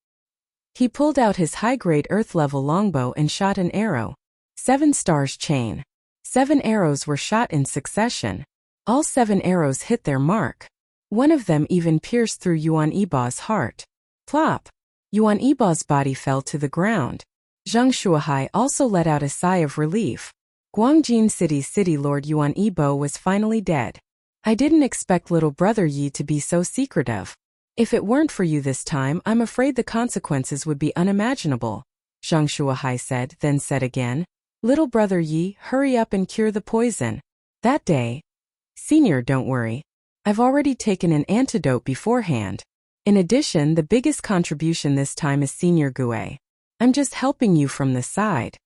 He pulled out his high-grade earth-level longbow and shot an arrow. 7 stars chain. 7 arrows were shot in succession. All 7 arrows hit their mark. One of them even pierced through Yuan Yibo's heart. Plop! Yuan Yibo's body fell to the ground. Zhang Shuahai also let out a sigh of relief. Guangjin City's city lord Yuan Yibo was finally dead. I didn't expect little brother Yi to be so secretive. If it weren't for you this time, I'm afraid the consequences would be unimaginable, Zhang Shuahai said, then said again. Little brother Yi, hurry up and cure the poison. That day. Senior, don't worry. I've already taken an antidote beforehand. In addition, the biggest contribution this time is Senior Gue. I'm just helping you from the side.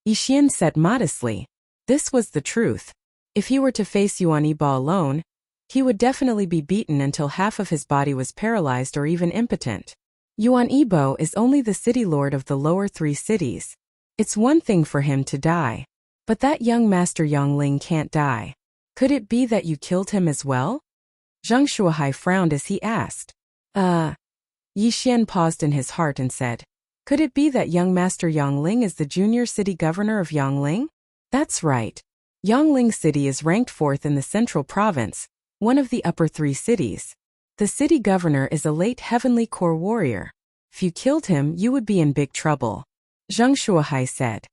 Yixian said modestly. This was the truth. If he were to face Yuan Yibo alone, he would definitely be beaten until half of his body was paralyzed or even impotent. Yuan Yibo is only the city lord of the lower 3 cities. It's one thing for him to die. But that young Master Yangling can't die. Could it be that you killed him as well? Zhang Shuahai frowned as he asked. Yixian paused in his heart and said, could it be that young Master Yangling is the junior city governor of Yangling? That's right. Yangling City is ranked 4th in the central province, one of the upper 3 cities. The city governor is a late heavenly core warrior. If you killed him, you would be in big trouble. Zhang Shuahai said.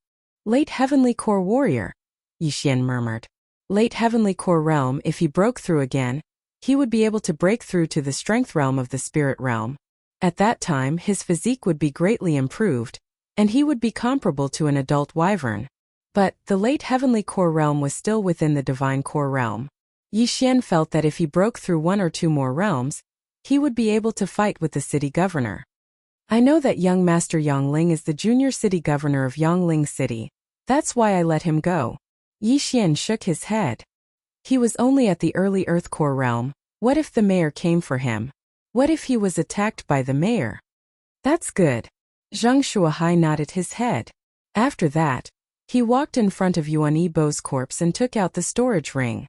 Late heavenly core warrior, Yixian murmured. Late heavenly core realm. If he broke through again, he would be able to break through to the strength realm of the spirit realm. At that time, his physique would be greatly improved, and he would be comparable to an adult wyvern. But the late heavenly core realm was still within the divine core realm. Yixian felt that if he broke through 1 or 2 more realms, he would be able to fight with the city governor. I know that young Master Yangling is the junior city governor of Yangling City. That's why I let him go. Yixian shook his head. He was only at the early Earth Core realm. What if the mayor came for him? What if he was attacked by the mayor? That's good. Zhang Shuahai nodded his head. After that, he walked in front of Yuan Yibo's corpse and took out the storage ring.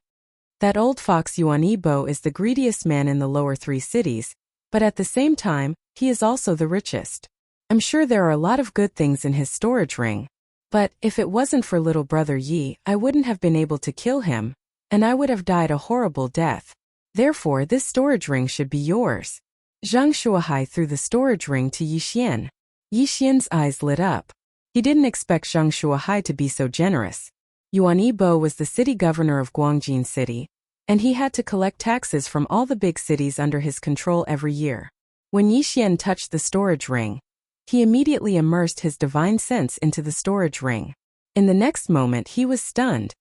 That old fox Yuan Yibo is the greediest man in the lower 3 cities, but at the same time, he is also the richest. I'm sure there are a lot of good things in his storage ring. But if it wasn't for little brother Yi, I wouldn't have been able to kill him, and I would have died a horrible death. Therefore, this storage ring should be yours. Zhang Shuahai threw the storage ring to Yixian. Yixian's eyes lit up. He didn't expect Zhang Shuahai to be so generous. Yuan Yibo was the city governor of Guangjin City, and he had to collect taxes from all the big cities under his control every year. When Yixian touched the storage ring, he immediately immersed his divine sense into the storage ring. In the next moment he was stunned.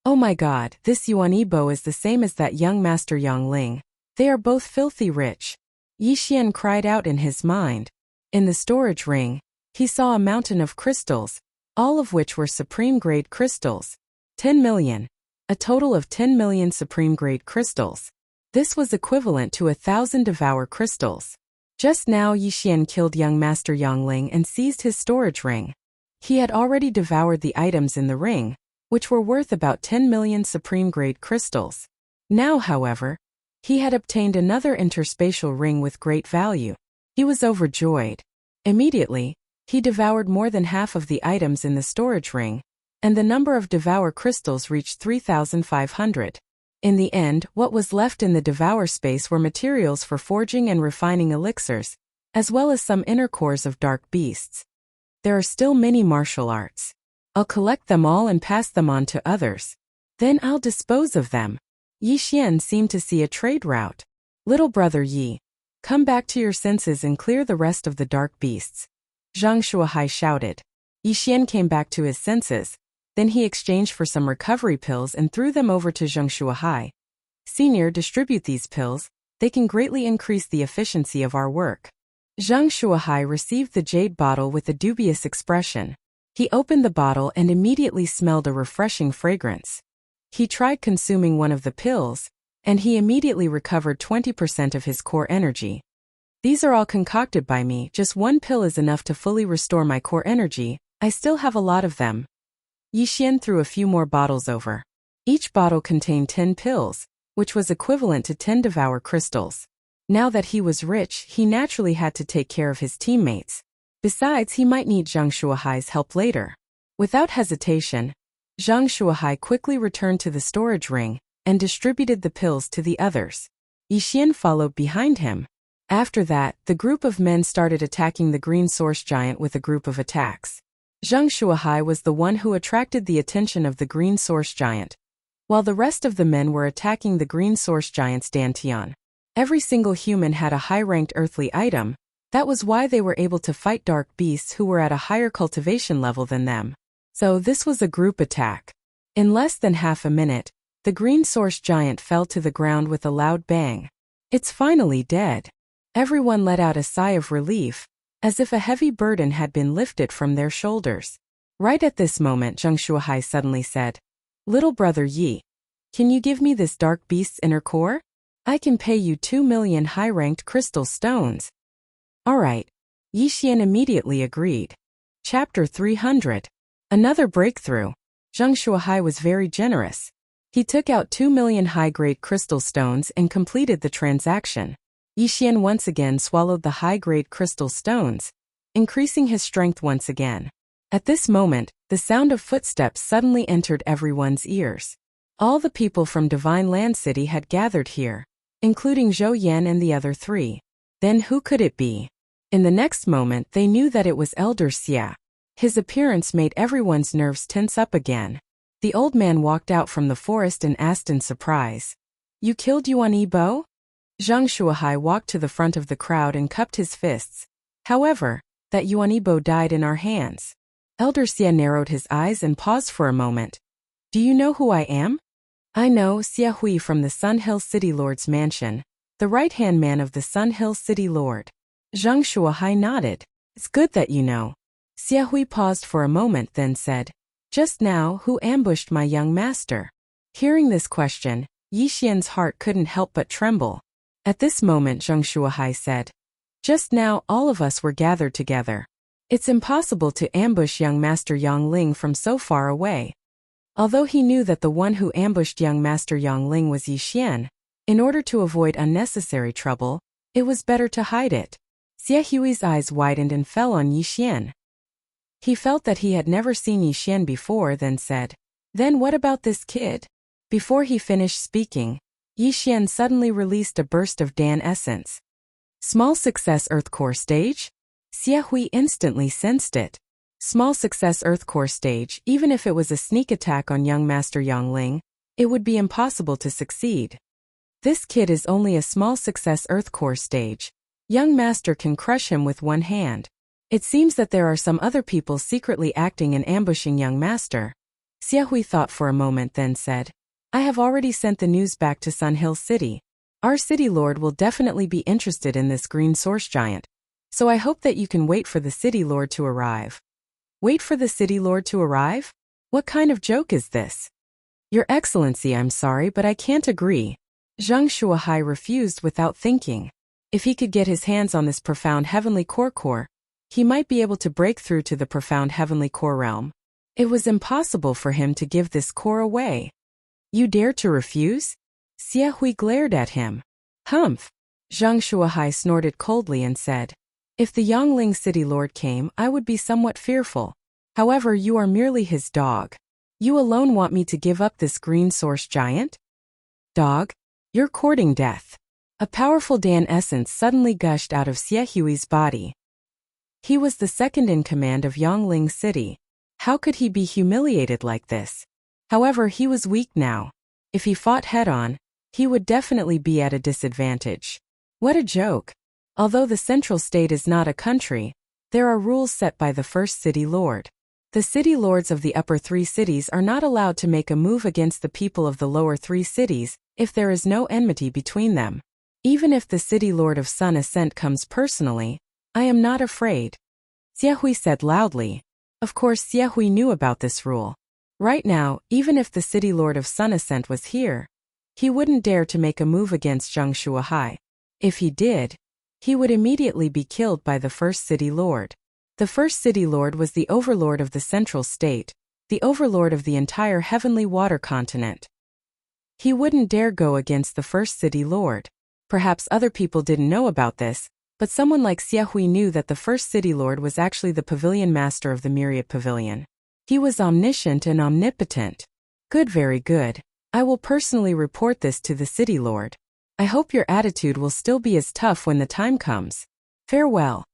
Oh my god, this Yuan Yibo is the same as that young Master Yangling. They are both filthy rich. Yixian cried out in his mind. In the storage ring, he saw a mountain of crystals, all of which were supreme-grade crystals. 10 million. A total of 10 million supreme-grade crystals. This was equivalent to 1,000 Devour crystals. Just now Yixian killed young Master Yangling and seized his storage ring. He had already devoured the items in the ring, which were worth about 10 million supreme-grade crystals. Now, however, he had obtained another interspatial ring with great value. He was overjoyed. Immediately, he devoured more than half of the items in the storage ring, and the number of Devour crystals reached 3,500. In the end, what was left in the Devour space were materials for forging and refining elixirs, as well as some inner cores of dark beasts. There are still many martial arts. I'll collect them all and pass them on to others. Then I'll dispose of them. Yixian seemed to see a trade route. Little brother Yi, come back to your senses and clear the rest of the dark beasts. Zhang Shuahai shouted. Yixian came back to his senses. Then he exchanged for some recovery pills and threw them over to Zhang Shuahai. Senior, distribute these pills. They can greatly increase the efficiency of our work. Zhang Shuahai received the jade bottle with a dubious expression. He opened the bottle and immediately smelled a refreshing fragrance. He tried consuming one of the pills, and he immediately recovered 20% of his core energy. These are all concocted by me. Just one pill is enough to fully restore my core energy. I still have a lot of them. Yixian threw a few more bottles over. Each bottle contained 10 pills, which was equivalent to 10 Devour crystals. Now that he was rich, he naturally had to take care of his teammates. Besides, he might need Zhang Shuahai's help later. Without hesitation, Zhang Shuahai quickly returned to the storage ring and distributed the pills to the others. Yixian followed behind him. After that, the group of men started attacking the green source giant with a group of attacks. Zhang Shuahai was the one who attracted the attention of the green source giant, while the rest of the men were attacking the green source giant's Dantian. Every single human had a high-ranked earthly item. That was why they were able to fight dark beasts who were at a higher cultivation level than them. So this was a group attack. In less than half a minute, the green source giant fell to the ground with a loud bang. It's finally dead. Everyone let out a sigh of relief, as if a heavy burden had been lifted from their shoulders. Right at this moment, Zhang Shuahai suddenly said, "Little brother Yi, can you give me this dark beast's inner core? I can pay you 2 million high-ranked crystal stones." All right. Yixian immediately agreed. Chapter 300. Another breakthrough. Zhang Shuahai was very generous. He took out 2 million high-grade crystal stones and completed the transaction. Yixian once again swallowed the high-grade crystal stones, increasing his strength once again. At this moment, the sound of footsteps suddenly entered everyone's ears. All the people from Divine Land City had gathered here, including Zhou Yan and the other three. Then who could it be? In the next moment, they knew that it was Elder Xia. His appearance made everyone's nerves tense up again. The old man walked out from the forest and asked in surprise, "You killed Yuan Yibo?" Zhang Shuahai walked to the front of the crowd and cupped his fists. "However, that Yuan Yibo died in our hands." Elder Xia narrowed his eyes and paused for a moment. "Do you know who I am?" "I know Xia Hui from the Sun Hill City Lord's mansion, the right-hand man of the Sun Hill City Lord." Zhang Shuahai nodded. "It's good that you know." Xia Hui paused for a moment, then said, "Just now, who ambushed my young master?" Hearing this question, Yixian's heart couldn't help but tremble. At this moment, Zhang Shuahai said, "Just now, all of us were gathered together. It's impossible to ambush young Master Yang Ling from so far away." Although he knew that the one who ambushed young Master Yang Ling was Yixian, in order to avoid unnecessary trouble, it was better to hide it. Xia Hui's eyes widened and fell on Yixian. He felt that he had never seen Yixian before, then said, "Then what about this kid?" Before he finished speaking, Yixian suddenly released a burst of Dan essence. Small success Earth Core stage? Xia Hui instantly sensed it. Small success Earth Core stage, even if it was a sneak attack on young Master Yang Ling, it would be impossible to succeed. This kid is only a small success Earth Core stage. Young Master can crush him with one hand. It seems that there are some other people secretly acting and ambushing young Master. Xia Hui thought for a moment, then said, "I have already sent the news back to Sun Hill City. Our city lord will definitely be interested in this green source giant. So I hope that you can wait for the city lord to arrive." Wait for the city lord to arrive? What kind of joke is this? "Your Excellency, I'm sorry, but I can't agree." Zhang Shuahai refused without thinking. If he could get his hands on this profound heavenly core, he might be able to break through to the profound heavenly core realm. It was impossible for him to give this core away. "You dare to refuse?" Xia Hui glared at him. "Humph!" Zhang Shuahai snorted coldly and said, "If the Yangling City Lord came, I would be somewhat fearful. However, you are merely his dog. You alone want me to give up this green source giant? Dog, you're courting death." A powerful Dan essence suddenly gushed out of Xia Hui's body. He was the second in command of Yangling City. How could he be humiliated like this? However, he was weak now. If he fought head-on, he would definitely be at a disadvantage. What a joke. Although the central state is not a country, there are rules set by the first city lord. The city lords of the upper three cities are not allowed to make a move against the people of the lower three cities if there is no enmity between them. Even if the city lord of Sun Ascent comes personally, I am not afraid. Xiahui said loudly. Of course Xiahui knew about this rule. Right now, even if the city lord of Sun Ascent was here, he wouldn't dare to make a move against Zhang Shuahai. If he did, he would immediately be killed by the first city lord. The first city lord was the overlord of the central state, the overlord of the entire heavenly water continent. He wouldn't dare go against the first city lord. Perhaps other people didn't know about this, but someone like Xiahui knew that the first city lord was actually the pavilion master of the Myriad Pavilion. He was omniscient and omnipotent. Good, very good. I will personally report this to the city lord. I hope your attitude will still be as tough when the time comes. Farewell.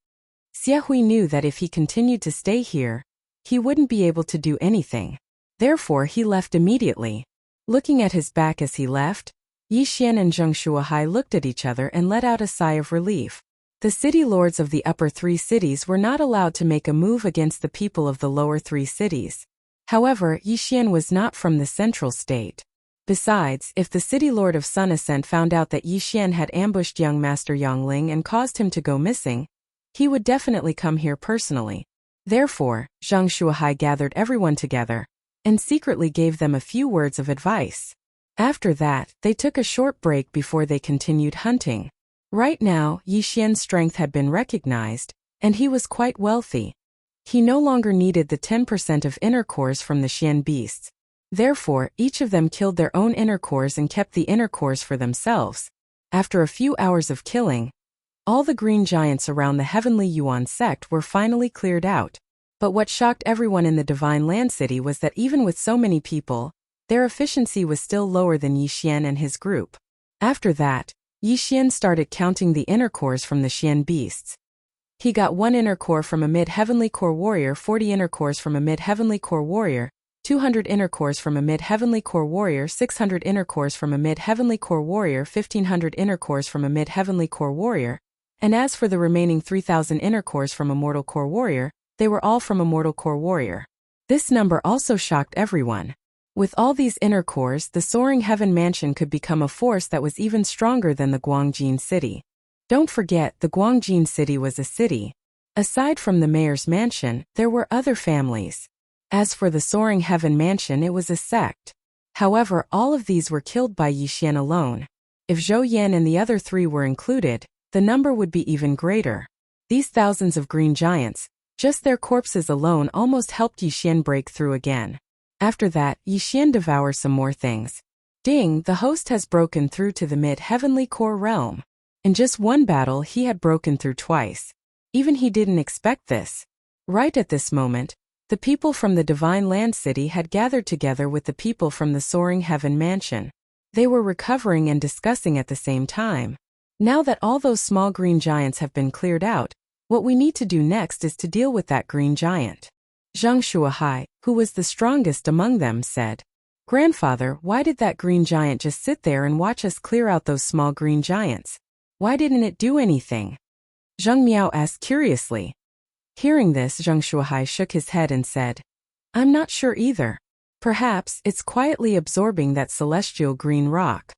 Xiahui knew that if he continued to stay here, he wouldn't be able to do anything. Therefore he left immediately. Looking at his back as he left, Yixian and Zhang Shuahai looked at each other and let out a sigh of relief. The city lords of the upper 3 cities were not allowed to make a move against the people of the lower 3 cities. However, Yixian was not from the central state. Besides, if the city lord of Sun Ascent found out that Yixian had ambushed young Master Yangling and caused him to go missing, he would definitely come here personally. Therefore, Zhang Shuahai gathered everyone together and secretly gave them a few words of advice. After that, they took a short break before they continued hunting. Right now, Yixian's strength had been recognized, and he was quite wealthy. He no longer needed the 10% of inner cores from the Xian beasts. Therefore, each of them killed their own inner cores and kept the inner cores for themselves. After a few hours of killing, all the green giants around the Heavenly Yuan sect were finally cleared out. But what shocked everyone in the Divine Land City was that even with so many people, their efficiency was still lower than Yixian and his group. After that, Yixian started counting the inner cores from the Xian beasts. He got 1 inner core from a mid-heavenly core warrior, 40 inner cores from a mid-heavenly core warrior, 200 inner cores from a mid-heavenly core warrior, 600 inner cores from a mid-heavenly core warrior, 1500 inner cores from a mid-heavenly core warrior, and as for the remaining 3000 inner cores from a mortal core warrior, they were all from a mortal core warrior. This number also shocked everyone. With all these inner cores, the Soaring Heaven Mansion could become a force that was even stronger than the Guangjin city. Don't forget, the Guangjin city was a city. Aside from the mayor's mansion, there were other families. As for the Soaring Heaven Mansion, it was a sect. However, all of these were killed by Yixian alone. If Zhou Yan and the other 3 were included, the number would be even greater. These thousands of green giants, just their corpses alone almost helped Yixian break through again. After that, Yixian devours some more things. Ding, the host has broken through to the mid-heavenly core realm. In just one battle he had broken through twice. Even he didn't expect this. Right at this moment, the people from the Divine Land City had gathered together with the people from the Soaring Heaven Mansion. They were recovering and discussing at the same time. Now that all those small green giants have been cleared out, what we need to do next is to deal with that green giant. Zhang Shuahai, who was the strongest among them, said, "Grandfather, why did that green giant just sit there and watch us clear out those small green giants? Why didn't it do anything?" Zhang Miao asked curiously. Hearing this, Zhang Shuahai shook his head and said, "I'm not sure either. Perhaps it's quietly absorbing that celestial green rock."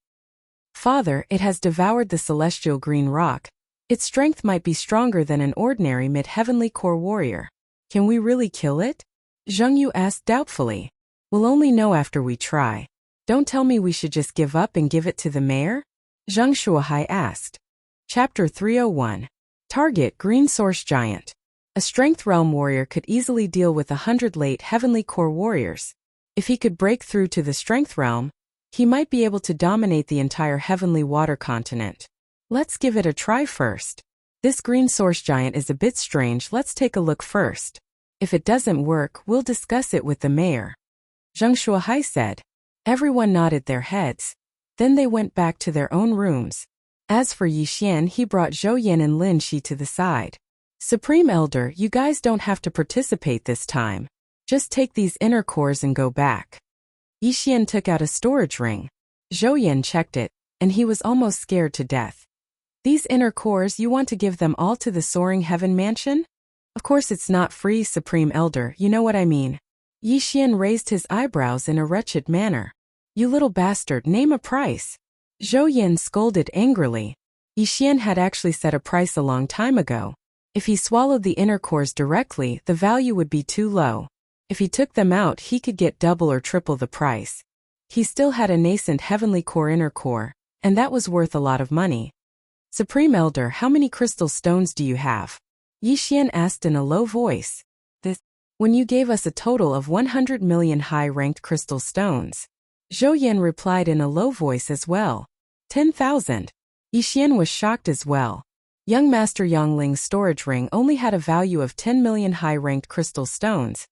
"Father, it has devoured the celestial green rock. Its strength might be stronger than an ordinary mid-heavenly core warrior. Can we really kill it?" Zhang Yu asked doubtfully. "We'll only know after we try. Don't tell me we should just give up and give it to the mayor?" Zhang Shuahai asked. Chapter 301. Target Green Source Giant. A strength realm warrior could easily deal with 100 late heavenly core warriors. If he could break through to the strength realm, he might be able to dominate the entire heavenly water continent. Let's give it a try first. This green source giant is a bit strange. Let's take a look first. If it doesn't work, we'll discuss it with the mayor. Zhang Shuahai said. Everyone nodded their heads. Then they went back to their own rooms. As for Yixian, he brought Zhou Yan and Lin Shi to the side. "Supreme Elder, you guys don't have to participate this time. Just take these inner cores and go back." Yixian took out a storage ring. Zhou Yan checked it, and he was almost scared to death. "These inner cores, you want to give them all to the Soaring Heaven Mansion? Of course it's not free, Supreme Elder, you know what I mean." Yixian raised his eyebrows in a wretched manner. "You little bastard, name a price." Zhou Yan scolded angrily. Yixian had actually set a price a long time ago. If he swallowed the inner cores directly, the value would be too low. If he took them out, he could get double or triple the price. He still had a nascent heavenly core inner core, and that was worth a lot of money. Supreme Elder, how many crystal stones do you have? Yixian asked in a low voice. When you gave us a total of 100 million high-ranked crystal stones. Zhou Yan replied in a low voice as well. 10,000. Yixian was shocked as well. Young Master Yangling's storage ring only had a value of 10 million high-ranked crystal stones,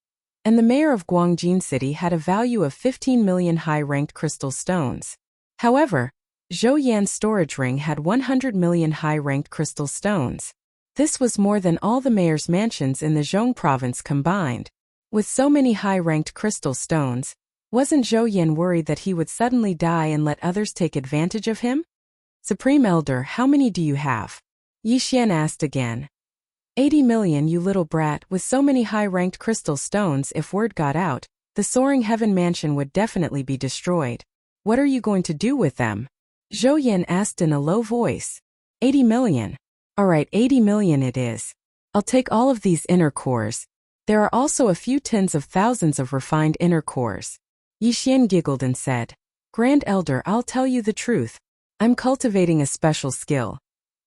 and the mayor of Guangjin City had a value of 15 million high-ranked crystal stones. However, Zhou Yan's storage ring had 100 million high-ranked crystal stones. This was more than all the mayor's mansions in the Zhong province combined. With so many high-ranked crystal stones, wasn't Zhou Yan worried that he would suddenly die and let others take advantage of him? Supreme Elder, how many do you have? Yixian asked again. 80 million, you little brat. With so many high-ranked crystal stones, if word got out, the Soaring Heaven Mansion would definitely be destroyed. What are you going to do with them? Zhou Yan asked in a low voice. 80 million. Alright, 80 million it is. I'll take all of these inner cores. There are also a few tens of thousands of refined inner cores. Yixian giggled and said, Grand Elder, I'll tell you the truth. I'm cultivating a special skill.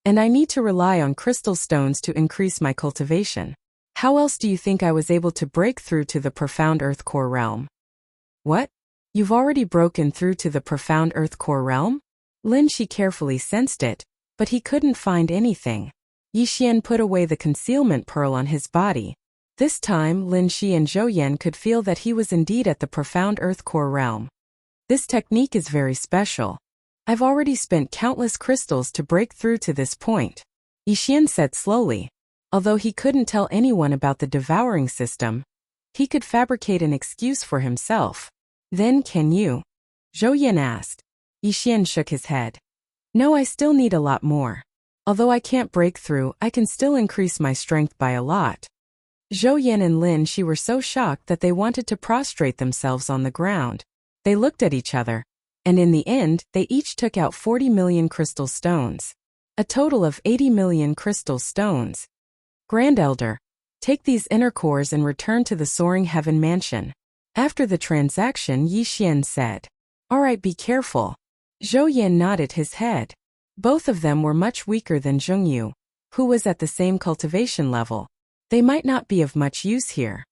And I need to rely on crystal stones to increase my cultivation. How else do you think I was able to break through to the profound earth core realm? What? You've already broken through to the profound earth core realm? Lin Shi carefully sensed it, but he couldn't find anything. Yixian put away the concealment pearl on his body. This time Lin Shi and Zhou Yan could feel that he was indeed at the profound earth core realm. This technique is very special. I've already spent countless crystals to break through to this point, Yixian said slowly. Although he couldn't tell anyone about the devouring system, he could fabricate an excuse for himself. Then can you? Zhou Yan asked. Yixian shook his head. No, I still need a lot more. Although I can't break through, I can still increase my strength by a lot. Zhou Yan and Lin Shi were so shocked that they wanted to prostrate themselves on the ground. They looked at each other, and in the end, they each took out 40 million crystal stones. A total of 80 million crystal stones. Grand Elder, take these inner cores and return to the Soaring Heaven Mansion. After the transaction, Yixian said, Alright, be careful. Zhou Yan nodded his head. Both of them were much weaker than Zheng Yu, who was at the same cultivation level. They might not be of much use here.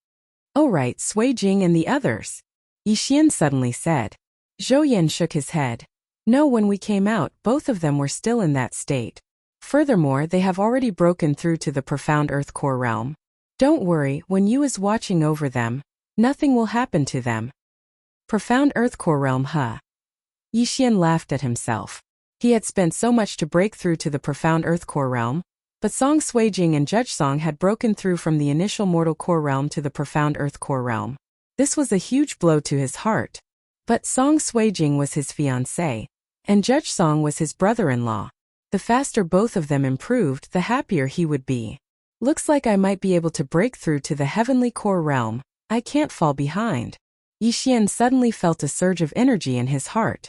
Oh right, Sui Jing and the others. Yixian suddenly said. Zhou Yan shook his head. No, when we came out, both of them were still in that state. Furthermore, they have already broken through to the profound earth core realm. Don't worry, when Yu is watching over them, nothing will happen to them. Profound earth core realm, huh? Yixian laughed at himself. He had spent so much to break through to the profound earth core realm, but Song Suijing and Judge Song had broken through from the initial mortal core realm to the profound earth core realm. This was a huge blow to his heart. But Song Suijing was his fiancé, and Judge Song was his brother-in-law. The faster both of them improved, the happier he would be. Looks like I might be able to break through to the heavenly core realm. I can't fall behind. Yixian suddenly felt a surge of energy in his heart.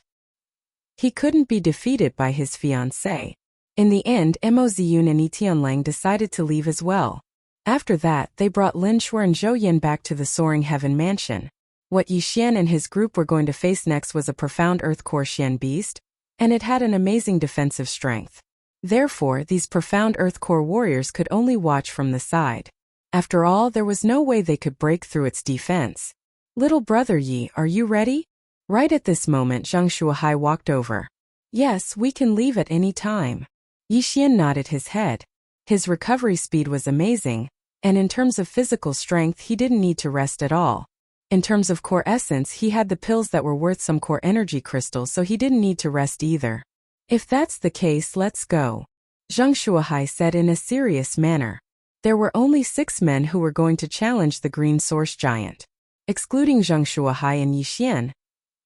He couldn't be defeated by his fiancé. In the end, Mo Ziyun and Yi Tianlang decided to leave as well. After that, they brought Lin Shuer and Zhou Yan back to the Soaring Heaven Mansion. What Yixian and his group were going to face next was a profound earth core Xian beast, and it had an amazing defensive strength. Therefore, these profound earth core warriors could only watch from the side. After all, there was no way they could break through its defense. Little brother Yi, are you ready? Right at this moment, Zhang Shuahai walked over. Yes, we can leave at any time. Yixian nodded his head. His recovery speed was amazing, and in terms of physical strength he didn't need to rest at all. In terms of core essence, he had the pills that were worth some core energy crystals, so he didn't need to rest either. If that's the case, let's go. Zhang Shuahai said in a serious manner. There were only 6 men who were going to challenge the Green Source Giant. Excluding Zhang Shuahai and Yixian,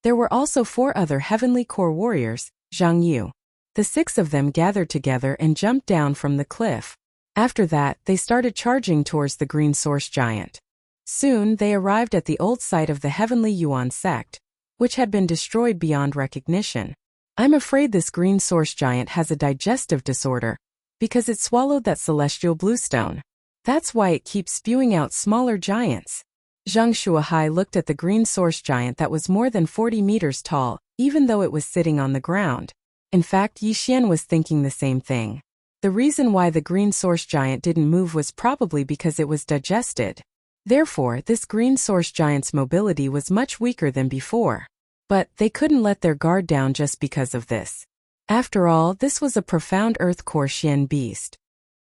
there were also 4 other heavenly core warriors, Zhang Yu. The 6 of them gathered together and jumped down from the cliff. After that, they started charging towards the Green Source Giant. Soon, they arrived at the old site of the Heavenly Yuan sect, which had been destroyed beyond recognition. I'm afraid this green source giant has a digestive disorder, because it swallowed that celestial bluestone. That's why it keeps spewing out smaller giants. Zhang Shuahai looked at the green source giant that was more than 40 meters tall, even though it was sitting on the ground. In fact, Yi Xian was thinking the same thing. The reason why the green source giant didn't move was probably because it was digested. Therefore, this green source giant's mobility was much weaker than before. But they couldn't let their guard down just because of this. After all, this was a profound earth core Xian beast.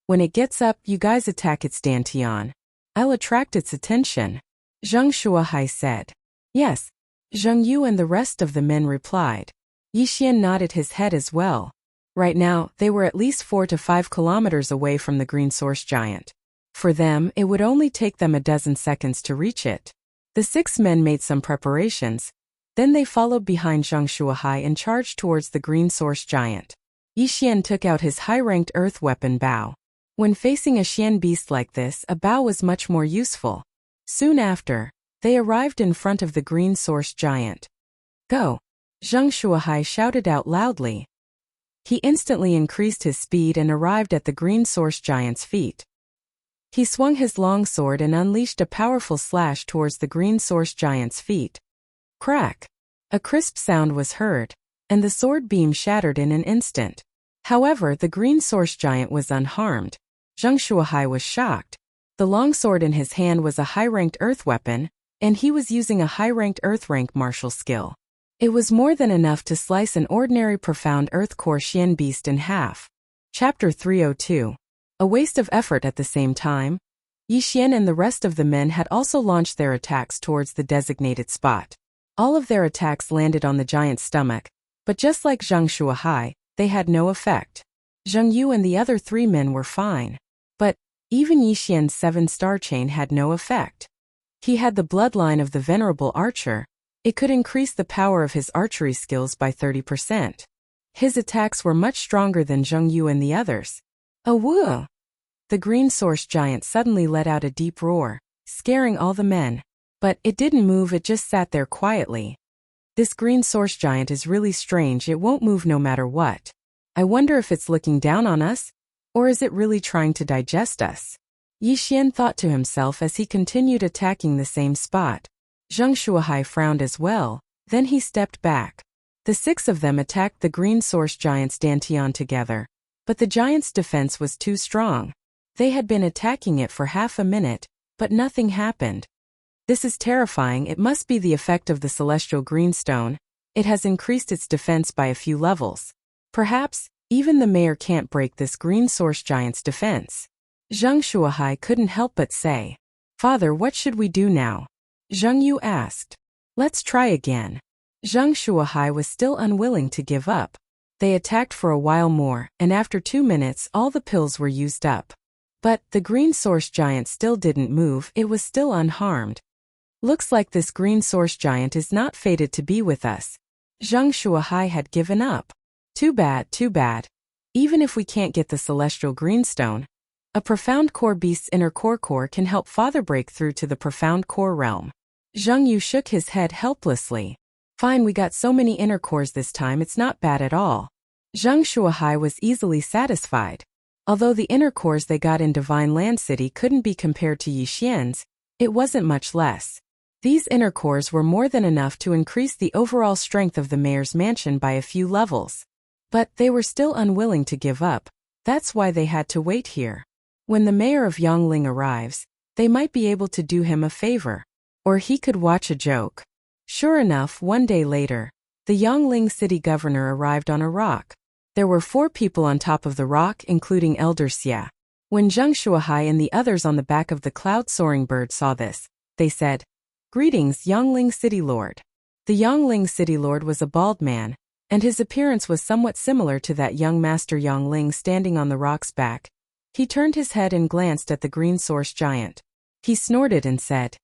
When it gets up, you guys attack its dantian. I'll attract its attention. Zhang Shuahai said. Yes. Zhang Yu and the rest of the men replied. Yi Xian nodded his head as well. Right now, they were at least 4 to 5 kilometers away from the green source giant. For them, it would only take them a dozen seconds to reach it. The 6 men made some preparations. Then they followed behind Zhang Shuahai and charged towards the green source giant. Yi Xian took out his high-ranked earth weapon Bao. When facing a Xian beast like this, a Bao was much more useful. Soon after, they arrived in front of the green source giant. Go! Zhang Shuahai shouted out loudly. He instantly increased his speed and arrived at the green source giant's feet. He swung his long sword and unleashed a powerful slash towards the green source giant's feet. Crack! A crisp sound was heard, and the sword beam shattered in an instant. However, the green source giant was unharmed. Zhang Shuahai was shocked. The long sword in his hand was a high-ranked earth weapon, and he was using a high-ranked earth rank martial skill. It was more than enough to slice an ordinary profound earth core Xian beast in half. Chapter 302. A waste of effort at the same time. Yi Xian and the rest of the men had also launched their attacks towards the designated spot. All of their attacks landed on the giant's stomach, but just like Zhang Shuahai, they had no effect. Zhang Yu and the other 3 men were fine. But even Yi Xian's 7-star chain had no effect. He had the bloodline of the venerable archer. It could increase the power of his archery skills by 30%. His attacks were much stronger than Zhang Yu and the others. A woo! The green source giant suddenly let out a deep roar, scaring all the men. But it didn't move, it just sat there quietly. This green source giant is really strange, it won't move no matter what. I wonder if it's looking down on us? Or is it really trying to digest us? Yi Xian thought to himself as he continued attacking the same spot. Zhang Shuahai frowned as well, then he stepped back. The 6 of them attacked the green source giant's dantian together. But the giant's defense was too strong. They had been attacking it for half a minute, but nothing happened. This is terrifying, it must be the effect of the celestial greenstone. It has increased its defense by a few levels. Perhaps, even the mayor can't break this green source giant's defense. Zhang Shuahai couldn't help but say. Father, what should we do now? Zhang Yu asked. Let's try again. Zhang Shuahai was still unwilling to give up. They attacked for a while more, and after 2 minutes all the pills were used up. But the green source giant still didn't move, it was still unharmed. Looks like this green source giant is not fated to be with us. Zhang Shuahai had given up. Too bad, too bad. Even if we can't get the celestial greenstone, a profound core beast's inner core can help father break through to the profound core realm. Zhang Yu shook his head helplessly. Fine, we got so many inner cores this time, it's not bad at all. Zhang Shuahai was easily satisfied. Although the inner cores they got in Divine Land City couldn't be compared to Yi Xian's, it wasn't much less. These inner cores were more than enough to increase the overall strength of the mayor's mansion by a few levels. But they were still unwilling to give up. That's why they had to wait here. When the mayor of Yangling arrives, they might be able to do him a favor. Or he could watch a joke. Sure enough, one day later, the Yangling city governor arrived on a rock. There were 4 people on top of the rock, including Elder Xia. When Zhang Shuahai and the others on the back of the cloud-soaring bird saw this, they said, "Greetings, Yangling City Lord." The Yangling City Lord was a bald man, and his appearance was somewhat similar to that young Master Yangling standing on the rock's back. He turned his head and glanced at the green source giant. He snorted and said,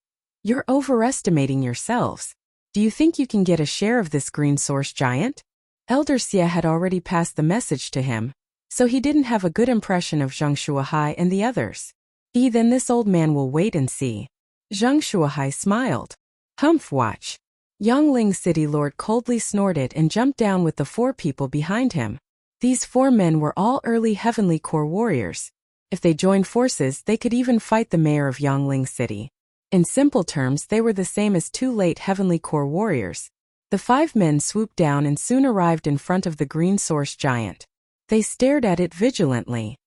"You're overestimating yourselves. Do you think you can get a share of this green source giant?" Elder Xia had already passed the message to him, so he didn't have a good impression of Zhang Shuahai and the others. Then this old man will wait and see. Zhang Shuahai smiled. Humph, watch. Yangling City Lord coldly snorted and jumped down with the 4 people behind him. These 4 men were all early Heavenly Core warriors. If they joined forces, they could even fight the mayor of Yangling City. In simple terms, they were the same as 2 late Heavenly Core warriors. The 5 men swooped down and soon arrived in front of the green source giant. They stared at it vigilantly.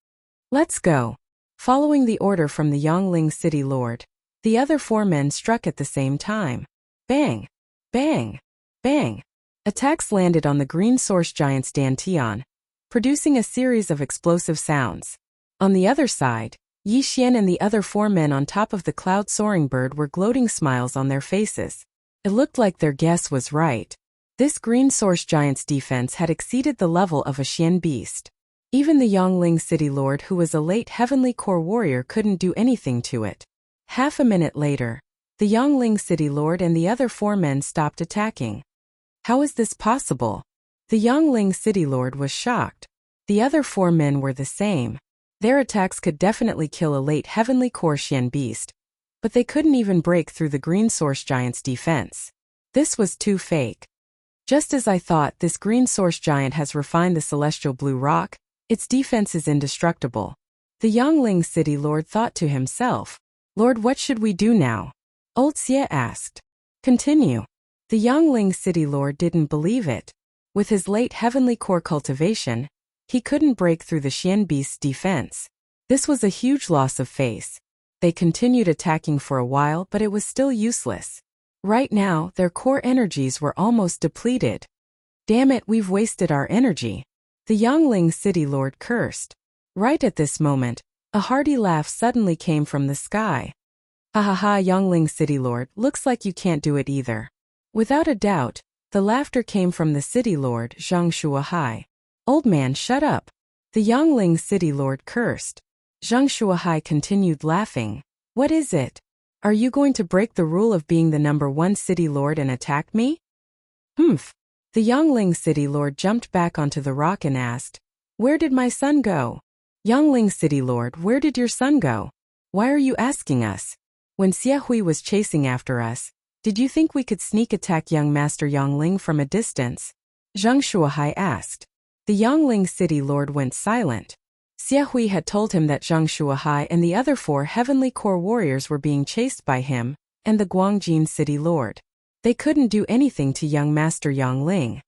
"Let's go." Following the order from the Yangling City Lord, the other 4 men struck at the same time. Bang! Bang! Bang! Attacks landed on the green source giant's dantian, producing a series of explosive sounds. On the other side, Yi Xian and the other 4 men on top of the cloud-soaring bird were gloating smiles on their faces. It looked like their guess was right. This green source giant's defense had exceeded the level of a Xian beast. Even the Yangling City Lord, who was a late Heavenly Core warrior, couldn't do anything to it. Half a minute later, the Yangling City Lord and the other 4 men stopped attacking. How is this possible? The Yangling City Lord was shocked. The other 4 men were the same. Their attacks could definitely kill a late Heavenly Core Xian beast, but they couldn't even break through the green source giant's defense. This was too fake. Just as I thought, this green source giant has refined the celestial blue rock. Its defense is indestructible. The Yangling City Lord thought to himself. "Lord, what should we do now?" Old Xie asked. "Continue." The Yangling City Lord didn't believe it. With his late Heavenly Core cultivation, he couldn't break through the Xian beast's defense. This was a huge loss of face. They continued attacking for a while, but it was still useless. Right now, their core energies were almost depleted. "Damn it, we've wasted our energy." The Yangling City Lord cursed. Right at this moment, a hearty laugh suddenly came from the sky. "Ha ha ha, Yangling City Lord, looks like you can't do it either." Without a doubt, the laughter came from the City Lord, Zhang Shuahai. "Old man, shut up." The Yangling City Lord cursed. Zhang Shuahai continued laughing. "What is it? Are you going to break the rule of being the number 1 City Lord and attack me?" "Humph." The Yangling City Lord jumped back onto the rock and asked, "Where did my son go?" "Yangling City Lord, where did your son go? Why are you asking us? When Xie Hui was chasing after us, did you think we could sneak attack young Master Yangling from a distance?" Zhang Shuahai asked. The Yangling City Lord went silent. Xie Hui had told him that Zhang Shuahai and the other 4 Heavenly Core warriors were being chased by him and the Guangjin City Lord. They couldn't do anything to young Master Yangling.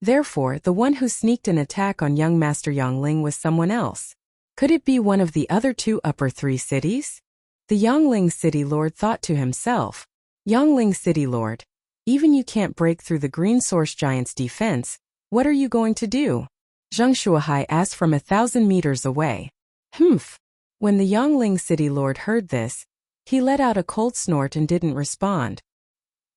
Therefore, the one who sneaked an attack on young Master Yangling was someone else. Could it be one of the other 2 upper 3 cities? The Yangling City Lord thought to himself. "Yangling City Lord, even you can't break through the green source giant's defense. What are you going to do?" Zhang Shuahai asked from 1,000 meters away. "Humph." When the Yangling City Lord heard this, he let out a cold snort and didn't respond.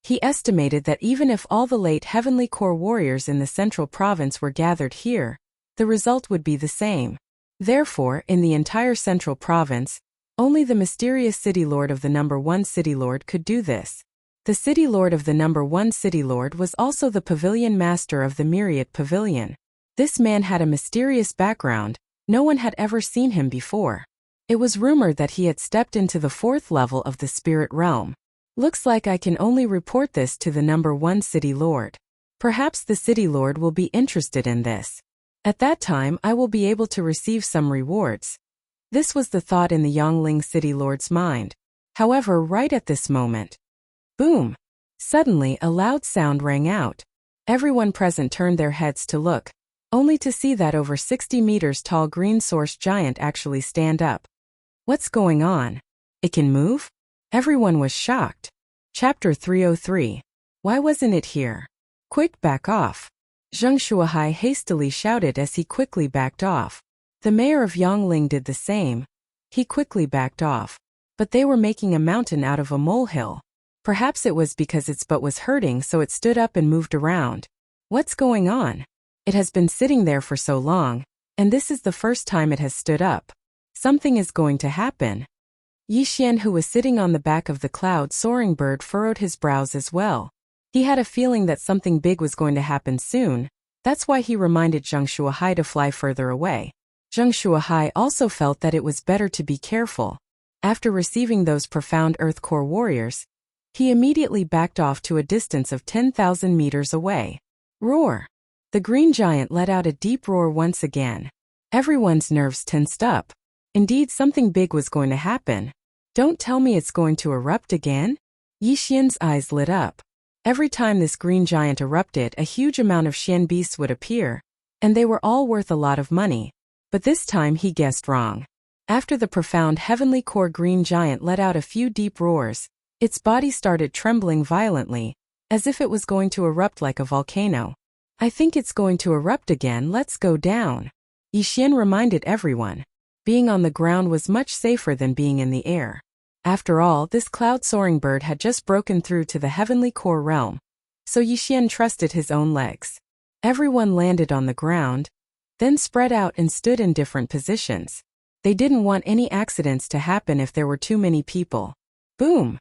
He estimated that even if all the late Heavenly Core warriors in the central province were gathered here, the result would be the same. Therefore, in the entire central province, only the mysterious City Lord of the number 1 City Lord could do this. The City Lord of the number 1 City Lord was also the Pavilion Master of the Myriad Pavilion. This man had a mysterious background. No one had ever seen him before. It was rumored that he had stepped into the 4th level of the spirit realm. Looks like I can only report this to the number 1 City Lord. Perhaps the City Lord will be interested in this. At that time, I will be able to receive some rewards. This was the thought in the Yangling City Lord's mind. However, right at this moment, boom! Suddenly, a loud sound rang out. Everyone present turned their heads to look, only to see that over 60 meters tall green source giant actually stand up. What's going on? It can move? Everyone was shocked. Chapter 303. Why wasn't it here? Quick, back off. Zhang Shuahai hastily shouted as he quickly backed off. The mayor of Yangling did the same. He quickly backed off. But they were making a mountain out of a molehill. Perhaps it was because its butt was hurting, so it stood up and moved around. What's going on? It has been sitting there for so long, and this is the first time it has stood up. Something is going to happen. Yi Xian, who was sitting on the back of the cloud-soaring bird, furrowed his brows as well. He had a feeling that something big was going to happen soon. That's why he reminded Zhang Shuahai to fly further away. Zhang Shuahai also felt that it was better to be careful. After receiving those profound Earth Core warriors, He immediately backed off to a distance of 10,000 meters away. Roar! The green giant let out a deep roar once again. Everyone's nerves tensed up. Indeed, something big was going to happen. Don't tell me it's going to erupt again? Yi Xian's eyes lit up. Every time this green giant erupted, a huge amount of Xian beasts would appear, and they were all worth a lot of money. But this time he guessed wrong. After the profound heavenly core green giant let out a few deep roars, its body started trembling violently, as if it was going to erupt like a volcano. I think it's going to erupt again, let's go down. Yi Xian reminded everyone. Being on the ground was much safer than being in the air. After all, this cloud-soaring bird had just broken through to the heavenly core realm, so Yi Xian trusted his own legs. Everyone landed on the ground, then spread out and stood in different positions. They didn't want any accidents to happen if there were too many people. Boom!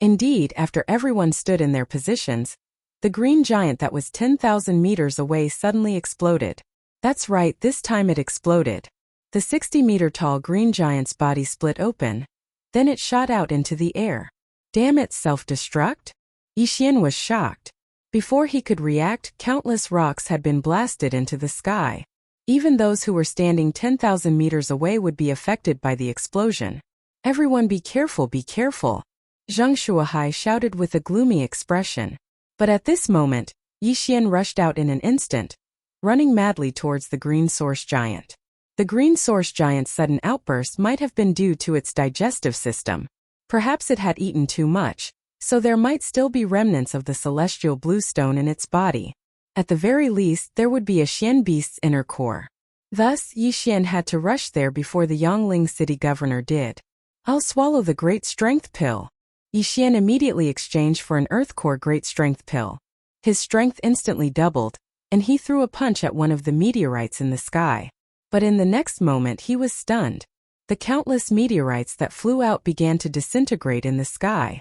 Indeed, after everyone stood in their positions, the green giant that was 10,000 meters away suddenly exploded. That's right, this time it exploded. The 60-meter-tall green giant's body split open. Then it shot out into the air. Damn it, self-destruct? Yi Xian was shocked. Before he could react, countless rocks had been blasted into the sky. Even those who were standing 10,000 meters away would be affected by the explosion. Everyone be careful, be careful. Zhang Shuahai shouted with a gloomy expression. But at this moment, Yi Xian rushed out in an instant, running madly towards the green source giant. The green source giant's sudden outburst might have been due to its digestive system. Perhaps it had eaten too much, so there might still be remnants of the celestial blue stone in its body. At the very least, there would be a Xian beast's inner core. Thus, Yi Xian had to rush there before the Yangling city governor did. I'll swallow the great strength pill. Yi Xian immediately exchanged for an earth core great strength pill. His strength instantly doubled, and he threw a punch at one of the meteorites in the sky. But in the next moment he was stunned. The countless meteorites that flew out began to disintegrate in the sky.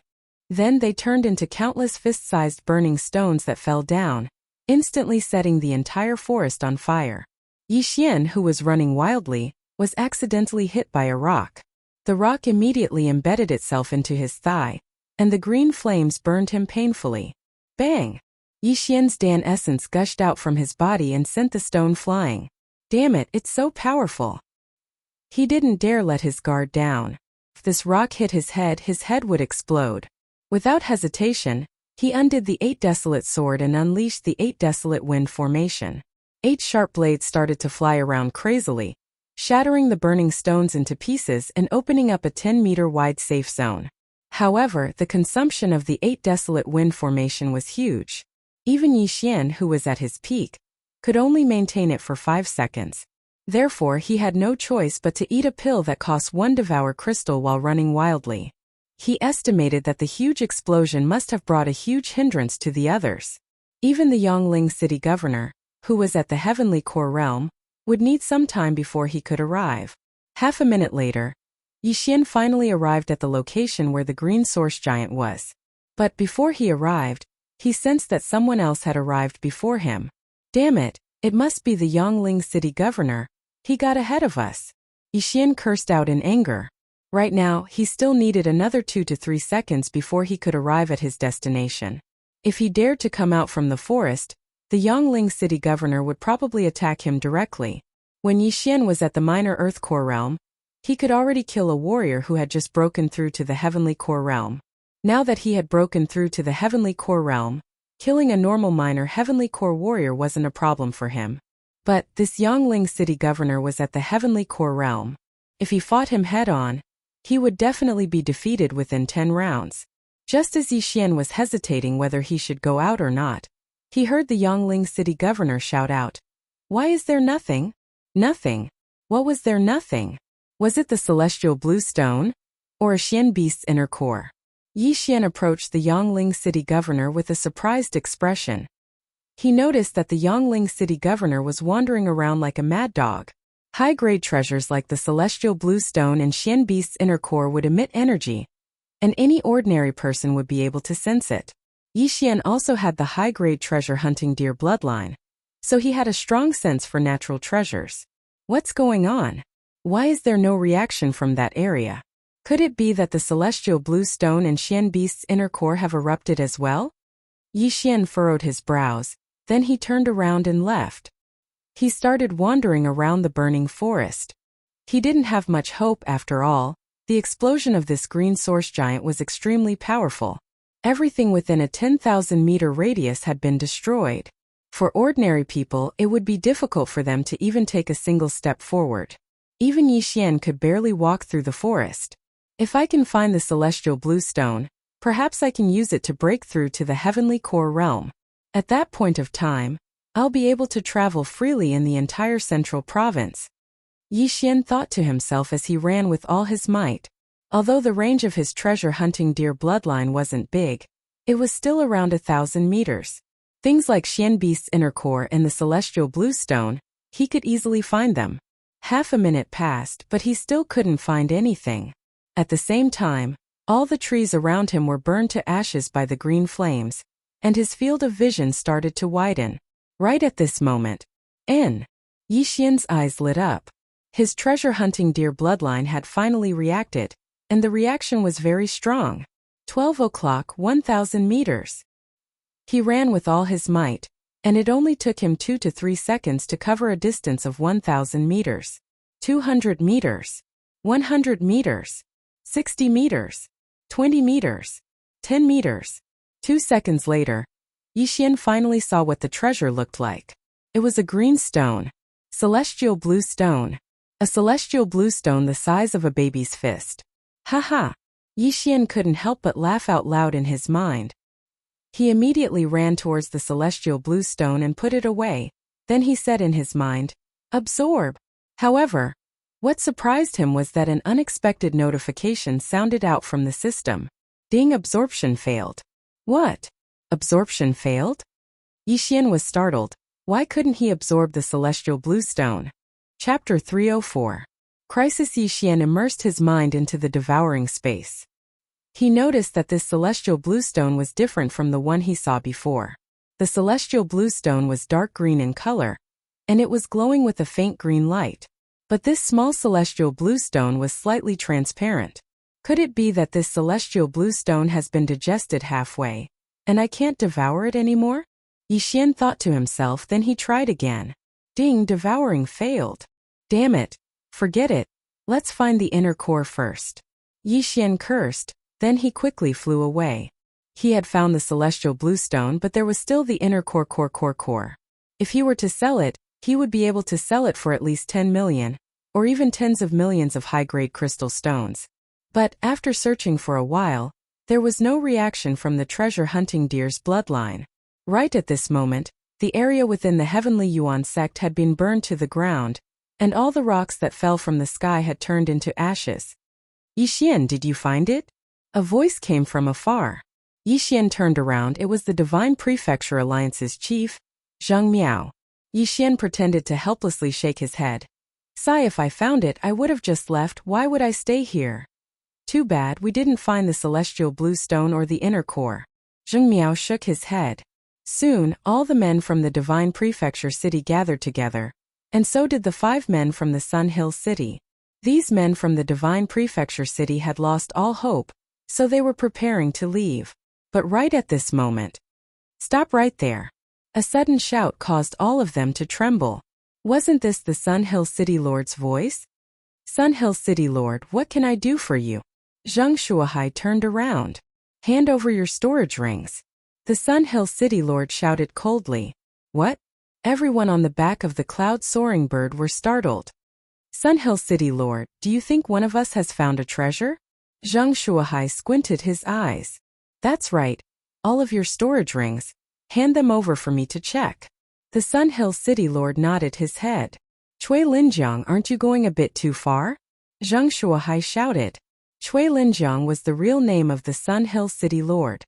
Then they turned into countless fist-sized burning stones that fell down, instantly setting the entire forest on fire. Yi Xian, who was running wildly, was accidentally hit by a rock. The rock immediately embedded itself into his thigh, and the green flames burned him painfully. Bang! Yi Xian's Dan essence gushed out from his body and sent the stone flying. Damn it, it's so powerful. He didn't dare let his guard down. If this rock hit his head would explode. Without hesitation, he undid the 8 desolate sword and unleashed the 8 desolate wind formation. 8 sharp blades started to fly around crazily, shattering the burning stones into pieces and opening up a 10-meter-wide safe zone. However, the consumption of the 8 desolate wind formation was huge. Even Yi Xian, who was at his peak, could only maintain it for 5 seconds. Therefore, he had no choice but to eat a pill that cost 1 devour crystal while running wildly. He estimated that the huge explosion must have brought a huge hindrance to the others. Even the Yangling city governor, who was at the heavenly core realm, would need some time before he could arrive. Half a minute later, Yi Xian finally arrived at the location where the green source giant was. But before he arrived, he sensed that someone else had arrived before him. Damn it, it must be the Yangling city governor. He got ahead of us. Yi Xian cursed out in anger. Right now, he still needed another 2 to 3 seconds before he could arrive at his destination. If he dared to come out from the forest, the Yangling city governor would probably attack him directly. When Yi Xian was at the minor earth core realm, he could already kill a warrior who had just broken through to the heavenly core realm. Now that he had broken through to the heavenly core realm, killing a normal minor heavenly core warrior wasn't a problem for him. But this Yangling city governor was at the heavenly core realm. If he fought him head-on, he would definitely be defeated within 10 rounds. Just as Yi Xian was hesitating whether he should go out or not, he heard the Yangling city governor shout out, "Why is there nothing? Nothing. What was there nothing? Was it the celestial blue stone? Or a Xian beast's inner core?" Yi Xian approached the Yangling city governor with a surprised expression. He noticed that the Yangling city governor was wandering around like a mad dog. High-grade treasures like the celestial blue stone and Xian beast's inner core would emit energy, and any ordinary person would be able to sense it. Yi Xian also had the high-grade treasure hunting deer bloodline, so he had a strong sense for natural treasures. What's going on? Why is there no reaction from that area? Could it be that the celestial blue stone and Xian Beast's inner core have erupted as well? Yi Xian furrowed his brows, then he turned around and left. He started wandering around the burning forest. He didn't have much hope after all. The explosion of this green source giant was extremely powerful. Everything within a 10,000-meter radius had been destroyed. For ordinary people, it would be difficult for them to even take a single step forward. Even Yi Xian could barely walk through the forest. If I can find the celestial blue stone, perhaps I can use it to break through to the heavenly core realm. At that point of time, I'll be able to travel freely in the entire central province. Yi Xian thought to himself as he ran with all his might. Although the range of his treasure-hunting deer bloodline wasn't big, it was still around 1,000 meters. Things like Xian Beast's inner core and the celestial blue stone, he could easily find them. Half a minute passed, but he still couldn't find anything. At the same time, all the trees around him were burned to ashes by the green flames, and his field of vision started to widen. Right at this moment, Yi Xian's eyes lit up. His treasure-hunting deer bloodline had finally reacted, and the reaction was very strong. 12 o'clock, 1,000 meters. He ran with all his might, and it only took him 2 to 3 seconds to cover a distance of 1,000 meters. 200 meters. 100 meters. 60 meters. 20 meters. 10 meters. 2 seconds later, Yi Xian finally saw what the treasure looked like. It was a green stone. Celestial blue stone. A celestial blue stone the size of a baby's fist. Ha! Yi Xian couldn't help but laugh out loud in his mind. He immediately ran towards the celestial blue stone and put it away. Then he said in his mind, "Absorb." However, what surprised him was that an unexpected notification sounded out from the system. Ding, absorption failed. What? Absorption failed? Yi Xian was startled. Why couldn't he absorb the celestial blue stone? Chapter 304. Crisis. Yi Xian immersed his mind into the devouring space. He noticed that this celestial blue stone was different from the one he saw before. The celestial blue stone was dark green in color, and it was glowing with a faint green light. But this small celestial blue stone was slightly transparent. Could it be that this celestial blue stone has been digested halfway, and I can't devour it anymore? Yi Xian thought to himself, then he tried again. Ding, devouring failed. Damn it. Forget it. Let's find the inner core first. Yi Xian cursed, then he quickly flew away. He had found the celestial blue stone, but there was still the inner core. If he were to sell it, he would be able to sell it for at least 10 million, or even tens of millions of high-grade crystal stones. But, after searching for a while, there was no reaction from the treasure-hunting deer's bloodline. Right at this moment, the area within the Heavenly Yuan sect had been burned to the ground, and all the rocks that fell from the sky had turned into ashes. Yi Xian, did you find it? A voice came from afar. Yi Xian turned around. It was the Divine Prefecture Alliance's chief, Zhang Miao. Yi Xian pretended to helplessly shake his head. Sigh, if I found it, I would have just left. Why would I stay here? Too bad we didn't find the celestial blue stone or the inner core. Zhang Miao shook his head. Soon, all the men from the Divine Prefecture City gathered together, and so did the 5 men from the Sun Hill City. These men from the Divine Prefecture City had lost all hope, so they were preparing to leave. But right at this moment, stop right there. A sudden shout caused all of them to tremble. Wasn't this the Sun Hill City Lord's voice? Sun Hill City Lord, what can I do for you? Zhang Shuahai turned around. Hand over your storage rings. The Sun Hill City Lord shouted coldly. What? Everyone on the back of the cloud-soaring bird were startled. Sun Hill City Lord, do you think one of us has found a treasure? Zhang Shuahai squinted his eyes. That's right. All of your storage rings. Hand them over for me to check. The Sun Hill City Lord nodded his head. Cui Linjiang, aren't you going a bit too far? Zhang Shuahai shouted. Cui Linjiang was the real name of the Sun Hill City Lord.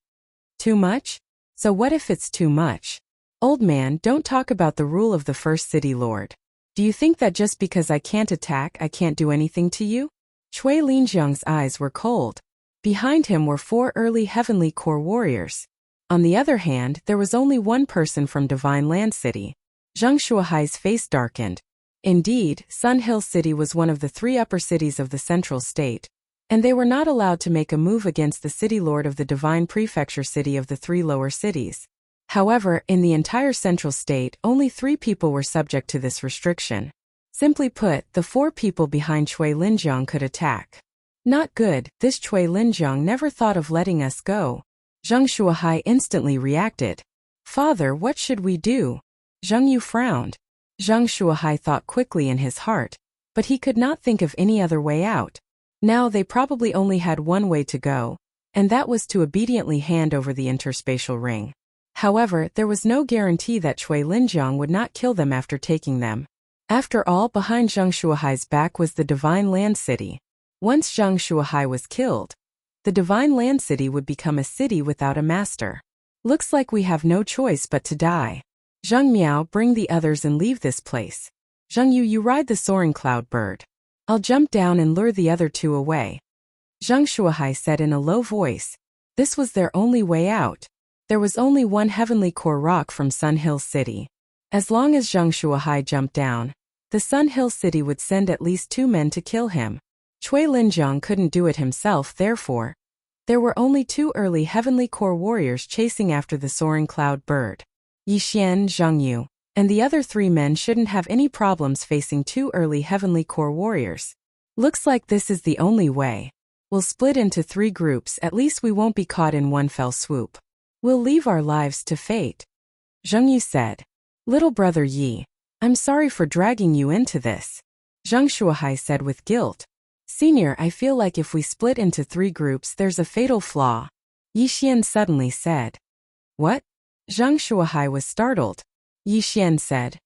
Too much? So what if it's too much? Old man, don't talk about the rule of the first City Lord. Do you think that just because I can't attack, I can't do anything to you? Cui Linjiang's eyes were cold. Behind him were 4 early heavenly core warriors. On the other hand, there was only one person from Divine Land City. Zhang Shuahai's face darkened. Indeed, Sun Hill City was one of the 3 upper cities of the central state, and they were not allowed to make a move against the city lord of the divine prefecture city of the 3 lower cities. However, in the entire central state, only 3 people were subject to this restriction. Simply put, the 4 people behind Chui Linjiang could attack. Not good, this Chui Linjiang never thought of letting us go. Zhang Shuahai instantly reacted. Father, what should we do? Zhang Yu frowned. Zhang Shuahai thought quickly in his heart, but he could not think of any other way out. Now they probably only had one way to go, and that was to obediently hand over the interspatial ring. However, there was no guarantee that Chui Linjiang would not kill them after taking them. After all, behind Zhang Shuahai's back was the Divine Land City. Once Zhang Shuahai was killed, the Divine Land City would become a city without a master. Looks like we have no choice but to die. Zhang Miao, bring the others and leave this place. Zhang Yu, you ride the soaring cloud bird. I'll jump down and lure the other 2 away. Zhang Shuahai said in a low voice. This was their only way out. There was only one heavenly core rock from Sun Hill City. As long as Zhang Shuahai jumped down, the Sun Hill City would send at least 2 men to kill him. Chui Linjiang couldn't do it himself, therefore. There were only 2 early heavenly core warriors chasing after the soaring cloud bird. Yixian, Zhang Yu, and the other 3 men shouldn't have any problems facing 2 early heavenly core warriors. Looks like this is the only way. We'll split into 3 groups, at least we won't be caught in one fell swoop. We'll leave our lives to fate. Zhang Yu said. Little brother Yi, I'm sorry for dragging you into this. Zhang Shuahai said with guilt. Senior, I feel like if we split into 3 groups there's a fatal flaw. Yixian suddenly said. What? Zhang Shuahai was startled. Yixian said.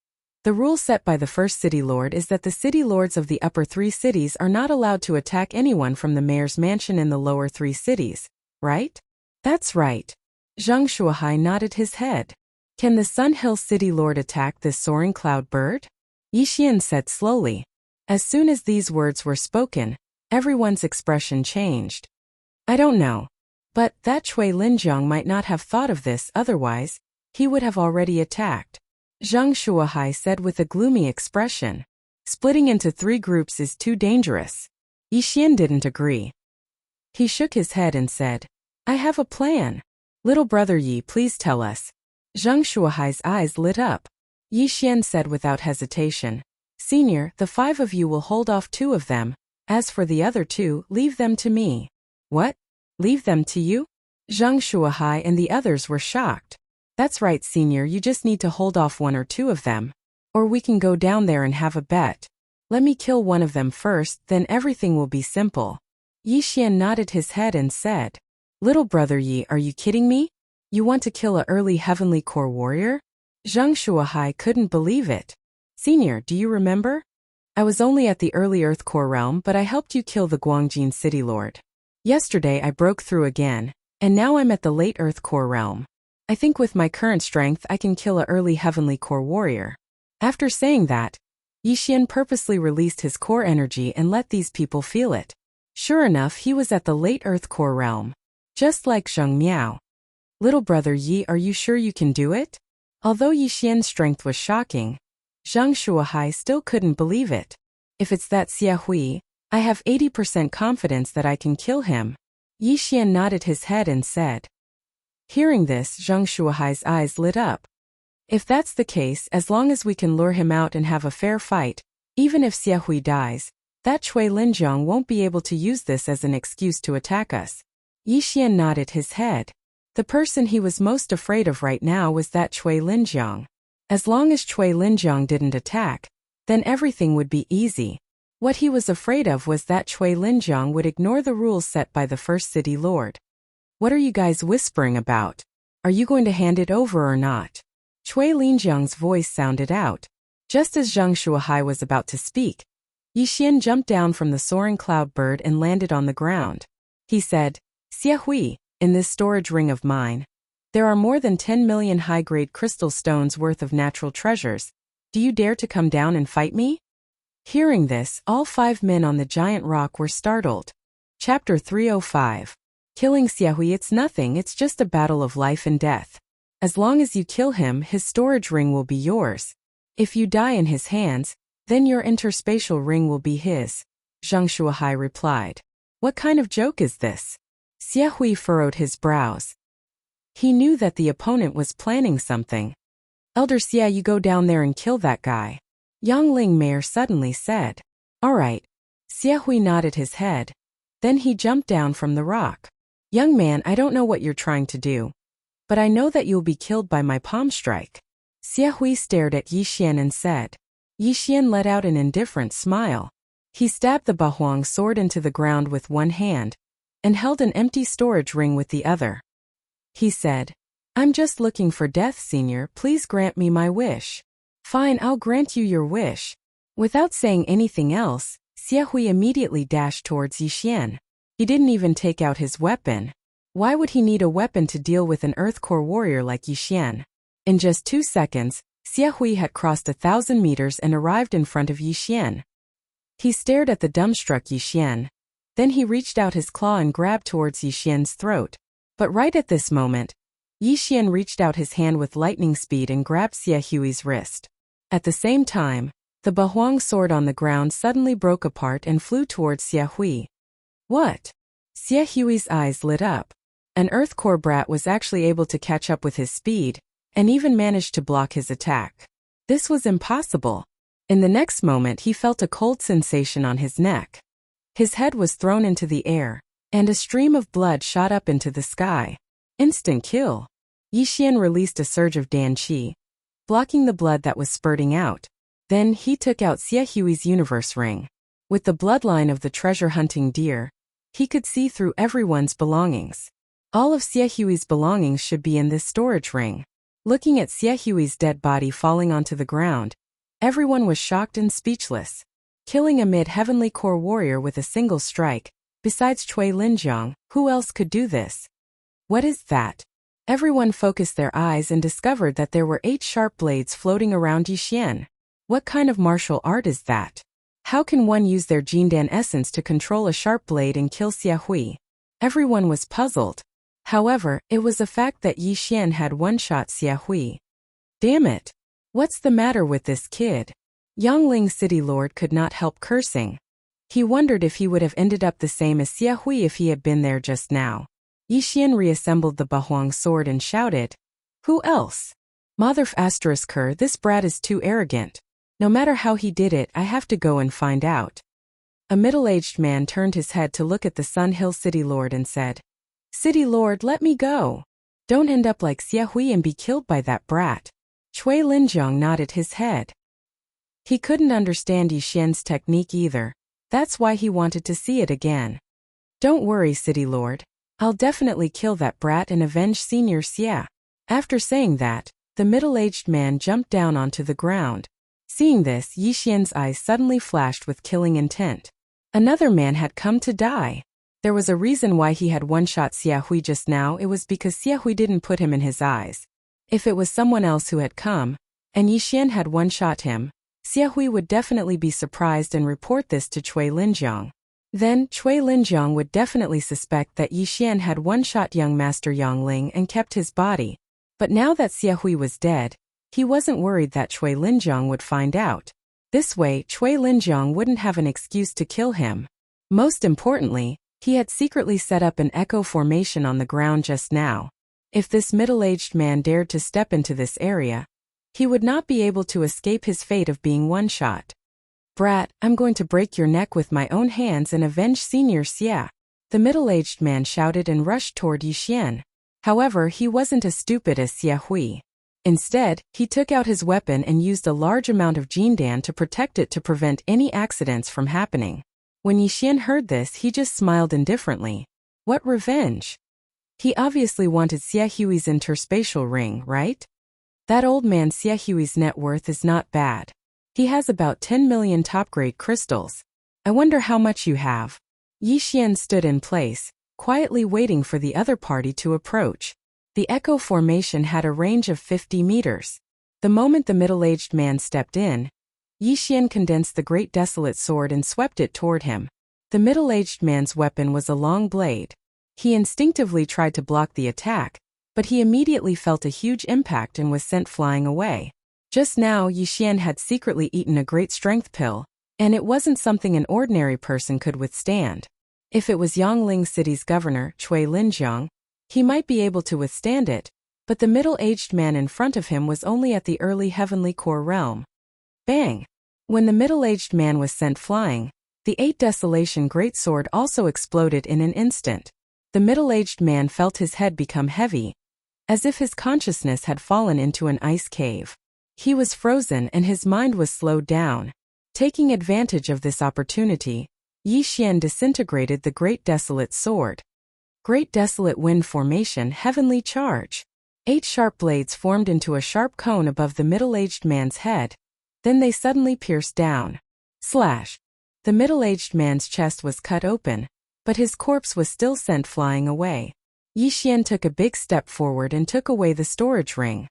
The rule set by the first city lord is that the city lords of the upper 3 cities are not allowed to attack anyone from the mayor's mansion in the lower 3 cities, right? That's right. Zhang Shuahai nodded his head. Can the Sun Hill City Lord attack this soaring cloud bird? Yixian said slowly. As soon as these words were spoken, everyone's expression changed. I don't know. But that Chui Linjiang might not have thought of this, otherwise, he would have already attacked. Zhang Shuahai said with a gloomy expression. Splitting into 3 groups is too dangerous. Yixian didn't agree. He shook his head and said, I have a plan. Little brother Yi, please tell us. Zhang Shuahai's eyes lit up. Yixian said without hesitation. Senior, the 5 of you will hold off 2 of them. As for the other 2, leave them to me. What? Leave them to you? Zhang Shuahai and the others were shocked. That's right, Senior, you just need to hold off 1 or 2 of them. Or we can go down there and have a bet. Let me kill one of them first, then everything will be simple. Yixian nodded his head and said. Little brother Yi, are you kidding me? You want to kill a early heavenly core warrior? Zhang Shuahai couldn't believe it. Senior, do you remember? I was only at the early Earth Core realm, but I helped you kill the Guangjin City Lord. Yesterday I broke through again, and now I'm at the late Earth Core realm. I think with my current strength I can kill a early heavenly core warrior. After saying that, Yixian purposely released his core energy and let these people feel it. Sure enough, he was at the late Earth Core realm. Just like Zhang Miao. Little brother Yi, are you sure you can do it? Although Yixian's strength was shocking, Zhang Shuahai still couldn't believe it. If it's that Xia Hui, I have 80% confidence that I can kill him. Yixian nodded his head and said. Hearing this, Zhang Shuahai's eyes lit up. If that's the case, as long as we can lure him out and have a fair fight, even if Xia Hui dies, that Chui Linjiang won't be able to use this as an excuse to attack us. Yixian nodded his head. The person he was most afraid of right now was that Chui Linjiang. As long as Chui Linjiang didn't attack, then everything would be easy. What he was afraid of was that Chui Linjiang would ignore the rules set by the first city lord. What are you guys whispering about? Are you going to hand it over or not? Chui Linjiang's voice sounded out. Just as Zhang Shuahai was about to speak, Yixian jumped down from the soaring cloud bird and landed on the ground. He said, Xia Hui, in this storage ring of mine, there are more than 10 million high-grade crystal stones worth of natural treasures. Do you dare to come down and fight me? Hearing this, all 5 men on the giant rock were startled. Chapter 305. Killing Xia Hui, it's nothing, it's just a battle of life and death. As long as you kill him, his storage ring will be yours. If you die in his hands, then your interspatial ring will be his. Zhang Shuahai replied. What kind of joke is this? Xie Hui furrowed his brows. He knew that the opponent was planning something. Elder Xie, you go down there and kill that guy. Yang Ling Mayor suddenly said. All right. Xie Hui nodded his head. Then he jumped down from the rock. Young man, I don't know what you're trying to do, but I know that you'll be killed by my palm strike. Xie Hui stared at Yi Xian and said. Yi Xian let out an indifferent smile. He stabbed the Bahuang sword into the ground with one hand and held an empty storage ring with the other. He said, I'm just looking for death, Senior. Please grant me my wish. Fine, I'll grant you your wish. Without saying anything else, Xie Hui immediately dashed towards Yi Xian. He didn't even take out his weapon. Why would he need a weapon to deal with an Earth Core warrior like Yi Xian? In just 2 seconds, Xie Hui had crossed 1,000 meters and arrived in front of Yi Xian. He stared at the dumbstruck Yi Xian. Then he reached out his claw and grabbed towards Yi Xian's throat. But right at this moment, Yi Xian reached out his hand with lightning speed and grabbed Xie Hui's wrist. At the same time, the Bahuang sword on the ground suddenly broke apart and flew towards Xie Hui. What? Xie Hui's eyes lit up. An Earth Core brat was actually able to catch up with his speed, and even managed to block his attack. This was impossible. In the next moment he felt a cold sensation on his neck. His head was thrown into the air, and a stream of blood shot up into the sky. Instant kill. Yi Xian released a surge of Dan Qi, blocking the blood that was spurting out. Then he took out Xie Hui's universe ring. With the bloodline of the treasure-hunting deer, he could see through everyone's belongings. All of Xie Hui's belongings should be in this storage ring. Looking at Xie Hui's dead body falling onto the ground, everyone was shocked and speechless. Killing a mid-heavenly core warrior with a single strike, besides Cui Linjiang, who else could do this? What is that? Everyone focused their eyes and discovered that there were 8 sharp blades floating around Yi Xian. What kind of martial art is that? How can one use their Jindan essence to control a sharp blade and kill Xie Hui? Everyone was puzzled. However, it was a fact that Yi Xian had one-shot Xie Hui. Damn it! What's the matter with this kid? Yangling City Lord could not help cursing. He wondered if he would have ended up the same as Xie Hui if he had been there just now. Yi Xian reassembled the Bahuang sword and shouted, Who else? Mother ***, this brat is too arrogant. No matter how he did it, I have to go and find out. A middle-aged man turned his head to look at the Sun Hill City Lord and said, City Lord, let me go. Don't end up like Xie Hui and be killed by that brat. Cui Linjiang nodded his head. He couldn't understand Yi Xian's technique either. That's why he wanted to see it again. Don't worry, City Lord. I'll definitely kill that brat and avenge Senior Xie. After saying that, the middle-aged man jumped down onto the ground. Seeing this, Yi Xian's eyes suddenly flashed with killing intent. Another man had come to die. There was a reason why he had one-shot Xie Hui just now. It was because Xie Hui didn't put him in his eyes. If it was someone else who had come, and Yi Xian had one-shot him, Xie Hui would definitely be surprised and report this to Cui Linjiang. Then, Cui Linjiang would definitely suspect that Yi Xian had one-shot young Master Yangling and kept his body. But now that Xie Hui was dead, he wasn't worried that Cui Linjiang would find out. This way, Cui Linjiang wouldn't have an excuse to kill him. Most importantly, he had secretly set up an echo formation on the ground just now. If this middle-aged man dared to step into this area, he would not be able to escape his fate of being one-shot. Brat, I'm going to break your neck with my own hands and avenge Senior Xie. The middle-aged man shouted and rushed toward Yi Xian. However, he wasn't as stupid as Xie Hui. Instead, he took out his weapon and used a large amount of Jindan to protect it to prevent any accidents from happening. When Yi Xian heard this, he just smiled indifferently. What revenge? He obviously wanted Xie Hui's interspatial ring, right? That old man Xie Hui's net worth is not bad. He has about 10 million top-grade crystals. I wonder how much you have. Yi Xian stood in place, quietly waiting for the other party to approach. The echo formation had a range of 50 meters. The moment the middle-aged man stepped in, Yi Xian condensed the great desolate sword and swept it toward him. The middle-aged man's weapon was a long blade. He instinctively tried to block the attack, but he immediately felt a huge impact and was sent flying away. Just now, Yi Xian had secretly eaten a great strength pill, and it wasn't something an ordinary person could withstand. If it was Yangling City's governor, Cui Linjiang, he might be able to withstand it, but the middle-aged man in front of him was only at the early heavenly core realm. Bang! When the middle-aged man was sent flying, the 8 Desolation greatsword also exploded in an instant. The middle-aged man felt his head become heavy, as if his consciousness had fallen into an ice cave. He was frozen and his mind was slowed down. Taking advantage of this opportunity, Yi Xian disintegrated the Great Desolate Sword. Great Desolate Wind Formation Heavenly Charge. 8 sharp blades formed into a sharp cone above the middle-aged man's head. Then they suddenly pierced down. Slash! The middle-aged man's chest was cut open, but his corpse was still sent flying away. Yi Xian took a big step forward and took away the storage ring.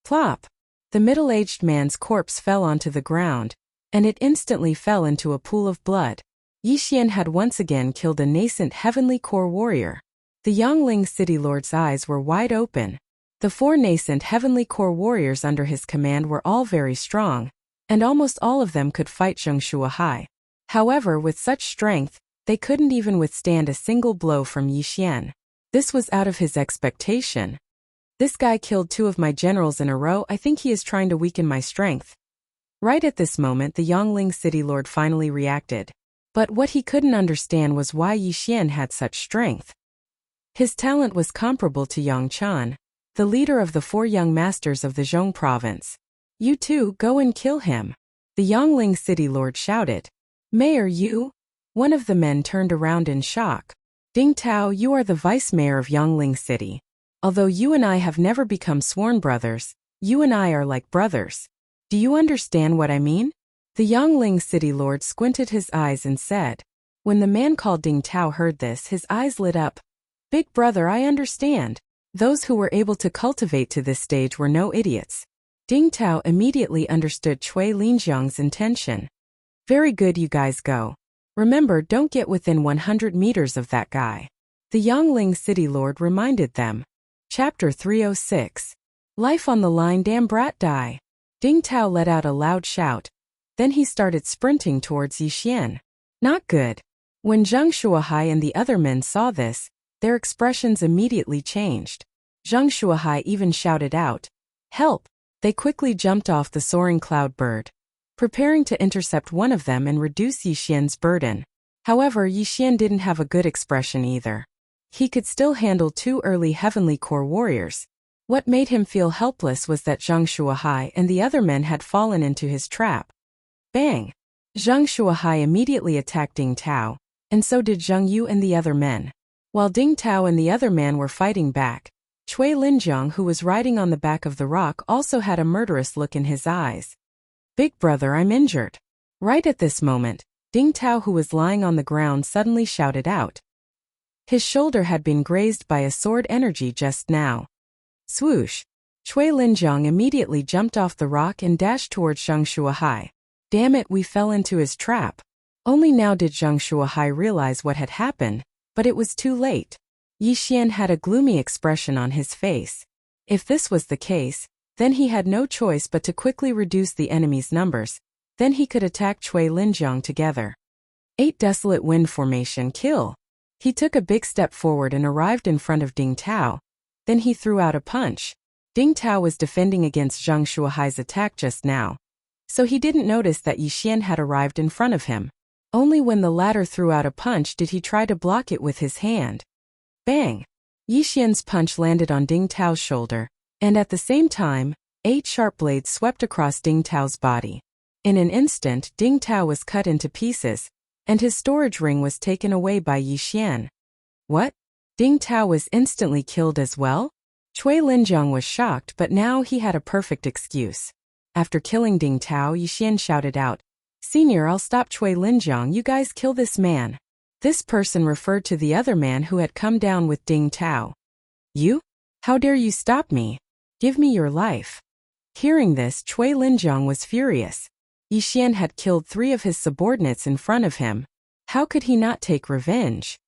Plop! The middle-aged man's corpse fell onto the ground, and it instantly fell into a pool of blood. Yi Xian had once again killed a nascent heavenly core warrior. The Yangling City Lord's eyes were wide open. The 4 nascent heavenly core warriors under his command were all very strong, and almost all of them could fight Zheng Shuahai. However, with such strength, they couldn't even withstand a single blow from Yi Xian. This was out of his expectation. This guy killed 2 of my generals in a row. I think he is trying to weaken my strength. Right at this moment, the Yangling City Lord finally reacted. But what he couldn't understand was why Yi Xian had such strength. His talent was comparable to Yang Chan, the leader of the 4 young masters of the Zhong province. You two, go and kill him. The Yangling City Lord shouted. Mayor Yu? One of the men turned around in shock. Ding Tao, you are the vice mayor of Yangling City. Although you and I have never become sworn brothers, you and I are like brothers. Do you understand what I mean? The Yangling City Lord squinted his eyes and said. When the man called Ding Tao heard this, his eyes lit up. Big brother, I understand. Those who were able to cultivate to this stage were no idiots. Ding Tao immediately understood Cui Linjiang's intention. Very good, you guys go. Remember, don't get within 100 meters of that guy. The Yangling City Lord reminded them. Chapter 306. Life on the line, damn brat, die. Ding Tao let out a loud shout. Then he started sprinting towards Yi Xian. Not good. When Zheng Shuahai and the other men saw this, their expressions immediately changed. Zheng Shuahai even shouted out, "Help!" They quickly jumped off the soaring cloud bird, preparing to intercept one of them and reduce Yi Xian's burden. However, Yi Xian didn't have a good expression either. He could still handle 2 early heavenly core warriors. What made him feel helpless was that Zheng Shuahai and the other men had fallen into his trap. Bang! Zheng Shuahai immediately attacked Ding Tao, and so did Zheng Yu and the other men. While Ding Tao and the other man were fighting back, Cui Linjiang, who was riding on the back of the rock, also had a murderous look in his eyes. Big brother, I'm injured. Right at this moment, Ding Tao, who was lying on the ground, suddenly shouted out. His shoulder had been grazed by a sword energy just now. Swoosh! Cui Linjiang immediately jumped off the rock and dashed towards Zheng Shuahai. Damn it, we fell into his trap. Only now did Zheng Shuahai realize what had happened, but it was too late. Yi Xian had a gloomy expression on his face. If this was the case, then he had no choice but to quickly reduce the enemy's numbers. Then he could attack Cui Linjiang together. 8 Desolate Wind Formation Kill. He took a big step forward and arrived in front of Ding Tao. Then he threw out a punch. Ding Tao was defending against Zheng Shuahai's attack just now, so he didn't notice that Yi Xian had arrived in front of him. Only when the latter threw out a punch did he try to block it with his hand. Bang! Yi Xian's punch landed on Ding Tao's shoulder, and at the same time, 8 sharp blades swept across Ding Tao's body. In an instant, Ding Tao was cut into pieces, and his storage ring was taken away by Yi Xian. What? Ding Tao was instantly killed as well? Cui Linjiang was shocked, but now he had a perfect excuse. After killing Ding Tao, Yi Xian shouted out, Senior, I'll stop Cui Linjiang, you guys kill this man. This person referred to the other man who had come down with Ding Tao. You? How dare you stop me? Give me your life. Hearing this, Cui Linjiang was furious. Yi Xian had killed 3 of his subordinates in front of him. How could he not take revenge?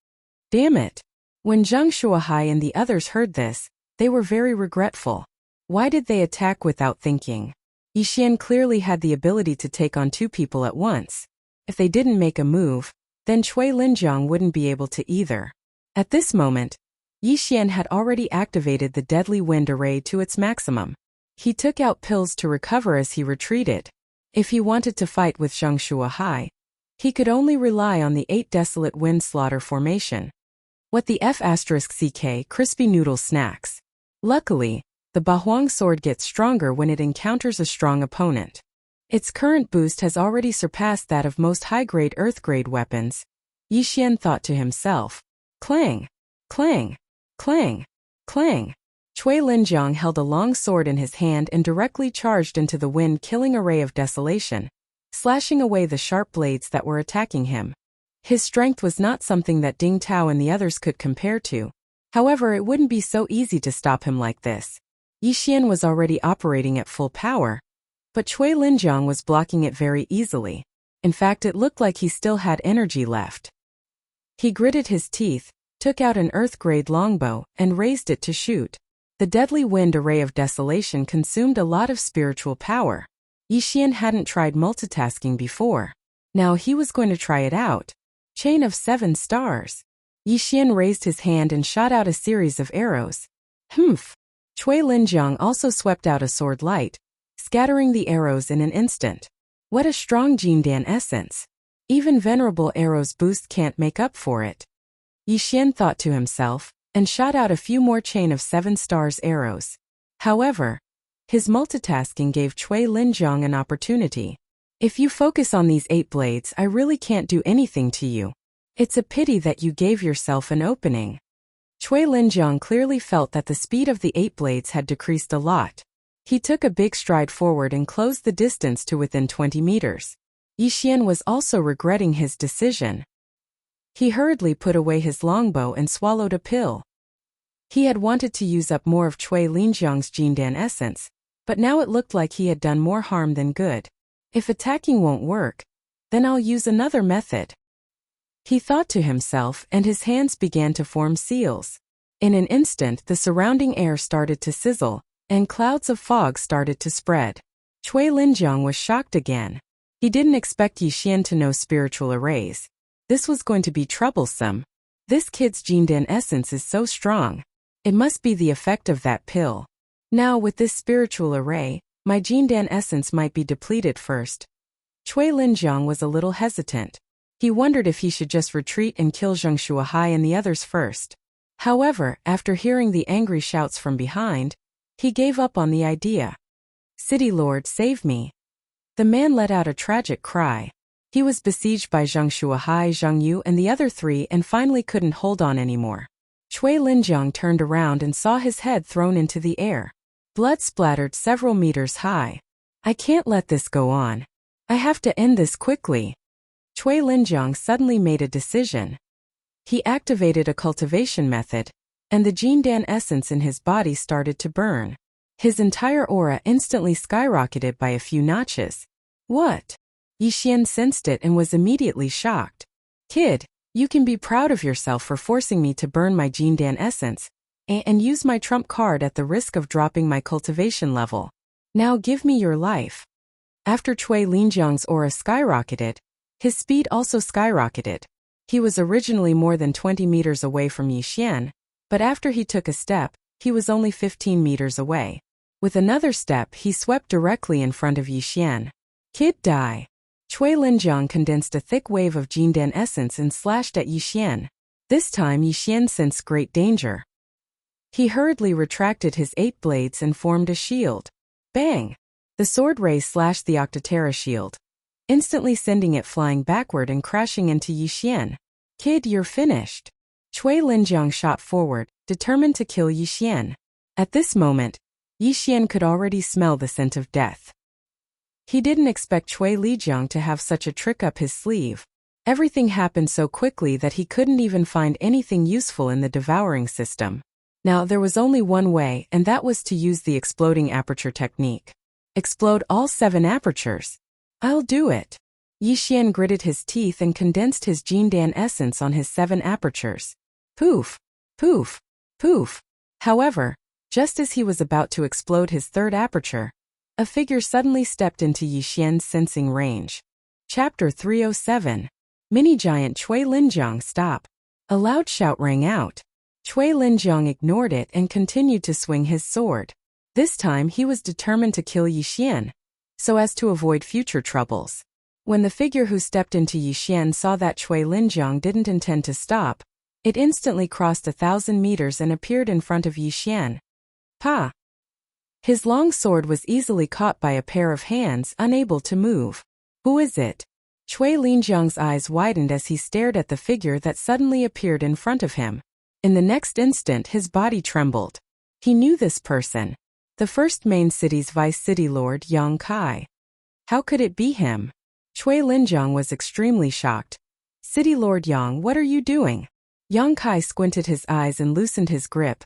Damn it. When Zheng Shuahai and the others heard this, they were very regretful. Why did they attack without thinking? Yi Xian clearly had the ability to take on 2 people at once. If they didn't make a move, then Chui Linjiang wouldn't be able to either. At this moment, Yi Xian had already activated the deadly wind array to its maximum. He took out pills to recover as he retreated. If he wanted to fight with Zhang Shuahai, he could only rely on the 8 desolate wind slaughter formation. What the F***CK crispy noodle snacks. Luckily, the Bahuang sword gets stronger when it encounters a strong opponent. Its current boost has already surpassed that of most high-grade earth-grade weapons. Yi Xian thought to himself. Clang! Clang! Clang! Clang! Chui Linjiang held a long sword in his hand and directly charged into the wind-killing array of desolation, slashing away the sharp blades that were attacking him. His strength was not something that Ding Tao and the others could compare to. However, it wouldn't be so easy to stop him like this. Yi Xian was already operating at full power, but Chui Linjiang was blocking it very easily. In fact, it looked like he still had energy left. He gritted his teeth, took out an earth-grade longbow, and raised it to shoot. The deadly wind array of desolation consumed a lot of spiritual power. Yi Xian hadn't tried multitasking before. Now he was going to try it out. Chain of 7 stars. Yi Xian raised his hand and shot out a series of arrows. Humph! Chui Linjiang also swept out a sword light, scattering the arrows in an instant. What a strong Jindan essence! Even venerable arrows boost can't make up for it. Yi Xian thought to himself, and shot out a few more chain of 7 stars arrows. However, his multitasking gave Chui Linjiang an opportunity. If you focus on these 8 blades, I really can't do anything to you. It's a pity that you gave yourself an opening. Chui Linjiang clearly felt that the speed of the 8 blades had decreased a lot. He took a big stride forward and closed the distance to within 20 meters. Yi Xian was also regretting his decision. He hurriedly put away his longbow and swallowed a pill. He had wanted to use up more of Chui Linjiang's Jindan essence, but now it looked like he had done more harm than good. If attacking won't work, then I'll use another method. He thought to himself, and his hands began to form seals. In an instant, the surrounding air started to sizzle, and clouds of fog started to spread. Chui Linjiang was shocked again. He didn't expect Yi Xian to know spiritual arrays. This was going to be troublesome. This kid's Jindan essence is so strong. It must be the effect of that pill. Now with this spiritual array, my Jindan essence might be depleted first. Chui Linjiang was a little hesitant. He wondered if he should just retreat and kill Zhang Shuahai and the others first. However, after hearing the angry shouts from behind, he gave up on the idea. City Lord, save me. The man let out a tragic cry. He was besieged by Zhang Shuahai, Zhang Yu and the other 3 and finally couldn't hold on anymore. Chui Linjiang turned around and saw his head thrown into the air. Blood splattered several meters high. I can't let this go on. I have to end this quickly. Chui Linjiang suddenly made a decision. He activated a cultivation method, and the Jindan essence in his body started to burn. His entire aura instantly skyrocketed by a few notches. What? Yi Xian sensed it and was immediately shocked. Kid, you can be proud of yourself for forcing me to burn my Jindan essence, and use my trump card at the risk of dropping my cultivation level. Now give me your life. After Chui Linjiang's aura skyrocketed, his speed also skyrocketed. He was originally more than 20 meters away from Yi Xian, but after he took a step, he was only 15 meters away. With another step, he swept directly in front of Yi Xian. Kid, die. Chui Linjiang condensed a thick wave of Jindan essence and slashed at Yi Xian. This time Yi Xian sensed great danger. He hurriedly retracted his 8 blades and formed a shield. Bang! The sword ray slashed the Octotera shield, instantly sending it flying backward and crashing into Yi Xian. Kid, you're finished. Chui Linjiang shot forward, determined to kill Yi Xian. At this moment, Yi Xian could already smell the scent of death. He didn't expect Chui Linjiang to have such a trick up his sleeve. Everything happened so quickly that he couldn't even find anything useful in the devouring system. Now there was only one way, and that was to use the exploding aperture technique. Explode all 7 apertures. I'll do it. Yi Xian gritted his teeth and condensed his Jindan essence on his 7 apertures. Poof! Poof! Poof! However, just as he was about to explode his 3rd aperture, a figure suddenly stepped into Yi Xian's sensing range. Chapter 307. Mini-giant Chui Linjiang, stop! A loud shout rang out. Chui Linjiang ignored it and continued to swing his sword. This time he was determined to kill Yixian, so as to avoid future troubles. When the figure who stepped into Yixian saw that Chui Linjiang didn't intend to stop, it instantly crossed 1,000 meters and appeared in front of Yixian. Pa! His long sword was easily caught by a pair of hands, unable to move. Who is it? Chui Linjiang's eyes widened as he stared at the figure that suddenly appeared in front of him. In the next instant his body trembled. He knew this person. The first main city's vice city lord, Yang Kai. How could it be him? Chui Linjiang was extremely shocked. City Lord Yang, what are you doing? Yang Kai squinted his eyes and loosened his grip.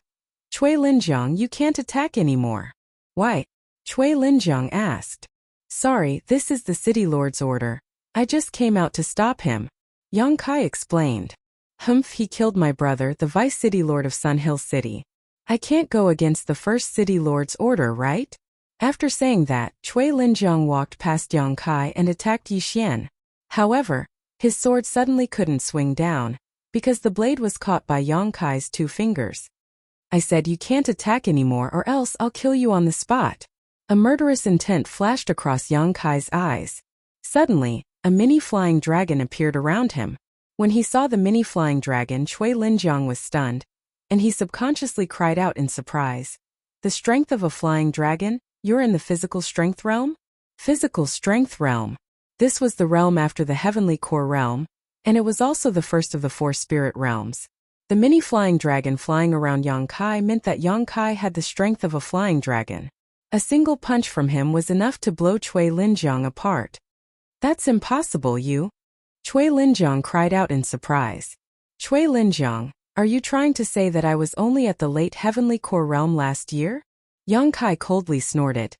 Chui Linjiang, you can't attack anymore. Why? Chui Linjiang asked. Sorry, this is the city lord's order. I just came out to stop him. Yang Kai explained. Humph, he killed my brother, the vice city lord of Sun Hill City. I can't go against the first city lord's order, right? After saying that, Chui Linjiang walked past Yang Kai and attacked Yixian. However, his sword suddenly couldn't swing down, because the blade was caught by Yang Kai's 2 fingers. I said you can't attack anymore or else I'll kill you on the spot. A murderous intent flashed across Yang Kai's eyes. Suddenly, a mini flying dragon appeared around him. When he saw the mini flying dragon, Chui Linjiang was stunned, and he subconsciously cried out in surprise. The strength of a flying dragon? You're in the physical strength realm? Physical strength realm. This was the realm after the heavenly core realm, and it was also the first of the 4 spirit realms. The mini flying dragon flying around Yang Kai meant that Yang Kai had the strength of a flying dragon. A single punch from him was enough to blow Chui Linjiang apart. That's impossible, you. Chui Linjiang cried out in surprise. Chui Linjiang, are you trying to say that I was only at the late heavenly core realm last year? Yang Kai coldly snorted.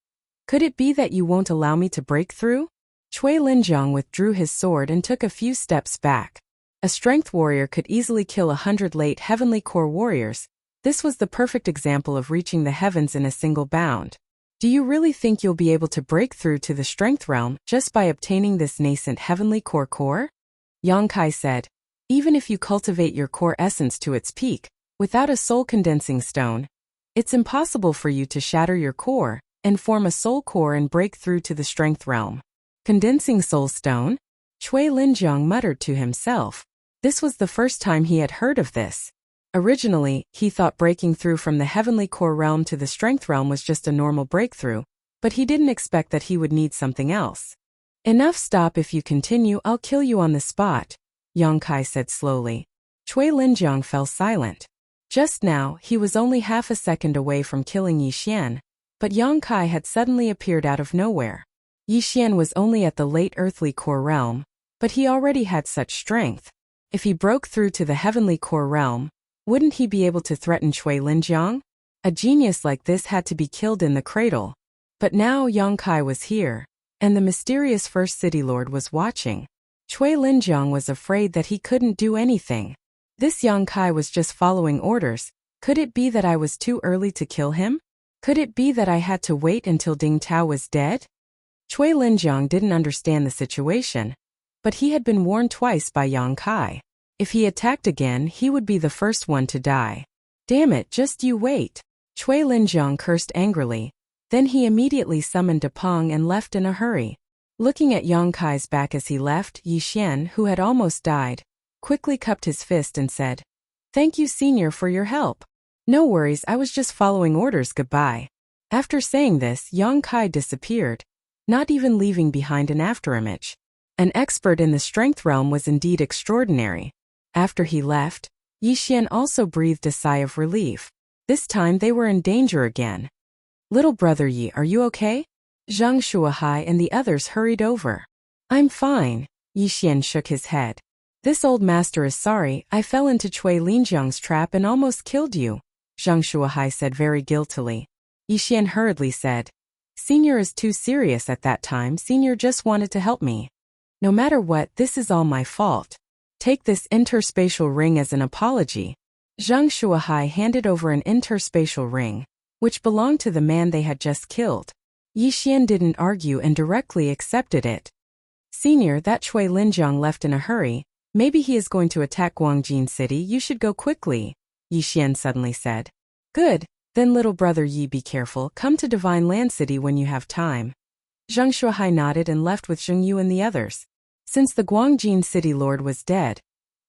Could it be that you won't allow me to break through? Chui Linjiang withdrew his sword and took a few steps back. A strength warrior could easily kill 100 late heavenly core warriors. This was the perfect example of reaching the heavens in a single bound. Do you really think you'll be able to break through to the strength realm just by obtaining this nascent heavenly core? Yang Kai said. Even if you cultivate your core essence to its peak, without a soul condensing stone, it's impossible for you to shatter your core and form a soul core and break through to the strength realm. Condensing soul stone? Chui Linjiang muttered to himself. This was the first time he had heard of this. Originally, he thought breaking through from the heavenly core realm to the strength realm was just a normal breakthrough, but he didn't expect that he would need something else. Enough, stop, if you continue I'll kill you on the spot, Yang Kai said slowly. Chui Linjiang fell silent. Just now, he was only half a second away from killing Yixian, but Yang Kai had suddenly appeared out of nowhere. Yixian was only at the late earthly core realm, but he already had such strength. If he broke through to the heavenly core realm, wouldn't he be able to threaten Chui Linjiang? A genius like this had to be killed in the cradle. But now Yang Kai was here, and the mysterious first city lord was watching. Chui Linjiang was afraid that he couldn't do anything. This Yang Kai was just following orders. Could it be that I was too early to kill him? Could it be that I had to wait until Ding Tao was dead? Chui Linjiang didn't understand the situation, but he had been warned twice by Yang Kai. If he attacked again, he would be the first one to die. Damn it, just you wait. Chui Linjiang cursed angrily. Then he immediately summoned Depong and left in a hurry. Looking at Yang Kai's back as he left, Yixian, who had almost died, quickly cupped his fist and said, "Thank you, Senior, for your help. No worries, I was just following orders, goodbye." After saying this, Yang Kai disappeared, not even leaving behind an afterimage. An expert in the strength realm was indeed extraordinary. After he left, Yixian also breathed a sigh of relief. This time they were in danger again. "Little brother Yi, are you okay?" Zhang Shuahai and the others hurried over. "I'm fine," Yixian shook his head. "This old master is sorry, I fell into Chui Linjiang's trap and almost killed you," Zhang Shuahai said very guiltily. Yixian hurriedly said, "Senior is too serious at that time, Senior just wanted to help me. No matter what, this is all my fault. Take this interspatial ring as an apology." Zhang Shuahai handed over an interspatial ring, which belonged to the man they had just killed. Yixian didn't argue and directly accepted it. "Senior, that Chui Linjiang left in a hurry, Maybe he is going to attack Guangjin City. You should go quickly, Yixian suddenly said. Good, then little brother Yi, be careful. Come to Divine Land City when you have time. Zhang Shuai nodded and left with Zheng Yu and the others. Since the Guangjin City Lord was dead,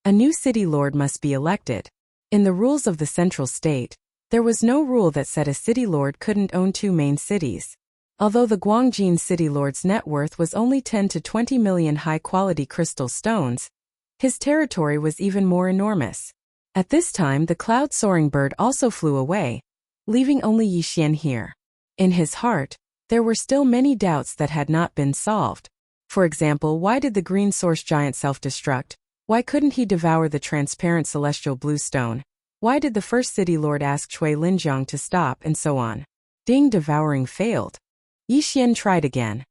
a new city lord must be elected. In the rules of the central state, there was no rule that said a city lord couldn't own two main cities. Although the Guangjin city lord's net worth was only 10 to 20 million high-quality crystal stones, his territory was even more enormous. At this time, the cloud-soaring bird also flew away, leaving only Yixian here. In his heart, there were still many doubts that had not been solved. For example, why did the green source giant self-destruct? Why couldn't he devour the transparent celestial blue stone? Why did the first city lord ask Cui Linjiang to stop, and so on? Ding, devouring failed. Yixian tried again.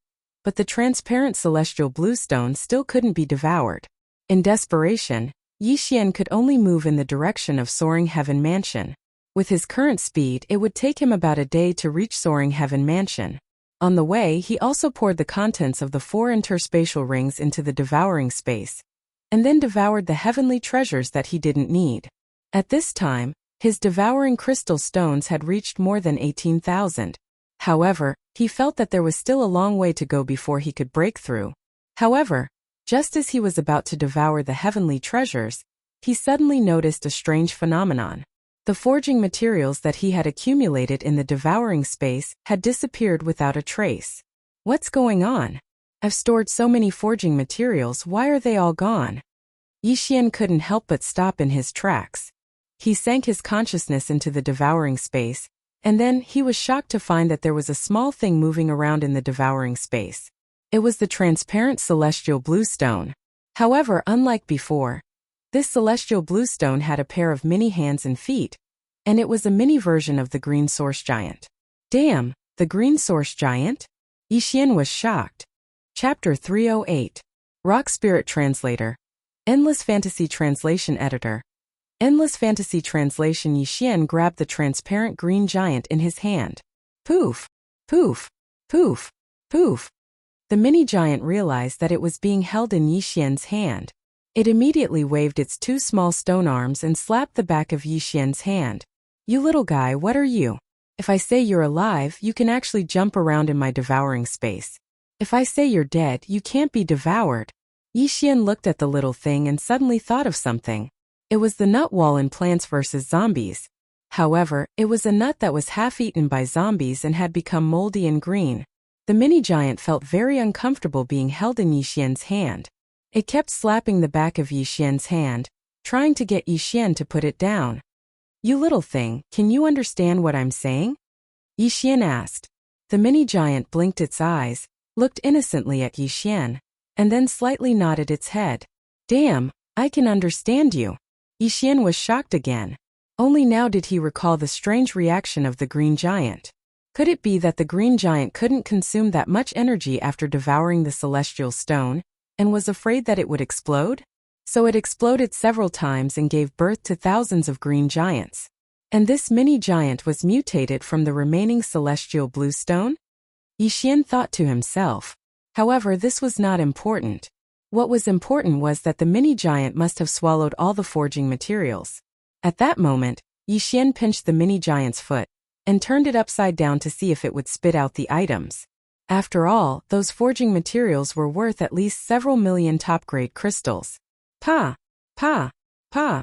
But the transparent celestial blue stone still couldn't be devoured. In desperation, Yixian could only move in the direction of Soaring Heaven Mansion. With his current speed, it would take him about a day to reach Soaring Heaven Mansion. On the way, he also poured the contents of the 4 interspatial rings into the devouring space, and then devoured the heavenly treasures that he didn't need. At this time, his devouring crystal stones had reached more than 18,000. However, he felt that there was still a long way to go before he could break through. However, just as he was about to devour the heavenly treasures, he suddenly noticed a strange phenomenon. The forging materials that he had accumulated in the devouring space had disappeared without a trace. What's going on? I've stored so many forging materials, why are they all gone? Yixian couldn't help but stop in his tracks. He sank his consciousness into the devouring space, and then he was shocked to find that there was a small thing moving around in the devouring space. It was the transparent celestial blue stone. However, unlike before, this celestial blue stone had a pair of mini hands and feet, and it was a mini version of the green source giant. Damn, the green source giant? Yixian was shocked. Chapter 308. Rock Spirit Translator. Endless Fantasy Translation Editor. Endless Fantasy Translation. Yixian grabbed the transparent green giant in his hand. Poof! Poof! Poof! Poof! The mini giant realized that it was being held in Yixian's hand. It immediately waved its 2 small stone arms and slapped the back of Yixian's hand. You little guy, what are you? If I say you're alive, you can actually jump around in my devouring space. If I say you're dead, you can't be devoured. Yixian looked at the little thing and suddenly thought of something. It was the nut wall in Plants vs. Zombies. However, it was a nut that was half-eaten by zombies and had become moldy and green. The mini-giant felt very uncomfortable being held in Yixian's hand. It kept slapping the back of Yixian's hand, trying to get Yixian to put it down. You little thing, can you understand what I'm saying? Yixian asked. The mini-giant blinked its eyes, looked innocently at Yixian, and then slightly nodded its head. Damn, I can understand you. Yixian was shocked again. Only now did he recall the strange reaction of the green giant. Could it be that the green giant couldn't consume that much energy after devouring the celestial stone, and was afraid that it would explode? So it exploded several times and gave birth to thousands of green giants. And this mini giant was mutated from the remaining celestial blue stone? Yixian thought to himself. However, this was not important. What was important was that the mini giant must have swallowed all the forging materials. At that moment, Yixian pinched the mini giant's foot and turned it upside down to see if it would spit out the items. After all, those forging materials were worth at least several million top-grade crystals. Pa! Pa! Pa!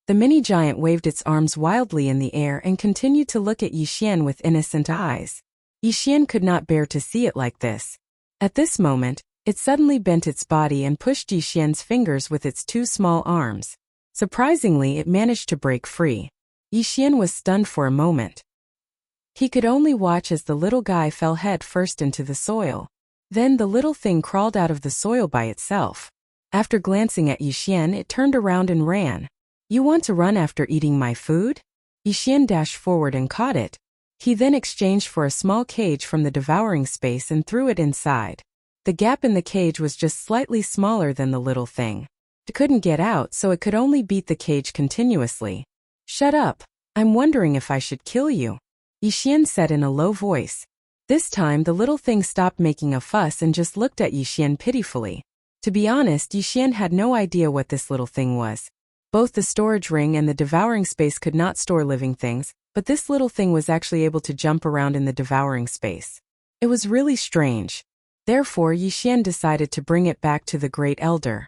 The mini giant waved its arms wildly in the air and continued to look at Yixian with innocent eyes. Yixian could not bear to see it like this. At this moment, it suddenly bent its body and pushed Yixian's fingers with its 2 small arms. Surprisingly, it managed to break free. Yixian was stunned for a moment. He could only watch as the little guy fell head first into the soil. Then the little thing crawled out of the soil by itself. After glancing at Yixian, it turned around and ran. You want to run after eating my food? Yixian dashed forward and caught it. He then exchanged for a small cage from the devouring space and threw it inside. The gap in the cage was just slightly smaller than the little thing. It couldn't get out, so it could only beat the cage continuously. Shut up. I'm wondering if I should kill you, Yixian said in a low voice. This time the little thing stopped making a fuss and just looked at Yixian pitifully. To be honest, Yixian had no idea what this little thing was. Both the storage ring and the devouring space could not store living things, but this little thing was actually able to jump around in the devouring space. It was really strange. Therefore, Yixian decided to bring it back to the Great Elder.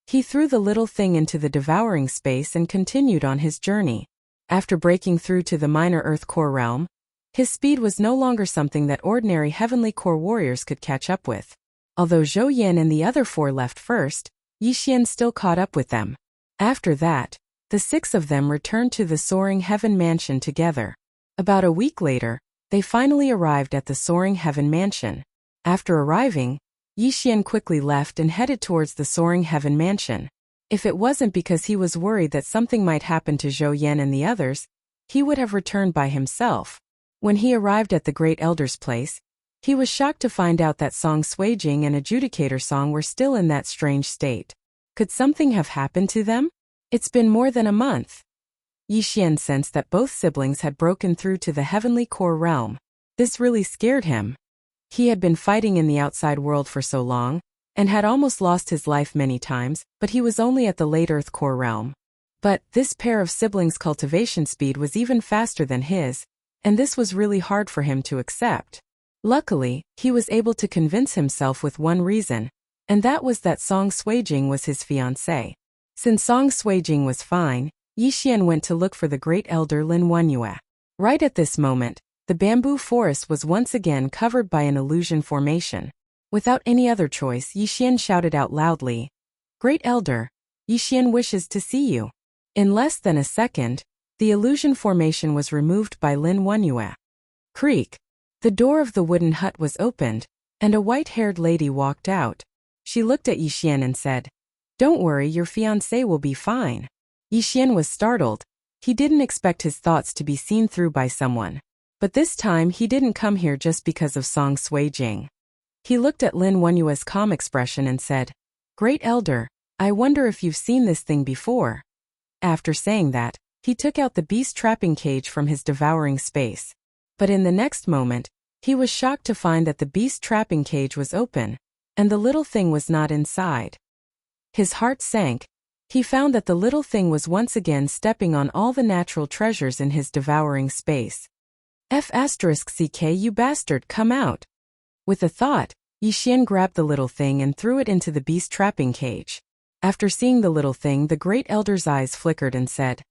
He threw the little thing into the devouring space and continued on his journey. After breaking through to the minor Earth Core realm, his speed was no longer something that ordinary Heavenly Core warriors could catch up with. Although Zhou Yan and the other 4 left first, Yixian still caught up with them. After that, the 6 of them returned to the Soaring Heaven Mansion together. About a week later, they finally arrived at the Soaring Heaven Mansion. After arriving, Yixian quickly left and headed towards the Soaring Heaven Mansion. If it wasn't because he was worried that something might happen to Zhou Yan and the others, he would have returned by himself. When he arrived at the Great Elder's place, he was shocked to find out that Song Suijing and Adjudicator Song were still in that strange state. Could something have happened to them? It's been more than a month. Yixian sensed that both siblings had broken through to the Heavenly Core realm. This really scared him. He had been fighting in the outside world for so long, and had almost lost his life many times, but he was only at the late Earth Core realm. But this pair of siblings' cultivation speed was even faster than his, and this was really hard for him to accept. Luckily, he was able to convince himself with one reason, and that was that Song Suijing was his fiancée. Since Song Suijing was fine, Yixian went to look for the Great Elder Lin Wenyue. Right at this moment, the bamboo forest was once again covered by an illusion formation. Without any other choice, Yixian shouted out loudly, "Great Elder, Yixian wishes to see you." In less than a second, the illusion formation was removed by Lin Wenyue. Creak! The door of the wooden hut was opened, and a white-haired lady walked out. She looked at Yixian and said, "Don't worry, your fiancé will be fine." Yixian was startled. He didn't expect his thoughts to be seen through by someone. But this time he didn't come here just because of Song Suijing. He looked at Lin Wenyue's calm expression and said, "Great Elder, I wonder if you've seen this thing before." After saying that, he took out the beast trapping cage from his devouring space. But in the next moment, he was shocked to find that the beast trapping cage was open, and the little thing was not inside. His heart sank. He found that the little thing was once again stepping on all the natural treasures in his devouring space. "F***ck, you bastard, come out." With a thought, Yixian grabbed the little thing and threw it into the beast trapping cage. After seeing the little thing, the Great Elder's eyes flickered and said,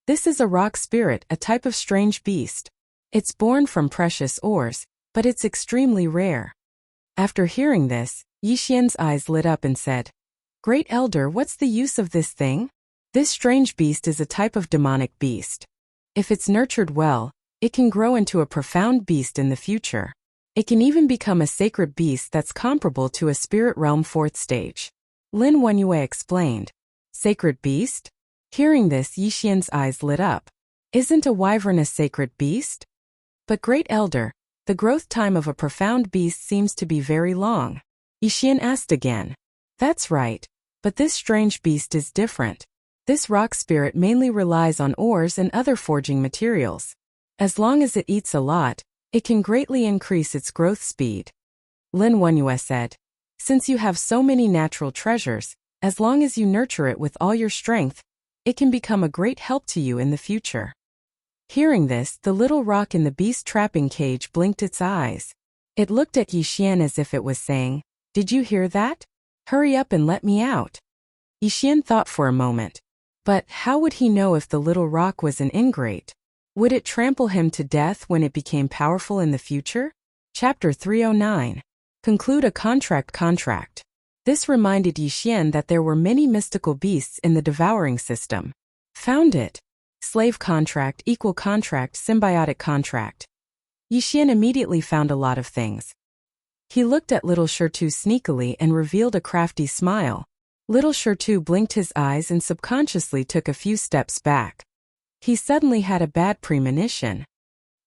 "This is a rock spirit, a type of strange beast. It's born from precious ores, but it's extremely rare." After hearing this, Yixian's eyes lit up and said, "Great Elder, what's the use of this thing?" "This strange beast is a type of demonic beast. If it's nurtured well, it can grow into a profound beast in the future. It can even become a sacred beast that's comparable to a spirit realm 4th stage. Lin Wenyue explained. "Sacred beast?" Hearing this, Yixian's eyes lit up. "Isn't a wyvern a sacred beast?" "But Great Elder, the growth time of a profound beast seems to be very long." Yixian asked again. "That's right, but this strange beast is different. This rock spirit mainly relies on ores and other forging materials. As long as it eats a lot, it can greatly increase its growth speed." Lin Wenyue said, "Since you have so many natural treasures, as long as you nurture it with all your strength, it can become a great help to you in the future." Hearing this, the little rock in the beast trapping cage blinked its eyes. It looked at Yixian as if it was saying, "Did you hear that? Hurry up and let me out." Yixian thought for a moment. But how would he know if the little rock was an ingrate? Would it trample him to death when it became powerful in the future? Chapter 309. Conclude a contract. This reminded Yixian that there were many mystical beasts in the devouring system. Found it. Slave contract, equal contract, symbiotic contract. Yixian immediately found a lot of things. He looked at Little Shirtu sneakily and revealed a crafty smile. Little Shirtu blinked his eyes and subconsciously took a few steps back. He suddenly had a bad premonition.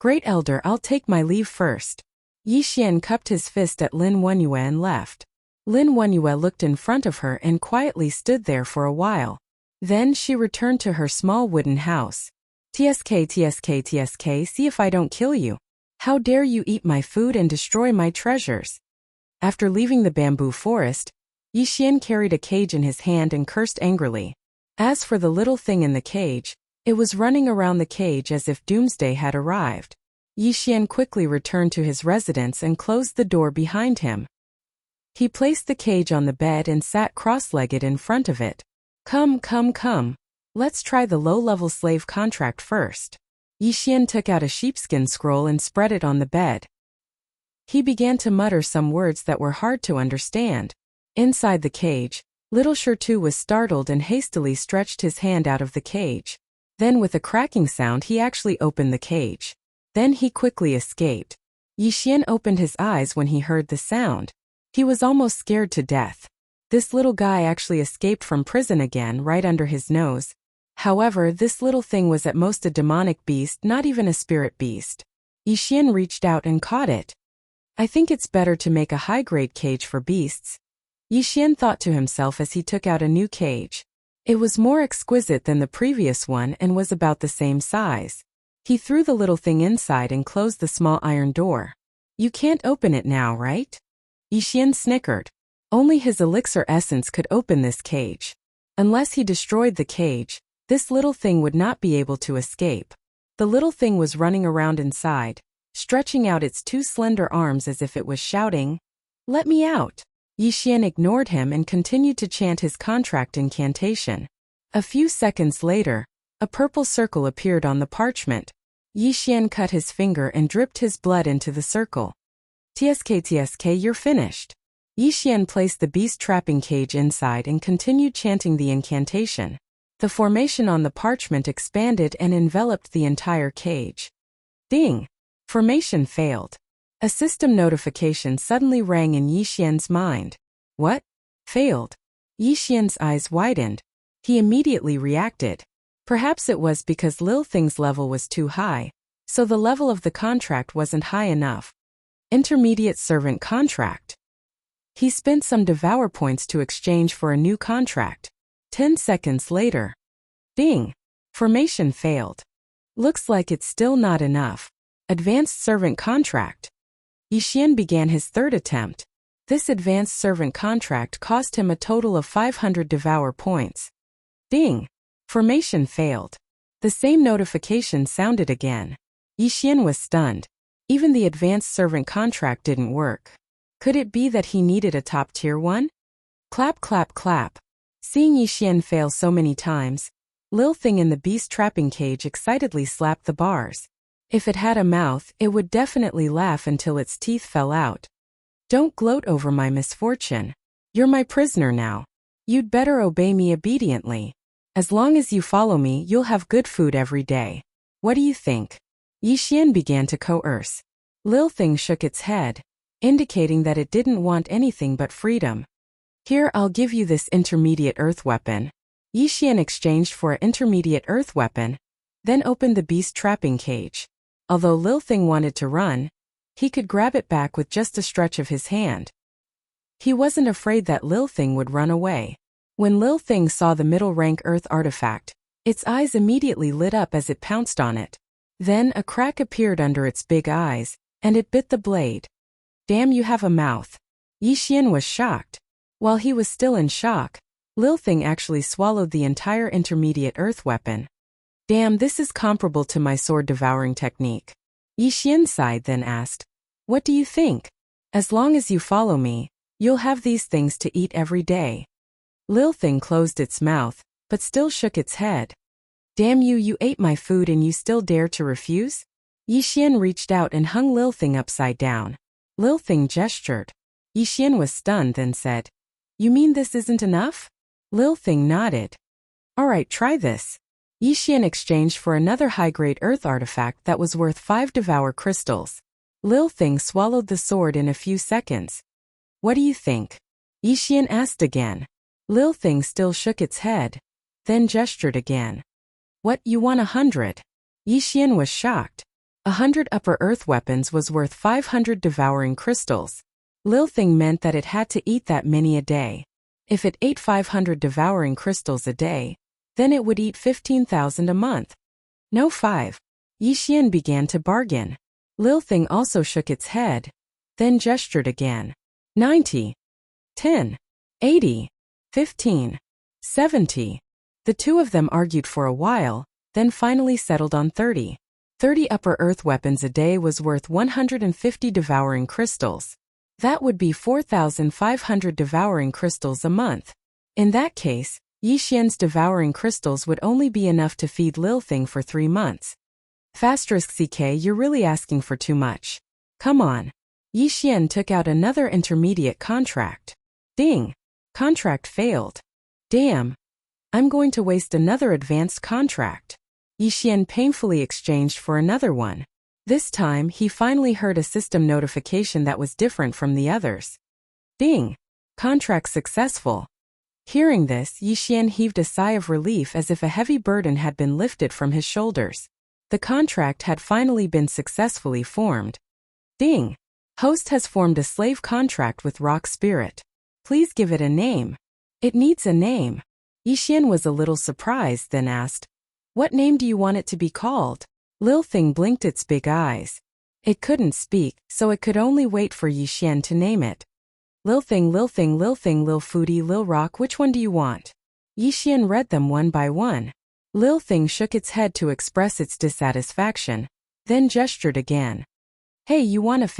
"Great Elder, I'll take my leave first." Yixian cupped his fist at Lin Wenyue and left. Lin Wenyue looked in front of her and quietly stood there for a while. Then she returned to her small wooden house. TSK, see if I don't kill you. How dare you eat my food and destroy my treasures." After leaving the bamboo forest, Yixian carried a cage in his hand and cursed angrily. As for the little thing in the cage, it was running around the cage as if doomsday had arrived. Yixian quickly returned to his residence and closed the door behind him. He placed the cage on the bed and sat cross-legged in front of it. Come. Let's try the low-level slave contract first. Yixian took out a sheepskin scroll and spread it on the bed. He began to mutter some words that were hard to understand. Inside the cage, little Shirtu was startled and hastily stretched his hand out of the cage. Then with a cracking sound he actually opened the cage. Then he quickly escaped. Yixian opened his eyes when he heard the sound. He was almost scared to death. This little guy actually escaped from prison again right under his nose. However, this little thing was at most a demonic beast, not even a spirit beast. Yixian reached out and caught it. I think it's better to make a high-grade cage for beasts. Yixian thought to himself as he took out a new cage. It was more exquisite than the previous one and was about the same size. He threw the little thing inside and closed the small iron door. You can't open it now, right? Yixian snickered. Only his elixir essence could open this cage. Unless he destroyed the cage, this little thing would not be able to escape. The little thing was running around inside, stretching out its two slender arms as if it was shouting, "Let me out!" Yixian ignored him and continued to chant his contract incantation. A few seconds later, a purple circle appeared on the parchment. Yixian cut his finger and dripped his blood into the circle. TSK, you're finished. Yixian placed the beast trapping cage inside and continued chanting the incantation. The formation on the parchment expanded and enveloped the entire cage. Ding! Formation failed. A system notification suddenly rang in Yixian's mind. What? Failed? Yixian's eyes widened. He immediately reacted. Perhaps it was because Lil Thing's level was too high, so the level of the contract wasn't high enough. Intermediate servant contract. He spent some devour points to exchange for a new contract. 10 seconds later. Ding! Formation failed. Looks like it's still not enough. Advanced servant contract. Yixian began his third attempt. This advanced servant contract cost him a total of 500 devour points. Ding! Formation failed. The same notification sounded again. Yixian was stunned. Even the advanced servant contract didn't work. Could it be that he needed a top-tier one? Clap. Seeing Yixian fail so many times, Lil Thing in the beast trapping cage excitedly slapped the bars. If it had a mouth, it would definitely laugh until its teeth fell out. Don't gloat over my misfortune. You're my prisoner now. You'd better obey me obediently. As long as you follow me, you'll have good food every day. What do you think? Yixian began to coerce. Lil Thing shook its head, indicating that it didn't want anything but freedom. Here, I'll give you this intermediate earth weapon. Yixian exchanged for an intermediate earth weapon, then opened the beast trapping cage. Although Lil Thing wanted to run, he could grab it back with just a stretch of his hand. He wasn't afraid that Lil Thing would run away. When Lil Thing saw the middle rank earth artifact, its eyes immediately lit up as it pounced on it. Then a crack appeared under its big eyes, and it bit the blade. Damn, you have a mouth. Yixian was shocked. While he was still in shock, Lil Thing actually swallowed the entire intermediate earth weapon. Damn, this is comparable to my sword devouring technique. Yixian sighed, then asked, "What do you think? As long as you follow me, you'll have these things to eat every day." Lil Thing closed its mouth, but still shook its head. Damn you, you ate my food and you still dare to refuse? Yixian reached out and hung Lil Thing upside down. Lil Thing gestured. Yixian was stunned, then said, "You mean this isn't enough?" Lil Thing nodded. "Alright, try this." Yixian exchanged for another high-grade earth artifact that was worth 5 devour crystals. Lil Thing swallowed the sword in a few seconds. "What do you think?" Yixian asked again. Lil Thing still shook its head, then gestured again. "What, you want 100? Yixian was shocked. 100 upper earth weapons was worth 500 devouring crystals. Lil Thing meant that it had to eat that many a day. If it ate 500 devouring crystals a day, then it would eat 15,000 a month. No 5. Yixian began to bargain. Lil Thing also shook its head, then gestured again. 90. 10. 80, 15, 70. The two of them argued for a while, then finally settled on 30. 30 upper earth weapons a day was worth 150 devouring crystals. That would be 4,500 devouring crystals a month. In that case, Yixian's devouring crystals would only be enough to feed Lil Thing for 3 months. *CK, you're really asking for too much. Come on. Yixian took out another intermediate contract. Ding. Contract failed. Damn. I'm going to waste another advanced contract. Yixian painfully exchanged for another one. This time, he finally heard a system notification that was different from the others. Ding. Contract successful. Hearing this, Yixian heaved a sigh of relief as if a heavy burden had been lifted from his shoulders. The contract had finally been successfully formed. Ding. Host has formed a slave contract with Rock Spirit. Please give it a name. It needs a name. Yixian was a little surprised, then asked, What name do you want it to be called? Lil Thing blinked its big eyes. It couldn't speak, so it could only wait for Yixian to name it. Lil Thing, Lil Thing, Lil Thing, Lil Foodie, Lil Rock, which one do you want? Yixian read them one by one. Lil Thing shook its head to express its dissatisfaction, then gestured again. Hey, you want a